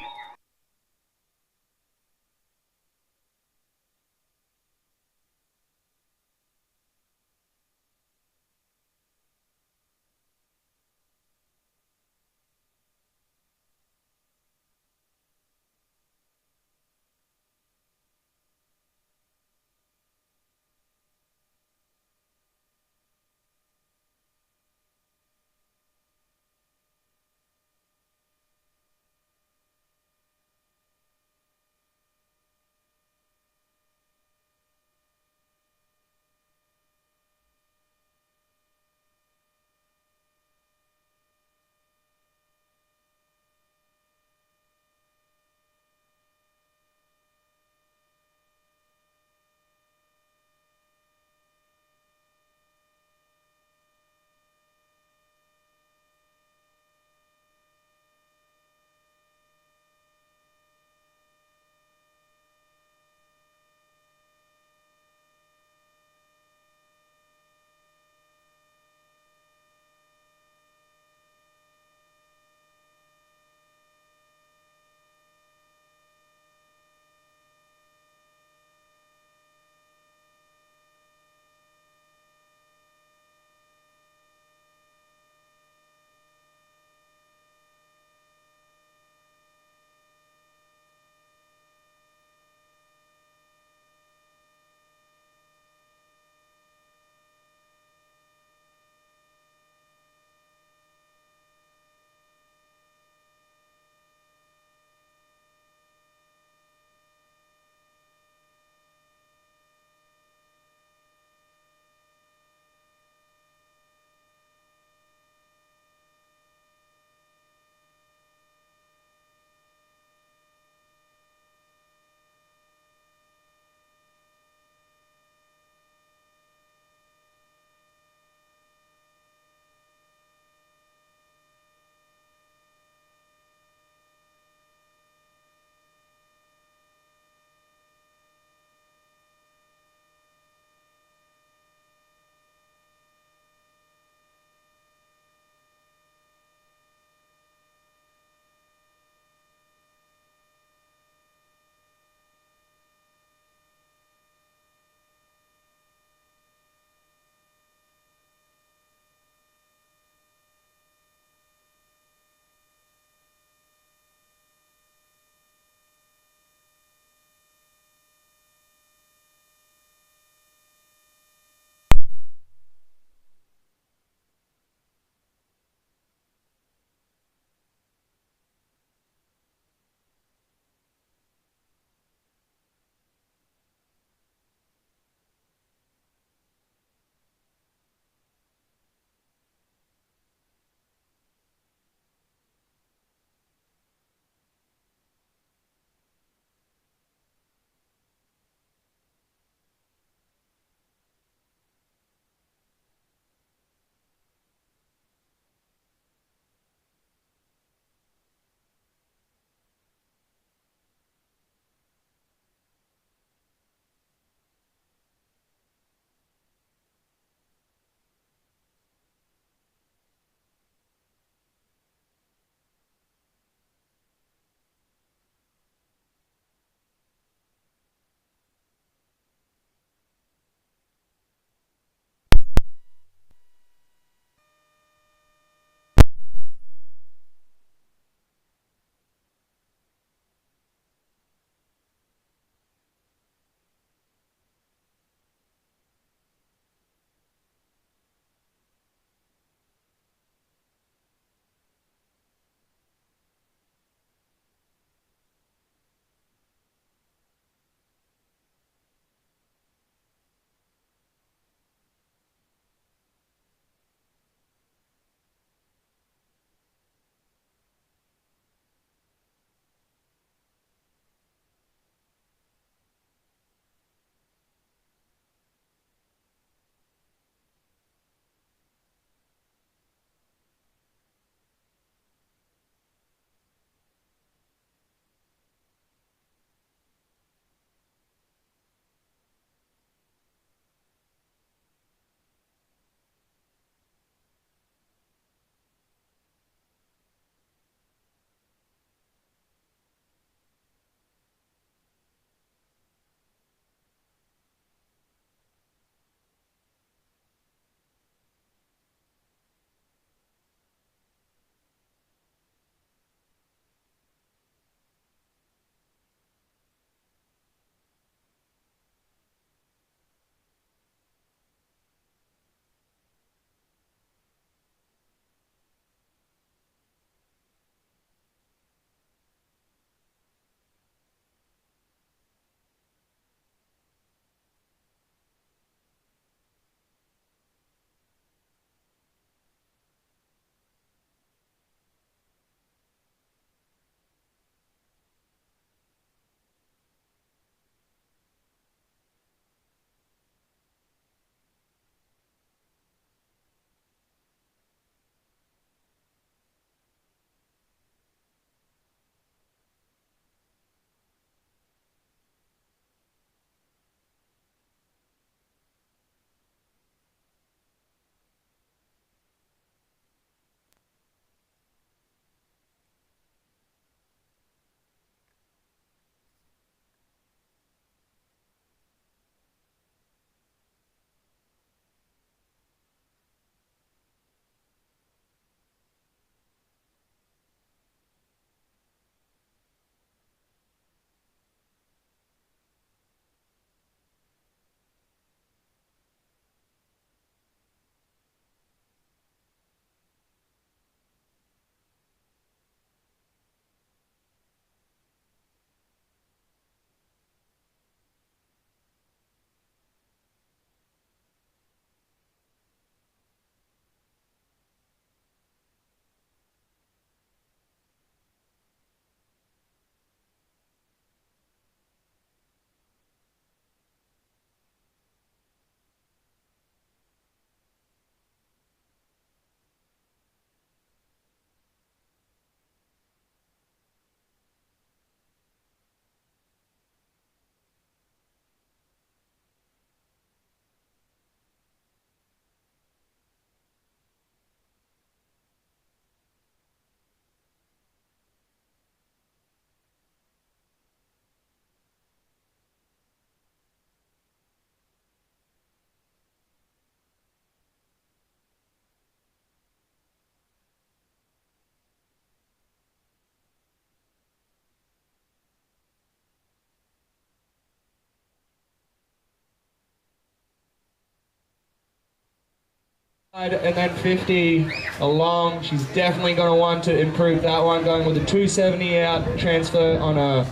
And then 50 along. She's definitely going to want to improve that one, going with a 270 out transfer on a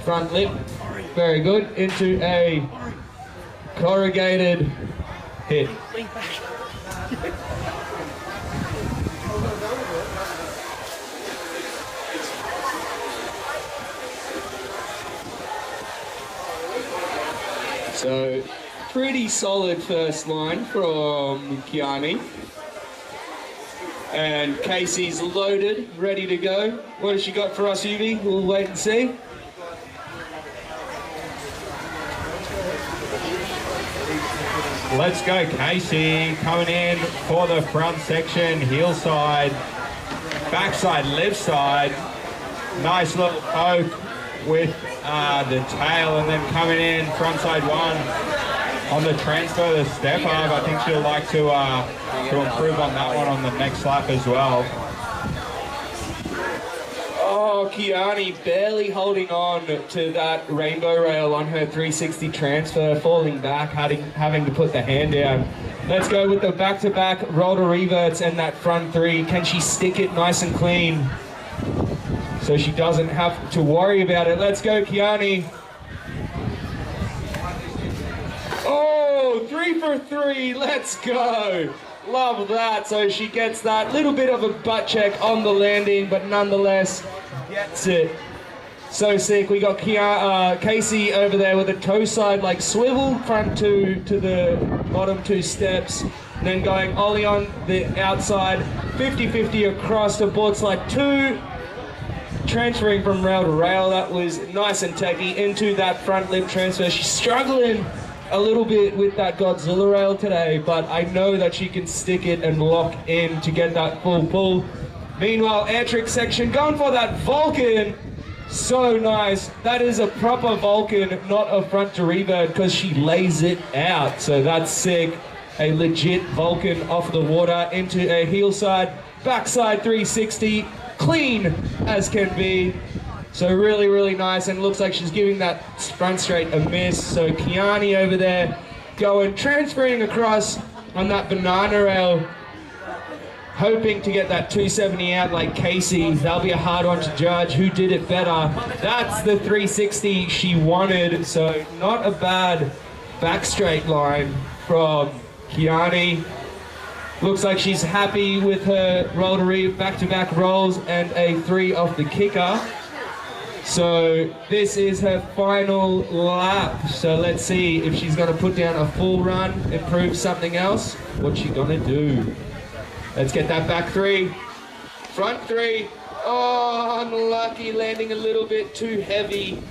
front lip. Very good. Into a corrugated hit. So, pretty solid first line from Kiani. And Casey's loaded, ready to go. What has she got for us, Yuvi? We'll wait and see. Let's go, Casey. Coming in for the front section, heel side, backside, left side. Nice little poke with the tail, and then coming in front side one on the transfer, the step up. I think she'll like to improve on that one on the next lap as well. Oh, Kiani barely holding on to that rainbow rail on her 360 transfer, falling back, having to put the hand down. Let's go with the back-to-back roll to reverts and that front three. Can she stick it nice and clean so she doesn't have to worry about it? Let's go, Kiani. Oh, 3 for 3, let's go. Love that. So she gets that little bit of a butt check on the landing, but nonetheless gets it. So sick. We got Casey over there with a toe side like swivel, front two to the bottom 2 steps, and then going ollie on the outside, 50-50 across to board slide 2, transferring from rail to rail. That was nice and techy into that front lip transfer. She's struggling a little bit with that Godzilla rail today, but I know that she can stick it and lock in to get that full pull. Meanwhile, air trick section going for that Vulcan. So nice. That is a proper Vulcan, not a front to revert, because she lays it out. So that's sick. A legit Vulcan off the water into a heel side, backside 360, clean as can be. So really, really nice, and looks like she's giving that front straight a miss. So Kiani over there going, transferring across on that banana rail, hoping to get that 270 out like Casey. That'll be a hard one to judge. Who did it better? That's the 360 she wanted. So not a bad back straight line from Kiani. Looks like she's happy with her roll to back-to-back rolls and a 3 off the kicker. So this is her final lap. So let's see if she's going to put down a full run, improve something else. What's she going to do? Let's get that back 3. Front 3. Oh, unlucky, landing a little bit too heavy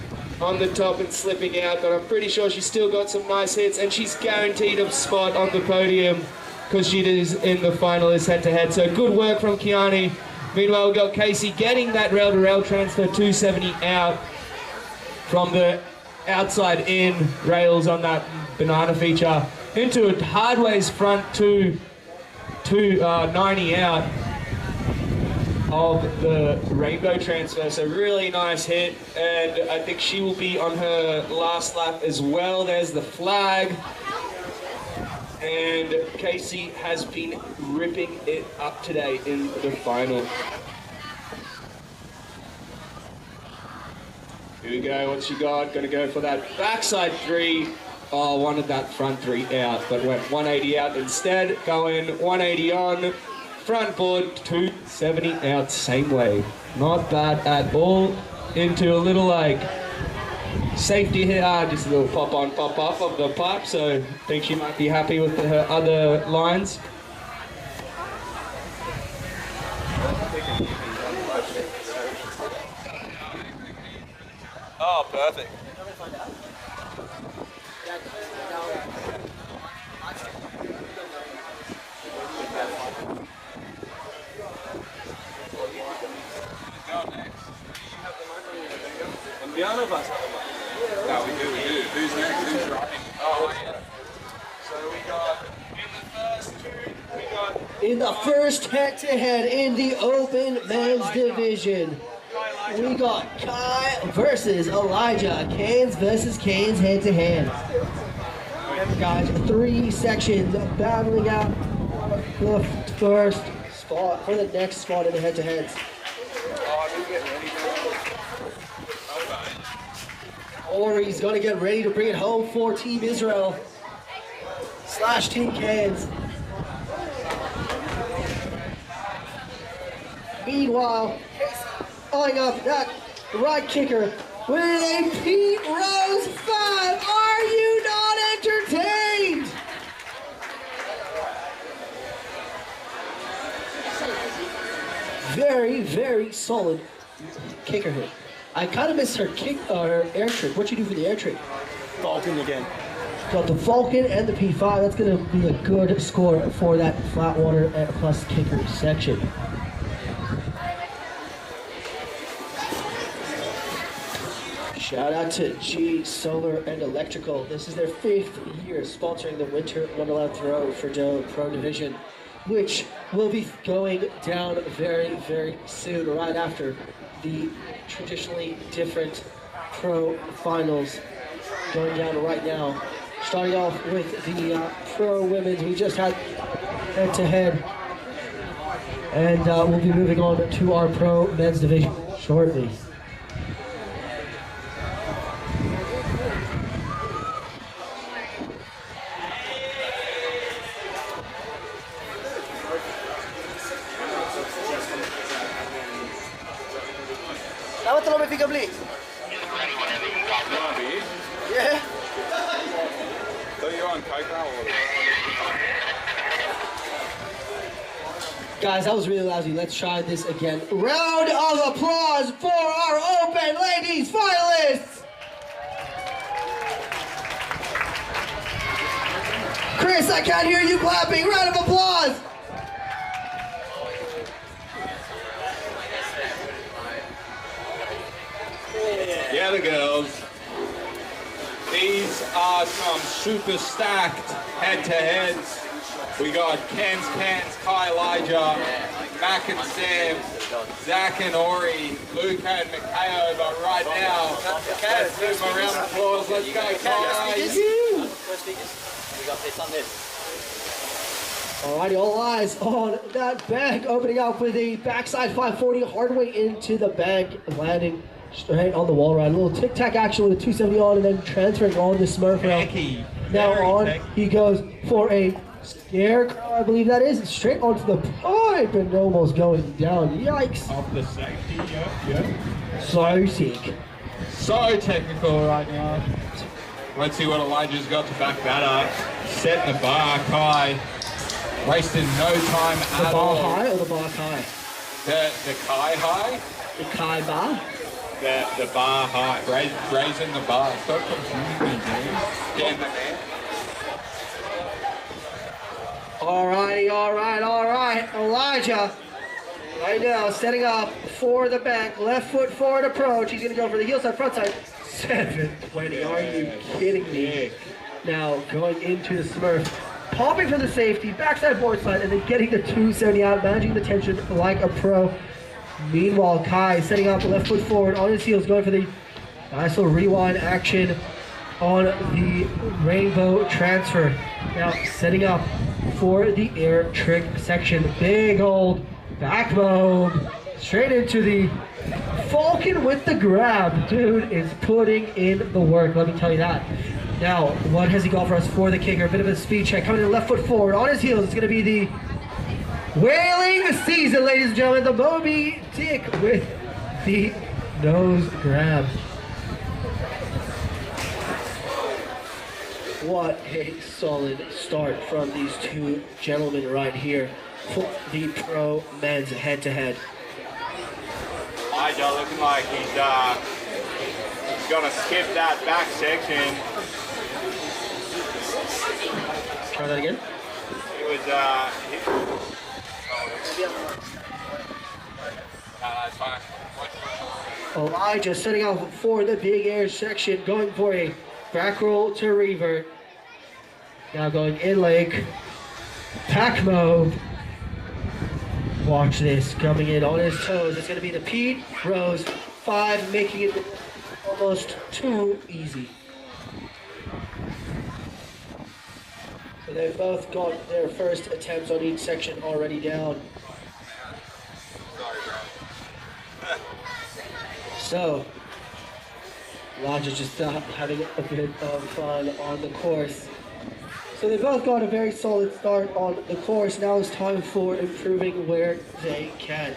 on the top and slipping out. But I'm pretty sure she's still got some nice hits, and she's guaranteed a spot on the podium because she is in the finalist head-to-head. So good work from Kiani. Meanwhile, we've got Casey getting that rail-to-rail transfer, 270 out from the outside in rails on that banana feature into a hardways front 290 out of the rainbow transfer. So really nice hit, and I think she will be on her last lap as well. There's the flag. And Casey has been ripping it up today in the final. Here we go, what's she got? Gonna go for that backside 3. Oh, wanted that front 3 out, but went 180 out instead. Going 180 on, front board 270 out, same way. Not bad at all. Into a little like safety here, just a little pop on, pop off of the pipe, so I think she might be happy with her other lines. Oh, perfect. And the other of us have the mic. No, we do. Who's next? Who's driving? Oh, yeah. So we got, in the first head-to-head in the open men's division, we got Kai versus Elijah. Canes versus Canes head-to-head. Remember guys, 3 sections battling out the first spot, for the next spot in the head-to-heads. Ori's going to get ready to bring it home for Team Israel / Team Cairns. Meanwhile, eyeing up that right kicker with a Pete Rose 5. Are you not entertained? Very, very solid kicker hit. I kind of missed her her air trick. What'd you do for the air trick? Falcon again. Got the Falcon and the P5. That's going to be a good score for that flat water plus kicker section. Shout out to G Solar and Electrical. This is their 5th year sponsoring the Winter Wonderland Throw for Joe Pro Division, which will be going down very, very soon, right after the traditionally different pro finals going down right now. Starting off with the pro women's, we just had head-to-head, and we'll be moving on to our pro men's division shortly. Dapat tolong may beli. Yeah. So you're on coke now or? Guys, that was really lousy. Let's try this again. Round of applause for our Open Ladies finalists. Chris, I can't hear you clapping. Round of applause. Yeah, the girls. These are some super stacked head-to-heads. We got Ken's, Kai Elijah, Mac and Sam, Zach and Ori, Luke and Mikhail. But right now, let's give them a round of applause. Let's go, guys. We got this on this. Alrighty, all eyes on that bag. Opening up with a backside 540 hard way into the bag, landing straight on the wall ride. A little tic-tac action with a 270 on and then transferring on the Smurf round. Now on, he goes for a scarecrow, I believe that is, straight onto the pipe and almost going down. Yikes. Off the safety, yeah. So sick. So technical right now. Let's see what Elijah's got to back that up. Setting the bar, Kai. Wasting no time at all. The bar high or the bar Kai? The Kai high? The Kai bar? The bar high, raising the bar. Stop confusing me, dude. Getting the man. Alright. Elijah, right now, setting up for the bank. Left foot forward approach. He's going to go for the heel side, front side. 720. Are you kidding me? Now, going into the Smurf. Popping for the safety, backside board slide, and then getting the 270 out, managing the tension like a pro. Meanwhile, Kai setting up left foot forward on his heels, going for the nice little rewind action on the rainbow transfer. Now setting up for the air trick section. Big old back mob straight into the Falcon with the grab. Dude is putting in the work, let me tell you that. Now, what has he got for us for the kicker? A bit of a speed check. Coming in left foot forward on his heels. It's going to be the Whaling Season, ladies and gentlemen. The Moby Dick with the nose grab. What a solid start from these two gentlemen right here for the pro men's head-to-head. Elijah looking like he's gonna skip that back section. Try that again. It was that's fine. Elijah setting up for the big air section, going for a back roll to revert. Now going in leg, pack mode. Watch this, coming in on his toes. It's going to be the Pete Rose 5, making it almost too easy. So they've both got their first attempts on each section already down. So, Lodge is just having a bit of fun on the course. So they both got a very solid start on the course. Now it's time for improving where they can.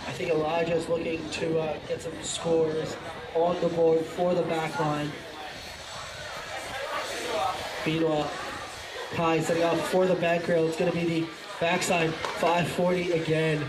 I think Elijah's looking to get some scores on the board for the back line. Meanwhile, Kai setting up for the back rail. It's going to be the backside 540 again.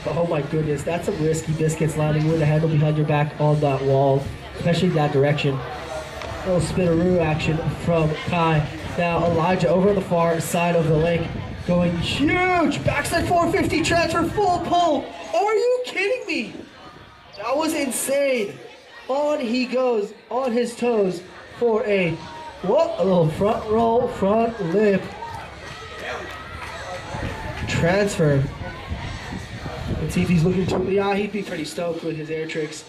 Oh my goodness, that's some risky biscuits landing with the handle behind your back on that wall, especially that direction. A little spinaroo action from Kai. Now Elijah over on the far side of the lake, going huge backside 450 transfer full pull. Are you kidding me? That was insane. On he goes on his toes for a little front roll, front lip transfer. Let's see if he's looking to, yeah, he'd be pretty stoked with his air tricks.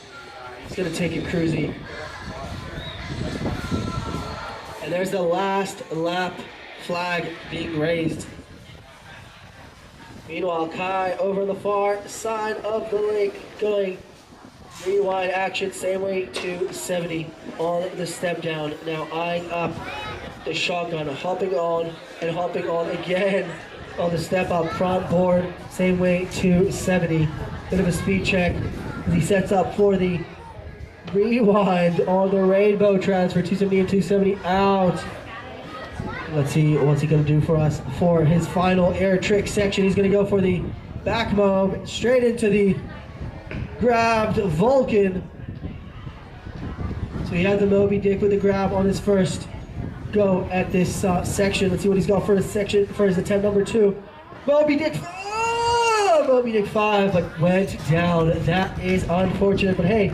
He's gonna take it cruisy. And there's the last lap flag being raised. Meanwhile, Kai over on the far side of the lake going rewind action, same way to 70 on the step down. Now eyeing up the shotgun, hopping on and hopping on again on the step up front board, same way to 70. Bit of a speed check as he sets up for the rewind on the rainbow transfer, 270 and 270 out. Let's see what's he gonna do for us for his final air trick section. He's gonna go for the back mob straight into the grabbed Vulcan. So he had the Moby Dick with the grab on his first go at this section. Let's see what he's got for his section, for his attempt number 2. Moby Dick, Moby Dick 5, but went down. That is unfortunate, but hey,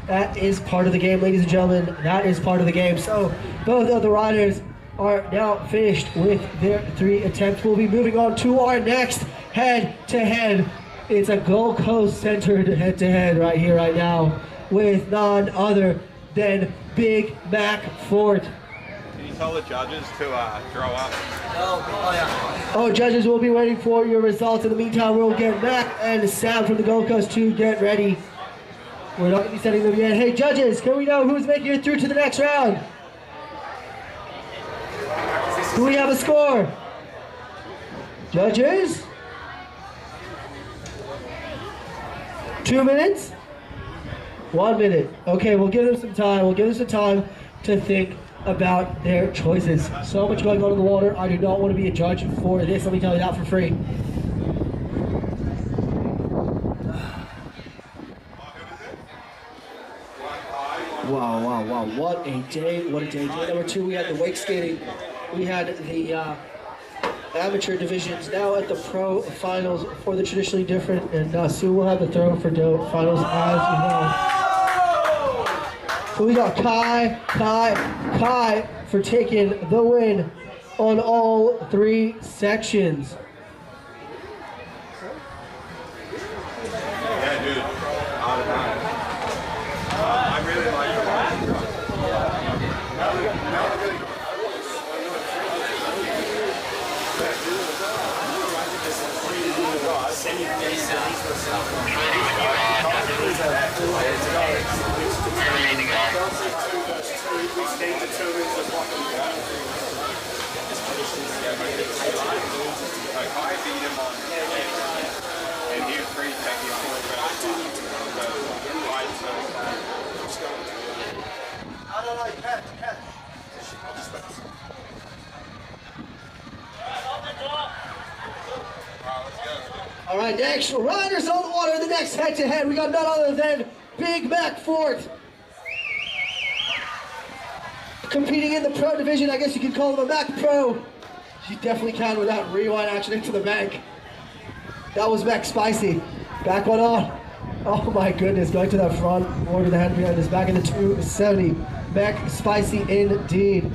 that is part of the game, ladies and gentlemen. That is part of the game. So both of the riders are now finished with their 3 attempts. We'll be moving on to our next head-to-head. It's a Gold Coast-centered head-to-head right here, right now, with none other than Big Mac Fort. Can you tell the judges to draw up? Oh, judges, we'll be waiting for your results. In the meantime, we'll get Mac and Sam from the Gold Coast to get ready. We're not going to be setting them yet. Hey, judges, can we know who's making it through to the next round? Do we have a score? Judges? 2 minutes? 1 minute. Okay, we'll give them some time. We'll give them some time to think about their choices. So much going on in the water. I do not want to be a judge for this. Let me tell you that for free. Wow, wow, wow. What a day. What a day. Day number 2, we had the wake skating. We had the amateur divisions. Now at the pro finals for the traditionally different. And soon we'll have the throw for dough finals as well. So we got Kai for taking the win on all 3 sections. Yeah, dude. I really like the All right, next riders on the water. The next head-to-head, we got none other than Big Mac Fort. Competing in the pro division, I guess you could call him a Mac Pro. You definitely can with that rewind action into the bank. That was Mac Spicy. Back one on. Oh my goodness, going to that front, over the hand behind his back in the 270. Mac Spicy indeed.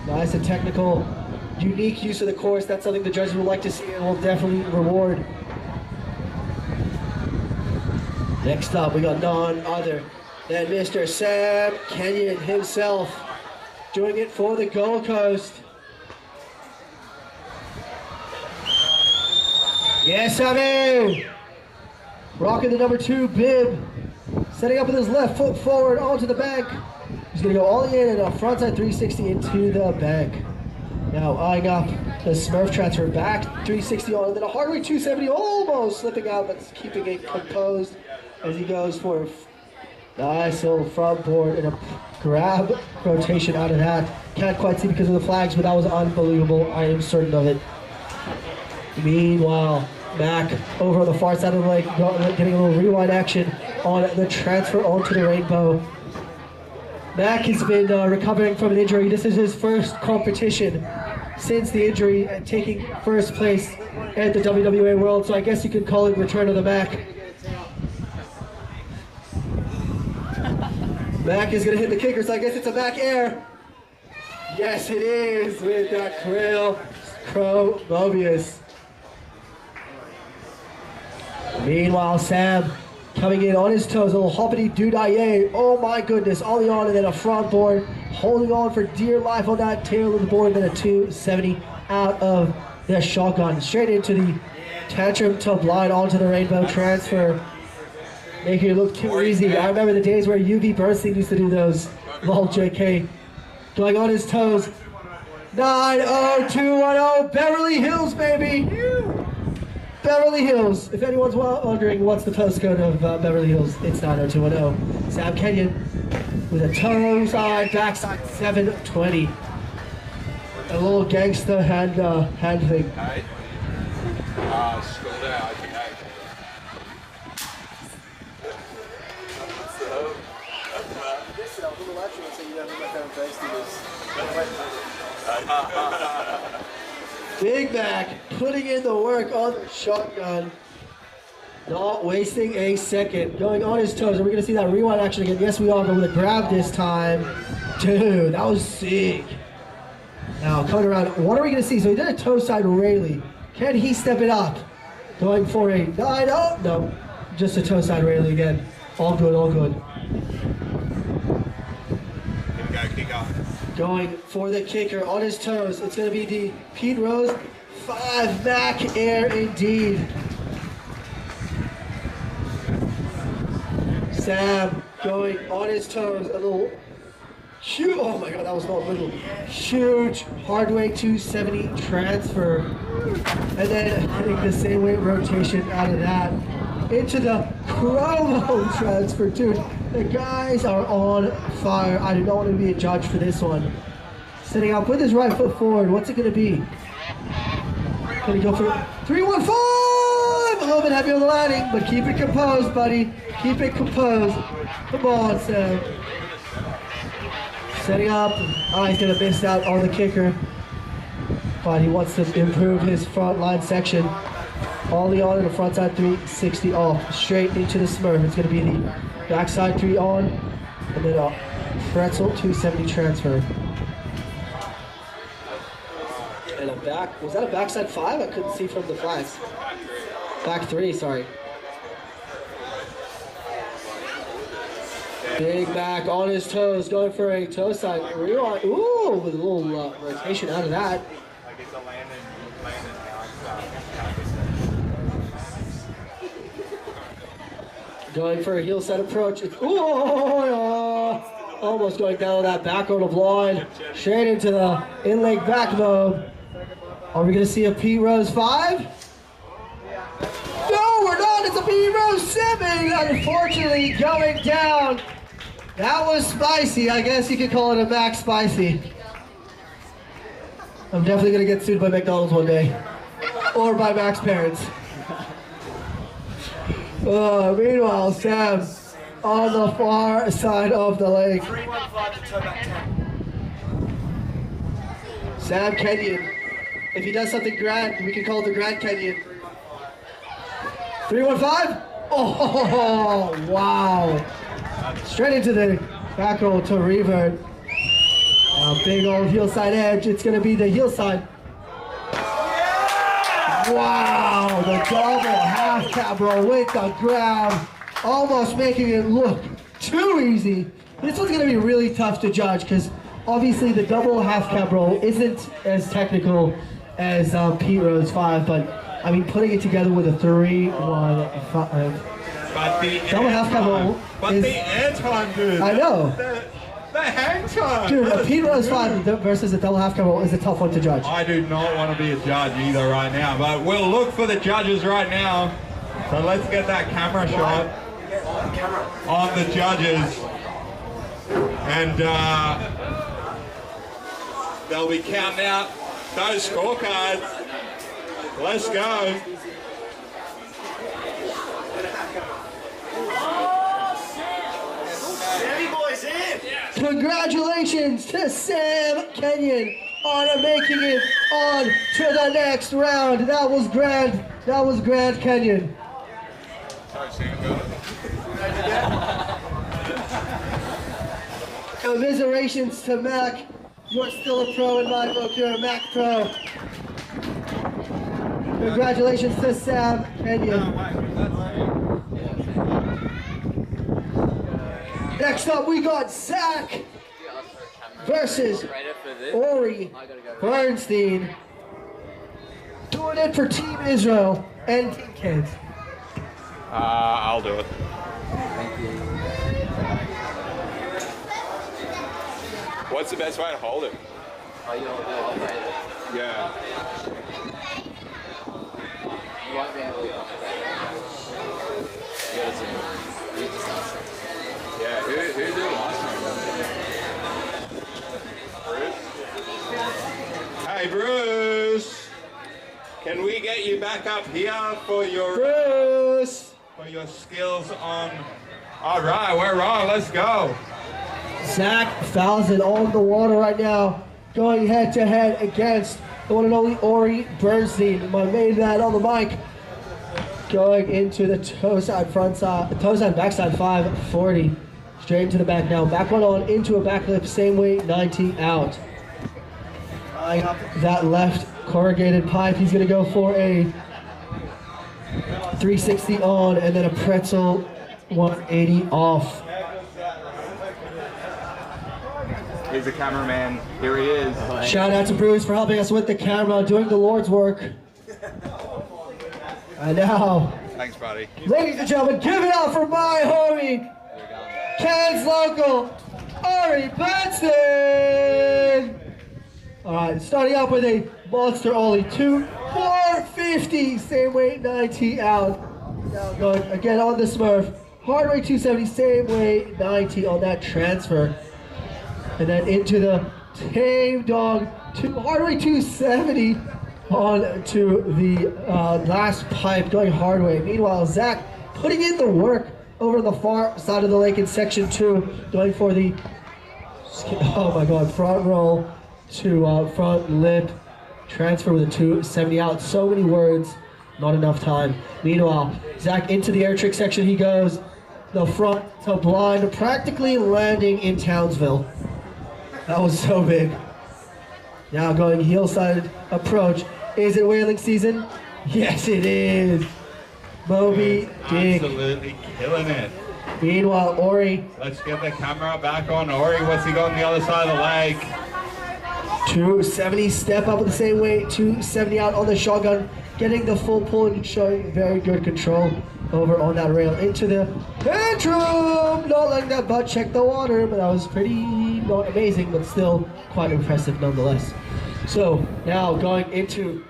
Nice and technical, unique use of the course. That's something the judges would like to see and will definitely reward. Next up, we got none other Then Mr. Sam Kenyon himself doing it for the Gold Coast. Yes, Sammy! Rocking the number 2 bib. Setting up with his left foot forward onto the bank. He's going to go all in and a frontside 360 into the bank. Now eyeing up the Smurf transfer back 360 on, and then a hard way 270 almost slipping out, but keeping it composed as he goes for a nice little front board and a grab rotation out of that. Can't quite see because of the flags, but that was unbelievable. I am certain of it. Meanwhile, Mac over on the far side of the lake, getting a little rewind action on the transfer onto the rainbow. Mac has been recovering from an injury. This is his first competition since the injury and taking first place at the WWA World, so I guess you could call it return of the Mac. Mac is going to hit the kicker, so I guess it's a Mac Air. Yes, it is, with that Crow Mobius. Meanwhile, Sam coming in on his toes, a little hoppity doo-dah-yay. Oh my goodness, ollie on and then a front board, holding on for dear life on that tail of the board, and then a 270 out of the shotgun, straight into the tantrum to blind onto the rainbow transfer, making it look too easy. I remember the days where UV Bursting used to do those. Lol, JK. Going on his toes. 90210 Beverly Hills, baby! Beverly Hills. If anyone's wondering what's the postcode of Beverly Hills, it's 90210. Sam Kenyon with a toe side, backside 720. A little gangsta hand thing. Hey. Scroll down, okay. Big Mac putting in the work on the shotgun. Not wasting a second. Going on his toes. Are we going to see that rewind action again? Yes, we are, but with a grab this time. Dude, that was sick. Now, coming around. What are we going to see? So he did a toe side Rayleigh. Can he step it up? Going for a 9-0. No, just a toe side Rayleigh again. All good, all good. Here we go, kick off. Going for the kicker on his toes. It's going to be the Pete Rose 5 Mac Air indeed. Sam going on his toes. A little huge. Oh my god, that was not little. Huge hard way 270 transfer. And then hitting the same weight rotation out of that into the chromo transfer. Dude, the guys are on fire. I do not want to be a judge for this one. Setting up with his right foot forward. What's it going to be? Going to go for 3-1-5! A little bit heavy on the landing, but keep it composed, buddy. Keep it composed. Come on, Sam. Setting up. Oh, he's going to miss out on the kicker. But he wants to improve his front line section. Ollie on and a frontside 360 off. Straight into the Smurf. It's going to be the backside 3 on. And then a pretzel 270 transfer. And a back. Was that a backside 5? I couldn't see from the flags. Back 3, sorry. Big Mac on his toes. Going for a toe side rewind. Ooh, with a little rotation out of that. Going for a heel side approach. It's, almost going down that back on the blind. Straight into the in-leg back mode. Are we going to see a Pete Rose 5? No, we're not. It's a Pete Rose 7. Unfortunately, going down. That was spicy. I guess you could call it a Mac Spicy. I'm definitely going to get sued by McDonald's one day. Or by Mac's parents. Meanwhile, Sam on the far side of the lake. 315 to toe back 10. Sam Kenyon. If he does something grand, we can call it the Grand Kenyon. 315? Oh, wow. Straight into the back roll to revert. Big old heel side edge. It's going to be the heel side. Wow, the double half cab roll with the grab, almost making it look too easy. This one's gonna be really tough to judge because obviously the double half cab roll isn't as technical as Pete Rose 5, but I mean putting it together with a 3, 1, 5. But the Double half cab roll is, the air time, dude. I know. The hang time. Dude, a Pete Rose 5 versus a double half cab roll is a tough one to judge. I do not want to be a judge either right now, but we'll look for the judges right now. So let's get that camera shot on the judges. And they'll be counting out those scorecards. Let's go. Congratulations to Sam Kenyon on making it on to the next round. That was grand. That was grand, Kenyon. Commiserations to Mac. You're still a pro in my book. You're a Mac pro. Congratulations to Sam Kenyon. Next up, we got Zach versus Ori Bernstein. Doing it for Team Israel and Team Kids. I'll do it. What's the best way to hold it? Yeah. You won't be able to Yeah, who did it last time? Bruce? Hey, Bruce! Can we get you back up here for your skills on... All right, we're on, let's go. Zach fouls it on the water right now, going head to head against the one and only Ori Bernstein, my main man on the mic. Going into the toe side, backside 540. Straight into the back now. Back one on into a back lip, same weight, 90 out. Eyeing up that left corrugated pipe. He's going to go for a 360 on and then a pretzel 180 off. He's a cameraman. Here he is. Shout out to Bruce for helping us with the camera, doing the Lord's work. And now, thanks, buddy. Ladies and gentlemen, give it up for my homie, Ken's local, Ori Bernstein. All right, starting out with a monster ollie, 450, same weight, 90 out. Now going again on the Smurf, hard rate 270, same weight, 90 on that transfer. And then into the tame dog, hard rate 270 on to the last pipe, going hard way. Meanwhile, Zach putting in the work over on the far side of the lake in section 2, going for the, oh my god, front roll to front lip transfer with a 270 out. So many words, not enough time. Meanwhile, Zach into the air trick section he goes, the front to blind, practically landing in Townsville. That was so big. Now going heel side approach. Is it whaling season? Yes, it is. Moby Dick. Absolutely killing it. Meanwhile, Ori. Let's get the camera back on Ori. What's he got on the other side of the lake? 270 step up with the same weight. 270 out on the shotgun. Getting the full pull and showing very good control over on that rail. Into the bedroom. Not letting that butt check the water, but that was pretty not amazing, but still quite impressive nonetheless. So now going into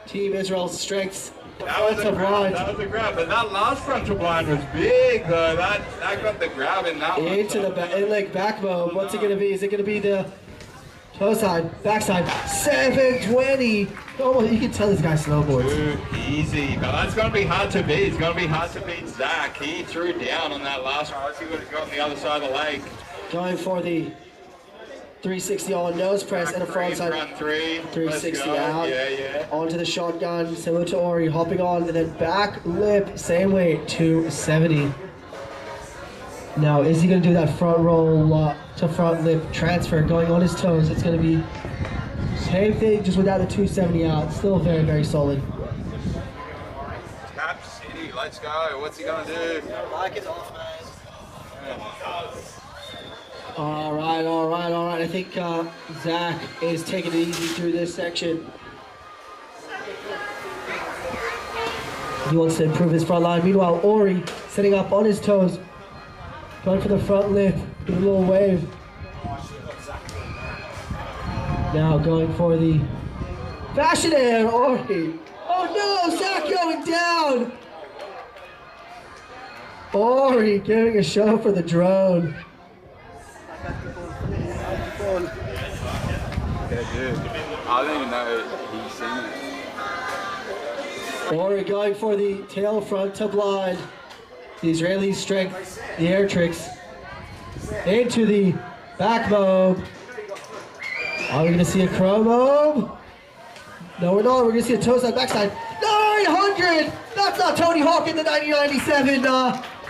Team Israel's strengths. That was a grab, but that last frontal blind was big though. That got the grab in that one. Into the back mode. What's it going to be? Is it going to be the toe side, backside, 720? Oh, you can tell this guy snowboards. Too easy, but that's going to be hard to beat. It's going to be hard to beat Zach. He threw down on that last one. Let's see what he's got on the other side of the lake. Going for the 360 on nose press and a front side. 360 out. Yeah. Onto the shotgun, similar to Ori, hopping on, and then back lip, same weight, 270. Now, is he going to do that front roll to front lip transfer going on his toes? It's going to be same thing, just without the 270 out. Still very, very solid. Cap City, let's go. What's he going to do? Mic is off, man. All right. I think Zach is taking it easy through this section. He wants to improve his front line. Meanwhile, Ori setting up on his toes, going for the front lip with a little wave. Now going for the fashion air, Ori. Oh no, Zach going down. Ori giving a show for the drone. Yeah, dude. I don't even know he's seen it. Ori going for the tail front to blind. The Israeli strength, the air tricks. Into the back mob. Are we going to see a crow mob? No, we're not. We're going to see a toe side, backside. 900! That's not Tony Hawk in the 1997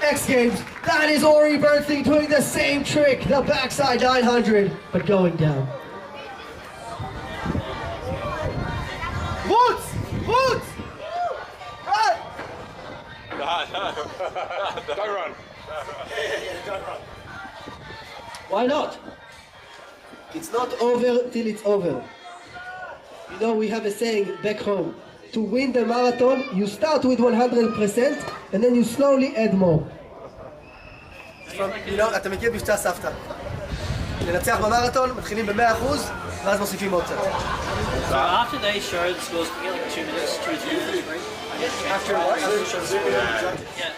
X Games. That is Ori Bernstein doing the same trick, the backside 900, but going down. Woods! Run! No. Don't run. Don't run. Why not? It's not over till it's over. You know, we have a saying back home. To win the marathon, you start with 100% and then you slowly add more. אתה מכיר בשתי הסבתא. לנצח במרתון, מתחילים ב-100% ואז מוסיפים עוד קצת. So after they show the scores, we get like 2 minutes, 2 to 3. After what? Yeah.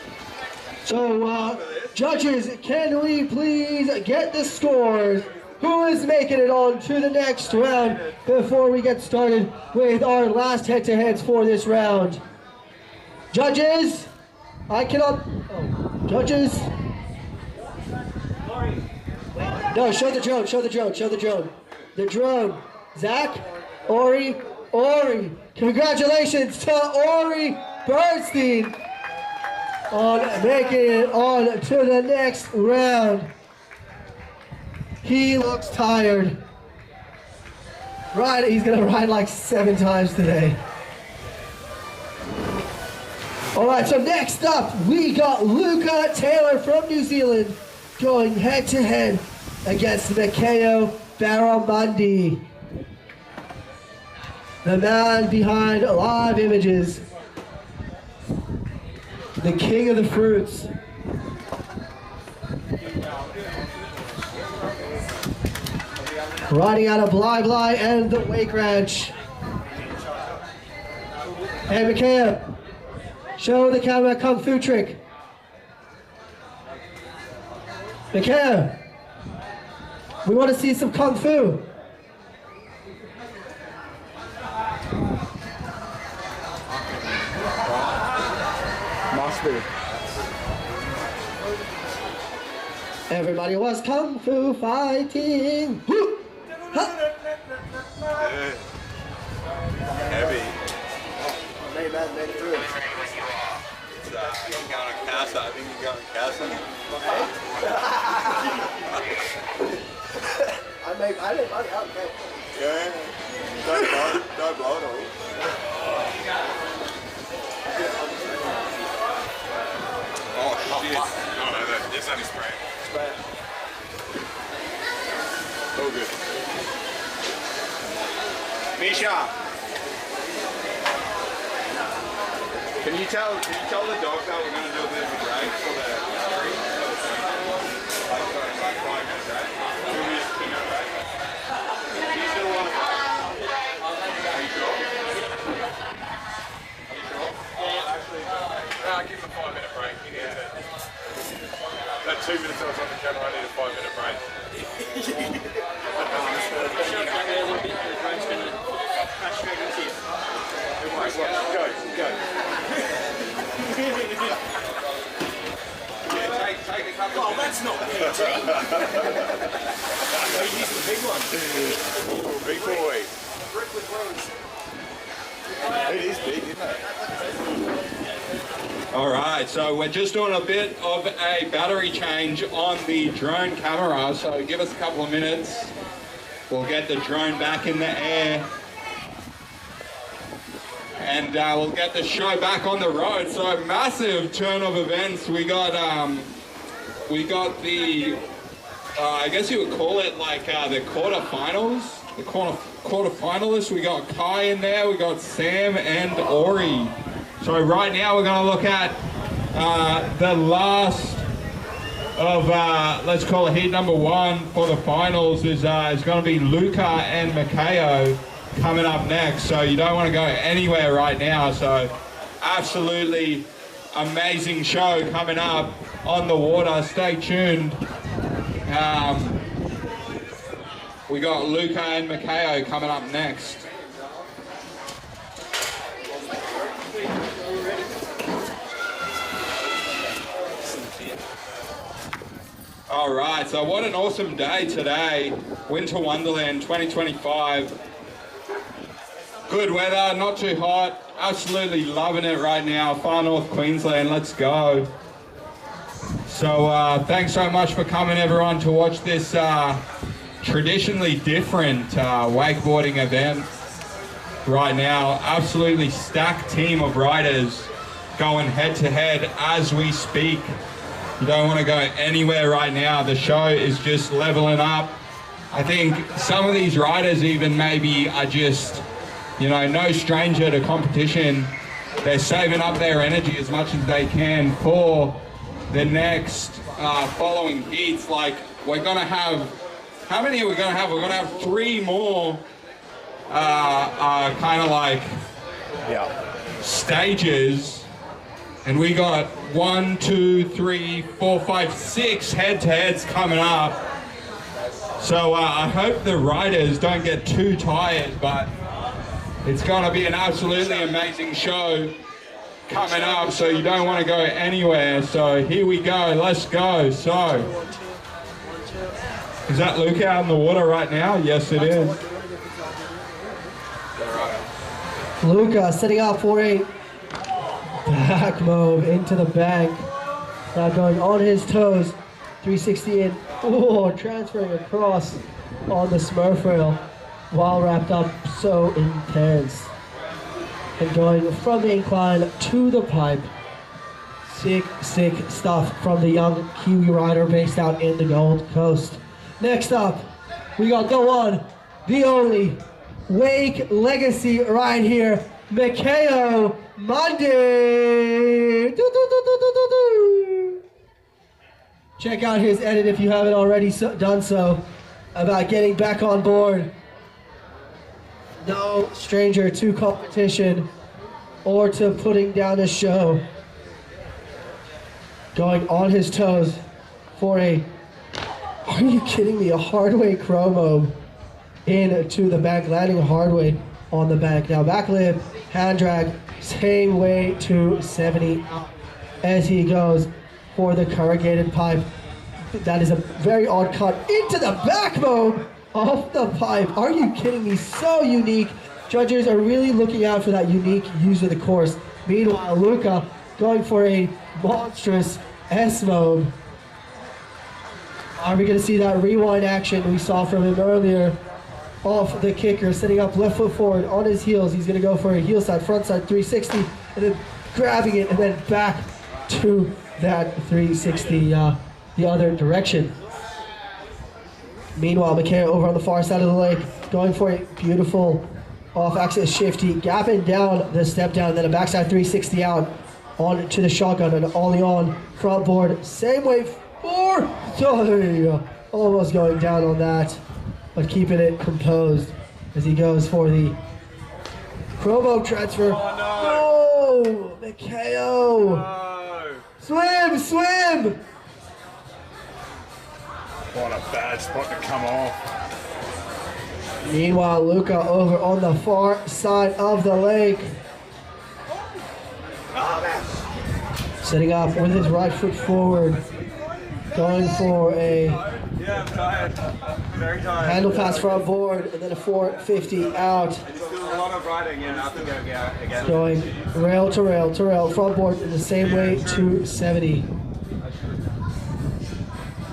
So, judges, can we please get the scores? Who is making it on to the next round before we get started with our last head-to-heads for this round? Judges, I cannot... Oh, judges... No, show the drone. The drone. Zach, Ori. Congratulations to Ori Bernstein on making it on to the next round. He looks tired. He's gonna ride like 7 times today. All right, so next up, we got Luca Taylor from New Zealand going head-to-head against Mikhail Barramundi, the man behind Live Images, the king of the fruits. Riding out of Bly and the Wake Ranch. Hey, Mikhail, show the camera a Kung Fu trick. Mikhail, we want to see some Kung Fu. Must be. Everybody was Kung Fu fighting. Heavy. Made it through. You're going to Casa. I think you're going to Casa. Okay. Yeah. Don't blow it all. Oh shit. Oh no, that's only spray. All good. Misha! Can you tell the dog that we're going to do a bit of a break for the street? Like 5 minutes, right? 2 minutes, break. You still want to break? Are you sure? Actually, give him a 5-minute break. He needs it. That 2 minutes I was on the camera, I need a 5-minute break. Go. Yeah, take a couple. Oh, that's not PT. Use the big one. Big boy. It is big, isn't it? All right, so we're just doing a bit of a battery change on the drone camera, so give us a couple of minutes. We'll get the drone back in the air. And we'll get the show back on the road. So massive turn of events. We got we got the, I guess you would call it like the quarterfinals. The quarterfinalists, we got Kai in there, we got Sam and Ori. So right now we're going to look at the last of, let's call it heat number 1 for the finals is going to be Luca and Makeo coming up next. So you don't want to go anywhere right now. So absolutely amazing show coming up on the water. Stay tuned. We got Luca and Makeo coming up next. All right, so what an awesome day today. Winter Wonderland 2025. Good weather, not too hot. Absolutely loving it right now. Far North Queensland, let's go. So thanks so much for coming everyone to watch this traditionally different wakeboarding event right now. Absolutely stacked team of riders going head to head as we speak. You don't want to go anywhere right now. The show is just leveling up. I think some of these riders even maybe are just, you know, no stranger to competition. They're saving up their energy as much as they can for the next following heats. Like, we're going to have, how many are we going to have? We're going to have 3 more kind of like stages. And we got 1, 2, 3, 4, 5, 6 head-to-heads coming up. So I hope the riders don't get too tired, but it's going to be an absolutely amazing show coming up, so you don't want to go anywhere. So here we go, let's go. So, is that Luke out in the water right now? Yes, it is. Luca setting up for a back move into the bank. Now going on his toes, 360 in. Oh, transferring across on the Smurf rail while wrapped up, so intense. And going from the incline to the pipe. Sick, sick stuff from the young Kiwi rider based out in the Gold Coast. Next up, we got the one, the only, Wake Legacy right here, Makeo Monday. Check out his edit if you haven't already done so about getting back on board. No stranger to competition or to putting down a show. Going on his toes for a, are you kidding me, a hardway chromo into the back, landing hard way on the back. Now back lip, hand drag, same way to 70 as he goes for the corrugated pipe. That is a very odd cut into the backbone of the pipe. Are you kidding me? So unique. Judges are really looking out for that unique use of the course. Meanwhile, Luca going for a monstrous S-mode. Are we going to see that rewind action we saw from him earlier? Off the kicker, setting up left foot forward on his heels. He's going to go for a heel side, front side 360, and then grabbing it and then back to that 360 the other direction. Meanwhile, Makeo over on the far side of the lake, going for a beautiful off-axis shifty, gapping down the step down, then a backside 360 out on to the shotgun and ollie on front board. Same way forward. Almost going down on that, but keeping it composed as he goes for the chromo transfer. Oh no! Makeo! No. Swim! Swim! What a bad spot to come off. Meanwhile, Luca over on the far side of the lake. Setting up with his right foot forward. Going for a Yeah, I'm tired. Very tired. handle pass front board and then a 450 out. Still a lot of riding, yeah, I have to go again. Going rail to rail to rail, front board in the same way to 70.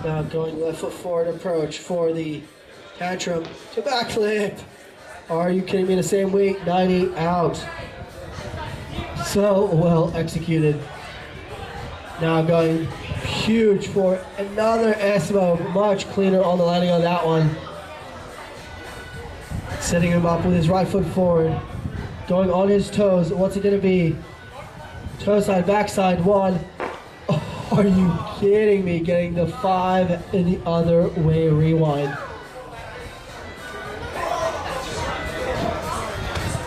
Now going left foot forward approach for the tantrum to backflip. Are you kidding me? The same weight, 90 out. So well executed. Now going Huge for another S-move. Much cleaner on the landing on that one. Setting him up with his right foot forward. Going on his toes. What's it going to be? Toe side, backside, one. Oh, are you kidding me? Getting the 5 in the other way rewind.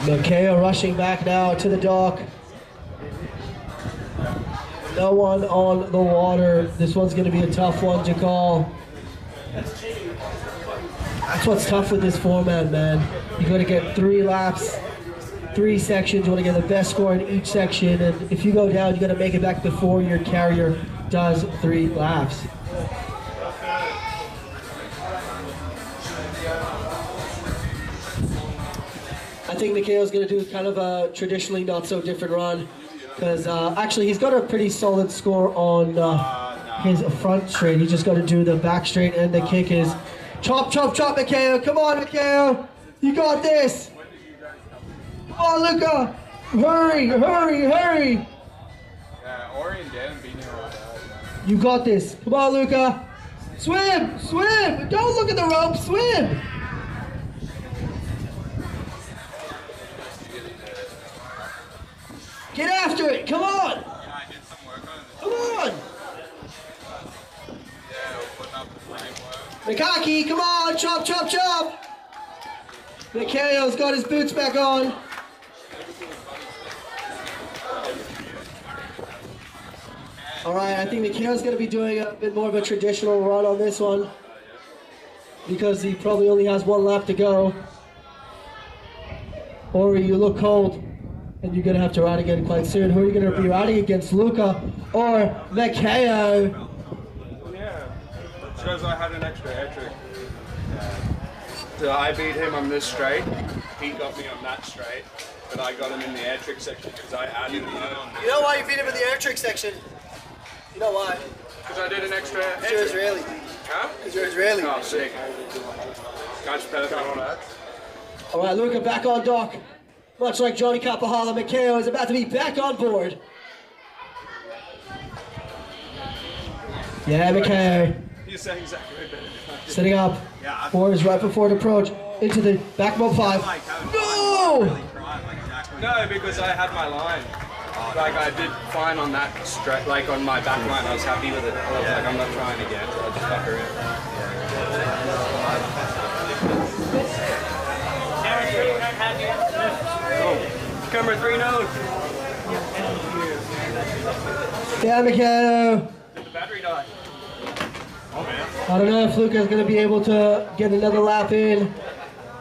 Mikhail rushing back now to the dock. No one on the water. This one's going to be a tough one to call. That's what's tough with this format, man. You got to get 3 laps, 3 sections. You want to get the best score in each section, and if you go down, you got to make it back before your carrier does 3 laps. I think Mikhail's going to do kind of a traditionally not so different run, because actually he's got a pretty solid score on his front straight. He's just got to do the back straight, and the kick is chop, chop, chop, Mikhail. Come on, Mikhail. You got this. Come on, Luca. Hurry, hurry, hurry. Yeah, Ori and Dan being here all day. You got this. Come on, Luca. Swim, swim. Don't look at the rope. Swim. Get after it. Come on. Come on. Mikaki, come on. Chop, chop, chop. Mikhail's got his boots back on. All right, I think Mikhail's going to be doing a bit more of a traditional run on this one, because he probably only has 1 lap to go. Or you look cold, and you're going to have to ride again quite soon. Who are you going to be riding against, Luca or Mikhail? Yeah, shows I had an extra air trick. So I beat him on this straight, he got me on that straight, but I got him in the air trick section because I added him on. You know why you beat him in the air trick section? You know why? Because I did an extra air Because you're trick. Israeli. Huh? Because you're Israeli. Oh, sick. Guy's perfect on that. All right, Luca back on dock. Much like Johnny Kapahala, Mikhail is about to be back on board. Yeah, Mikhail. You're saying exactly better. Setting up for his right foot forward approach into the back mob 5. No! No, because I had my line. Like I did fine on that straight, like on my back line. I was happy with it. I was like, I'm not trying again. So I just fuck her in. Camera 3 note. Yeah, Mikhail. Did the battery die? I don't know if Luca's going to be able to get another lap in,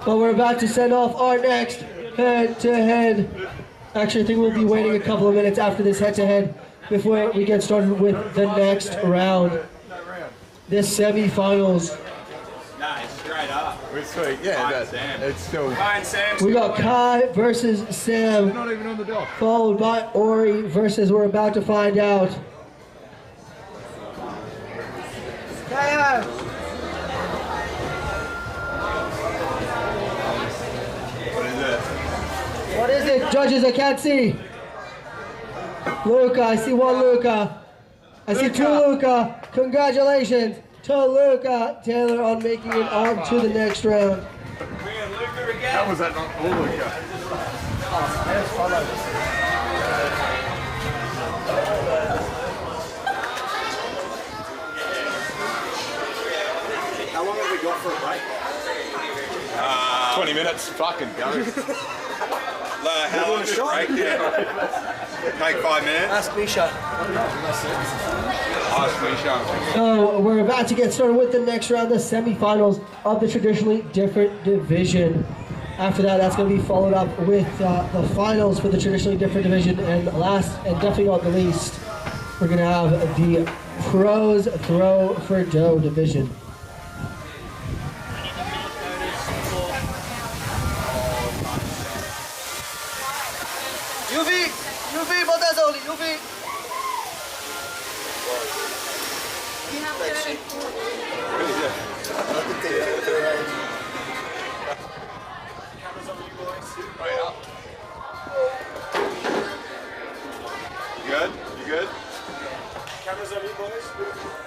but we're about to send off our next head-to-head. Actually, I think we'll be waiting a couple of minutes after this head-to-head before we get started with the next round. This semi-finals. Nice, straight up. We're sweet, yeah, it's still... We got Kai versus Sam, Not even on the dock. followed by Ori versus we're about to find out. What is it? Judges, I can't see. Luca, I see 1 Luca. I see 2 Luca. Congratulations to Luca Taylor on making it on to the next round. How was that not all Luca? How long have we got for a break? 20 minutes, fucking go. How long is the break? Take 5 minutes. Ask Misha. Ask Misha. So we're about to get started with the next round, the semifinals of the traditionally different division. After that, that's going to be followed up with the finals for the traditionally different division. And last and definitely not the least, we're going to have the pros throw for dough division. UV, Montazoli, UV. You good? You good? Cameras on you, boys.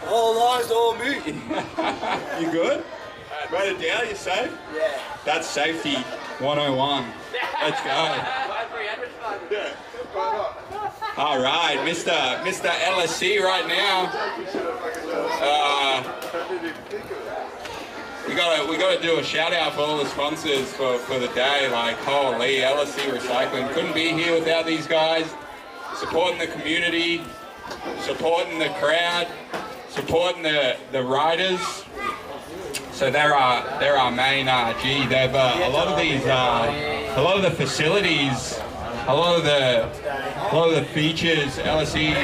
All eyes on me. You good? Write it down, you safe? Yeah. That's safety 101. Let's go. Yeah. All right, Mr. LSC right now. We gotta do a shout out for all the sponsors for the day. Like holy, LSC Recycling couldn't be here without these guys. Supporting the community, supporting the crowd, supporting the riders. So they're our main they've a lot of these a lot of the facilities, a lot of the features LSE,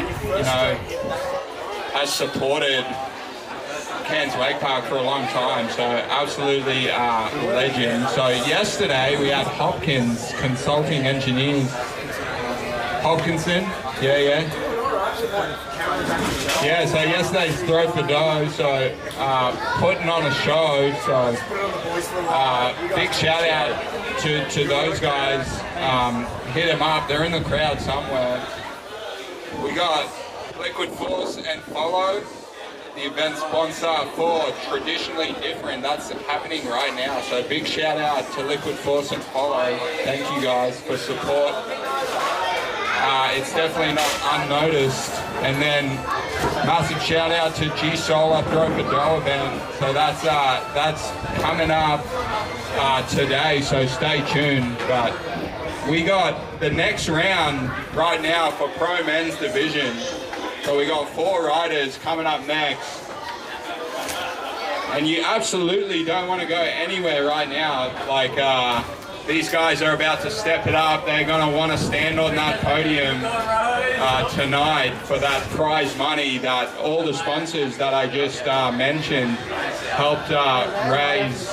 has supported Cairns Wake Park for a long time, so absolutely legend. So yesterday we had Hopkins Consulting Engineers. Hopkinson, yeah, so yesterday's Throw for Dough, so putting on a show, so big shout out to those guys. Hit them up, they're in the crowd somewhere. We got Liquid Force and Follow, the event sponsor for Traditionally Different. That's happening right now, so big shout out to Liquid Force and Follow. Thank you guys for support. It's definitely not unnoticed. And then massive shout out to G Solar Throw for Dough event. So that's coming up today, so stay tuned. But we got the next round right now for Pro Men's Division. So we got 4 riders coming up next. And you absolutely don't want to go anywhere right now. Like these guys are about to step it up. They're going to want to stand on that podium tonight for that prize money that all the sponsors that I just mentioned helped raise.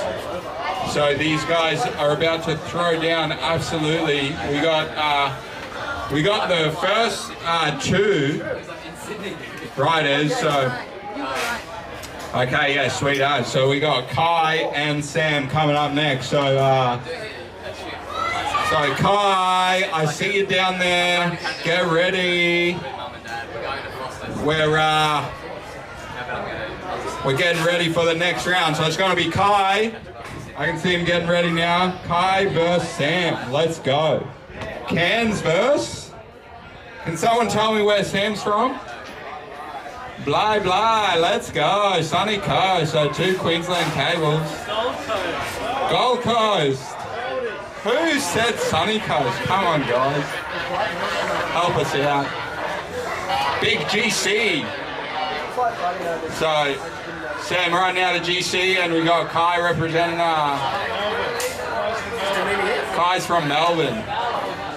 So these guys are about to throw down. Absolutely. We got the first 2 riders. So okay, yeah, sweet as. So we got Kai and Sam coming up next. So Kai, I see you down there. Get ready. We're getting ready for the next round. So it's going to be Kai. I can see him getting ready now. Kai versus Sam. Let's go. Cairns versus. Can someone tell me where Sam's from? Bly. Let's go. Sunny Coast. So 2 Queensland cables. Gold Coast. Who said Sunny Coast? Come on, guys. Help us out. Big GC. So, Sam right now to GC, and we got Kai representing. Kai's from Melbourne.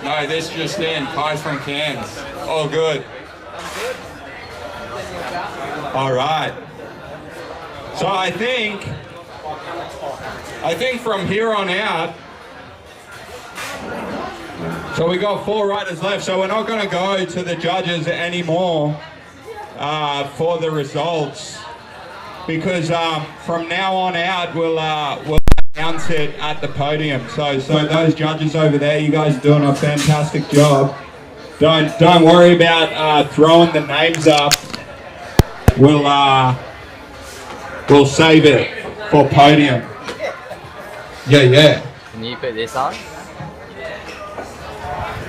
No, this just in. Kai's from Cairns. All good. All right. So I think from here on out. So we got 4 riders left, so we're not going to go to the judges anymore for the results, because from now on out we'll announce it at the podium. So those judges over there, you guys are doing a fantastic job. Don't worry about throwing the names up. We'll save it for podium. Yeah. Can you put this on?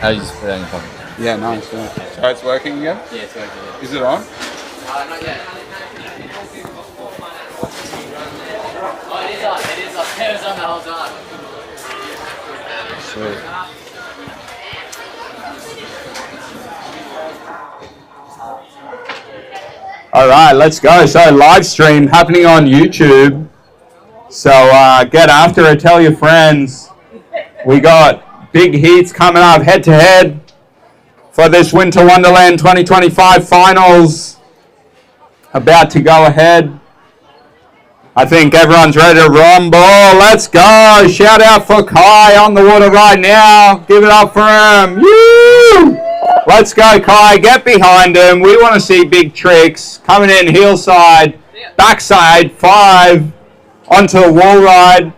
I'll just put it on your pocket. Yeah, nice. Yeah. So it's working again? Yeah, it's working. Yeah. Is it on? Not yet. Oh, it is on. It is on. It was on the whole time. Sweet. All right, let's go. So live stream happening on YouTube. So get after it. Tell your friends. We got big heats coming up head-to-head for this Winter Wonderland 2025 finals. About to go ahead. I think everyone's ready to rumble. Let's go. Shout out for Kai on the water right now. Give it up for him. Woo! Let's go, Kai. Get behind him. We want to see big tricks. Coming in heel side, backside, 5, onto a wall ride.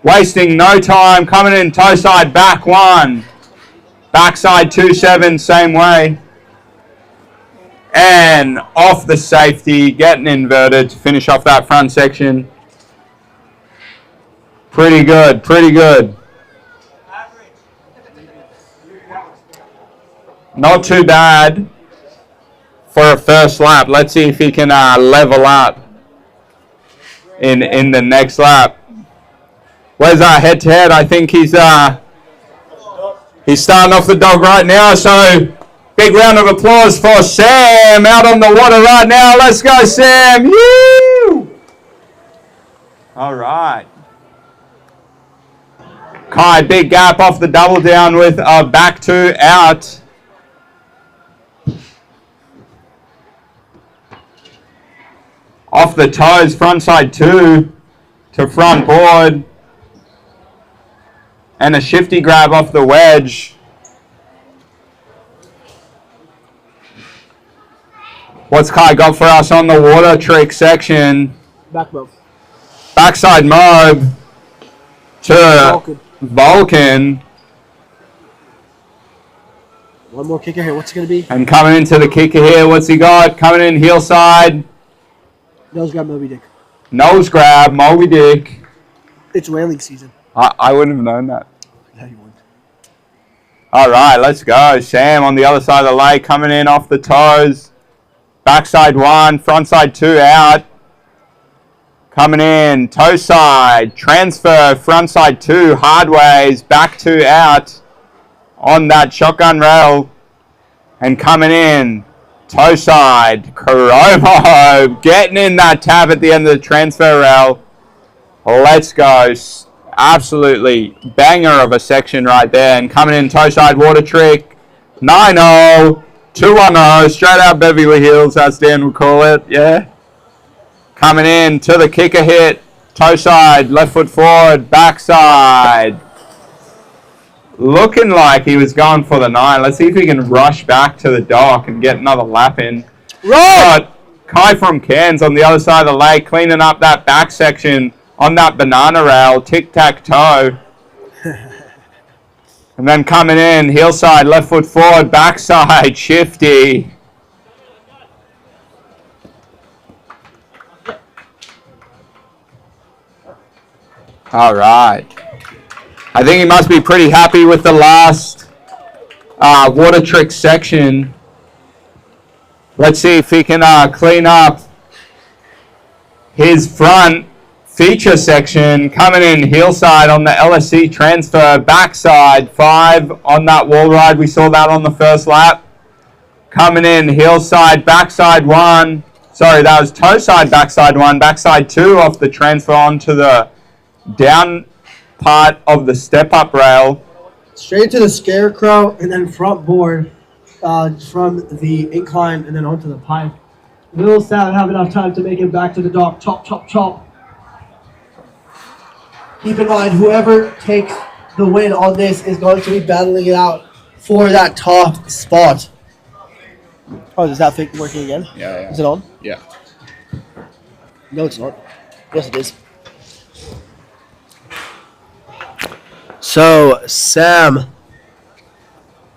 Wasting no time. Coming in toe side, back 1. Backside 2-7, same way. And off the safety, getting inverted to finish off that front section. Pretty good, pretty good. Not too bad for a first lap. Let's see if he can level up in the next lap. Where's our head-to-head? I think he's starting off the dog right now, so big round of applause for Sam out on the water right now. Let's go, Sam. Woo! All right. Kai, big gap off the double down with a back two out. Off the toes, front side two to front board. And a shifty grab off the wedge. What's Kai got for us on the water trick section? Back mob. Backside mob to Vulcan. One more kicker here. What's it going to be? And coming into the kicker here, what's he got? Coming in heel side. Nose grab Moby Dick. Nose grab, Moby Dick. It's whaling season. I wouldn't have known that. Yeah, you wouldn't. All right, let's go. Sam on the other side of the lake, coming in off the toes. Backside one, front side two out. Coming in, toe side, transfer, front side two, hard ways, back two out on that shotgun rail. And coming in, toe side, Kuromo, getting in that tab at the end of the transfer rail. Let's go. Absolutely banger of a section right there. And coming in, toe side water trick, 9-0, 2-1-0, straight out Beverly Hills, as Dan would call it, yeah. Coming in to the kicker hit, toe side, left foot forward, backside. Looking like he was going for the 9. Let's see if he can rush back to the dock and get another lap in. Right. But Kai from Cairns on the other side of the lake, cleaning up that back section on that banana rail, tic-tac-toe. And then coming in, heel side, left foot forward, backside, shifty. All right. I think he must be pretty happy with the last water trick section. Let's see if he can clean up his front feature section. Coming in heel side on the LSC transfer, backside 5 on that wall ride. We saw that on the first lap. Coming in heel side, backside 1. Sorry, that was toe side, backside 1. Backside 2 off the transfer onto the down part of the step-up rail. Straight to the scarecrow and then front board from the incline and then onto the pipe. Will Sam have enough time to make it back to the dock? Chop, chop, chop. Keep in mind, whoever takes the win on this is going to be battling it out for that top spot. Oh, is that thing working again? Yeah. Is it on? Yeah. No, it's not. Yes, it is. So, Sam,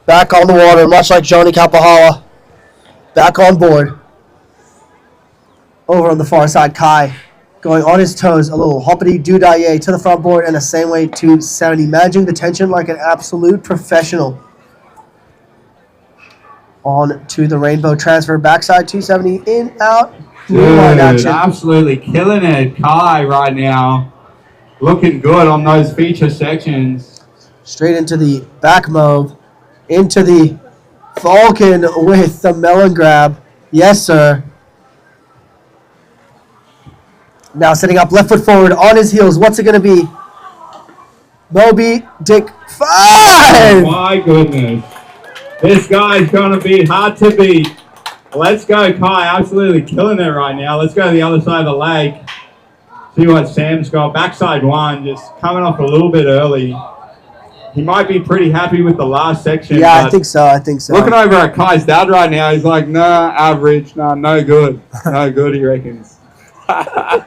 back on the water, much like Johnny Kapahala, back on board. Over on the far side, Kai, going on his toes, a little hoppity doo-dah-yay to the front board and the same way to 70, managing the tension like an absolute professional. On to the rainbow transfer, backside 270, in, out, Dude, action. absolutely killing it, Kai, right now. Looking good on those feature sections. Straight into the back move, into the Vulcan with the melon grab. Yes, sir. Now setting up left foot forward on his heels. What's it going to be? Moby Dick 5! Oh my goodness. This guy's going to be hard to beat. Let's go, Kai. Absolutely killing it right now. Let's go to the other side of the lake. See what Sam's got. Backside 1, just coming off a little bit early. He might be pretty happy with the last section. Yeah, I think so. I think so. Looking over at Kai's dad right now, he's like, nah, average. Nah, no good. No good, he reckons. All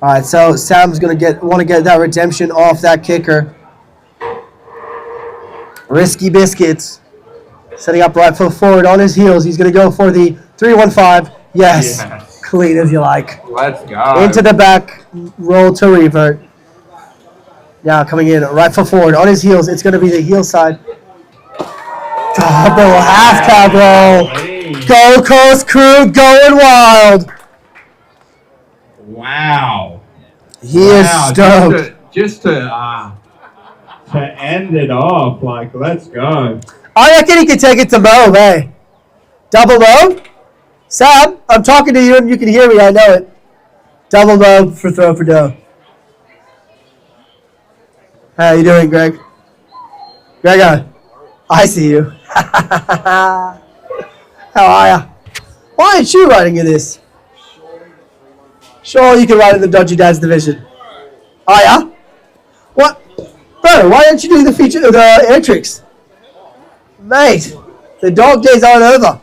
right, so Sam's going to want to get that redemption off that kicker. Risky biscuits. Setting up right foot forward on his heels. He's going to go for the 3-1-5. Yes. Clean as you like. Let's go. Into the back, roll to revert. Now coming in, right foot forward on his heels. It's going to be the heel side. Double half cab roll. Gold Coast crew going wild. Wow. He is stoked. Just to end it off, like, let's go. I reckon he can take it to Mo, eh? Double Mo? Sam, I'm talking to you and you can hear me, I know it. Double Mo for throw for dough. How you doing, Greg? Greg, I see you. How are ya? Why aren't you riding in this? Sure, you can ride in the Dodgy Dads division. Are ya? What? Bro, why aren't you doing the feature, the air tricks? Mate, the dog days aren't over.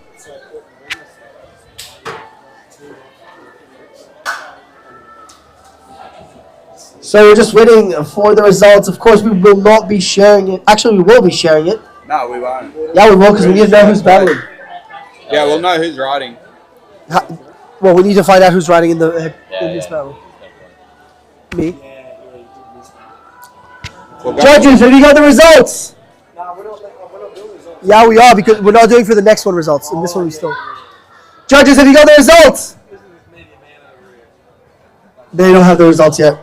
So we're just waiting for the results. Of course, we will not be sharing it. Actually, we will be sharing it. No, we won't. Yeah, we will because we need to know who's battling. Yeah, we'll know who's riding. Well, we need to find out who's riding in this battle. Me. Judges, have you got the results? Yeah, we are because we're not doing for the next one results. In this one, we still. Judges, have you got the results? They don't have the results yet.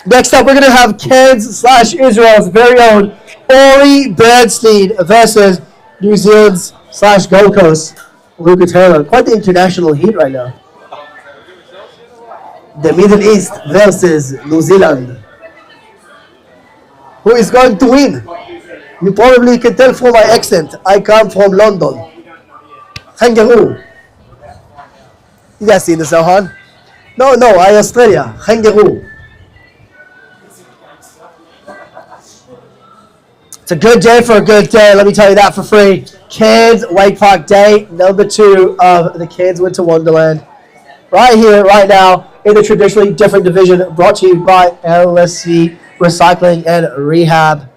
Next up, we're going to have Cairns/Israel's very own Ori Bernstein versus New Zealand's/Gold Coast Luca Taylor. Quite the international heat right now. The Middle East versus New Zealand. Who is going to win? You probably can tell from my accent. I come from London. Kangaroo. You guys seen this, Elhan? No, I Australia. Kangaroo. It's a good day for a good day, let me tell you that for free. Cairns Wake Park Day, number 2 of the Cairns Winter Wonderland. Right here, right now, in the traditionally different division, brought to you by LSC Recycling and Rehab.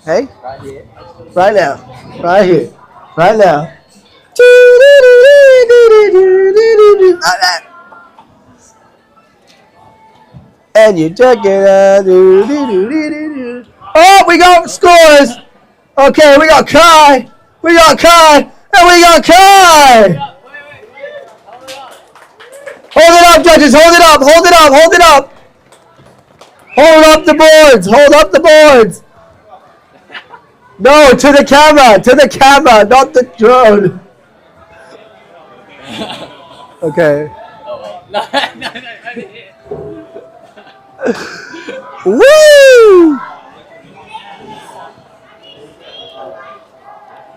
Hey? Right here. Right now. Right here. Right now. Like that. And you took it. Oh, we got scores. Okay, we got Kai. We got Kai. And we got Kai. Hold it up, judges. Hold it up. Hold it up. Hold it up. Hold up the boards. Hold up the boards. No, to the camera. To the camera, not the drone. Okay. Woo!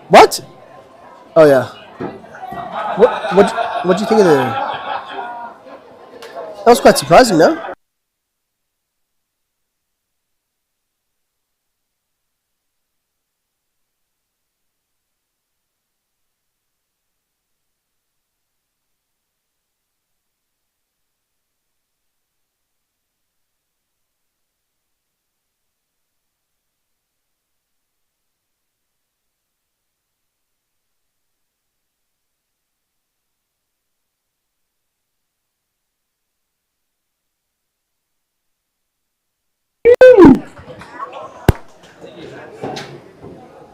What? Oh yeah. What do you think of the? That was quite surprising, no?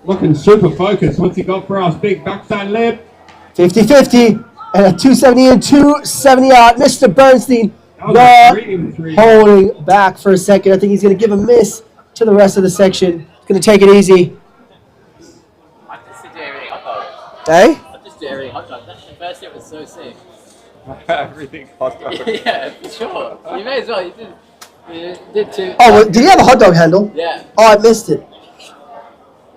Looking super focused. What's he got for us? Big backside lip. 50-50 and a 270 and 270 out. Mr. Bernstein not holding back for a second. I think he's going to give a miss to the rest of the section. He's going to take it easy. I just do everything hot dog. Hey? I just do everything hot dog. That first hit was so sick. Everything hot dog. Yeah, for sure. You may as well. You did too. Oh, well, did he have a hot dog handle? Yeah. Oh, I missed it.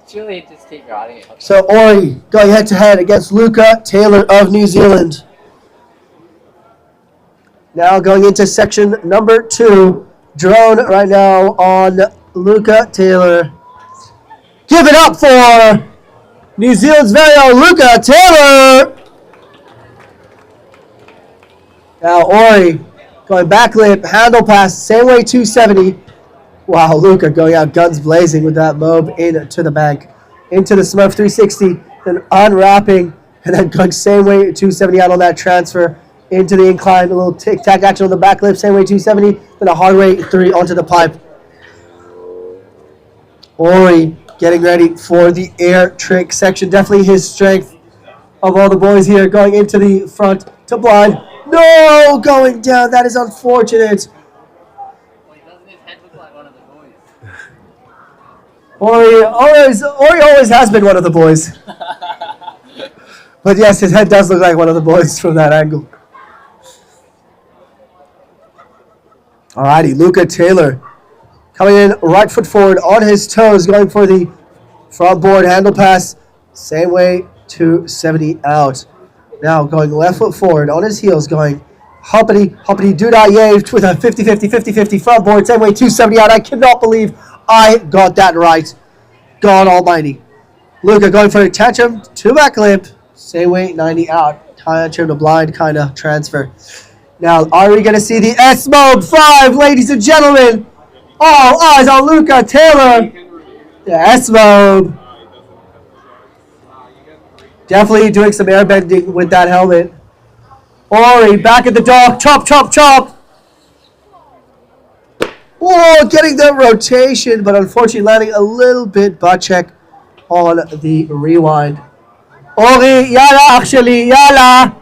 Surely just keep riding it. So Ori going head to head against Luca Taylor of New Zealand. Now going into section number 2. Drone right now on Luca Taylor. Give it up for New Zealand's very own Luca Taylor. Now Ori going back lip, handle pass, same way 270. Wow, Luca going out guns blazing with that mob into the bank. Into the Smurf 360, then unwrapping, and then going same way 270 out on that transfer. Into the incline, a little tic-tac action on the back lip, same way 270, then a hard way 3 onto the pipe. Ori getting ready for the air trick section. Definitely his strength of all the boys here, going into the front to blind. No, going down. That is unfortunate. Ori always has been one of the boys. But yes, his head does look like one of the boys from that angle. Alrighty, Luca Taylor coming in right foot forward on his toes, going for the front board handle pass. Same way, 270 out. Now going left foot forward on his heels, going hoppity doo-dah-yay with a 50-50 front board. Same way, 270 out. I cannot believe I got that right. God almighty. Luca going for a tantrum to back lip. Same way, 90 out. Tantrum to blind kind of transfer. Now, are we going to see the S-Mode 5, ladies and gentlemen? All eyes on Luca Taylor. The S-Mode. Definitely doing some airbending with that helmet. Ori back at the dock. Chop, chop, chop. Oh, getting the rotation, but unfortunately landing a little bit butt check on the rewind. Ori, yalla, actually, yalla.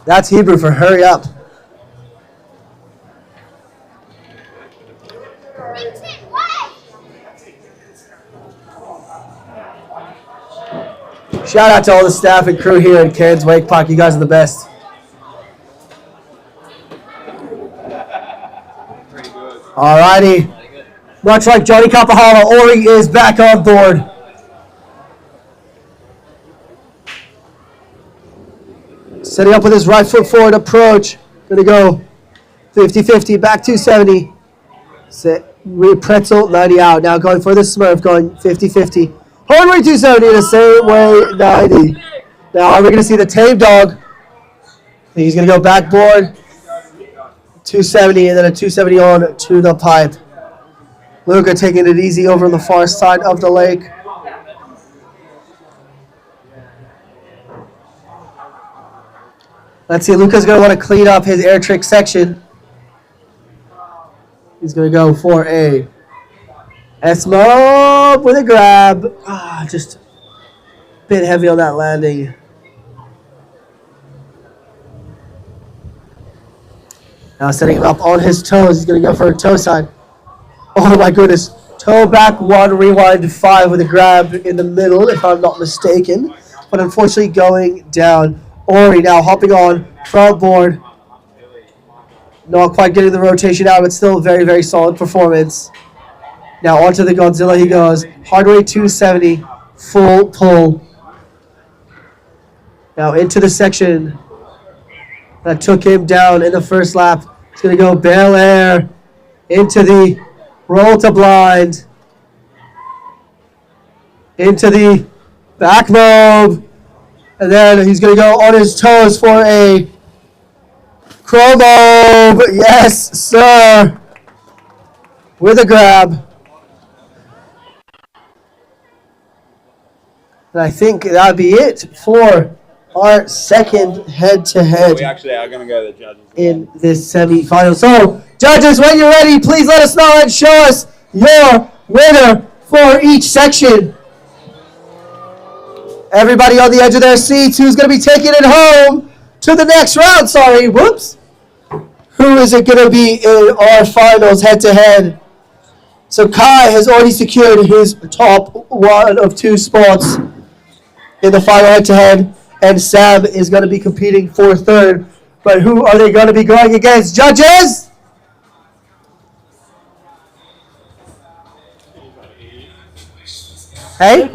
That's Hebrew for hurry up. Shout out to all the staff and crew here at Cairns Wake Park. You guys are the best. Alrighty. Much like Johnny Kapahala, Ori is back on board. Setting up with his right foot forward approach. Gonna go 50-50, back 270. Pretzel, 90 out. Now going for the Smurf, going 50-50. Hard way 270, the same way 90. Now are we gonna see the tame dog? He's gonna go backboard, 270, and then a 270 on to the pipe. Luca taking it easy over on the far side of the lake. Let's see, Luca's going to want to clean up his air trick section. He's going to go for a S-Mob with a grab. Just a bit heavy on that landing. Now setting him up on his toes. He's going to go for a toe side. Oh my goodness. Toe back 1, rewind 5 with a grab in the middle, if I'm not mistaken. But unfortunately going down. Ori now hopping on, front board. Not quite getting the rotation out, but still very, very solid performance. Now onto the Godzilla he goes. Hardway 270, full pull. Now into the section that took him down in the first lap. He's going to go Bel Air into the roll to blind. Into the back mob. And then he's going to go on his toes for a chromo. Yes, sir. With a grab. And I think that'll be it for our second head-to-head. We actually are going to go to the judges in this semi-final. So, judges, when you're ready, please let us know and show us your winner for each section. Everybody on the edge of their seats, who's going to be taking it home to the next round? Sorry, whoops. Who is it going to be in our finals head-to-head? So Kai has already secured his top 1 of 2 spots in the final head-to-head, and Sam is going to be competing for 3rd. But who are they going to be going against? Judges? Hey?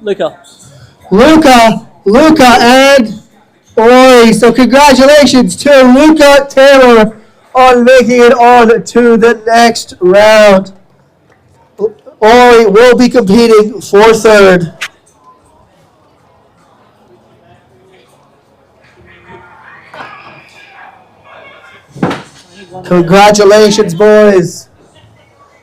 Luca, and Ori. So congratulations to Luca Taylor on making it on to the next round. Ori will be competing for 3rd. Congratulations, boys.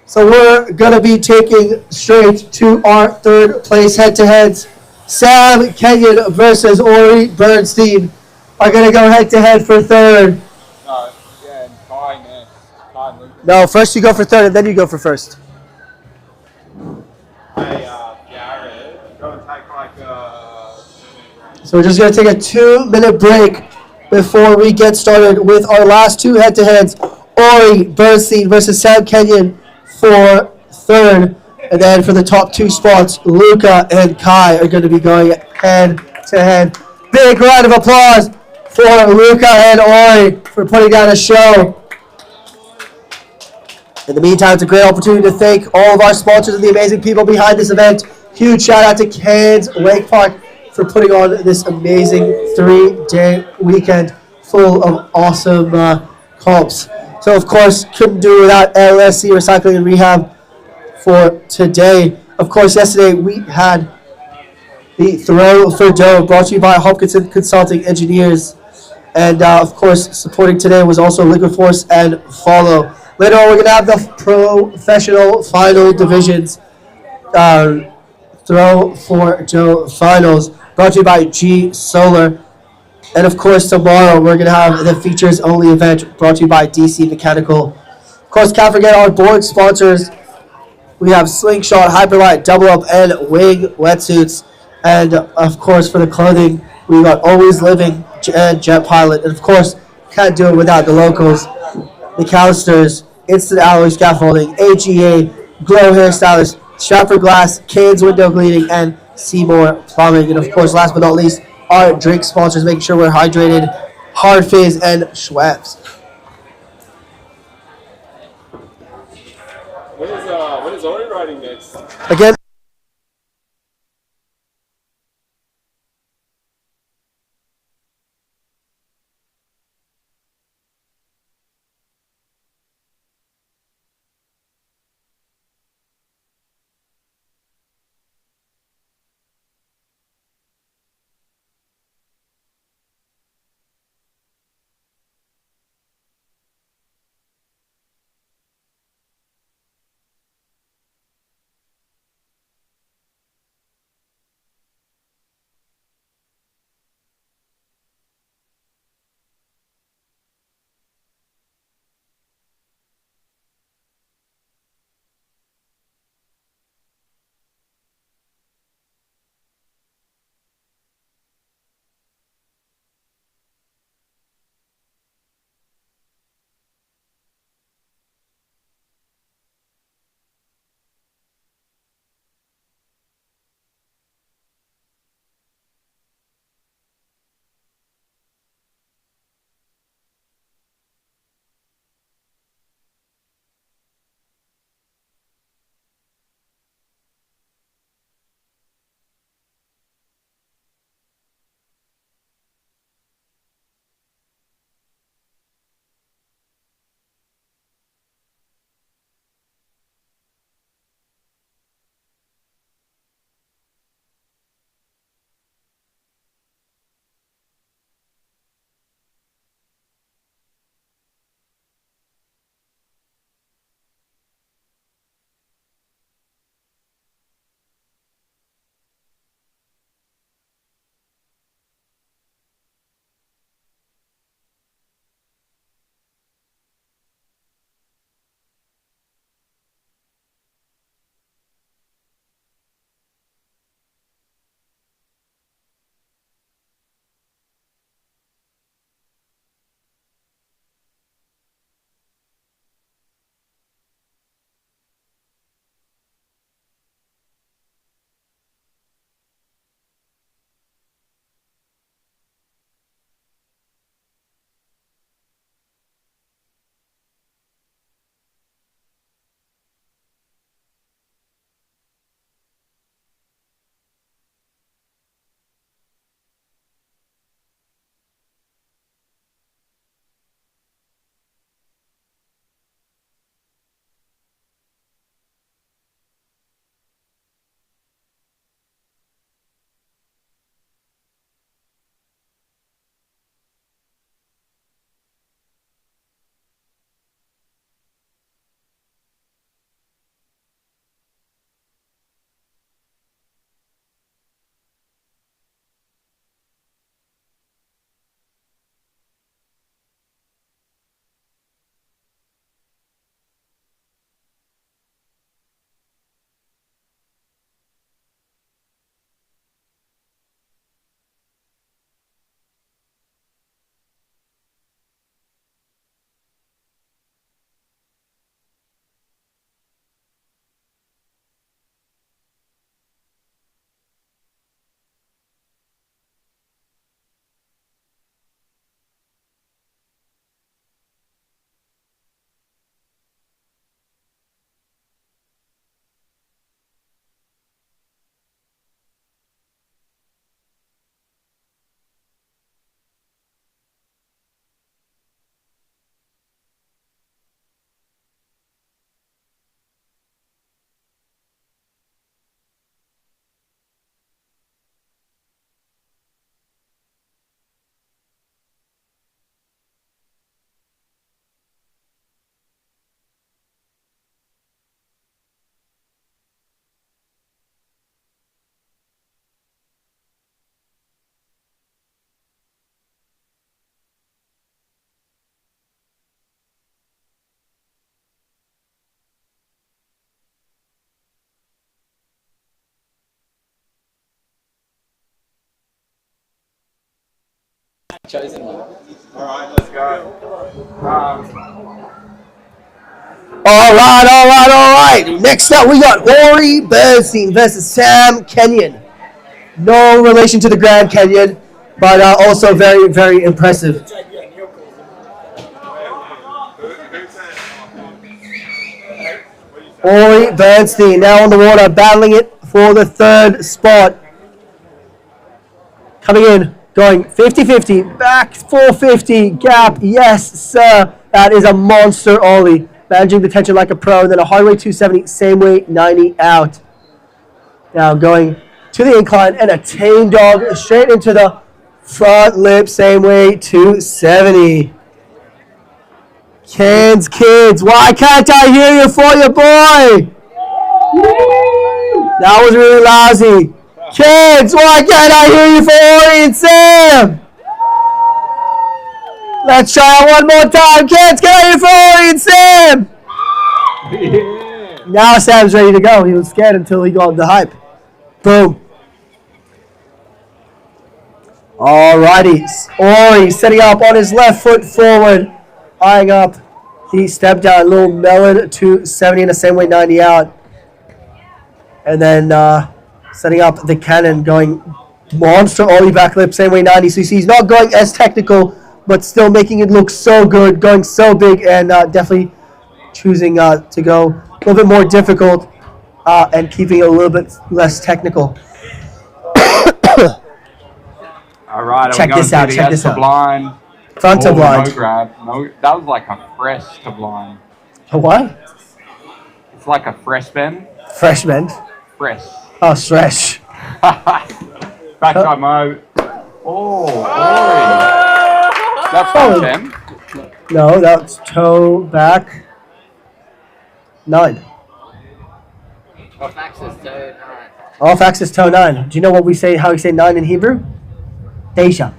So we're going to be taking straight to our third place head-to-heads. Sam Kenyon versus Ori Bernstein are going to go head-to-head for third. No, yeah, and Kai next. Kai and Luke. No, first you go for third, and then you go for first. Hey, Jared, go and take like So we're just going to take a 2-minute break before we get started with our last two head-to-heads. Ori Bernstein versus Sam Kenyon for third. And then for the top two spots, Luca and Kai are going to be going head-to-head. Big round of applause for Luca and Ori for putting down a show. In the meantime, it's a great opportunity to thank all of our sponsors and the amazing people behind this event. Huge shout out to Cairns Wake Park for putting on this amazing 3-day weekend full of awesome comps. So, of course, couldn't do it without LSC Recycling and Rehab for today. Of course, yesterday we had the Throw for Dough brought to you by Hopkinson Consulting Engineers. And, of course, supporting today was also Liquid Force and Follow. Later on, we're going to have the professional final divisions Throw for Joe finals brought to you by G Solar. And of course, tomorrow we're going to have the features only event brought to you by DC Mechanical. Of course, can't forget our board sponsors. We have Slingshot, Hyperlight, Double Up, and Wing wetsuits. And of course, for the clothing, we got Always Living and Jet Pilot. And of course, can't do it without the locals. McAllister's, Instant Alloy Scaffolding, AGA, Glow Hairstylist, Stratford Glass, Cairns Window Cleaning, and Seymour Plumbing. And of course, last but not least, our drink sponsors, making sure we're hydrated, Hard Fizz and Schweppes. When is Ori riding next? Again, Chosen one. All right, let's go. All right. Next up, we got Ori Bernstein versus Sam Kenyon. No relation to the Grand Canyon, but also very, very impressive. Ori Bernstein now on the water, battling it for the third spot. Coming in, going 50-50, back 450, gap, yes sir. That is a monster ollie. Managing the tension like a pro, and then a hard way 270, same way 90 out. Now going to the incline and a tame dog straight into the front lip, same way 270. Kids, why can't I hear you for your boy? That was really lousy. Kids, why can't I hear you for Ori and Sam? Let's try it one more time. Kids, can I hear for Ori and Sam? Now Sam's ready to go. He was scared until he got the hype. Boom. Alrighty. Ori setting up on his left foot forward. Eyeing up. He stepped down a little melon 270 in the same way 90 out. And then setting up the cannon going monster ollie back lip same way 90. So you see he's not going as technical, but still making it look so good, going so big, and definitely choosing to go a little bit more difficult and keeping it a little bit less technical. All right, check this out. Check this out. Blind. Front to blind. No grab. No, that was like a fresh to blind. A what? It's like a fresh bend. Fresh bend. Fresh. Oh, fresh. Backside mo. Oh, that's not 10. No, that's toe back. 9. Off axis toe 9. Off axis toe 9. Do you know what we say? How we say 9 in Hebrew? Deisha.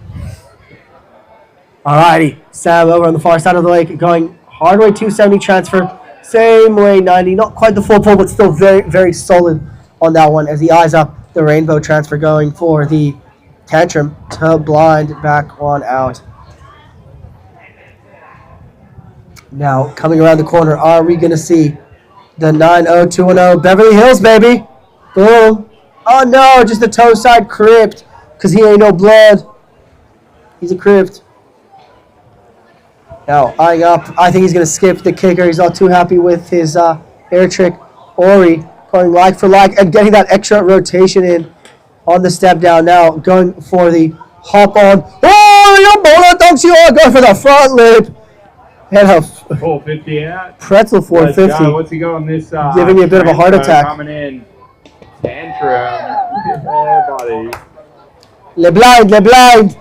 Alrighty, Sam over on the far side of the lake, going hard way 270 transfer, same way 90, not quite the full pull, but still very, very solid on that one as he eyes up the rainbow transfer going for the tantrum to blind back on out. Now, coming around the corner, are we going to see the 90210 Beverly Hills, baby? Boom. Oh no, just the toe side crypt, because he ain't no blood. He's a crypt. Now, eyeing up, I think he's going to skip the kicker. He's not too happy with his air trick. Ori going like for like and getting that extra rotation in on the step down. Now, going for the hop on. Oh, going for the front lip. And a 450 out. Pretzel 450. What's he going this? Giving me a bit of a heart attack. Coming in. Tantrum. Yeah, buddy. Le blind.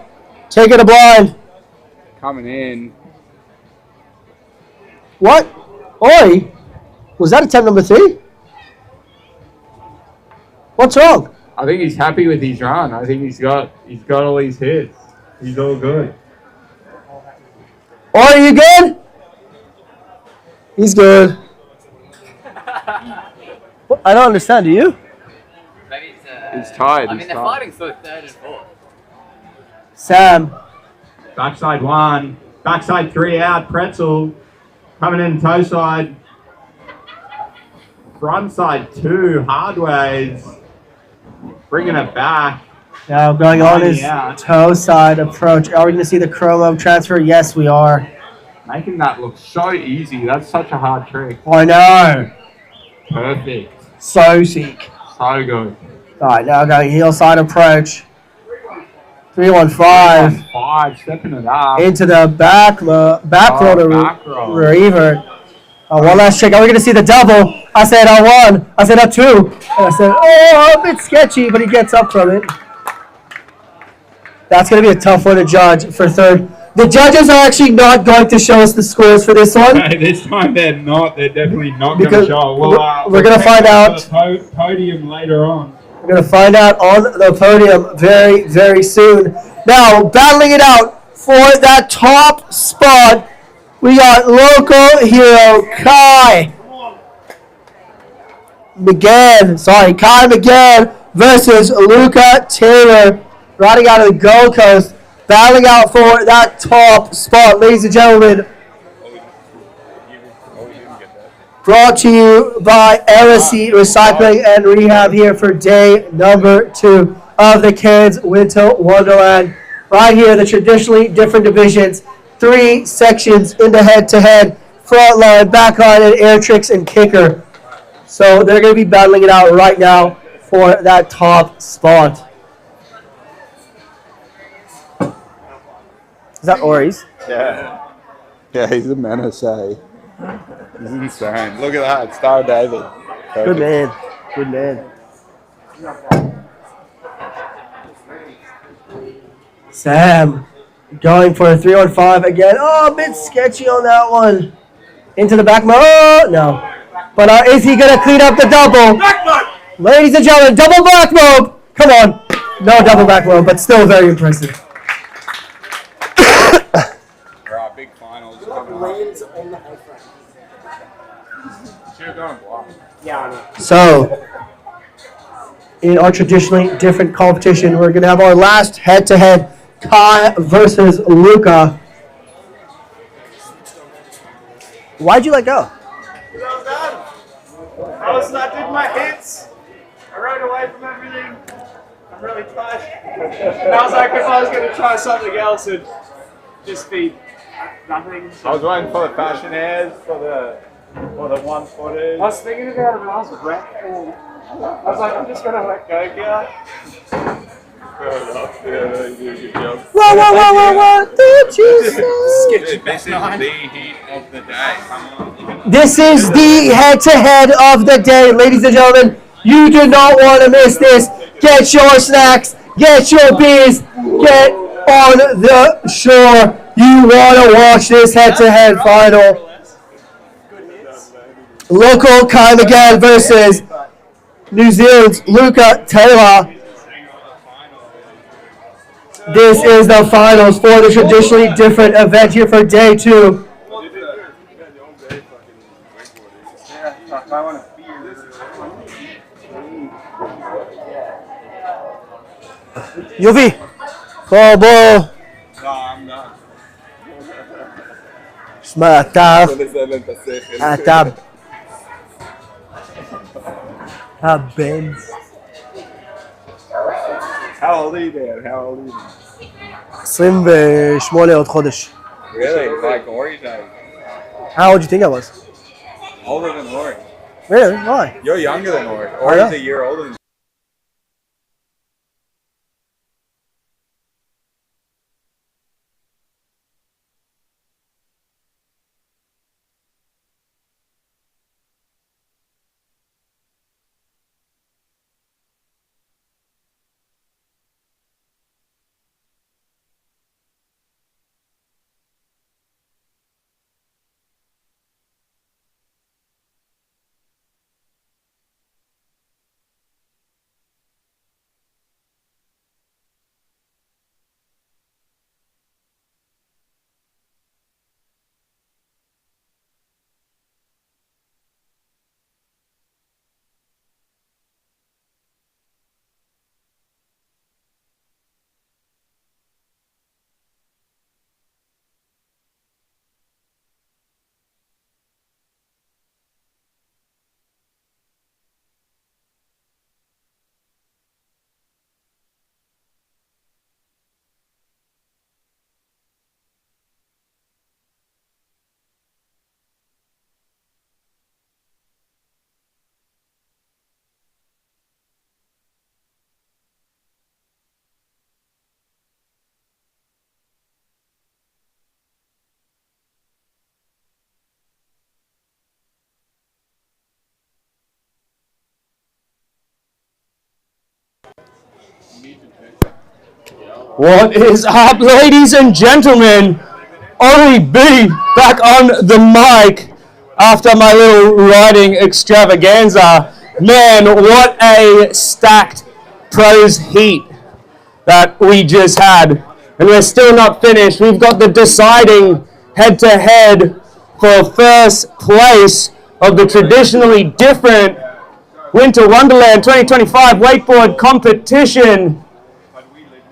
Take it a blind. Coming in. What? Oi! Was that attempt number 3? What's wrong? I think he's happy with his run. I think he's got all these hits. He's all good. Oi, you good? He's good. What? I don't understand. Do you? Maybe it's He's tired. I mean, they're fighting for 3rd and 4th. Sam. Backside 1. Backside 3 out. Pretzel. Coming in toe side. Front side 2. Hard ways. Bringing it back. Now going on his toe side approach. Are we going to see the chromo transfer? Yes, we are. Making that look so easy. That's such a hard trick. I know. Perfect. So sick. So good. All right, now going heel side approach. 315. 315, stepping it up. Into the back roll revert. One last trick. Are we going to see the double? I said a 1. I said a 2. And I said, oh, a bit sketchy, but he gets up from it. That's going to be a tough one to judge for 3rd. The judges are actually not going to show us the scores for this one. This time they're not. They're definitely not going to show. We're going to find out. Podium later on. We're going to find out on the podium very, very soon. Now, battling it out for that top spot, we got local hero Kai McGann versus Luca Taylor, riding out of the Gold Coast, battling out for that top spot, ladies and gentlemen. Brought to you by LSC Recycling and Rehab here for day number 2 of the Kids Winter Wonderland. Right here, the traditionally different divisions, 3 sections in the head-to-head, front line, back line, and air tricks and kicker. So they're going to be battling it out right now for that top spot. Is that Ori's? Yeah. Yeah, he's a menace, eh? He's insane. Look at that, Star David. Good man. Good man. Sam going for a 3-on-5 again. Oh, a bit sketchy on that one. Into the back. Oh, no. But is he going to clean up the double? Ladies and gentlemen, double back mode. Come on. No double back mode, but still very impressive. There are big finals coming up. So, in our traditionally different competition, we're going to have our last head-to-head, Kai versus Luca. Why'd you let go? I did my hits. I rode away from everything. I'm really tired. And I was like, if I was going to try something else, it'd just be nothing. I was waiting for the fashion airs, for the 1-footers. I was thinking about it when I was wrecked. I was like, I'm just going to let go here. Fair enough. Yeah, you did a good job. What did you say? This is the heat of the day. Come on. This is the head-to-head of the day, ladies and gentlemen. You do not want to miss this. Get your snacks, get your beers, get on the shore. You want to watch this head-to-head final. Local Kai McGann versus New Zealand's Luca Taylor. This is the finals for the traditionally different event here for day 2. Yuvi, Kobo, No, I'm not. Smatav, Atab, Abens. How old are you, Dad? How old are you? 28 עוד חודש. Really? Like Ori's age? How old do you think I was? Older than Ori. Really? Why? You're younger than Ori. know. Ori's a year older than What is up, ladies and gentlemen? Ori B back on the mic after my little riding extravaganza. Man, what a stacked pros heat that we just had. And we're still not finished. We've got the deciding head-to-head for first place of the traditionally different Winter Wonderland 2025 wakeboard competition.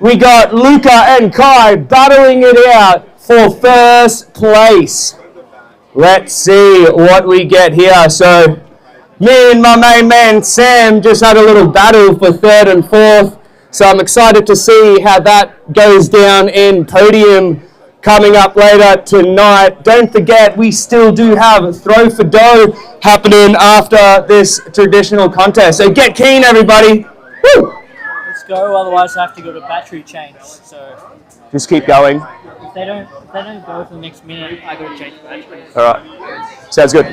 we got Luca and Kai battling it out for first place. Let's see what we get here. So me and my main man Sam just had a little battle for third and fourth. So I'm excited to see how that goes down in podium coming up later tonight. Don't forget, we still do have Throw for Dough happening after this traditional contest. So get keen, everybody. Woo! Let's go, otherwise I have to go to battery change. So Just keep going. if they don't go for the next minute, I go to change battery. All right. Sounds good.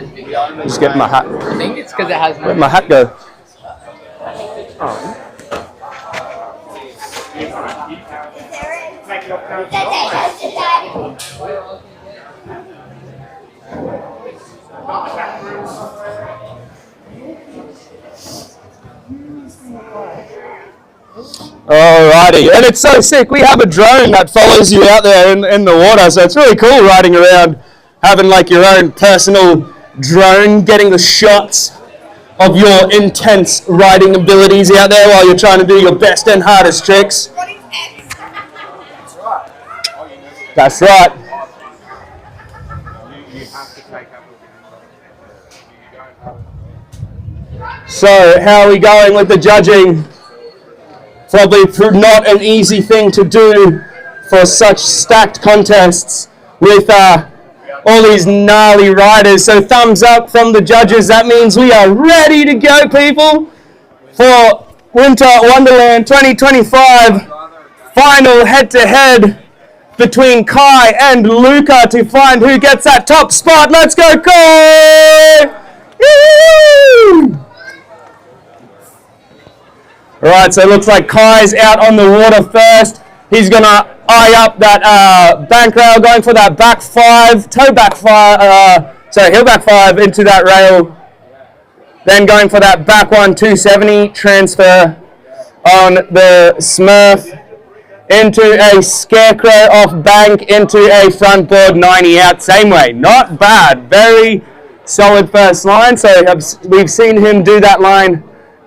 Just get my hat. I think it's because it has Where'd my hat go? Alrighty, and it's so sick. We have a drone that follows you out there in the water, so it's really cool riding around, having like your own personal drone, getting the shots of your intense riding abilities out there while you're trying to do your best and hardest tricks. That's right. So, how are we going with the judging? Probably not an easy thing to do for such stacked contests with all these gnarly riders. So thumbs up from the judges. That means we are ready to go, people, for Winter Wonderland 2025 final head-to-head between Kai and Luca to find who gets that top spot. Let's go, Kai! Woo! Alright, so it looks like Kai's out on the water first. He's going to eye up that bank rail, going for that back five, toe back five, heel back five into that rail. Then going for that back one, 270 transfer on the Smurf into a scarecrow off bank into a front board 90 out, same way. Not bad, very solid first line. So we've seen him do that line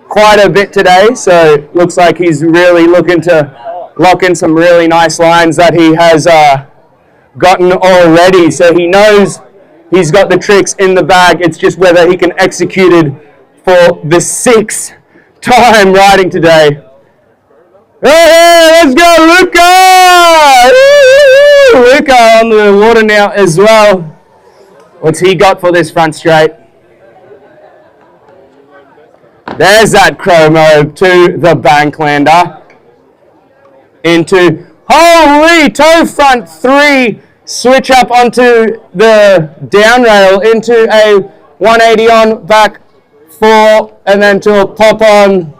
quite a bit today, so looks like he's really looking to lock in some really nice lines that he has gotten already. So he knows he's got the tricks in the bag. It's just whether he can execute it for the 6th time riding today. Hey, let's go, Luca! Woo! Luca on the water now as well. What's he got for this front straight? There's that chromo to the banklander. Into, holy, toe front 3, switch up onto the down rail into a 180 on back 4, and then to a pop on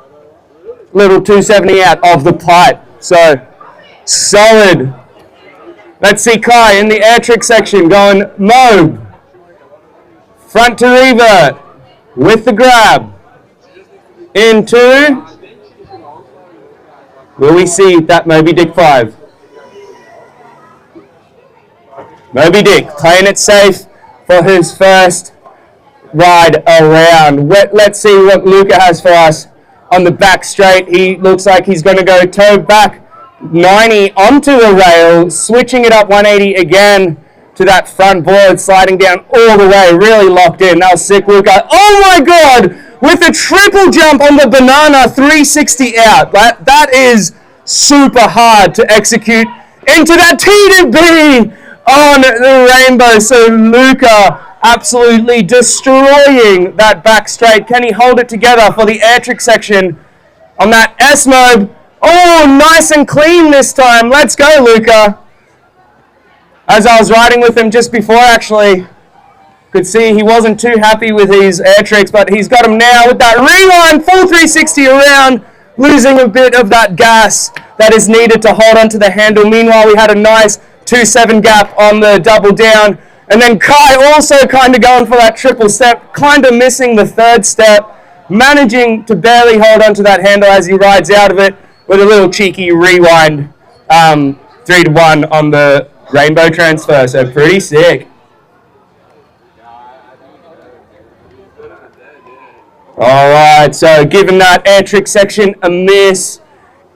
little 270 out of the pipe. So, solid. Let's see Kai in the air trick section going mobe. Front to revert with the grab. Into, will we see that Moby Dick 5? Moby Dick playing it safe for his first ride around. Let's see what Luca has for us on the back straight. He looks like he's going to go toe back 90 onto the rail, switching it up 180 again to that front board, sliding down all the way, really locked in. That was sick, Luca. Oh my God! With a triple jump on the banana 360 out. That is super hard to execute into that T to B on the rainbow. So Luca absolutely destroying that back straight. Can he hold it together for the air trick section on that S mode? Oh, nice and clean this time. Let's go, Luca. As I was riding with him just before, actually, could see he wasn't too happy with his air tricks, but he's got him now with that rewind, full 360 around, losing a bit of that gas that is needed to hold onto the handle. Meanwhile, we had a nice 2-7 gap on the double down. And then Kai also kind of going for that triple step, kind of missing the third step, managing to barely hold onto that handle as he rides out of it with a little cheeky rewind 3-1 on the rainbow transfer. So pretty sick. All right, so giving that air trick section a miss,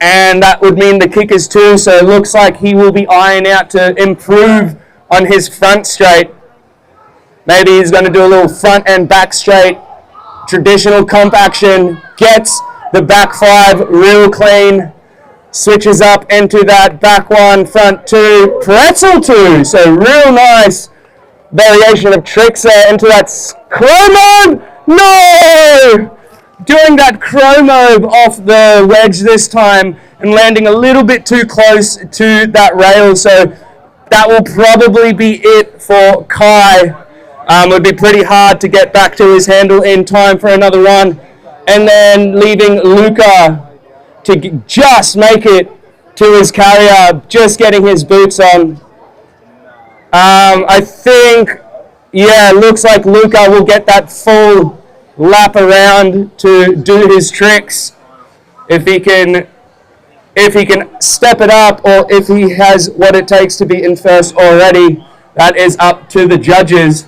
and that would mean the kickers too. So it looks like he will be eyeing out to improve on his front straight. Maybe he's going to do a little front and back straight, traditional comp action, gets the back 5 real clean, switches up into that back 1, front 2, pretzel 2. So real nice variation of tricks there into that chromo. No! Doing that chromo off the wedge this time and landing a little bit too close to that rail. So that will probably be it for Kai. It would be pretty hard to get back to his handle in time for another run. And then leaving Luca to just make it to his carrier, just getting his boots on. I think, yeah, it looks like Luca will get that full lap around to do his tricks. If he can step it up, or if he has what it takes to be in first already, that is up to the judges.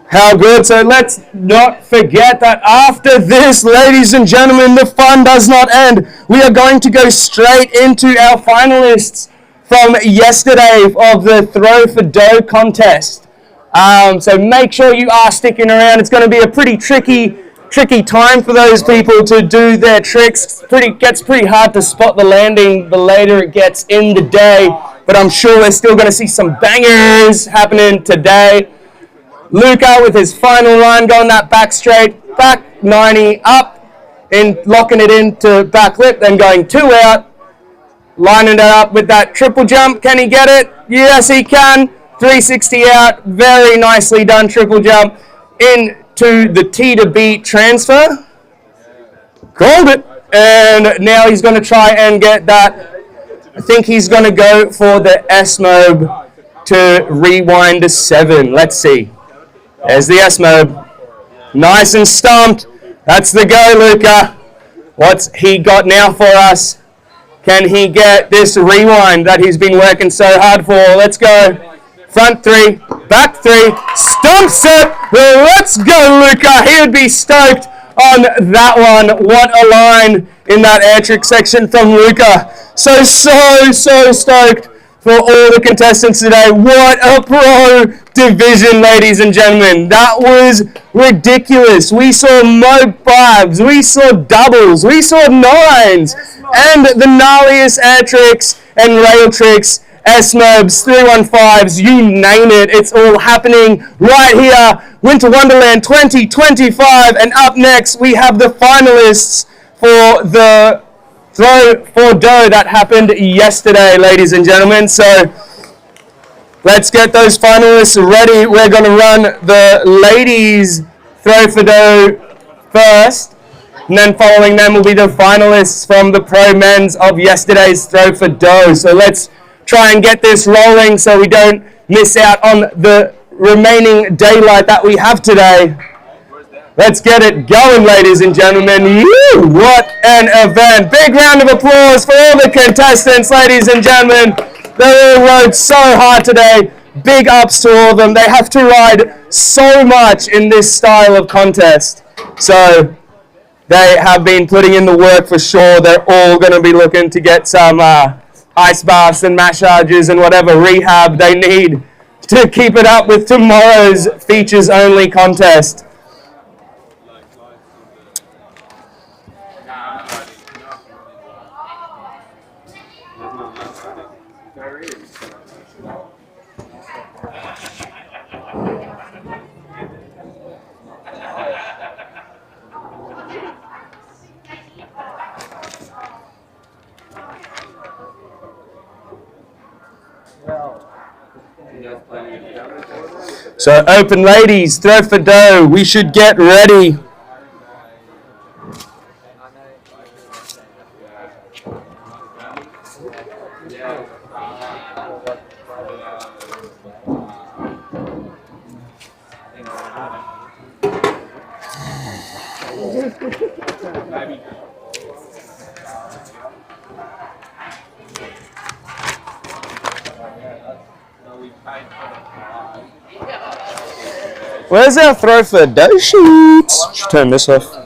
How good. So let's not forget that after this, ladies and gentlemen, the fun does not end. We are going to go straight into our finalists from yesterday of the Throw for Dough contest. So make sure you are sticking around. It's going to be a pretty tricky time for those people to do their tricks. Gets pretty hard to spot the landing the later it gets in the day, but I'm sure we're still going to see some bangers happening today. Luca with his final run, going that back straight, back 90 up, and locking it into back lip, then going 2 out, lining it up with that triple jump. Can he get it? Yes, he can. 360 out, very nicely done triple jump into the T to B transfer. Called it, and now he's going to try and get that. I think he's going to go for the S-mob to rewind to 7. Let's see. There's the S-mob. Nice and stumped. That's the go, Luca. What's he got now for us? Can he get this rewind that he's been working so hard for? Let's go. Front 3, back 3, stumps it. Well, let's go, Luca. He would be stoked on that one. What a line in that air trick section from Luca. So stoked for all the contestants today. What a pro division, ladies and gentlemen. That was ridiculous. We saw mob 5s, we saw doubles, we saw 9s, and the gnarliest air tricks and rail tricks, S-mobs, 315s, you name it. It's all happening right here. Winter Wonderland 2025, and up next we have the finalists for the Throw for Dough that happened yesterday, ladies and gentlemen. So let's get those finalists ready. We're going to run the ladies Throw for Dough first, and then following them will be the finalists from the pro men's of yesterday's Throw for Dough. So let's try and get this rolling so we don't miss out on the remaining daylight that we have today. Let's get it going, ladies and gentlemen. What an event. Big round of applause for all the contestants, ladies and gentlemen. They all rode so hard today. Big ups to all of them. They have to ride so much in this style of contest. So they have been putting in the work for sure. They're all going to be looking to get some ice baths and massages and whatever rehab they need to keep it up with tomorrow's features only contest. So open ladies, Throw for Dough, we should get ready. Where's our throw for dough sheets? Should turn this off.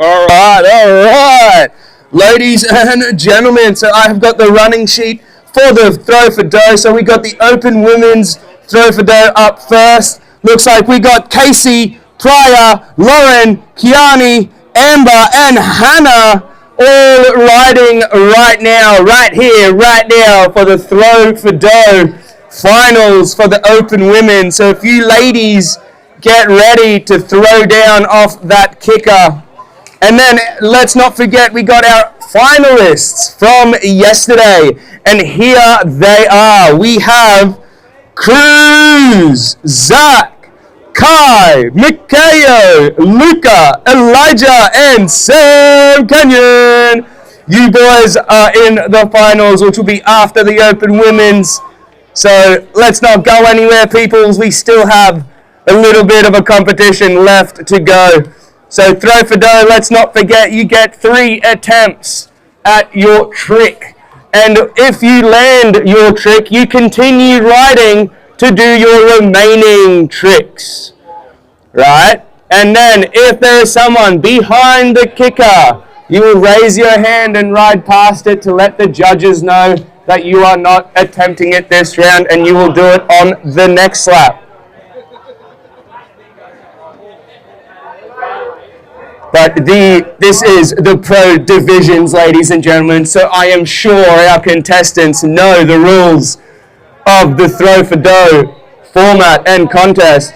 All right. Ladies and gentlemen, so I have got the running sheet for the throw for dough. So we got the open women's throw for dough up first. Looks like we got Casey, Pryor, Lauren, Kiani, Amber, and Hannah all riding right now, right here, right now for the throw for dough finals for the open women. So if you ladies get ready to throw down off that kicker. And then let's not forget we got our finalists from yesterday. And here they are. We have Cruz, Zach, Kai, Mikhail, Luca, Elijah, and Sam Kenyon. You boys are in the finals, which will be after the Open Women's. So let's not go anywhere, peoples. We still have a little bit of a competition left to go. So throw for dough, let's not forget you get 3 attempts at your trick. And if you land your trick, you continue riding to do your remaining tricks. Right? And then if there is someone behind the kicker, you will raise your hand and ride past it to let the judges know that you are not attempting it this round, and you will do it on the next lap. But this is the pro divisions, ladies and gentlemen, so I am sure our contestants know the rules of the throw for dough format and contest.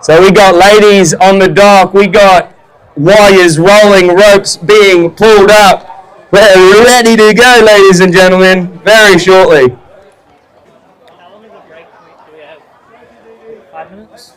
So we got ladies on the dock, we got wires rolling, ropes being pulled up. We're ready to go, ladies and gentlemen, very shortly. How long is the break? Do we have 5 minutes?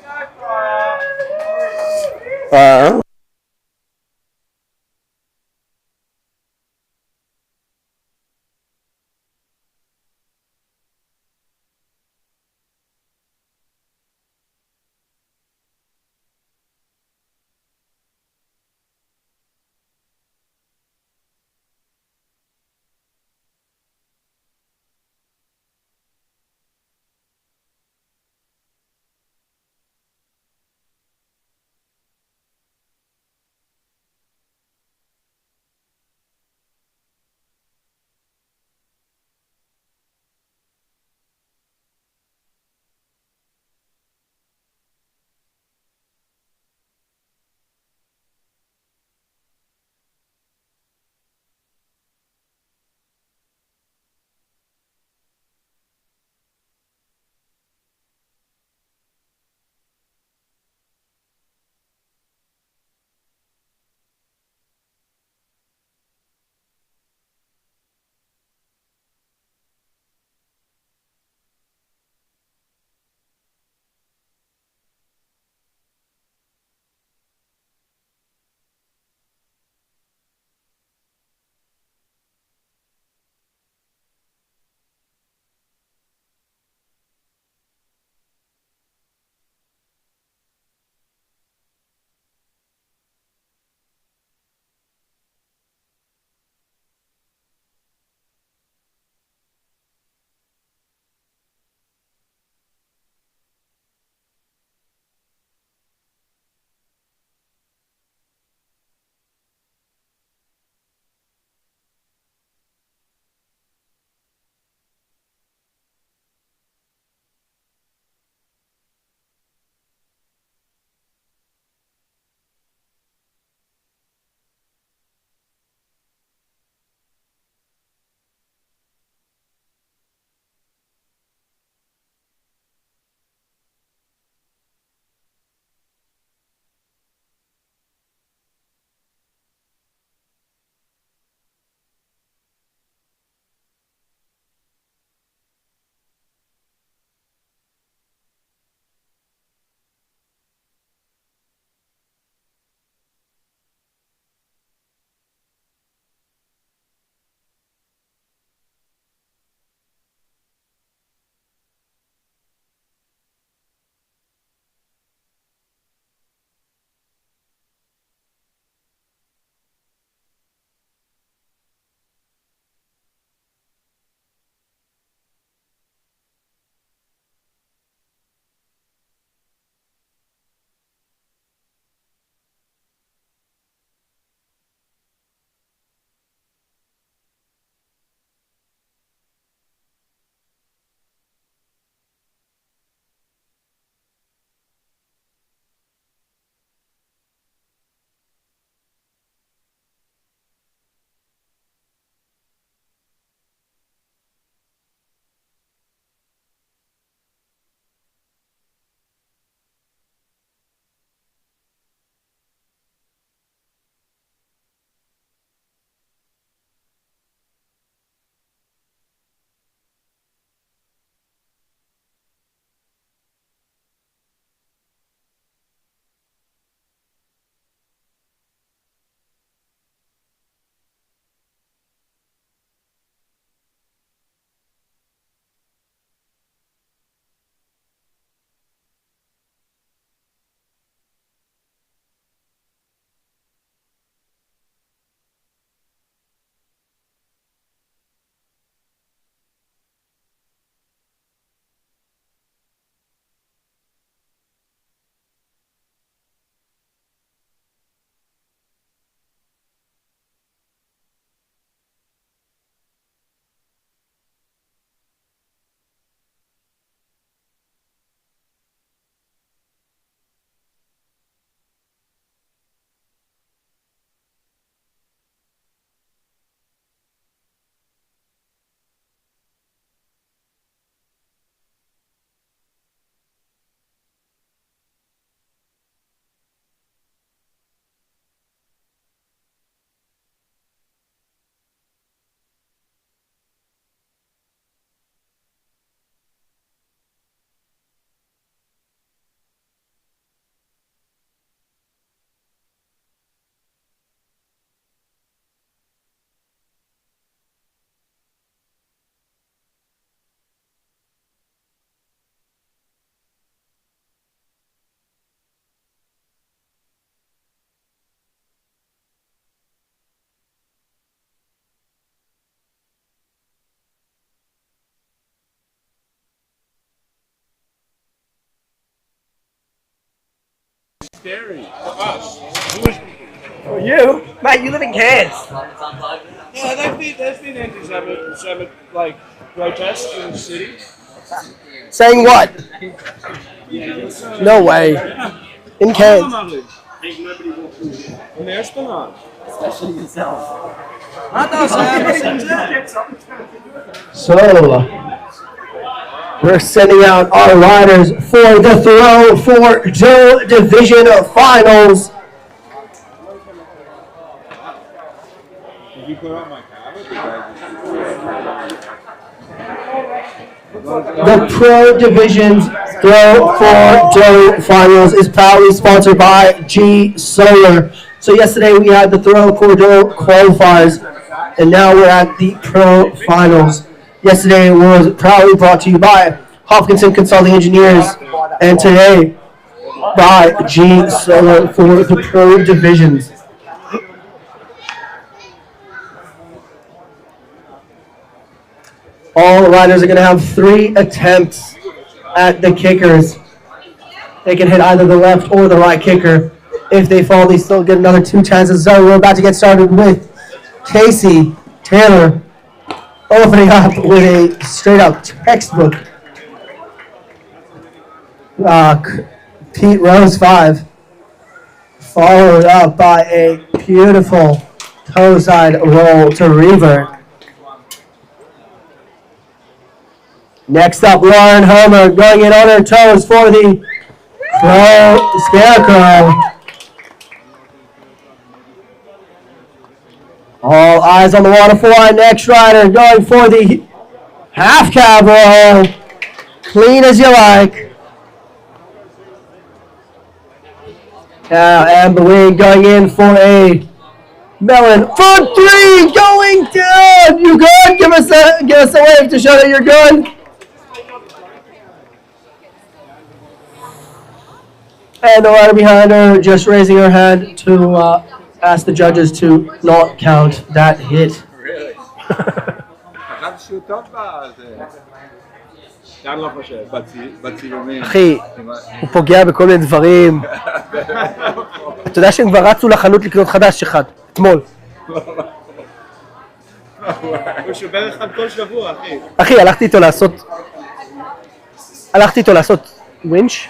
scary. For you? Mate, you live in Cairns. Yeah, there's been anti-Semitic like protests in the city. Saying what? No way. In Cairns. Ain't nobody walking here. And there's been on. Especially yourself. So, we're sending out our riders for the throw for Joe Division Finals. Did you put on my camera? The Pro Divisions Throw for Joe Finals is proudly sponsored by G Solar. So yesterday we had the Throw for Joe qualifiers, and now we're at the Pro Finals. Yesterday was proudly brought to you by Hopkinson Consulting Engineers, and today by G Solar for the Pro Divisions. All riders are going to have 3 attempts at the kickers. They can hit either the left or the right kicker. If they fall, they still get another 2 chances. So we're about to get started with Casey Taylor opening up with a straight-up textbook. Pete Rose 5, followed up by a beautiful toe side roll to revert. Next up, Lauren Homer going in on her toes for the Crow Scarecrow. All eyes on the water for our next rider, going for the half cab roll. Clean as you like. Now Amber Wing going in for a melon. Front 3 going down. You good? Give us a wave to show that you're good. And the rider behind her just raising her hand to ask the judges to not count that hit. Really? גם שוטות בזה. גם לא חושב, בצילומים. אחי, הוא פוגע בכל מיני דברים. אתה יודע שהם כבר רצו לחנות לקנות חדש אחד, אתמול. הוא שובר אחד כל שבוע, אחי. אחי, הלכתי איתו לעשות ווינץ'.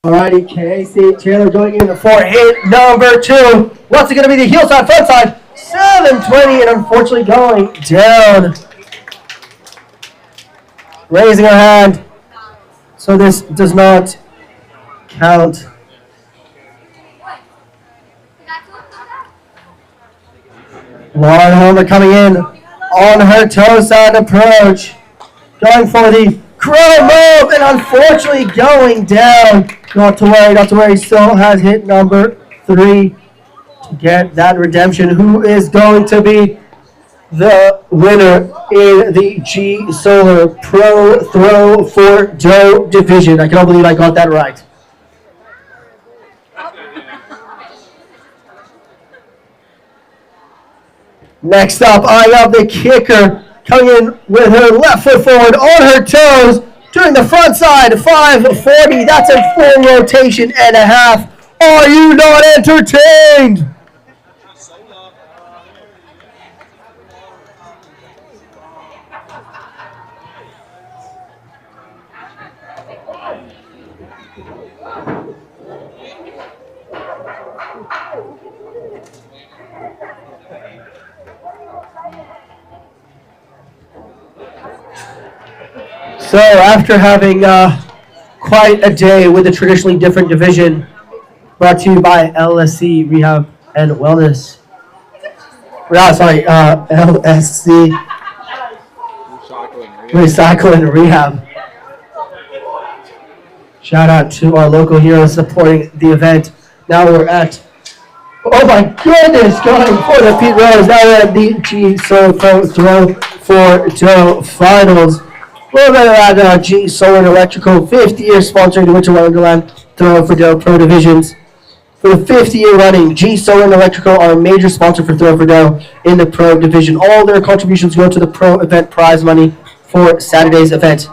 Alrighty, Casey Taylor going in for hit number 2. What's it going to be? The heel side, front side, 720, and unfortunately going down. Raising her hand, so this does not count. Lauren Homer coming in on her toe side approach, going for the crow move, and unfortunately going down. Not to worry, still has hit number 3 to get that redemption. Who is going to be the winner in the G Solar Pro Throw for Joe Division? I cannot believe I got that right. Next up, I have the kicker coming in with her left foot forward on her toes, doing the front side, 540. That's a full rotation and a half. Are you not entertained? So after having quite a day with a traditionally different division, brought to you by LSC Rehab and Wellness. LSC Recycle and Rehab. Shout out to our local heroes supporting the event. Now we're at, oh my goodness, going for the Pete Rose. Now we're at the G Solar Pro Throw for Joe Finals. We're going to add G Solar Electrical, 5th year sponsoring the Winter Wonderland Throw for Dough Pro Divisions. For the 5th year running, G Solar Electrical are a major sponsor for Throw for Dough in the Pro Division. All their contributions go to the Pro event prize money for Saturday's event.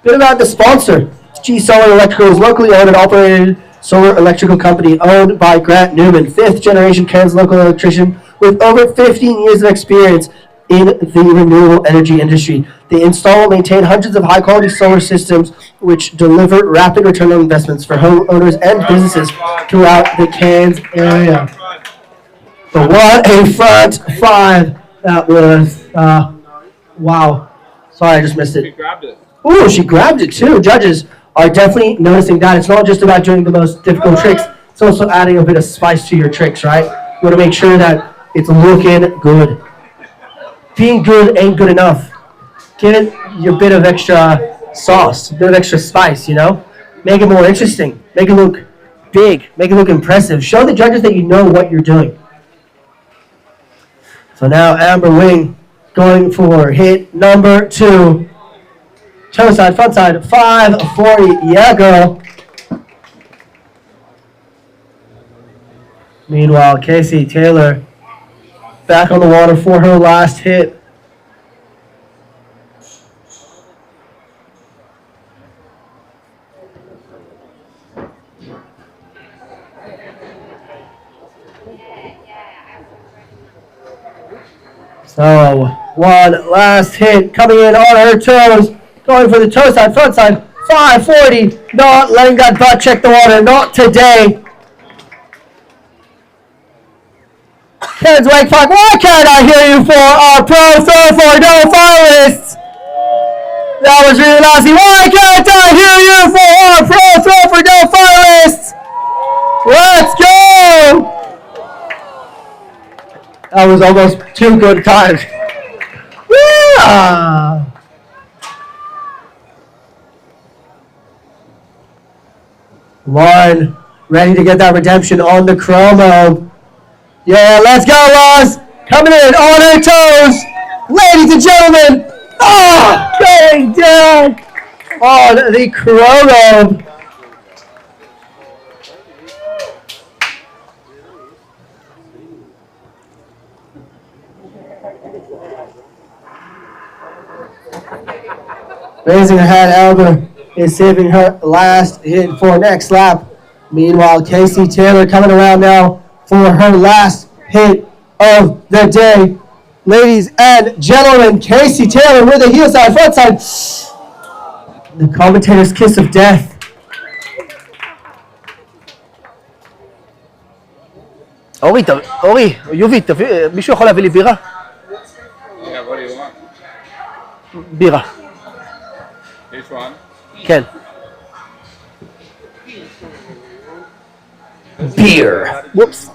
Bit about the sponsor. G Solar Electrical is locally owned and operated solar electrical company owned by Grant Newman, 5th generation Kansas local electrician with over 15 years of experience in the renewable energy industry. They install and maintain hundreds of high-quality solar systems which deliver rapid return on investments for homeowners and businesses throughout the Cairns area. But what a front five that was. Wow. Sorry, I just missed it. She grabbed it. Ooh, she grabbed it too. Judges are definitely noticing that. It's not just about doing the most difficult tricks. It's also adding a bit of spice to your tricks, right? You want to make sure that it's looking good. Being good ain't good enough. Give it your bit of extra sauce, a bit of extra spice, you know? Make it more interesting. Make it look big. Make it look impressive. Show the judges that you know what you're doing. So now Amber Wing going for hit number 2. Toe side, front side, 540. Yeah, girl. Meanwhile, Casey Taylor back on the water for her last hit. So, one last hit coming in on her toes. Going for the toe side, front side, 540. Not letting that butt check the water, not today. Kids, Wake Park, why can't I hear you for our pro throw for no finalists? That was really lousy. Why can't I hear you for our pro throw for no finalists? Let's go! That was almost 2 good times. Yeah! Lauren, ready to get that redemption on the chromo. Yeah, let's go, Ross. Coming in on her toes. Ladies and gentlemen. Oh, going down on the chrono. Raising her hand, Elder is saving her last hit for next lap. Meanwhile, Casey Taylor coming around now for her last hit of the day. Ladies and gentlemen, Casey Taylor with a heel side, front side. The commentator's kiss of death. אורי, יובי, מישהו יכול להביא לי בירה? Yeah, what do you want? בירה. This one? כן. Beer, whoops,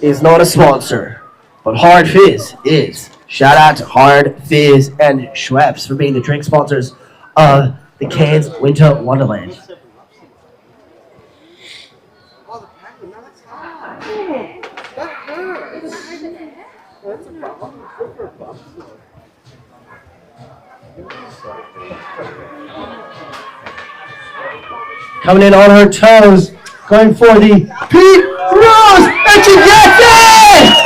is not a sponsor, but Hard Fizz is. Shout out to Hard Fizz and Schweppes for being the drink sponsors of the Cairns Winter Wonderland. Coming in on her toes, going for the Pete Rose, and she gets it!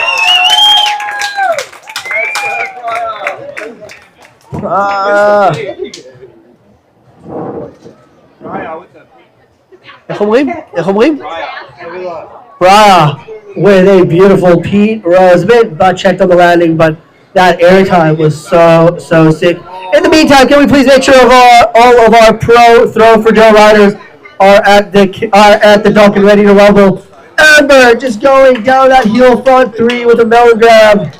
איך אומרים? Brah, with a beautiful Pete Rose. A bit butt checked on the landing, but that air time was so sick. In the meantime, can we please make sure all of our pro throw for Joe riders are at the dock and ready to rumble. Amber just going down that heel front 3 with a melon grab.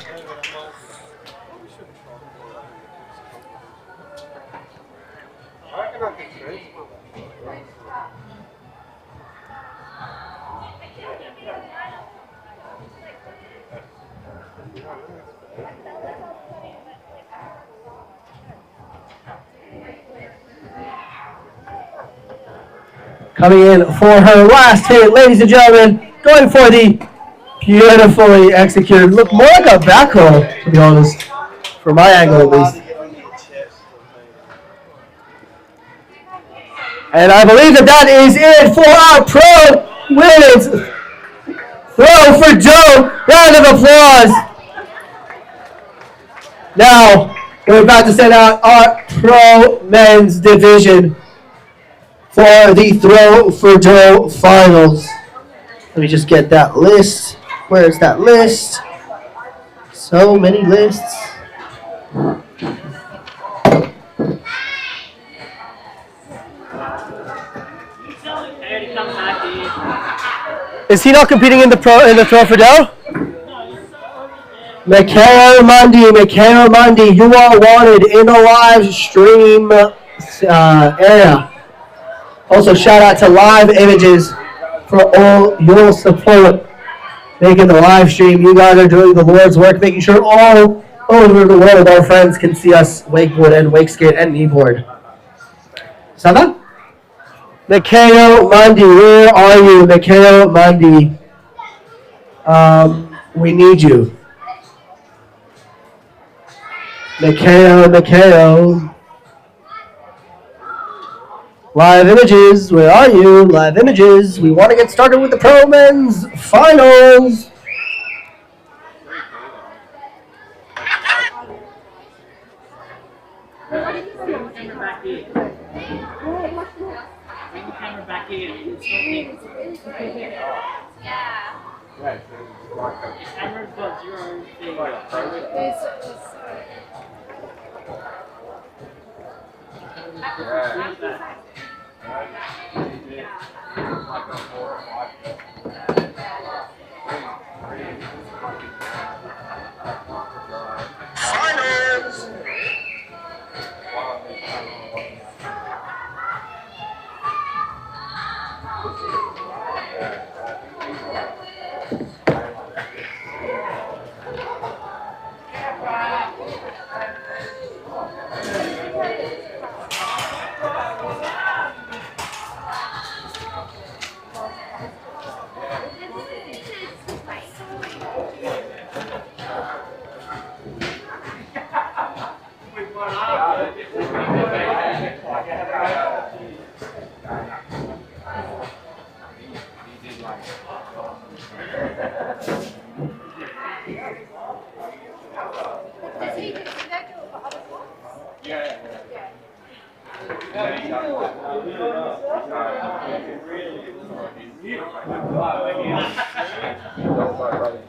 Coming in for her last hit, ladies and gentlemen, going for the beautifully executed, look more like a back roll, to be honest, from my angle at least. And I believe that is it for our pro women's throw for Joe. Round of applause. Now, We're about to send out our pro men's division for the Throw for Dough finals. Let me just get that list. Where's that list? So many lists. Is he not competing in the Throw for Dough? Mikhail Mundi, you are wanted in the live stream area. Also, shout out to Live Images for all your support, making the live stream. You guys are doing the Lord's work, making sure all over the world our friends can see us wakeboard and wake skate and kneeboard. Sava? Mikhail Mundi, where are you, Mikhail Mundi? We need you. Mikhail. Live Images, where are you? Live Images, we want to get started with the Pro Men's Finals.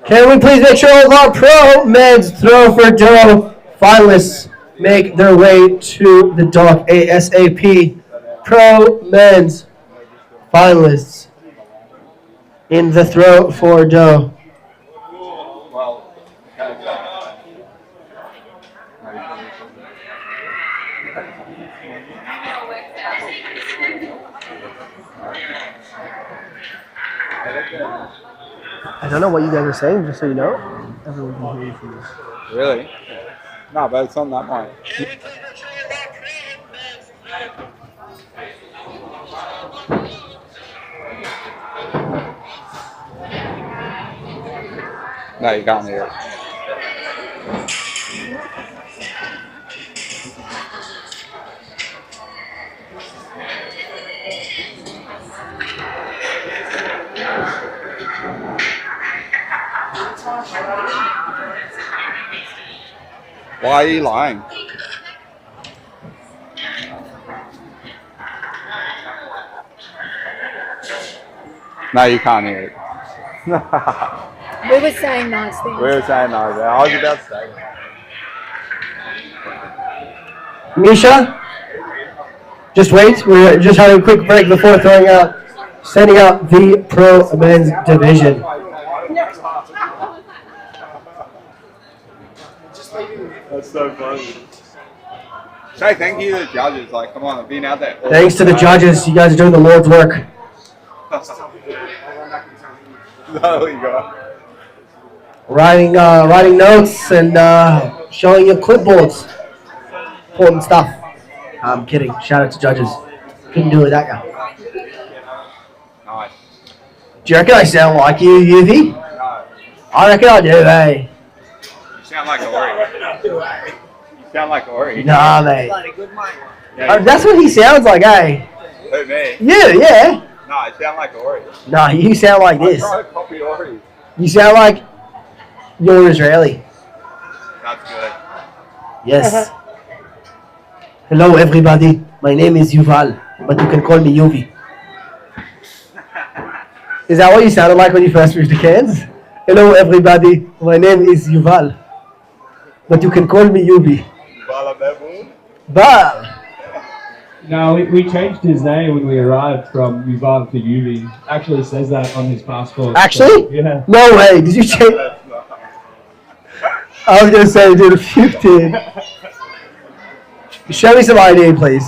Can we please make sure all of our Pro Men's Throw for Dough finalists make their way to the dock ASAP? Pro Men's finalists in the Throw for Dough. I don't know what you guys are saying, just so you know. Everyone can hear you from this. Really? No, but it's on that mic. No, you can't hear it. Why are you lying? No, you can't hear it. We were saying nice things. We were saying nice things. I was about to say that. Misha, just wait. We're just having a quick break before sending out the Pro Men's Division. That's so funny. Say thank you to the judges. Like, come on, I've been out there. Thanks to the judges. You guys are doing the Lord's work. There you go. Writing notes and showing your clipboards. Important stuff. I'm kidding. Shout out to judges. Couldn't do it without you. Nice. Do you reckon I sound like you, Yuvi? No. I reckon I do, eh? You sound like Ori. You sound like Ori. Nah, mate. Yeah, That's what he sounds like, eh? who, me? You, yeah. No, I sound like Ori. Nah, you sound like this. I try to copy Ori. You sound like you're Israeli. That's good. Yes. Hello, everybody. My name is Yuval, but you can call me Yuvi. Is that what you sounded like when you first moved to Cairns? Hello, everybody. My name is Yuval, but you can call me Yuvi. Bal. No, we changed his name when we arrived from Yuval to Yuvi. Actually says that on his passport. Actually? So, yeah. No way. Did you change? I was gonna say, dude, if you did. Show me some ID, please.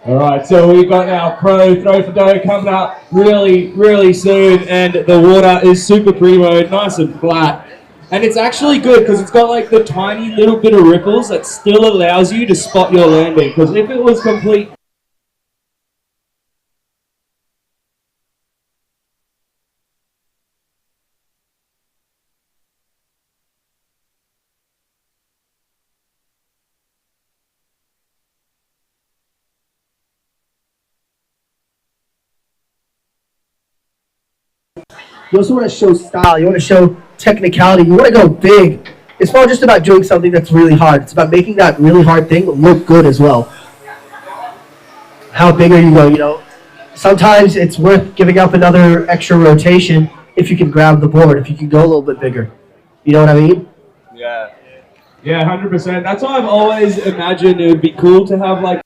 Alright, so we've got our pro throw for dough coming up really soon, and the water is super primo, nice and flat. And it's actually good because it's got like the tiny little bit of ripples that still allows you to spot your landing. Because if it was complete You also want to show style. You want to show technicality. You want to go big. It's not just about doing something that's really hard. It's about making that really hard thing look good as well. How big are you going? You know, sometimes it's worth giving up another extra rotation if you can grab the board. If you can go a little bit bigger. You know what I mean? Yeah, 100%. That's why I've always imagined it would be cool to have like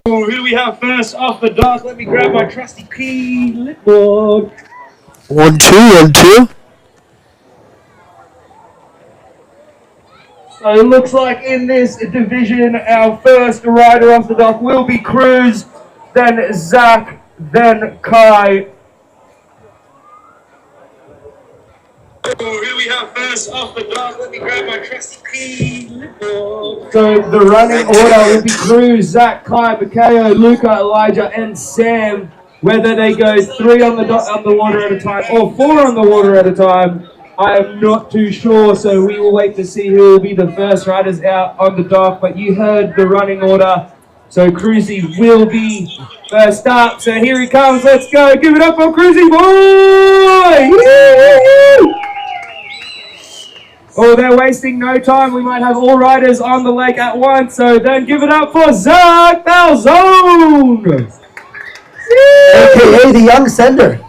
who do we have first off the dock? Let me grab my trusty key clipboard. 1, 2, 1, 2. So it looks like in this division, our first rider off the dock will be Cruz, then Zach, then Kai. Who do we have first off the dock? Let me grab my trusty key clipboard. So the running order will be Cruz, Zach, Kai, Mikhail, Luca, Elijah, and Sam. Whether they go 3 on the water at a time or 4 on the water at a time, I am not too sure. So we will wait to see who will be the first riders out on the dock. But you heard the running order. So Cruzy will be first up. So here he comes. Let's go. Give it up for Cruzy boy! Woo! Oh, they're wasting no time. We might have all riders on the lake at once. So then give it up for Zach Balzone! AKA the young sender.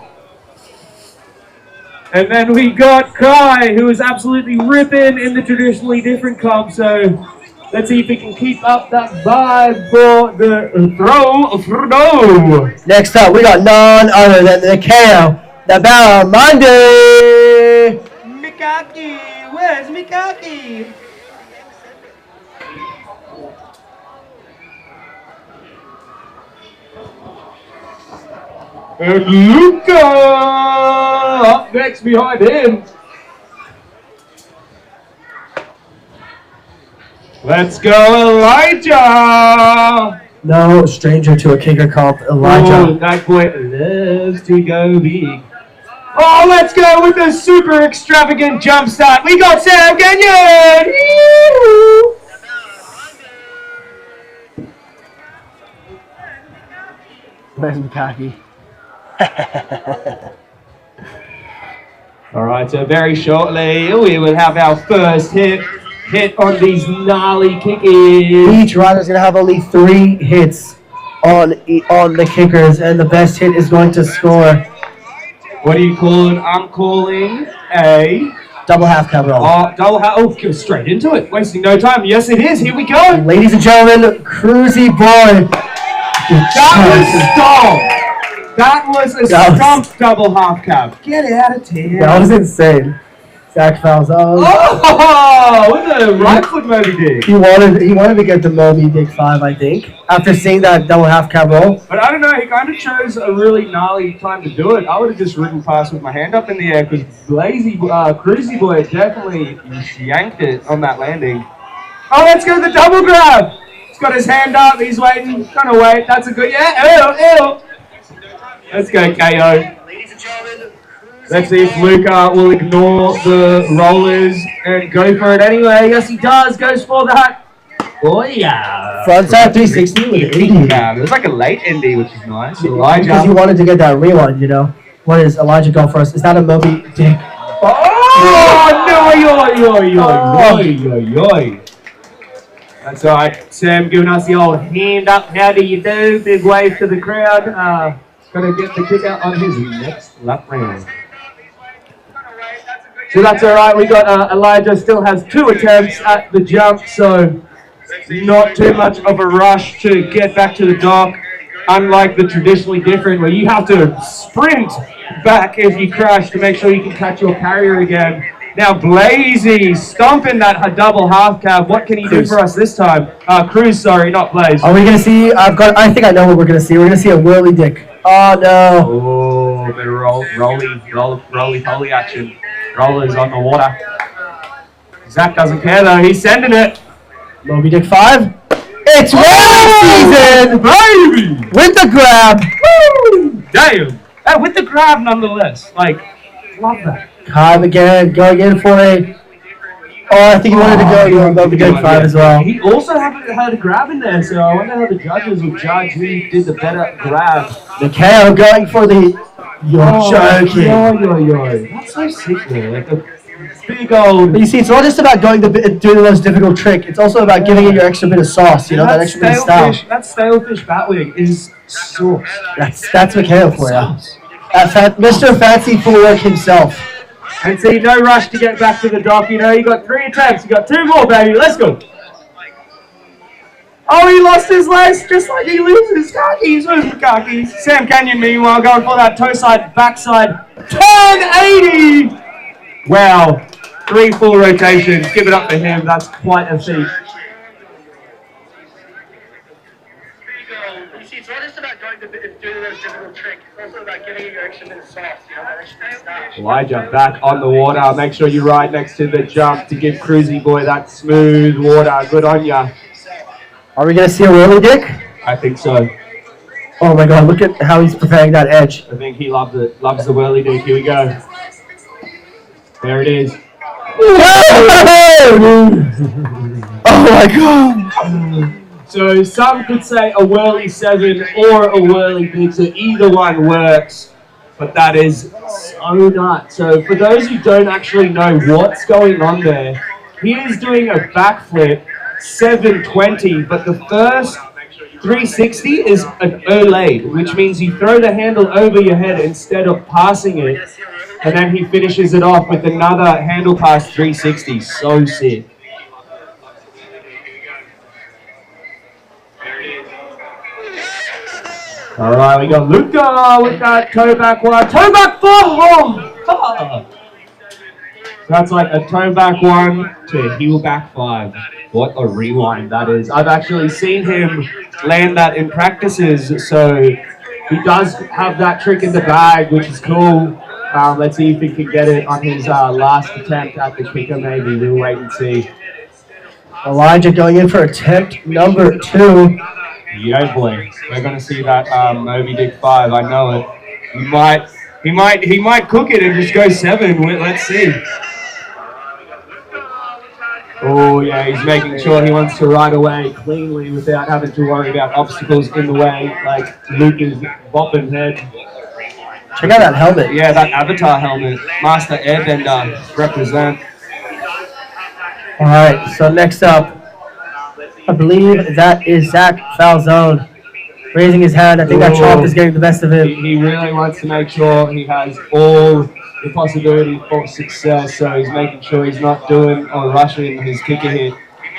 And then we got Kai, who is absolutely ripping in the traditionally different comp. So let's see if he can keep up that vibe for the throw. Next up, we got none other than the KO, the Monday. Mikaki, where's Mikaki? And Luca up next behind him. Let's go, Elijah. No stranger to a kicker comp, Elijah. Oh, that boy loves to go big. Oh, let's go with the super extravagant jump start. We got Sam Kenyon. Where's Mikaki? All right, so very shortly we will have our first hit on these gnarly kickers. Each rider's gonna have only 3 hits on the kickers, and the best hit is going to score. What are you calling? I'm calling a double half cab roll. Double half. Oh, go straight into it. Wasting no time. Yes, it is. Here we go. Ladies and gentlemen, Cruisy Boy. That was a stump double half cab. Get out of town. That was insane. Zach Fowles. Oh, with a right foot Moby Dick. He wanted to get the Moby Dick 5, I think, after seeing that double half cab roll. But I don't know, he kind of chose a really gnarly time to do it. I would have just ridden past with my hand up in the air because Cruisy Boy definitely yanked it on that landing. Oh, let's go the double grab. He's got his hand up, he's waiting, gonna wait. That's a good, ew. Let's go, KO. Let's see if Luca will ignore the rollers and go for it anyway. Yes, he does. Goes for that. Oh, yeah. Frontside 360 with an indie. Yeah, it was like a late indie, which is nice. Because he wanted to get that rewind, you know. What is Elijah go first? Is that a Moby Dick? Oh, no, That's all right. Sam giving us the old hand up. How do you do? Big wave to the crowd. Gonna get the kick out on his next lap round. So that's all right. We got Elijah still has 2 attempts at the jump, so not too much of a rush to get back to the dock. Unlike the traditionally different, where you have to sprint back if you crash to make sure you can catch your carrier again. Now Blazy stomping that double half cab. What can he do for us this time? Cruz, sorry, not Blaze. Are we gonna see? I think I know what we're gonna see. We're gonna see a whirly dick. Oh no! Oh, the roly poly action. Rollers on the water. Zach doesn't care though. He's sending it. Moby Dick 5. It's rally season, baby! With the grab. Woo! Damn. Hey, with the grab nonetheless. Like, love that. Kyle again going in for a. Oh, I think he wanted to go Moby Dick 5 as well. He also had a grab in there, so I wonder how the judges will judge who did the better grab. Mikhail going for the. You're joking. That's so sick, man. Like a big old. But you see, it's not just about doing the most difficult trick. It's also about giving it your extra bit of sauce. You know, that extra bit of style. That stale fish batwing is sauce. That's Mikhail for you. Mr. Fancy Footwork himself. And see, no rush to get back to the dock. You know, you got 3 attempts. You got 2 more, baby. Let's go. Oh, he lost his legs just like he loses khakis. Where's the khakis? Sam Canyon, meanwhile, going for that toe side, backside, 1080. Wow. 3 full rotations. Give it up for him. That's quite a feat. You see, it's not just about going to do those difficult tricks. It's also about giving it your extra bit of sauce. You know, that extra bit of style. Elijah back on the water. Make sure you ride next to the jump to give Cruisy Boy that smooth water. Good on ya. Are we going to see a whirly dick? I think so. Oh my god, look at how he's preparing that edge. I think he loves it. Loves the whirly dick. Here we go. There it is. Oh my god. So some could say a whirly 7 or a whirly dick, so either one works. But that is so not. So for those who don't actually know what's going on there, he is doing a backflip 720, but the first 360 is an Olade, which means you throw the handle over your head instead of passing it, and then he finishes it off with another handle pass 360. So sick. All right, we got Luca with that toe back one. Toe back 4! Oh. That's like a toe back 1 to heel back 5. What a rewind that is. I've actually seen him land that in practices, so he does have that trick in the bag, which is cool. Let's see if he can get it on his last attempt at the kicker, maybe. We'll wait and see. Elijah going in for attempt number 2. Yo boy, we're gonna see that Moby Dick 5. I know it. He might cook it and just go 7. Let's see. Oh yeah, he's making sure he wants to ride away cleanly without having to worry about obstacles in the way, like Luke is bopping head. Check out that helmet. Yeah, that Avatar helmet. Master Airbender represent. All right, so next up, I believe that is Zach Falzone raising his hand. I think that chomp is getting the best of him. He really wants to make sure he has all the possibility for success, so he's making sure he's not doing or rushing his kicker hit,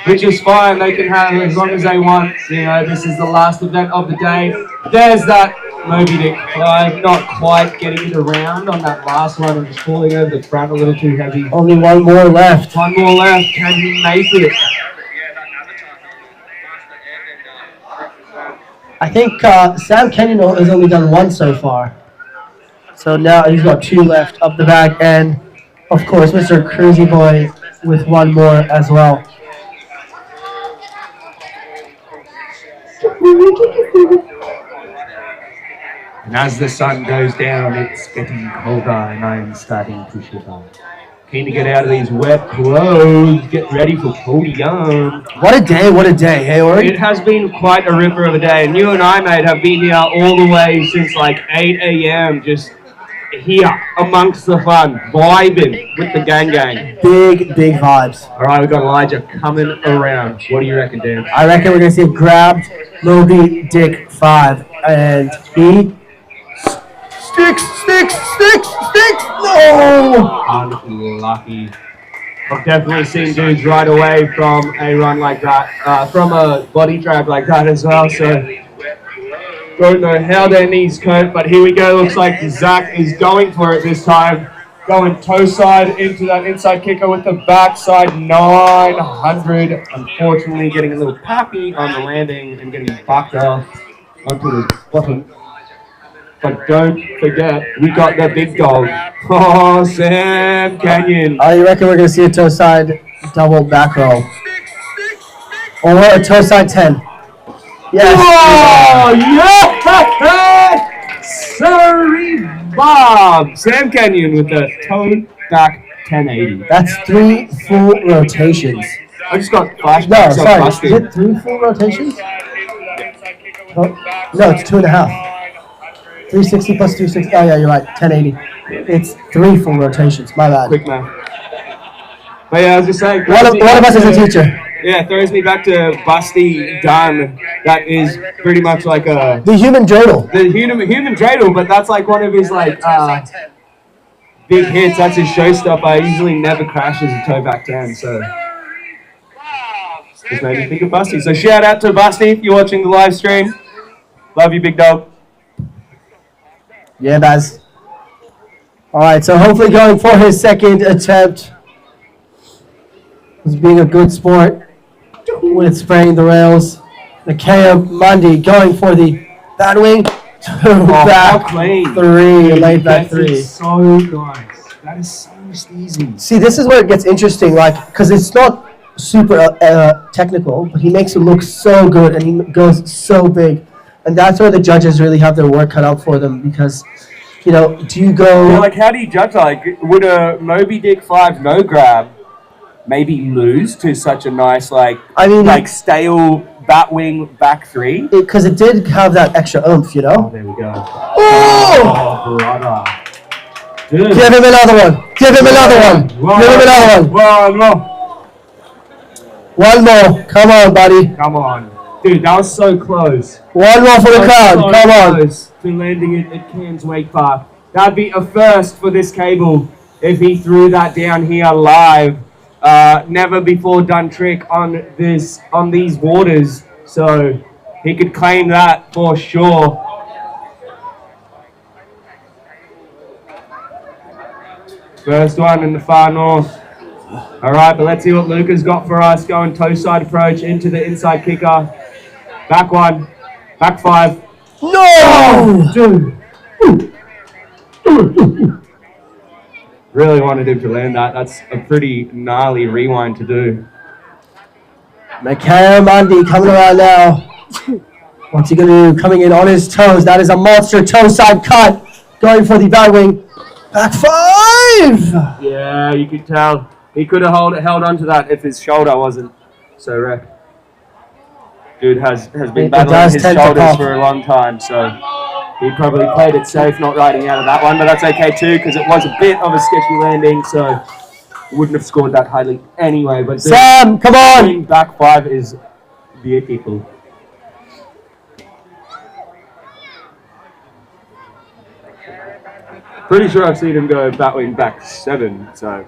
which is fine. They can have as long as they want. You know, this is the last event of the day. There's that Moby Dick 5, not quite getting it around on that last one and just falling over the front a little too heavy. Only one more left. One more left. Can he make it? I think Sam Kenyon has only done one so far. So now he's got two left up the back, and of course Mr. Cruisy Boy with one more as well. And as the sun goes down, it's getting colder and I'm starting to shiver. Keen to get out of these wet clothes, get ready for podium. What a day, hey Ori? It has been quite a ripper of a day, and you and I, mate, have been here all the way since like 8 a.m. just here amongst the fun, vibing with the gang. Big vibes. All right, we've got Elijah coming around. What do you reckon, Dan? I reckon we're going to see a grabbed Moby Dick 5, and he sticks! No! Unlucky. I've definitely seen dudes right away from a run like that, from a body drag like that as well, so don't know how their knees cope, but here we go. Looks like Zach is going for it this time. Going toe side into that inside kicker with the backside 900. Unfortunately, getting a little pappy on the landing and getting bucked off onto the bottom. But don't forget, we got the big dog. Oh, Sam Kenyon. I reckon we're going to see a toe side double back roll. Or a toe side 10. Yes. Oh, yeah! Sorry, Bob. Sam Kenyon with the toe back 1080. That's 3 full rotations. I just got flashbacks. No, sorry. Busted. Is it 3 full rotations? Oh, no, it's 2.5. 360 plus 260. Oh, yeah, you're right. 1080. It's 3 full rotations. My bad. Quick math. But yeah, I was just saying. One of us is a teacher. Yeah, throws me back to Busty Dunn. That is pretty much like a... The human dreidel. The human dreidel, but that's like one of his like big hits. That's his showstopper. He usually never crashes a toe back 10, so... Just made me think of Busty. So shout out to Busty if you're watching the live stream. Love you, big dog. Yeah, Baz. All right, so hopefully going for his second attempt. He's being a good sport with spraying the rails. Nakaya Mundy going for the bad wing. Back clean. 3, laid back 3. So nice. That is so easy. See, this is where it gets interesting, like, because it's not super technical, but he makes it look so good and he goes so big. And that's where the judges really have their work cut out for them because, you know, do you go... Yeah, like, how do you judge that? Like, would a Moby Dick 5 no grab maybe lose to such a nice, like, stale batwing back 3? Because it did have that extra oomph, you know? Oh, there we go. Oh! Brother. Dude. Give him another one. Give him another one. Give him another one. One more. Come on, buddy. Come on. Dude, that was so close. One more for the crowd. So Come on. Close to landing it at Cairns Wake Park. That'd be a first for this cable if he threw that down here live. Never before done trick on these waters. So he could claim that for sure. First one in the far north. All right, but let's see what Luca's got for us. Going toe side approach into the inside kicker. Back 1, back 5. No! Dude. Really wanted him to land that. That's a pretty gnarly rewind to do. Nakaya Mundy coming around now. What's he going to do? Coming in on his toes. That is a monster toe side cut. Going for the bad wing. Back 5! Yeah, you could tell He could have held on to that if his shoulder wasn't so wrecked. Dude has been battling his shoulders for a long time, so he probably played it safe not riding out of that one, but that's okay too, because it was a bit of a sketchy landing, so wouldn't have scored that highly anyway. But Sam, come on! Back 5 is beautiful. Pretty sure I've seen him go batwing back 7, so.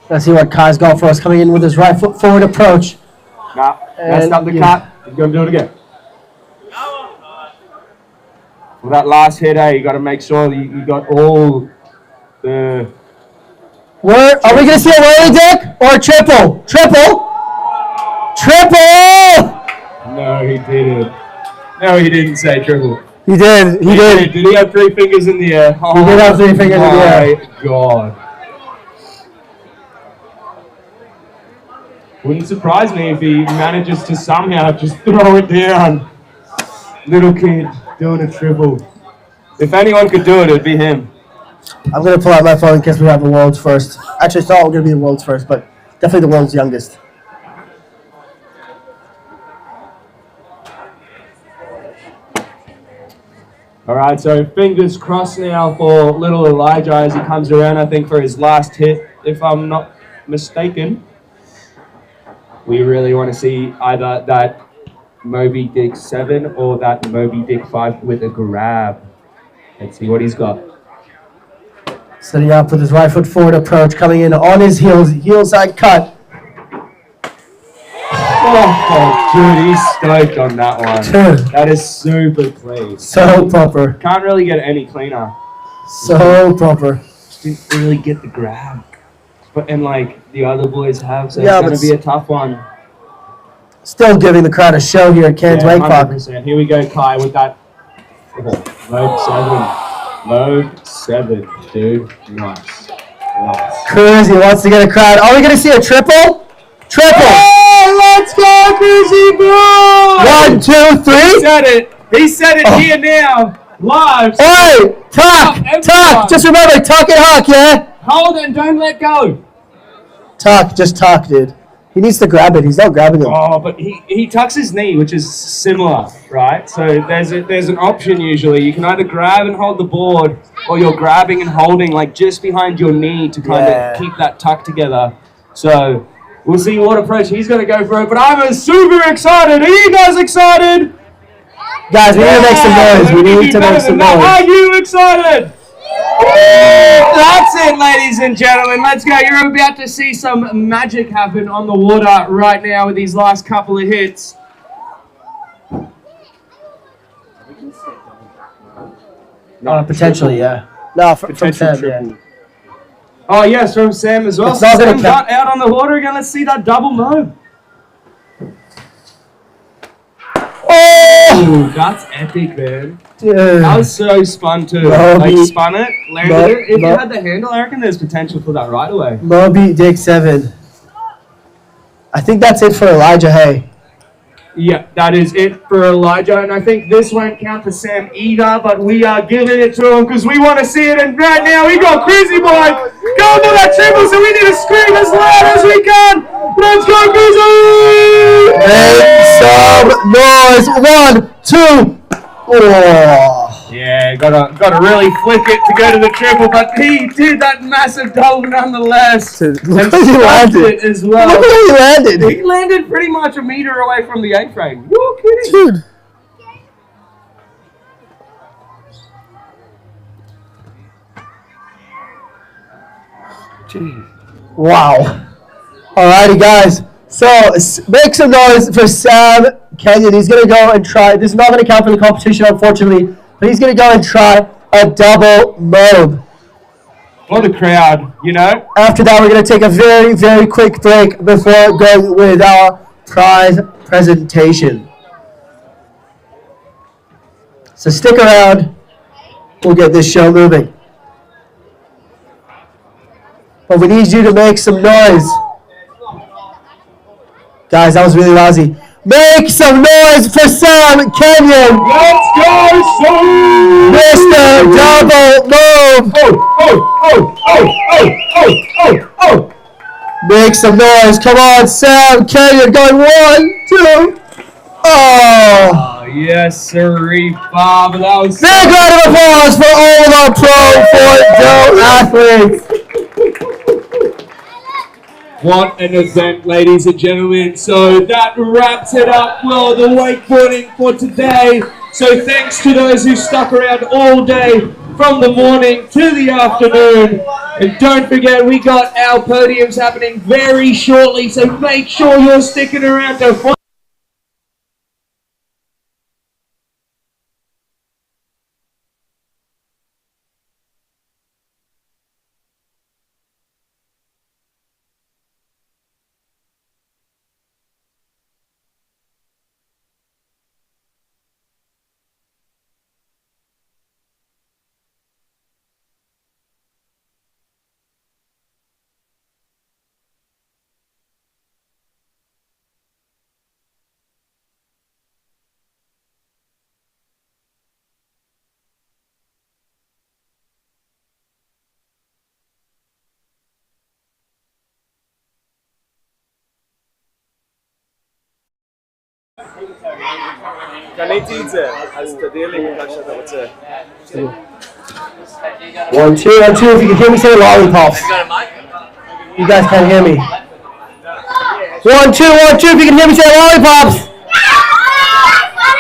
Let's see what Kai's got for us, coming in with his right foot forward approach. Nah, messed up the cut. He's going to do it again. For that last hit, you got to make sure that you got all the... Where are we going to see a whirly dick or a triple? Triple! No, he didn't. No, he didn't say triple. He did. He did. Did he have 3 fingers in the air? He did have 3 fingers in the air. My God. Wouldn't surprise me if he manages to somehow just throw it down. Little kid doing a triple. If anyone could do it, it'd be him. I'm going to pull out my phone in case we have the world's first. Actually, I thought we were going to be the world's first, but definitely the world's youngest. All right, so fingers crossed now for little Elijah as he comes around, I think, for his last hit, if I'm not mistaken. We really want to see either that Moby Dick 7 or that Moby Dick 5 with a grab. Let's see what he's got. Setting up with his right foot forward approach, coming in on his heels, heel side cut. Oh, dude, he's stoked on that one. Dude. That is super clean. So proper. Can't really get any cleaner. So proper. Didn't really get the grab. And like the other boys have, so Yeah, it's going to be a tough one. Still giving the crowd a show here at Cairns Wakeboard. 100%. Here we go, Kai, with that lobe 7, dude. Nice. Cruzy wants to get a crowd. Are we going to see a triple? Triple! Oh, let's go, Cruzy boy! 1, 2, 3. He said it. He said it here now. Live. Oi! Tuck! Just remember, tuck and huck, yeah? Hold and don't let go. Tuck, just tuck, dude. He needs to grab it. He's not grabbing it. Oh, but he tucks his knee, which is similar, right? So there's an option usually. You can either grab and hold the board, or you're grabbing and holding like just behind your knee to kind of keep that tuck together. So we'll see what approach he's going to go for it. But I'm super excited. Are you guys excited? Guys, we need to make some noise. We need to make some noise. Are you excited? That's it, ladies and gentlemen. Let's go. You're about to see some magic happen on the water right now with these last couple of hits. Potentially, yeah. No, from Sam, yeah. Oh, yes, from Sam as well. It's not gonna Sam got out on the water again. Let's see that double mob. Oh, that's epic, man. Dude. That was so spun too. Like spun it, landed it. If you had the handle, I reckon there's potential for that right away. Moby Dick 7. I think that's it for Elijah, hey. Yeah, that is it for Elijah, and I think this won't count for Sam either, but we are giving it to him because we want to see it, and right now we got Crazy Boy going for that triple, so we need to scream as loud as we can. Let's go, Crazy! Make some noise. 1, 2. Oh. Yeah, gotta really flick it to go to the triple, but he did that massive double nonetheless. Look and where he landed it as well. Look where he landed. He landed pretty much a meter away from the A-frame. You're kidding. Dude. Jeez. Wow. Alrighty, guys. So, make some noise for Sam Kenyon. He's going to go and try. This is not going to count for the competition, unfortunately. But he's going to go and try a double mob. For the crowd, you know. After that, we're going to take a very, very quick break before going with our prize presentation. So stick around. We'll get this show moving. But we need you to make some noise. Guys, that was really lousy. Make some noise for Sam Kenyon. Let's go, Sam! Mr. Double Move. Oh. Make some noise. Come on, Sam Kenyon. Going 1, 2. Oh. Yes, sirree, Bob. That was Big round of applause for all of our Pro 4 athletes. What an event, ladies and gentlemen. So that wraps it up, well, the wakeboarding for today. So thanks to those who stuck around all day from the morning to the afternoon. And don't forget, we got our podiums happening very shortly, so make sure you're sticking around to find קניתי את זה, אז תודיע לי מתי שאתה רוצה. 1, 2, 1, 2. If you can hear me, say lollipops. You guys can't hear me. 1, 2, 1, 2. If you can hear me, say lollipops.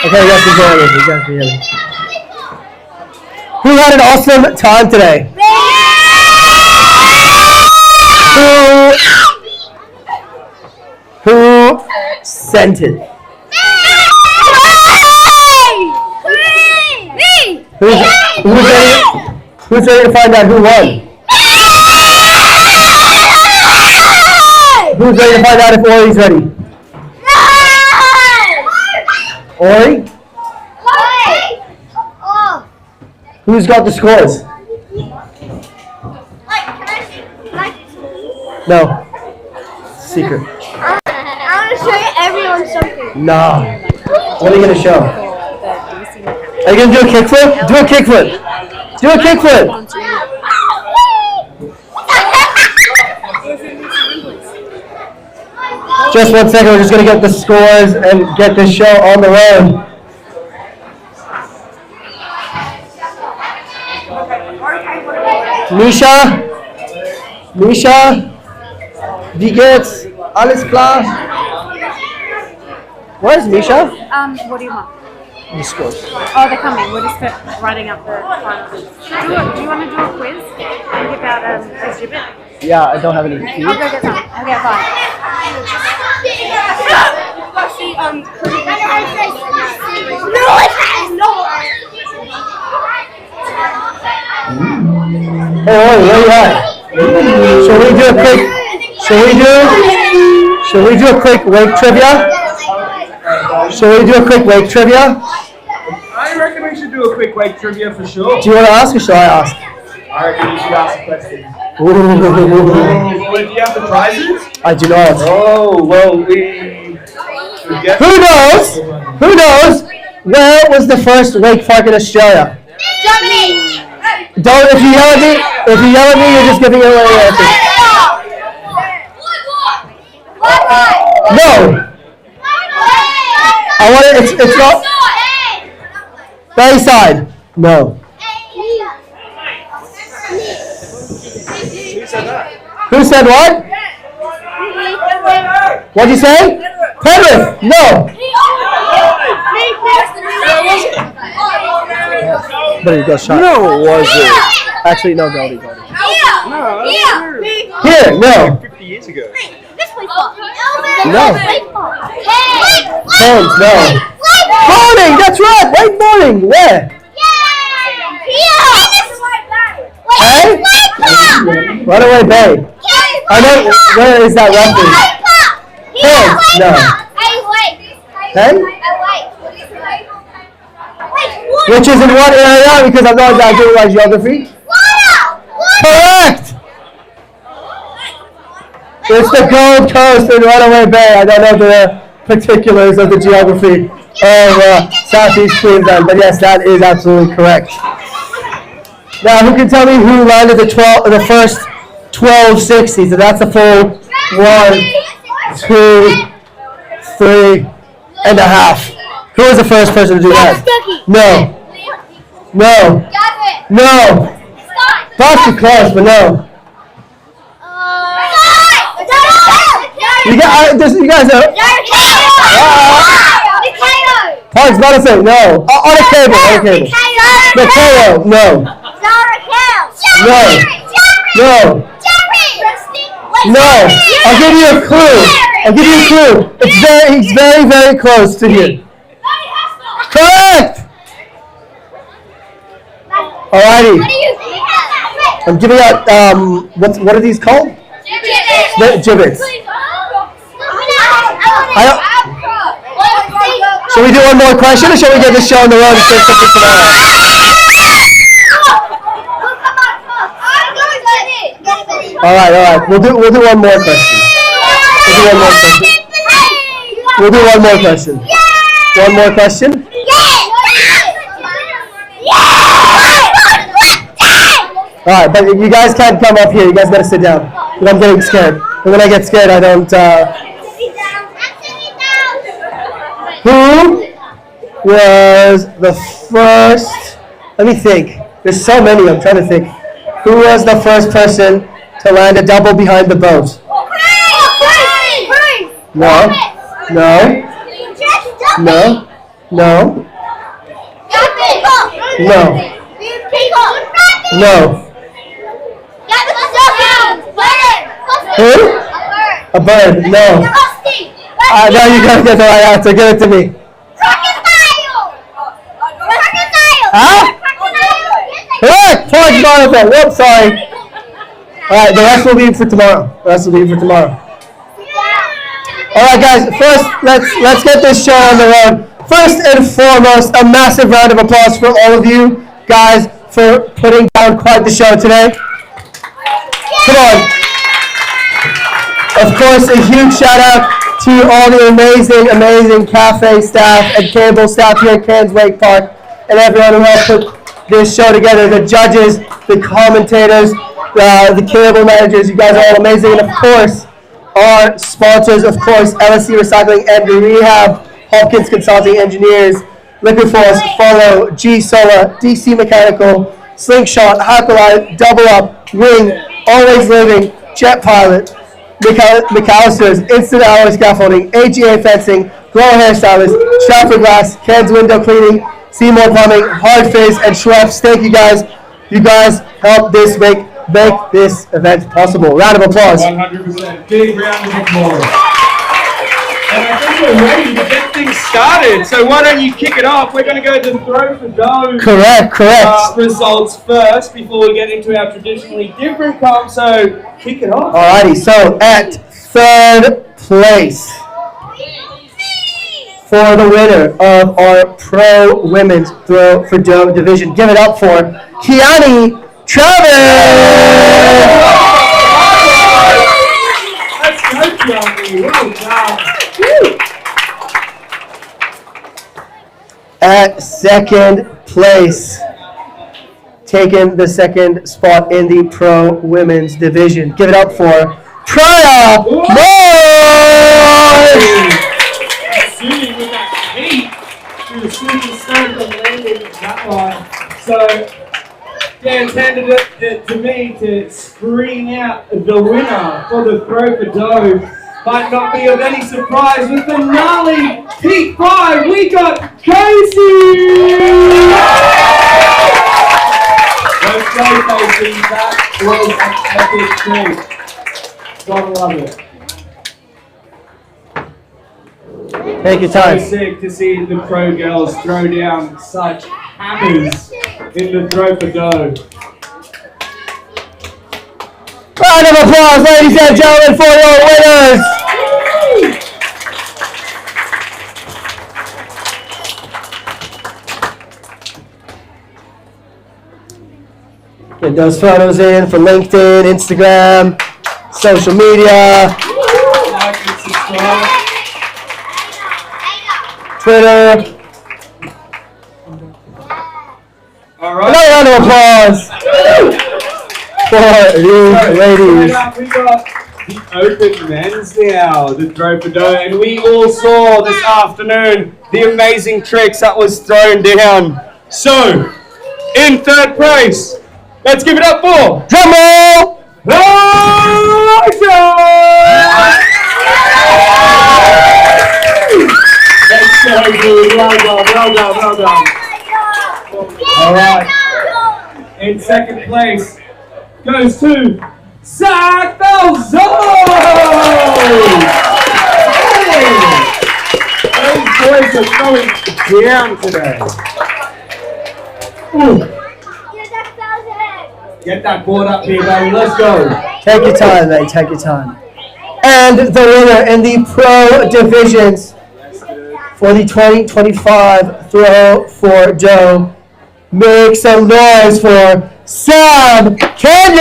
Okay, you guys can hear me. You guys can hear me. Who had an awesome time today? Who sent it? Who's ready to find out who won? Who's ready to find out if Ori's ready? Ori? Who's got the scores? No. Secret. I want to show everyone something. Nah. What are you going to show? Are you going to do a kickflip? Do a kickflip. Do a kickflip. Just 1 second. We're just going to get the scores and get this show on the road. Misha, wie geht's? Alles klar? Where's Misha? What do you want? The scores. Oh, they're coming. We're just writing up the final quiz. Do you want to do a quiz and give out exhibit? Yeah, I don't have any keys. I'll go get some. Okay, fine. No, it has no. Hey, where you at? Should we do a quick wake trivia? Shall we do a quick wake trivia? I reckon we should do a quick wake trivia for sure. Do you want to ask or shall I ask? I reckon you should ask a question. Ooh. Well, do you have the prizes? I do not. Oh, well, Who knows? Where was the first wake park in Australia? Germany. Don't, if you yell at me, you're just giving away the answer. No. I want it, it's not. Bayside. No. Who said that? Who said what? What'd you say? Penrith. No. But he got shot. No, was it? Actually, no, Goldie. No. Here, no. 50 years ago. No. Hands, no. Morning, that's right. Wakeboarding. Where? Hey? Runaway Bay. I know. Where is that roughly? Hands, no. Hey? Which is in what area? Because I'm not that good at my geography. Correct! It's the Gold Coast in Runaway Bay. I don't know the particulars of the geography of Southeast Queensland, but yes, that is absolutely correct. Now, who can tell me who landed the first 1260? So that's a full 1, 2, 3 and a half. Who was the first person to do that? No. No. No. That's too close, but no. You guys are. Park's about to say no. On a cable. On a cable. Mikhailo. No. No. No. No. I'll give you a clue. I'll give you a clue. He's very, very close to you. Correct. Alrighty. I'm giving out. What are these called? Gibbets. Shall we do one more question, or shall we get this show on the road and finish up this tomorrow? All right. We'll do one more question. We'll do one more question. One more question. All right, but you guys can't come up here. You guys gotta sit down. Because I'm getting scared. And when I get scared, I don't. Who was the first? Let me think. There's so many. I'm trying to think. Who was the first person to land a double behind the boat? No. No. No. No. No. No. Who? A bird. No. Now you gotta get the right answer. Give it to me. Huh? Correct. Point Jonathan. Whoops, sorry. All right, the rest will be for tomorrow. All right, guys. First, let's get this show on the road. First and foremost, a massive round of applause for all of you guys for putting down quite the show today. Come on. Of course, a huge shout out to all the amazing cafe staff and cable staff here at Cairns Wake Park and everyone who helped put this show together. The judges, the commentators, the cable managers, you guys are all amazing. And of course, our sponsors, of course, LSC Recycling and Rehab, Hopkins Consulting Engineers, Liquid Force, Follow, G Solar, DC Mechanical, Slingshot, Hyperlight, Double Up, Wing, Always Living, Jet Pilot, McAllister's, Instant Hour Scaffolding, AGA Fencing, Glow Hairstylist, Stratford Glass, Cairns Window Cleaning, Seymour Plumbing, Hard Face, and Schweppes. Thank you guys. You guys helped make this event possible. Round of applause. 100%. Big round of applause. And I think we're ready to get things started. So why don't you kick it off? We're going to go to the throw for dough. Correct. Results first before we get into our traditionally different comp. So kick it off. Alrighty. So at third place for the winner of our Pro Women's Throw for Dough division, give it up for Kiani Travis. Let's go, Kiani. Well done. At second place, taking the second spot in the Pro Women's division. Give it up for Priya Moore! Shooting with that heat. She was shooting straight and landing that one. So, Dan's handed it to me to screen out the winner for the throw for dough. Might not be of any surprise with the gnarly Peak 5. We got Casey! Let's go, Casey. That was an epic treat. Gotta love it. Take your time. So sick to see the pro girls throw down such hammers in the throw for dough. Round of applause, ladies and gentlemen, for your winners. Get those photos in for LinkedIn, Instagram, social media. Like and subscribe. Twitter. All right. Another round of applause for these ladies. We got the open men's now, the throw for dough, and we all saw this afternoon the amazing tricks that was thrown down. So, in third place, let's give it up for drum roll! Let's go, dude. Well done. All right. In second place goes to Zach Belzoni! Hey! Those boys are going down today. Ooh. Get that board up here, baby. Let's go. Take your time, mate. Take your time. And the winner in the pro divisions for the 2025 throw for dough. Make some noise for Sam Canyon!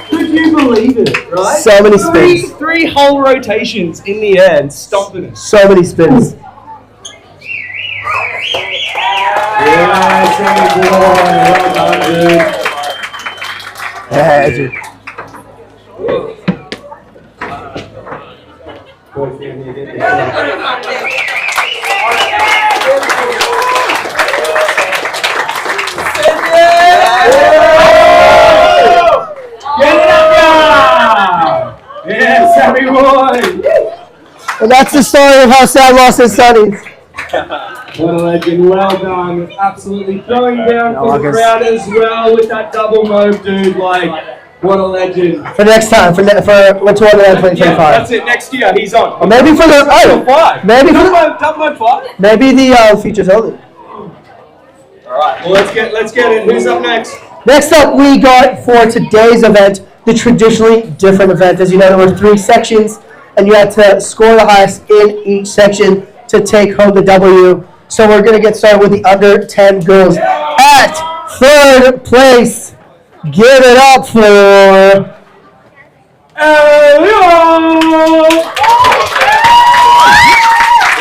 Could you believe it, right? So many spins. Three whole rotations in the air and stomping it. So many spins. Yeah, Sammy boy. Well done, dude. Yeah, dude. Yeah, Sammy boy! And that's the story of how Sam lost his sonnies. What a legend, well done. Absolutely throwing down for the crowd as well with that double move, dude. Like, what a legend. For next time, for Wonderland 2025. Yeah, that's it. Next year, he's on. Or maybe for the double five. maybe the features only. All right, well let's get it. Who's up next? Next up, we got for today's event the traditionally different event. As you know, there were 3 sections, and you had to score the highest in each section to take home the W. So we're gonna get started with the under 10 girls. At third place, give it up for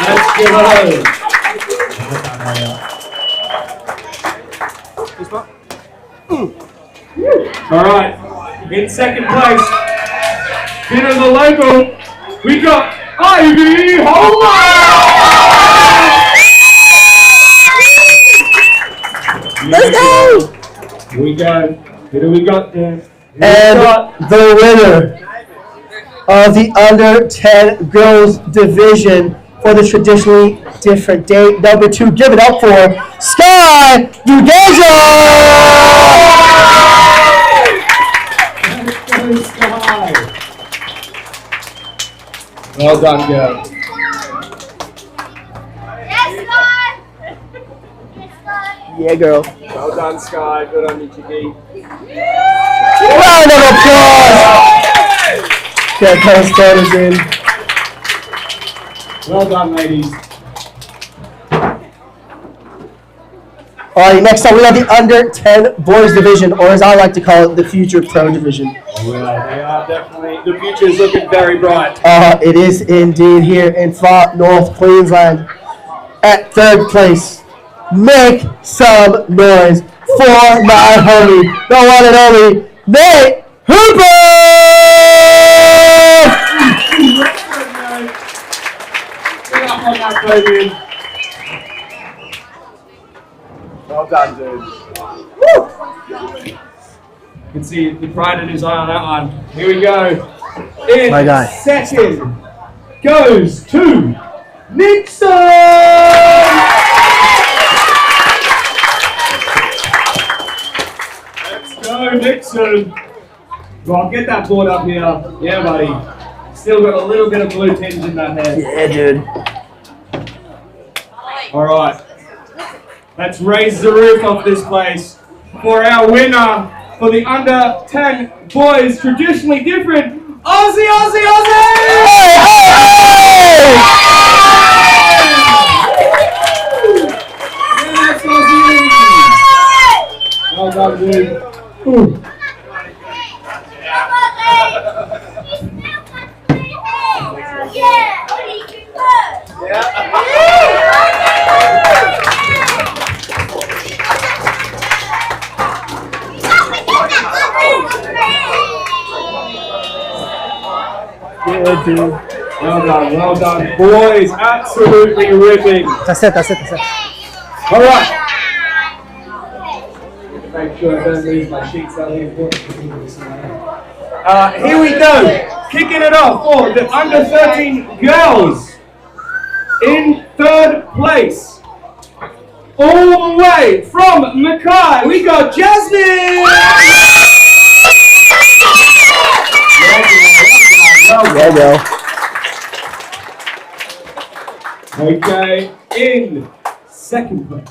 Let's give it up. All right, in second place, bit of the local, we got Ivy Let's go! Here we go. Who do we got there? And the winner of the under 10 girls division for the traditionally different date number 2, give it up for Sky Udejo! Well done, girl. Yeah, girl. Well done, Sky. Good on you, Chicky. Round of applause! Get those photos in. Well done, ladies. Alright, next up we have the under 10 boys division, or as I like to call it, the future pro division. Well, they are definitely, the future is looking very bright. It is indeed here in far North Queensland. At third place, make some noise for my homie, the one and only Nate Hooper! Get up on that podium. Well done, dude. Woo! You can see the pride in his eye on that one. Here we go. In My guy. second goes to Nixon! Let's go, Nixon. Well, get that board up here. Yeah, buddy. Still got a little bit of blue tinge in that head. Yeah, dude. All right. Let's raise the roof of this place for our winner for the under 10 boys traditionally different Aussie, Aussie, Aussie! Yes, Aussie! Well done, dude. Ooh. Yeah, dude. Well done. Boys, absolutely ripping. That's it. All right. Make sure I don't lose my sheets out here. Here we go. Kicking it off for the under 13 girls. In third place, all the way from Mackay, we got Jasmine. Okay, in second place,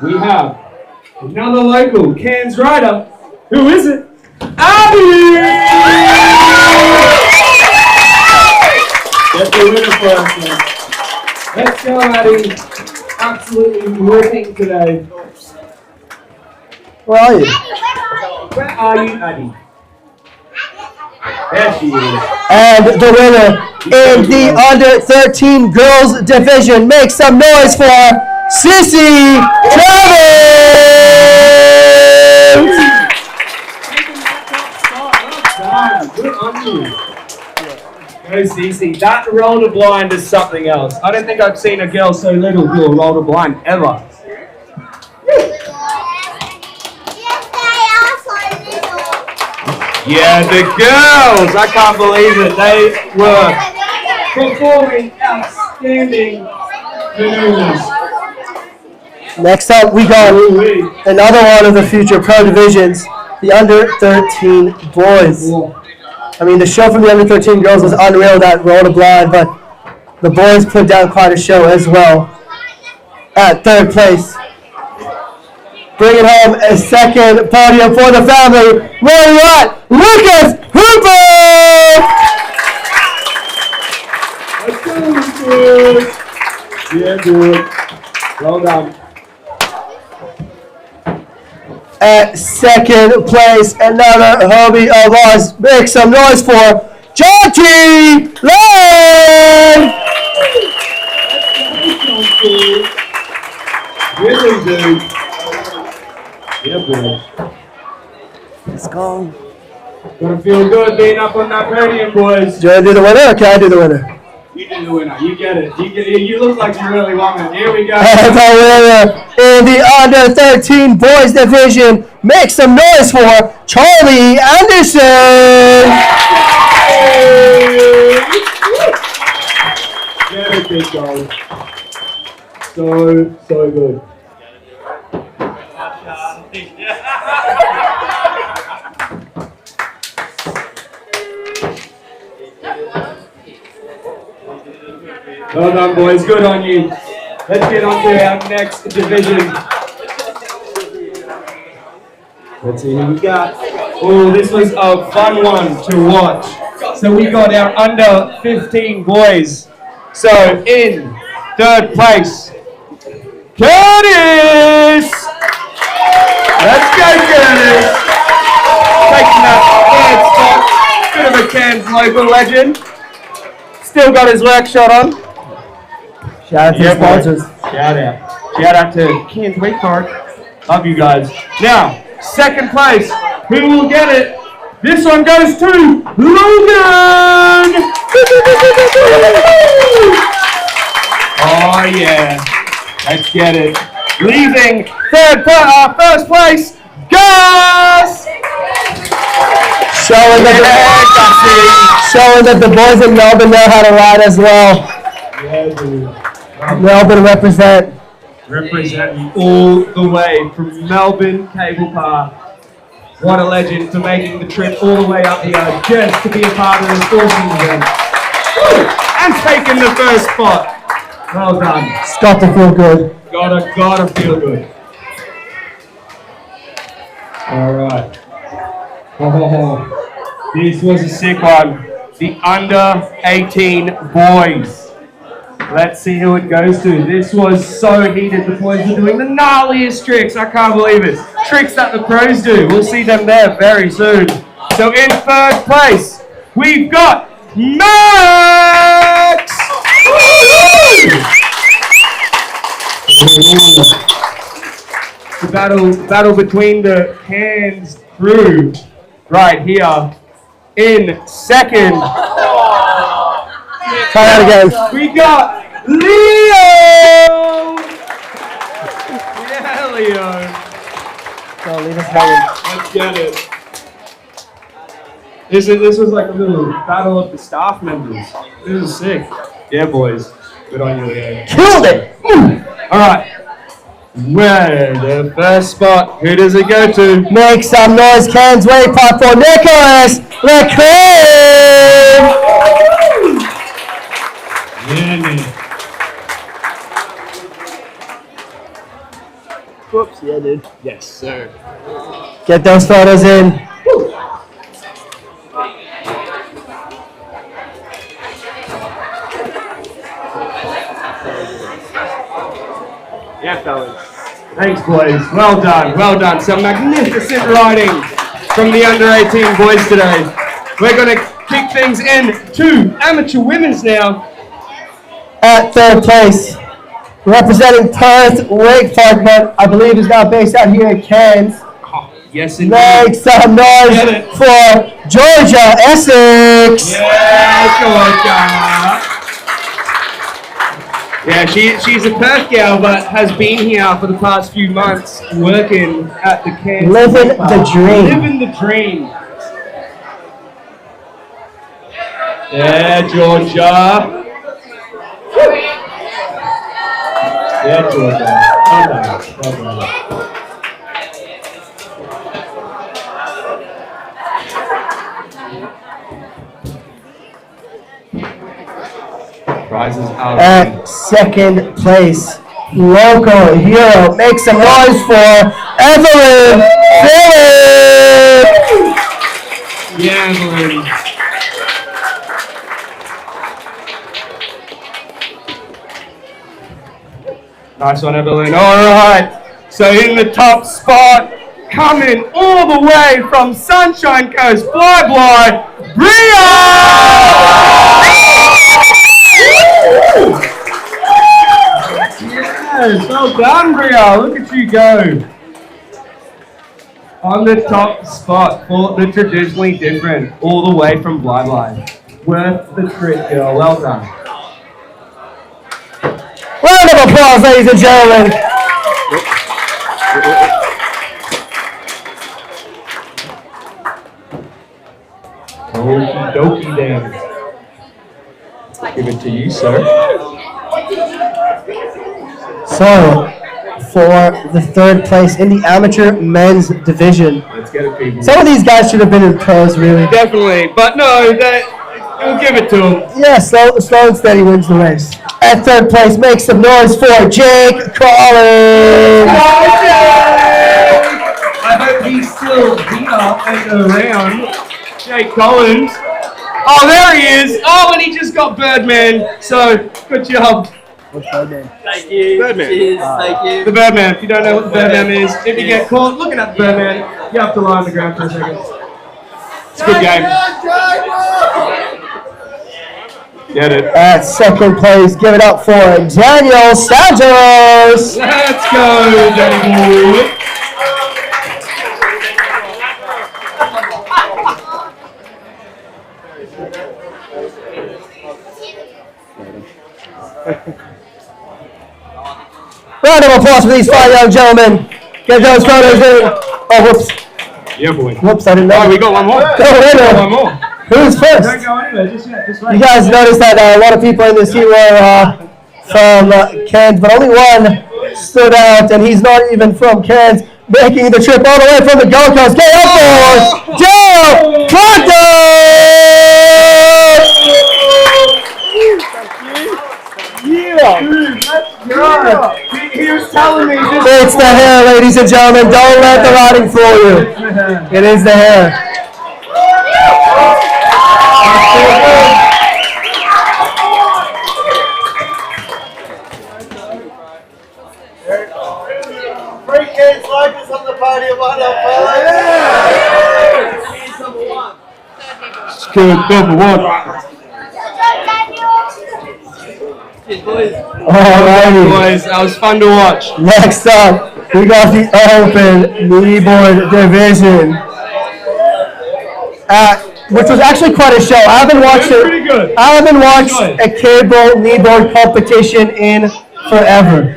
we have another local Cairns rider. Who is it? Abby! Get the winner for us, man. Let's go, Abby. Absolutely ripping today. Where are you? Where are you, Abby? There she is. And the winner in the under 13 girls division. Make some noise for Sissy Travis! Good on you. Go, Cece. That roller blind is something else. I don't think I've seen a girl so little do a roller blind ever. Yeah, the girls! I can't believe it. They were performing outstanding maneuvers. Next up, we got another one of the future pro divisions, the under 13 boys. I mean, the show from the under 13 girls was unreal, that roll to blind, but the boys put down quite a show as well. At third place, bringing home a second podium for the family. Where you at? Lucas Hooper! Let's go, Lucas. Yeah, dude. Well done. At second place, another hobby of ours. Make some noise for John T. Lane! Really, dude. Yeah, boy. Let's go. Gonna feel good being up on that podium, boys. Do you want to do the winner or can I do the winner? You do the winner. You get it. You look like you really want it. Here we go. And the winner in the under 13 boys division. Make some noise for Charlie Anderson. Get it, big dog. So good. Well done, boys. Good on you. Let's get on to our next division. Let's see who we got. Oh, this was a fun one to watch. So we got our under 15 boys. So in third place, Curtis! Let's go, Curtis! Taking that third spot. Bit of a Cairns local legend. Still got his work shot on. Shout out to the sponsors. Shout out to Cairns Wake Park. Love you guys. Now, second place. Who will get it? This one goes to Logan! Oh yeah. Let's get it. Leaving first place, Gus! Showing that the boys in Melbourne know how to ride as well. Yeah, dude. Melbourne represent. Representing all the way from Melbourne Cable Park. What a legend for making the trip all the way up here just to be a part of this awesome event. And taking the first spot. Well done. It's got to feel good. Gotta feel good. Alright. Oh, this was a sick one. The under 18 boys. Let's see who it goes to. This was so heated. The boys were doing the gnarliest tricks. I can't believe it. Tricks that the pros do. We'll see them there very soon. So in third place, we've got Max! The battle between the Cairns crew right here in second. Try that again. We got Leo! Yeah, Leo. Don't leave us hanging. Let's get it. This was like a little battle of the staff members. This is sick. Yeah, boys. Good on you, Leo. Killed it! All right. Where the first spot? Who does it go to? Make some noise, Cairns Wake Park for Nicholas LeClaire! Whoops, yeah, dude. Yes, sir. Get those photos in. Yeah, fellas. Thanks, boys. Well done, well done. Some magnificent riding from the under 18 boys today. We're going to kick things in to amateur women's now. At third place, representing Perth Wake Park, but I believe is now based out here in Cairns. Yes, indeed. Make some noise for Georgia Essex. Yeah, Georgia. Yeah, she's a Perth gal, but has been here for the past few months working at the Cairns. Living the dream. Living the dream. Yeah, Georgia. Yeah, Georgia. Well done. Well done. Prizes out. At second place, local hero. Make some noise for Evelyn Phillips. Yeah, Evelyn. Nice one, Evelyn. All right. So in the top spot, coming all the way from Sunshine Coast, Bly, Bria! Yes, well done, Bria. Look at you go. On the top spot for the traditionally different, all the way from Bly. Worth the trip, girl. Well done. Round of applause, ladies and gentlemen. Okie dokie then. Give it to you, sir. So, for the third place in the amateur men's division. Let's get it, people. Some of these guys should have been in pros, really. Definitely, but no, we'll give it to them. Yeah, slow and steady wins the race. At third place, make some noise for Jake Collins. I hope he's still here and around. Jake Collins. Oh, there he is. Oh, and he just got Birdman. So, good job. What's Birdman? Thank you. Birdman. Cheers, thank you. The Birdman. If you don't know what the Birdman is, if you get caught looking at the Birdman, you have to lie on the ground for a second. It's a good game. Get it. At second place, give it up for Daniel Santos. Let's go, Daniel. Round of applause for these fine young gentlemen. Get those photos in. Oh, whoops. Yeah, boy. Whoops, I didn't know. Oh, we got one more. Go winner. One more. Who's first? Don't go anywhere, just yet. Just right. You guys noticed that a lot of people in this heat were from Cairns, but only one stood out, and he's not even from Cairns, making the trip all the way from the Gold Coast. Get up for Joe Proctor! Yeah. God. He was telling me this. It's the hair, ladies and gentlemen. Don't let the riding fool you. It is the hair. Three kids like us on the podium. Well done, fellas. Good, number one. Alrighty. Boys, that was fun to watch. Next up, we got the open kneeboard division. At which was actually quite a show. I haven't watched it. Pretty good. I haven't watched a cable kneeboard competition in forever.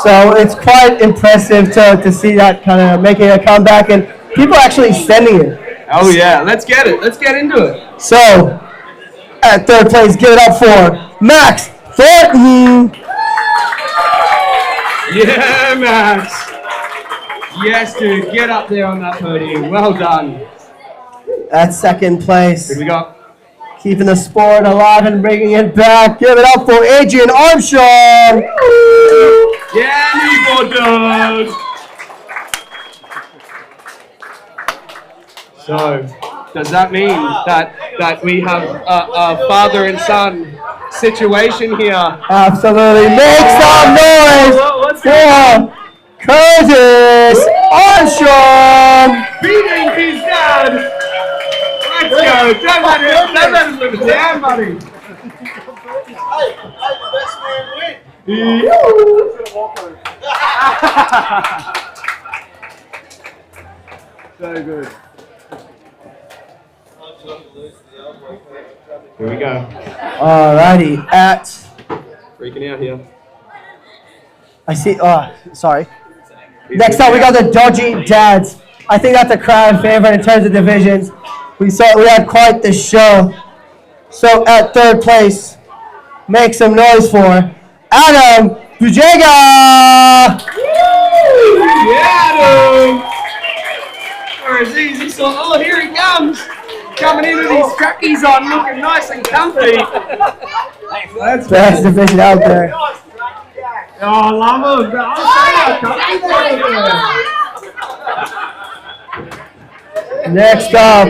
So it's quite impressive to see that kind of making a comeback and people actually sending it. Oh yeah, let's get it. Let's get into it. So at third place, give it up for Max Thornton. Yeah, Max. Yes, dude. Get up there on that podium. Well done. At second place. Here we go. Keeping the sport alive and bringing it back. Give it up for Adrian Armstrong. Yeah, kneeboard dog. So, does that mean that we have a father and son situation here? Absolutely. Make some noise for Curtis Armstrong. Beating his dad. Let's go. Don't let him live it down, buddy. Hey, the best man win. So good. Here we go. Alrighty, at Freaking out here. I see. Sorry. Next up, we got the Dodgy Dads. I think that's a crowd favorite in terms of divisions. We had quite the show. So at third place, make some noise for Adam Bujega. Yeah, Adam. Or as easy so. Oh, here he comes. Coming in with his trackies on, looking nice and comfy. That's Best division out there. Oh, I love him. I'll say how Next up,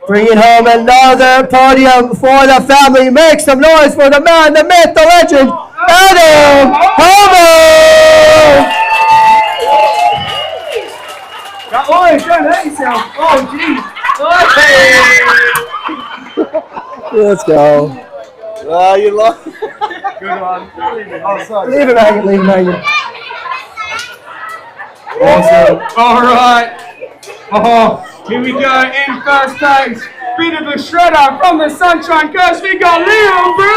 bringing home another podium for the family. Make some noise for the man, the myth, the legend, Adam Homer! Oh, don't hurt yourself. Oh, jeez. Let's go. You lost. Good one. Oh, sorry. Leave it hanging, leave it hanging. Awesome. All right. Oh, here we go in first place. Bit of a shredder from the Sunshine Coast. We got Leo Bray.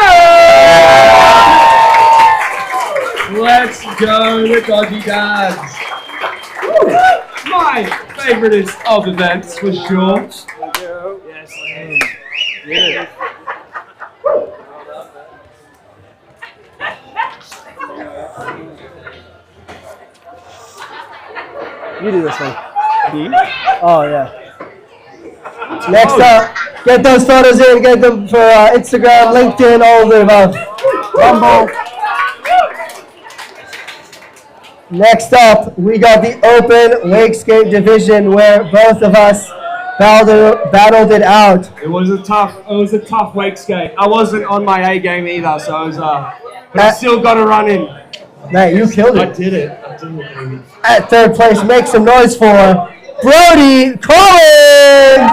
Let's go, the Dodgy Dads. My favourite of events for sure. Yes, yeah. You do this one. Oh, yeah. Next up, get those photos in, get them for Instagram, LinkedIn, all of the above. Rumble. Next up, we got the open wake skate division where both of us battled it out. It was a tough wake skate. I wasn't on my A game either, so I was but I still got a run in. Mate, you killed it. I did it, baby. At third place, make some noise for Brody Collins!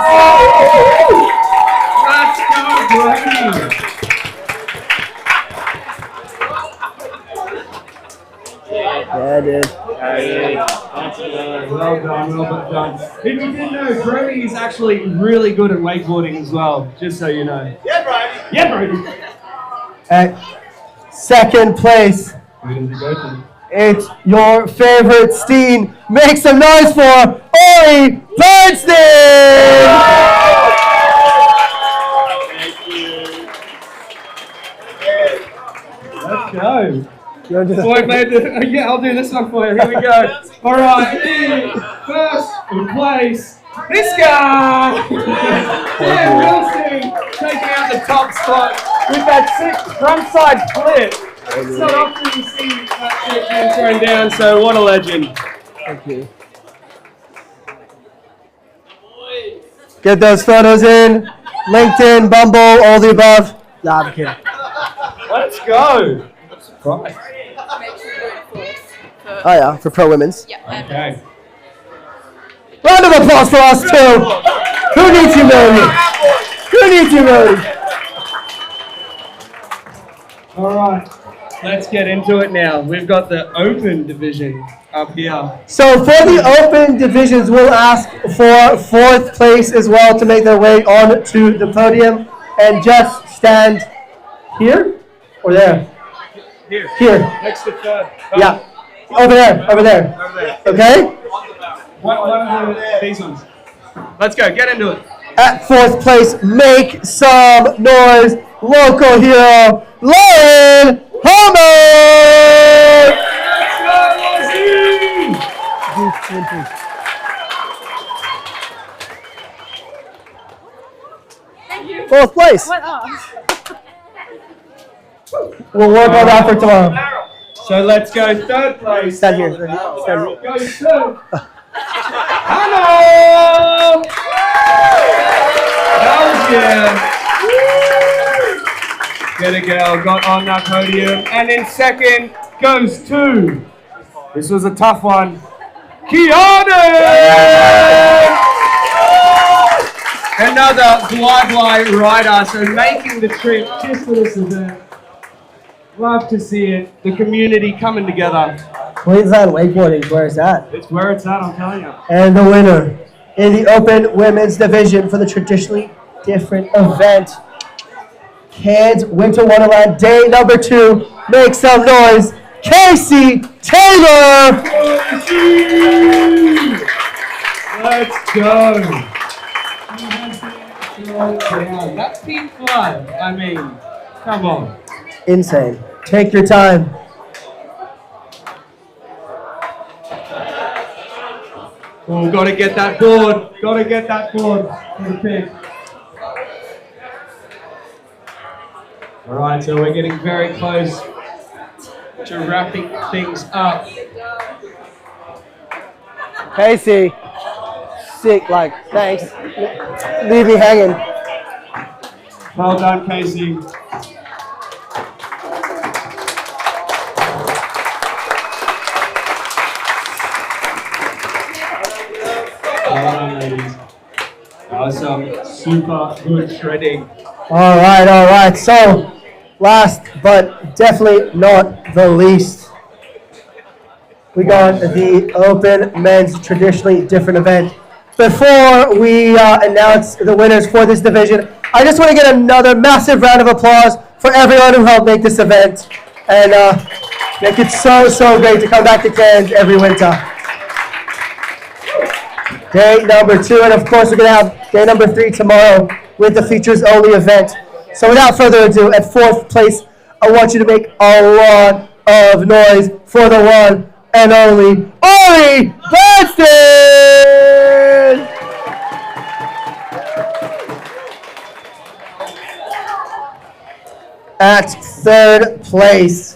Let's go, Brody! Yeah, dude. Well done. If you didn't know, Brody is actually really good at wakeboarding as well, just so you know. Yeah, Brady. Yeah, Brody. At second place, it's your favorite Steen. Make some noise for Ori Bernstein! Let's go. You want to do Boy, mate, yeah, I'll do this one for you. Here we go. All right, in first place, this guy! Yeah, Wilson taking out the top spot with that sick frontside flip. It's not often you see that shit being thrown down, so what a legend. Thank you. Get those photos in. LinkedIn, Bumble, all the above. Nah, I'm kidding. Let's go. I'm surprised. Oh yeah, for Pro Women's. Okay. Round of applause for us too. Who needs humility? Who needs humility? All right. Let's get into it now. We've got the open division up here. So for the open divisions, we'll ask for fourth place as well to make their way onto the podium. And just stand here or there? Here. Here. Next to third. Yeah. Over there. Over there. Okay? What are these ones? Let's go. Get into it. At fourth place, make some noise. Local hero, Lauren Homer! Fourth place. We'll work on that for tomorrow. So let's go third place. Stand here. Go third. Hello! Belgium. Get a girl, got on that podium. And in second goes to, this was a tough one, Kiana! Another Bly rider, so making the trip just for this event. Love to see it, the community coming together. Queensland Wakeboarding, where is that? It's where it's at, I'm telling you. And the winner in the open women's division for the traditionally different event, Cairns Winter Wonderland, day number 2. Make some noise, Casey Taylor! Let's go. That's team 5, I mean, come on. Insane. Take your time. Oh, gotta get that board. Gotta get that board for the pick. Alright, so we're getting very close to wrapping things up. Casey, sick, thanks. Leave me hanging. Well done, Casey. Ladies. That was some super good shredding. All right. So, last but definitely not the least, we got the open men's traditionally different event. Before we announce the winners for this division, I just want to get another massive round of applause for everyone who helped make this event and make it so great to come back to Cairns every winter. Day number 2, and of course we're going to have day number 3 tomorrow with the features only event. So without further ado, at 4th place, I want you to make a lot of noise for the one and only Ori Branston! At 3rd place,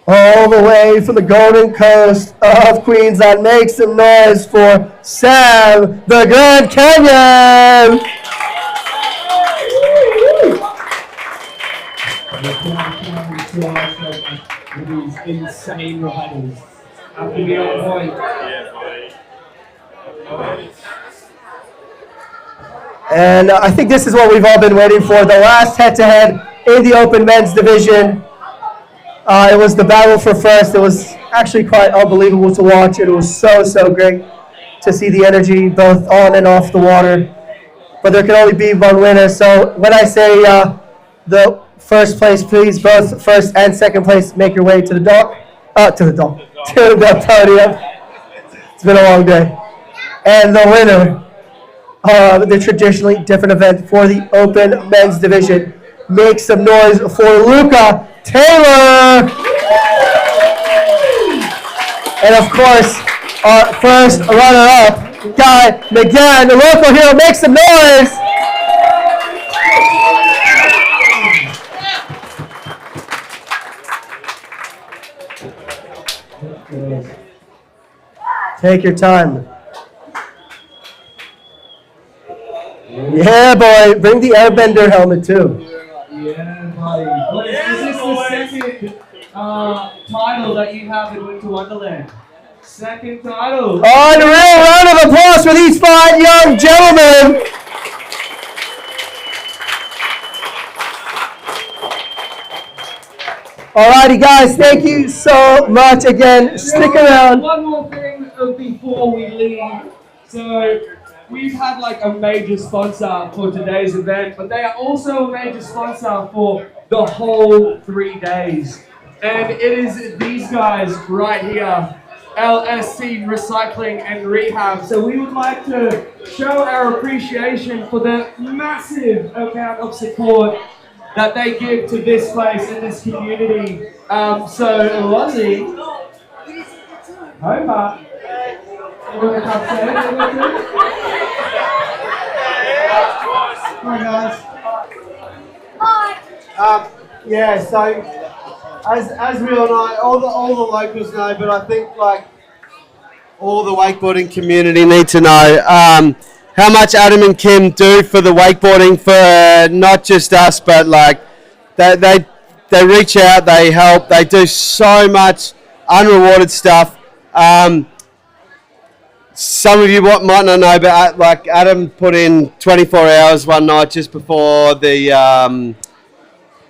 all the way from the Golden Coast of Queensland, make some noise for Sam the Grand Canyon! With these insane riders. Have to be on point. And I think this is what we've all been waiting for. The last head-to-head in the open men's division. It was the battle for first. It was actually quite unbelievable to watch. It was so great to see the energy both on and off the water. But there can only be one winner. So when I say the first place, please, both first and second place, make your way to the to the podium. It's been a long day. And the winner of the traditionally different event for the open men's division, make some noise for Luca Taylor. And of course, our first runner-up, Guy McGann, the local hero, make some noise. Take your time. Yeah, boy. Bring the airbender helmet, too. Yeah, buddy. Is this the second title that you have in Winter Wonderland? Second title. Unreal round of applause for these 5 young gentlemen. Alrighty, guys, thank you so much again. Stick around. One more thing before we leave. So we've had like a major sponsor for today's event, but they are also a major sponsor for the whole 3 days. And it is these guys right here, LSC Recycling and Rehab. So we would like to show our appreciation for the massive amount of support that they give to this place and this community. So Lozzie, Homer, you want to come say it? Hi guys. Yeah, so as we all know, all the locals know, but I think like all the wakeboarding community need to know how much Adam and Kim do for the wakeboarding, for not just us, but like they reach out, they help, they do so much unrewarded stuff. Some of you might not know, but like Adam put in 24 hours one night just before the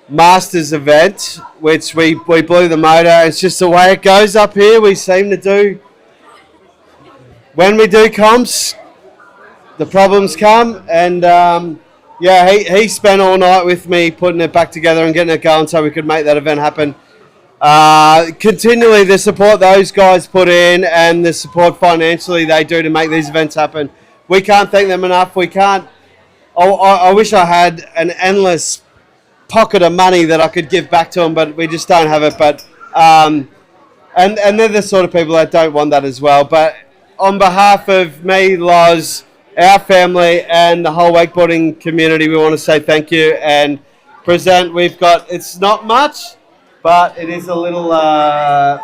Masters event, which we blew the motor. It's just the way it goes up here. We seem to do, when we do comps, the problems come, and yeah, he spent all night with me putting it back together and getting it going so we could make that event happen. Continually, the support those guys put in and the support financially they do to make these events happen, we can't thank them enough. We can't. I wish I had an endless pocket of money that I could give back to them, but we just don't have it. But and they're the sort of people that don't want that as well. But on behalf of me, Loz, our family, and the whole wakeboarding community, we want to say thank you and present. We've got, it's not much, but it is a little so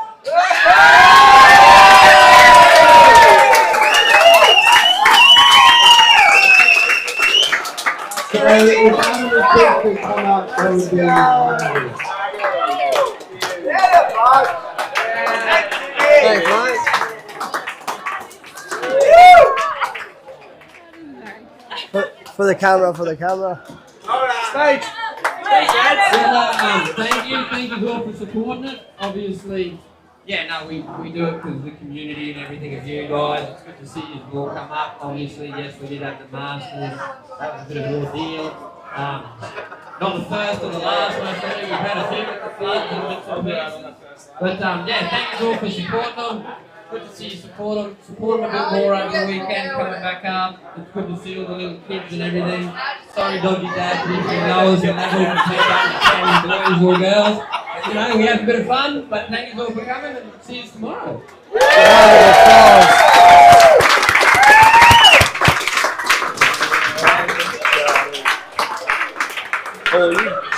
if Adam and Kim can come up, that would be amazing. Thanks, mate. For the camera, for the camera. Stage. Thank you all for supporting it. Obviously, yeah, no, we do it because of the community and everything of you guys. It's good to see you all come up. Obviously, yes, we did have the Masters. That was a bit of an ordeal. Not the first or the last one, so we've had a few at the floods and bits of bits. But yeah, thank you all for supporting them. Good to see you support them a bit more over the weekend coming back up. It's good to see all the little kids and everything. Sorry, dodgy dad, producing Noah's and that all boys or girls. You know, we had a bit of fun, but thank you all for coming and see you tomorrow.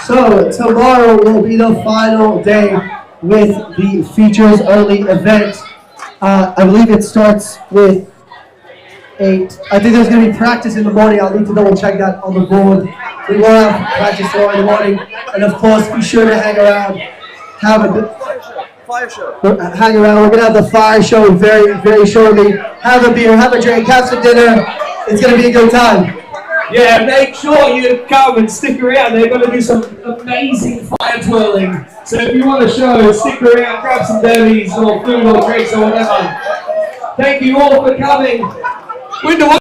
So tomorrow will be the final day with the features only event. I believe it starts with 8. I think there's going to be practice in the morning. I'll need to double check that on the board. We will have practice tomorrow in the morning. And of course, be sure to hang around. Have a good fire show. Hang around. We're going to have the fire show very, very shortly. Have a beer, have a drink, have some dinner. It's going to be a good time. Yeah, make sure you come and stick around. They're going to do some amazing fire twirling. So if you want a show, stick around, grab some derbies or food or drinks or whatever. Thank you all for coming.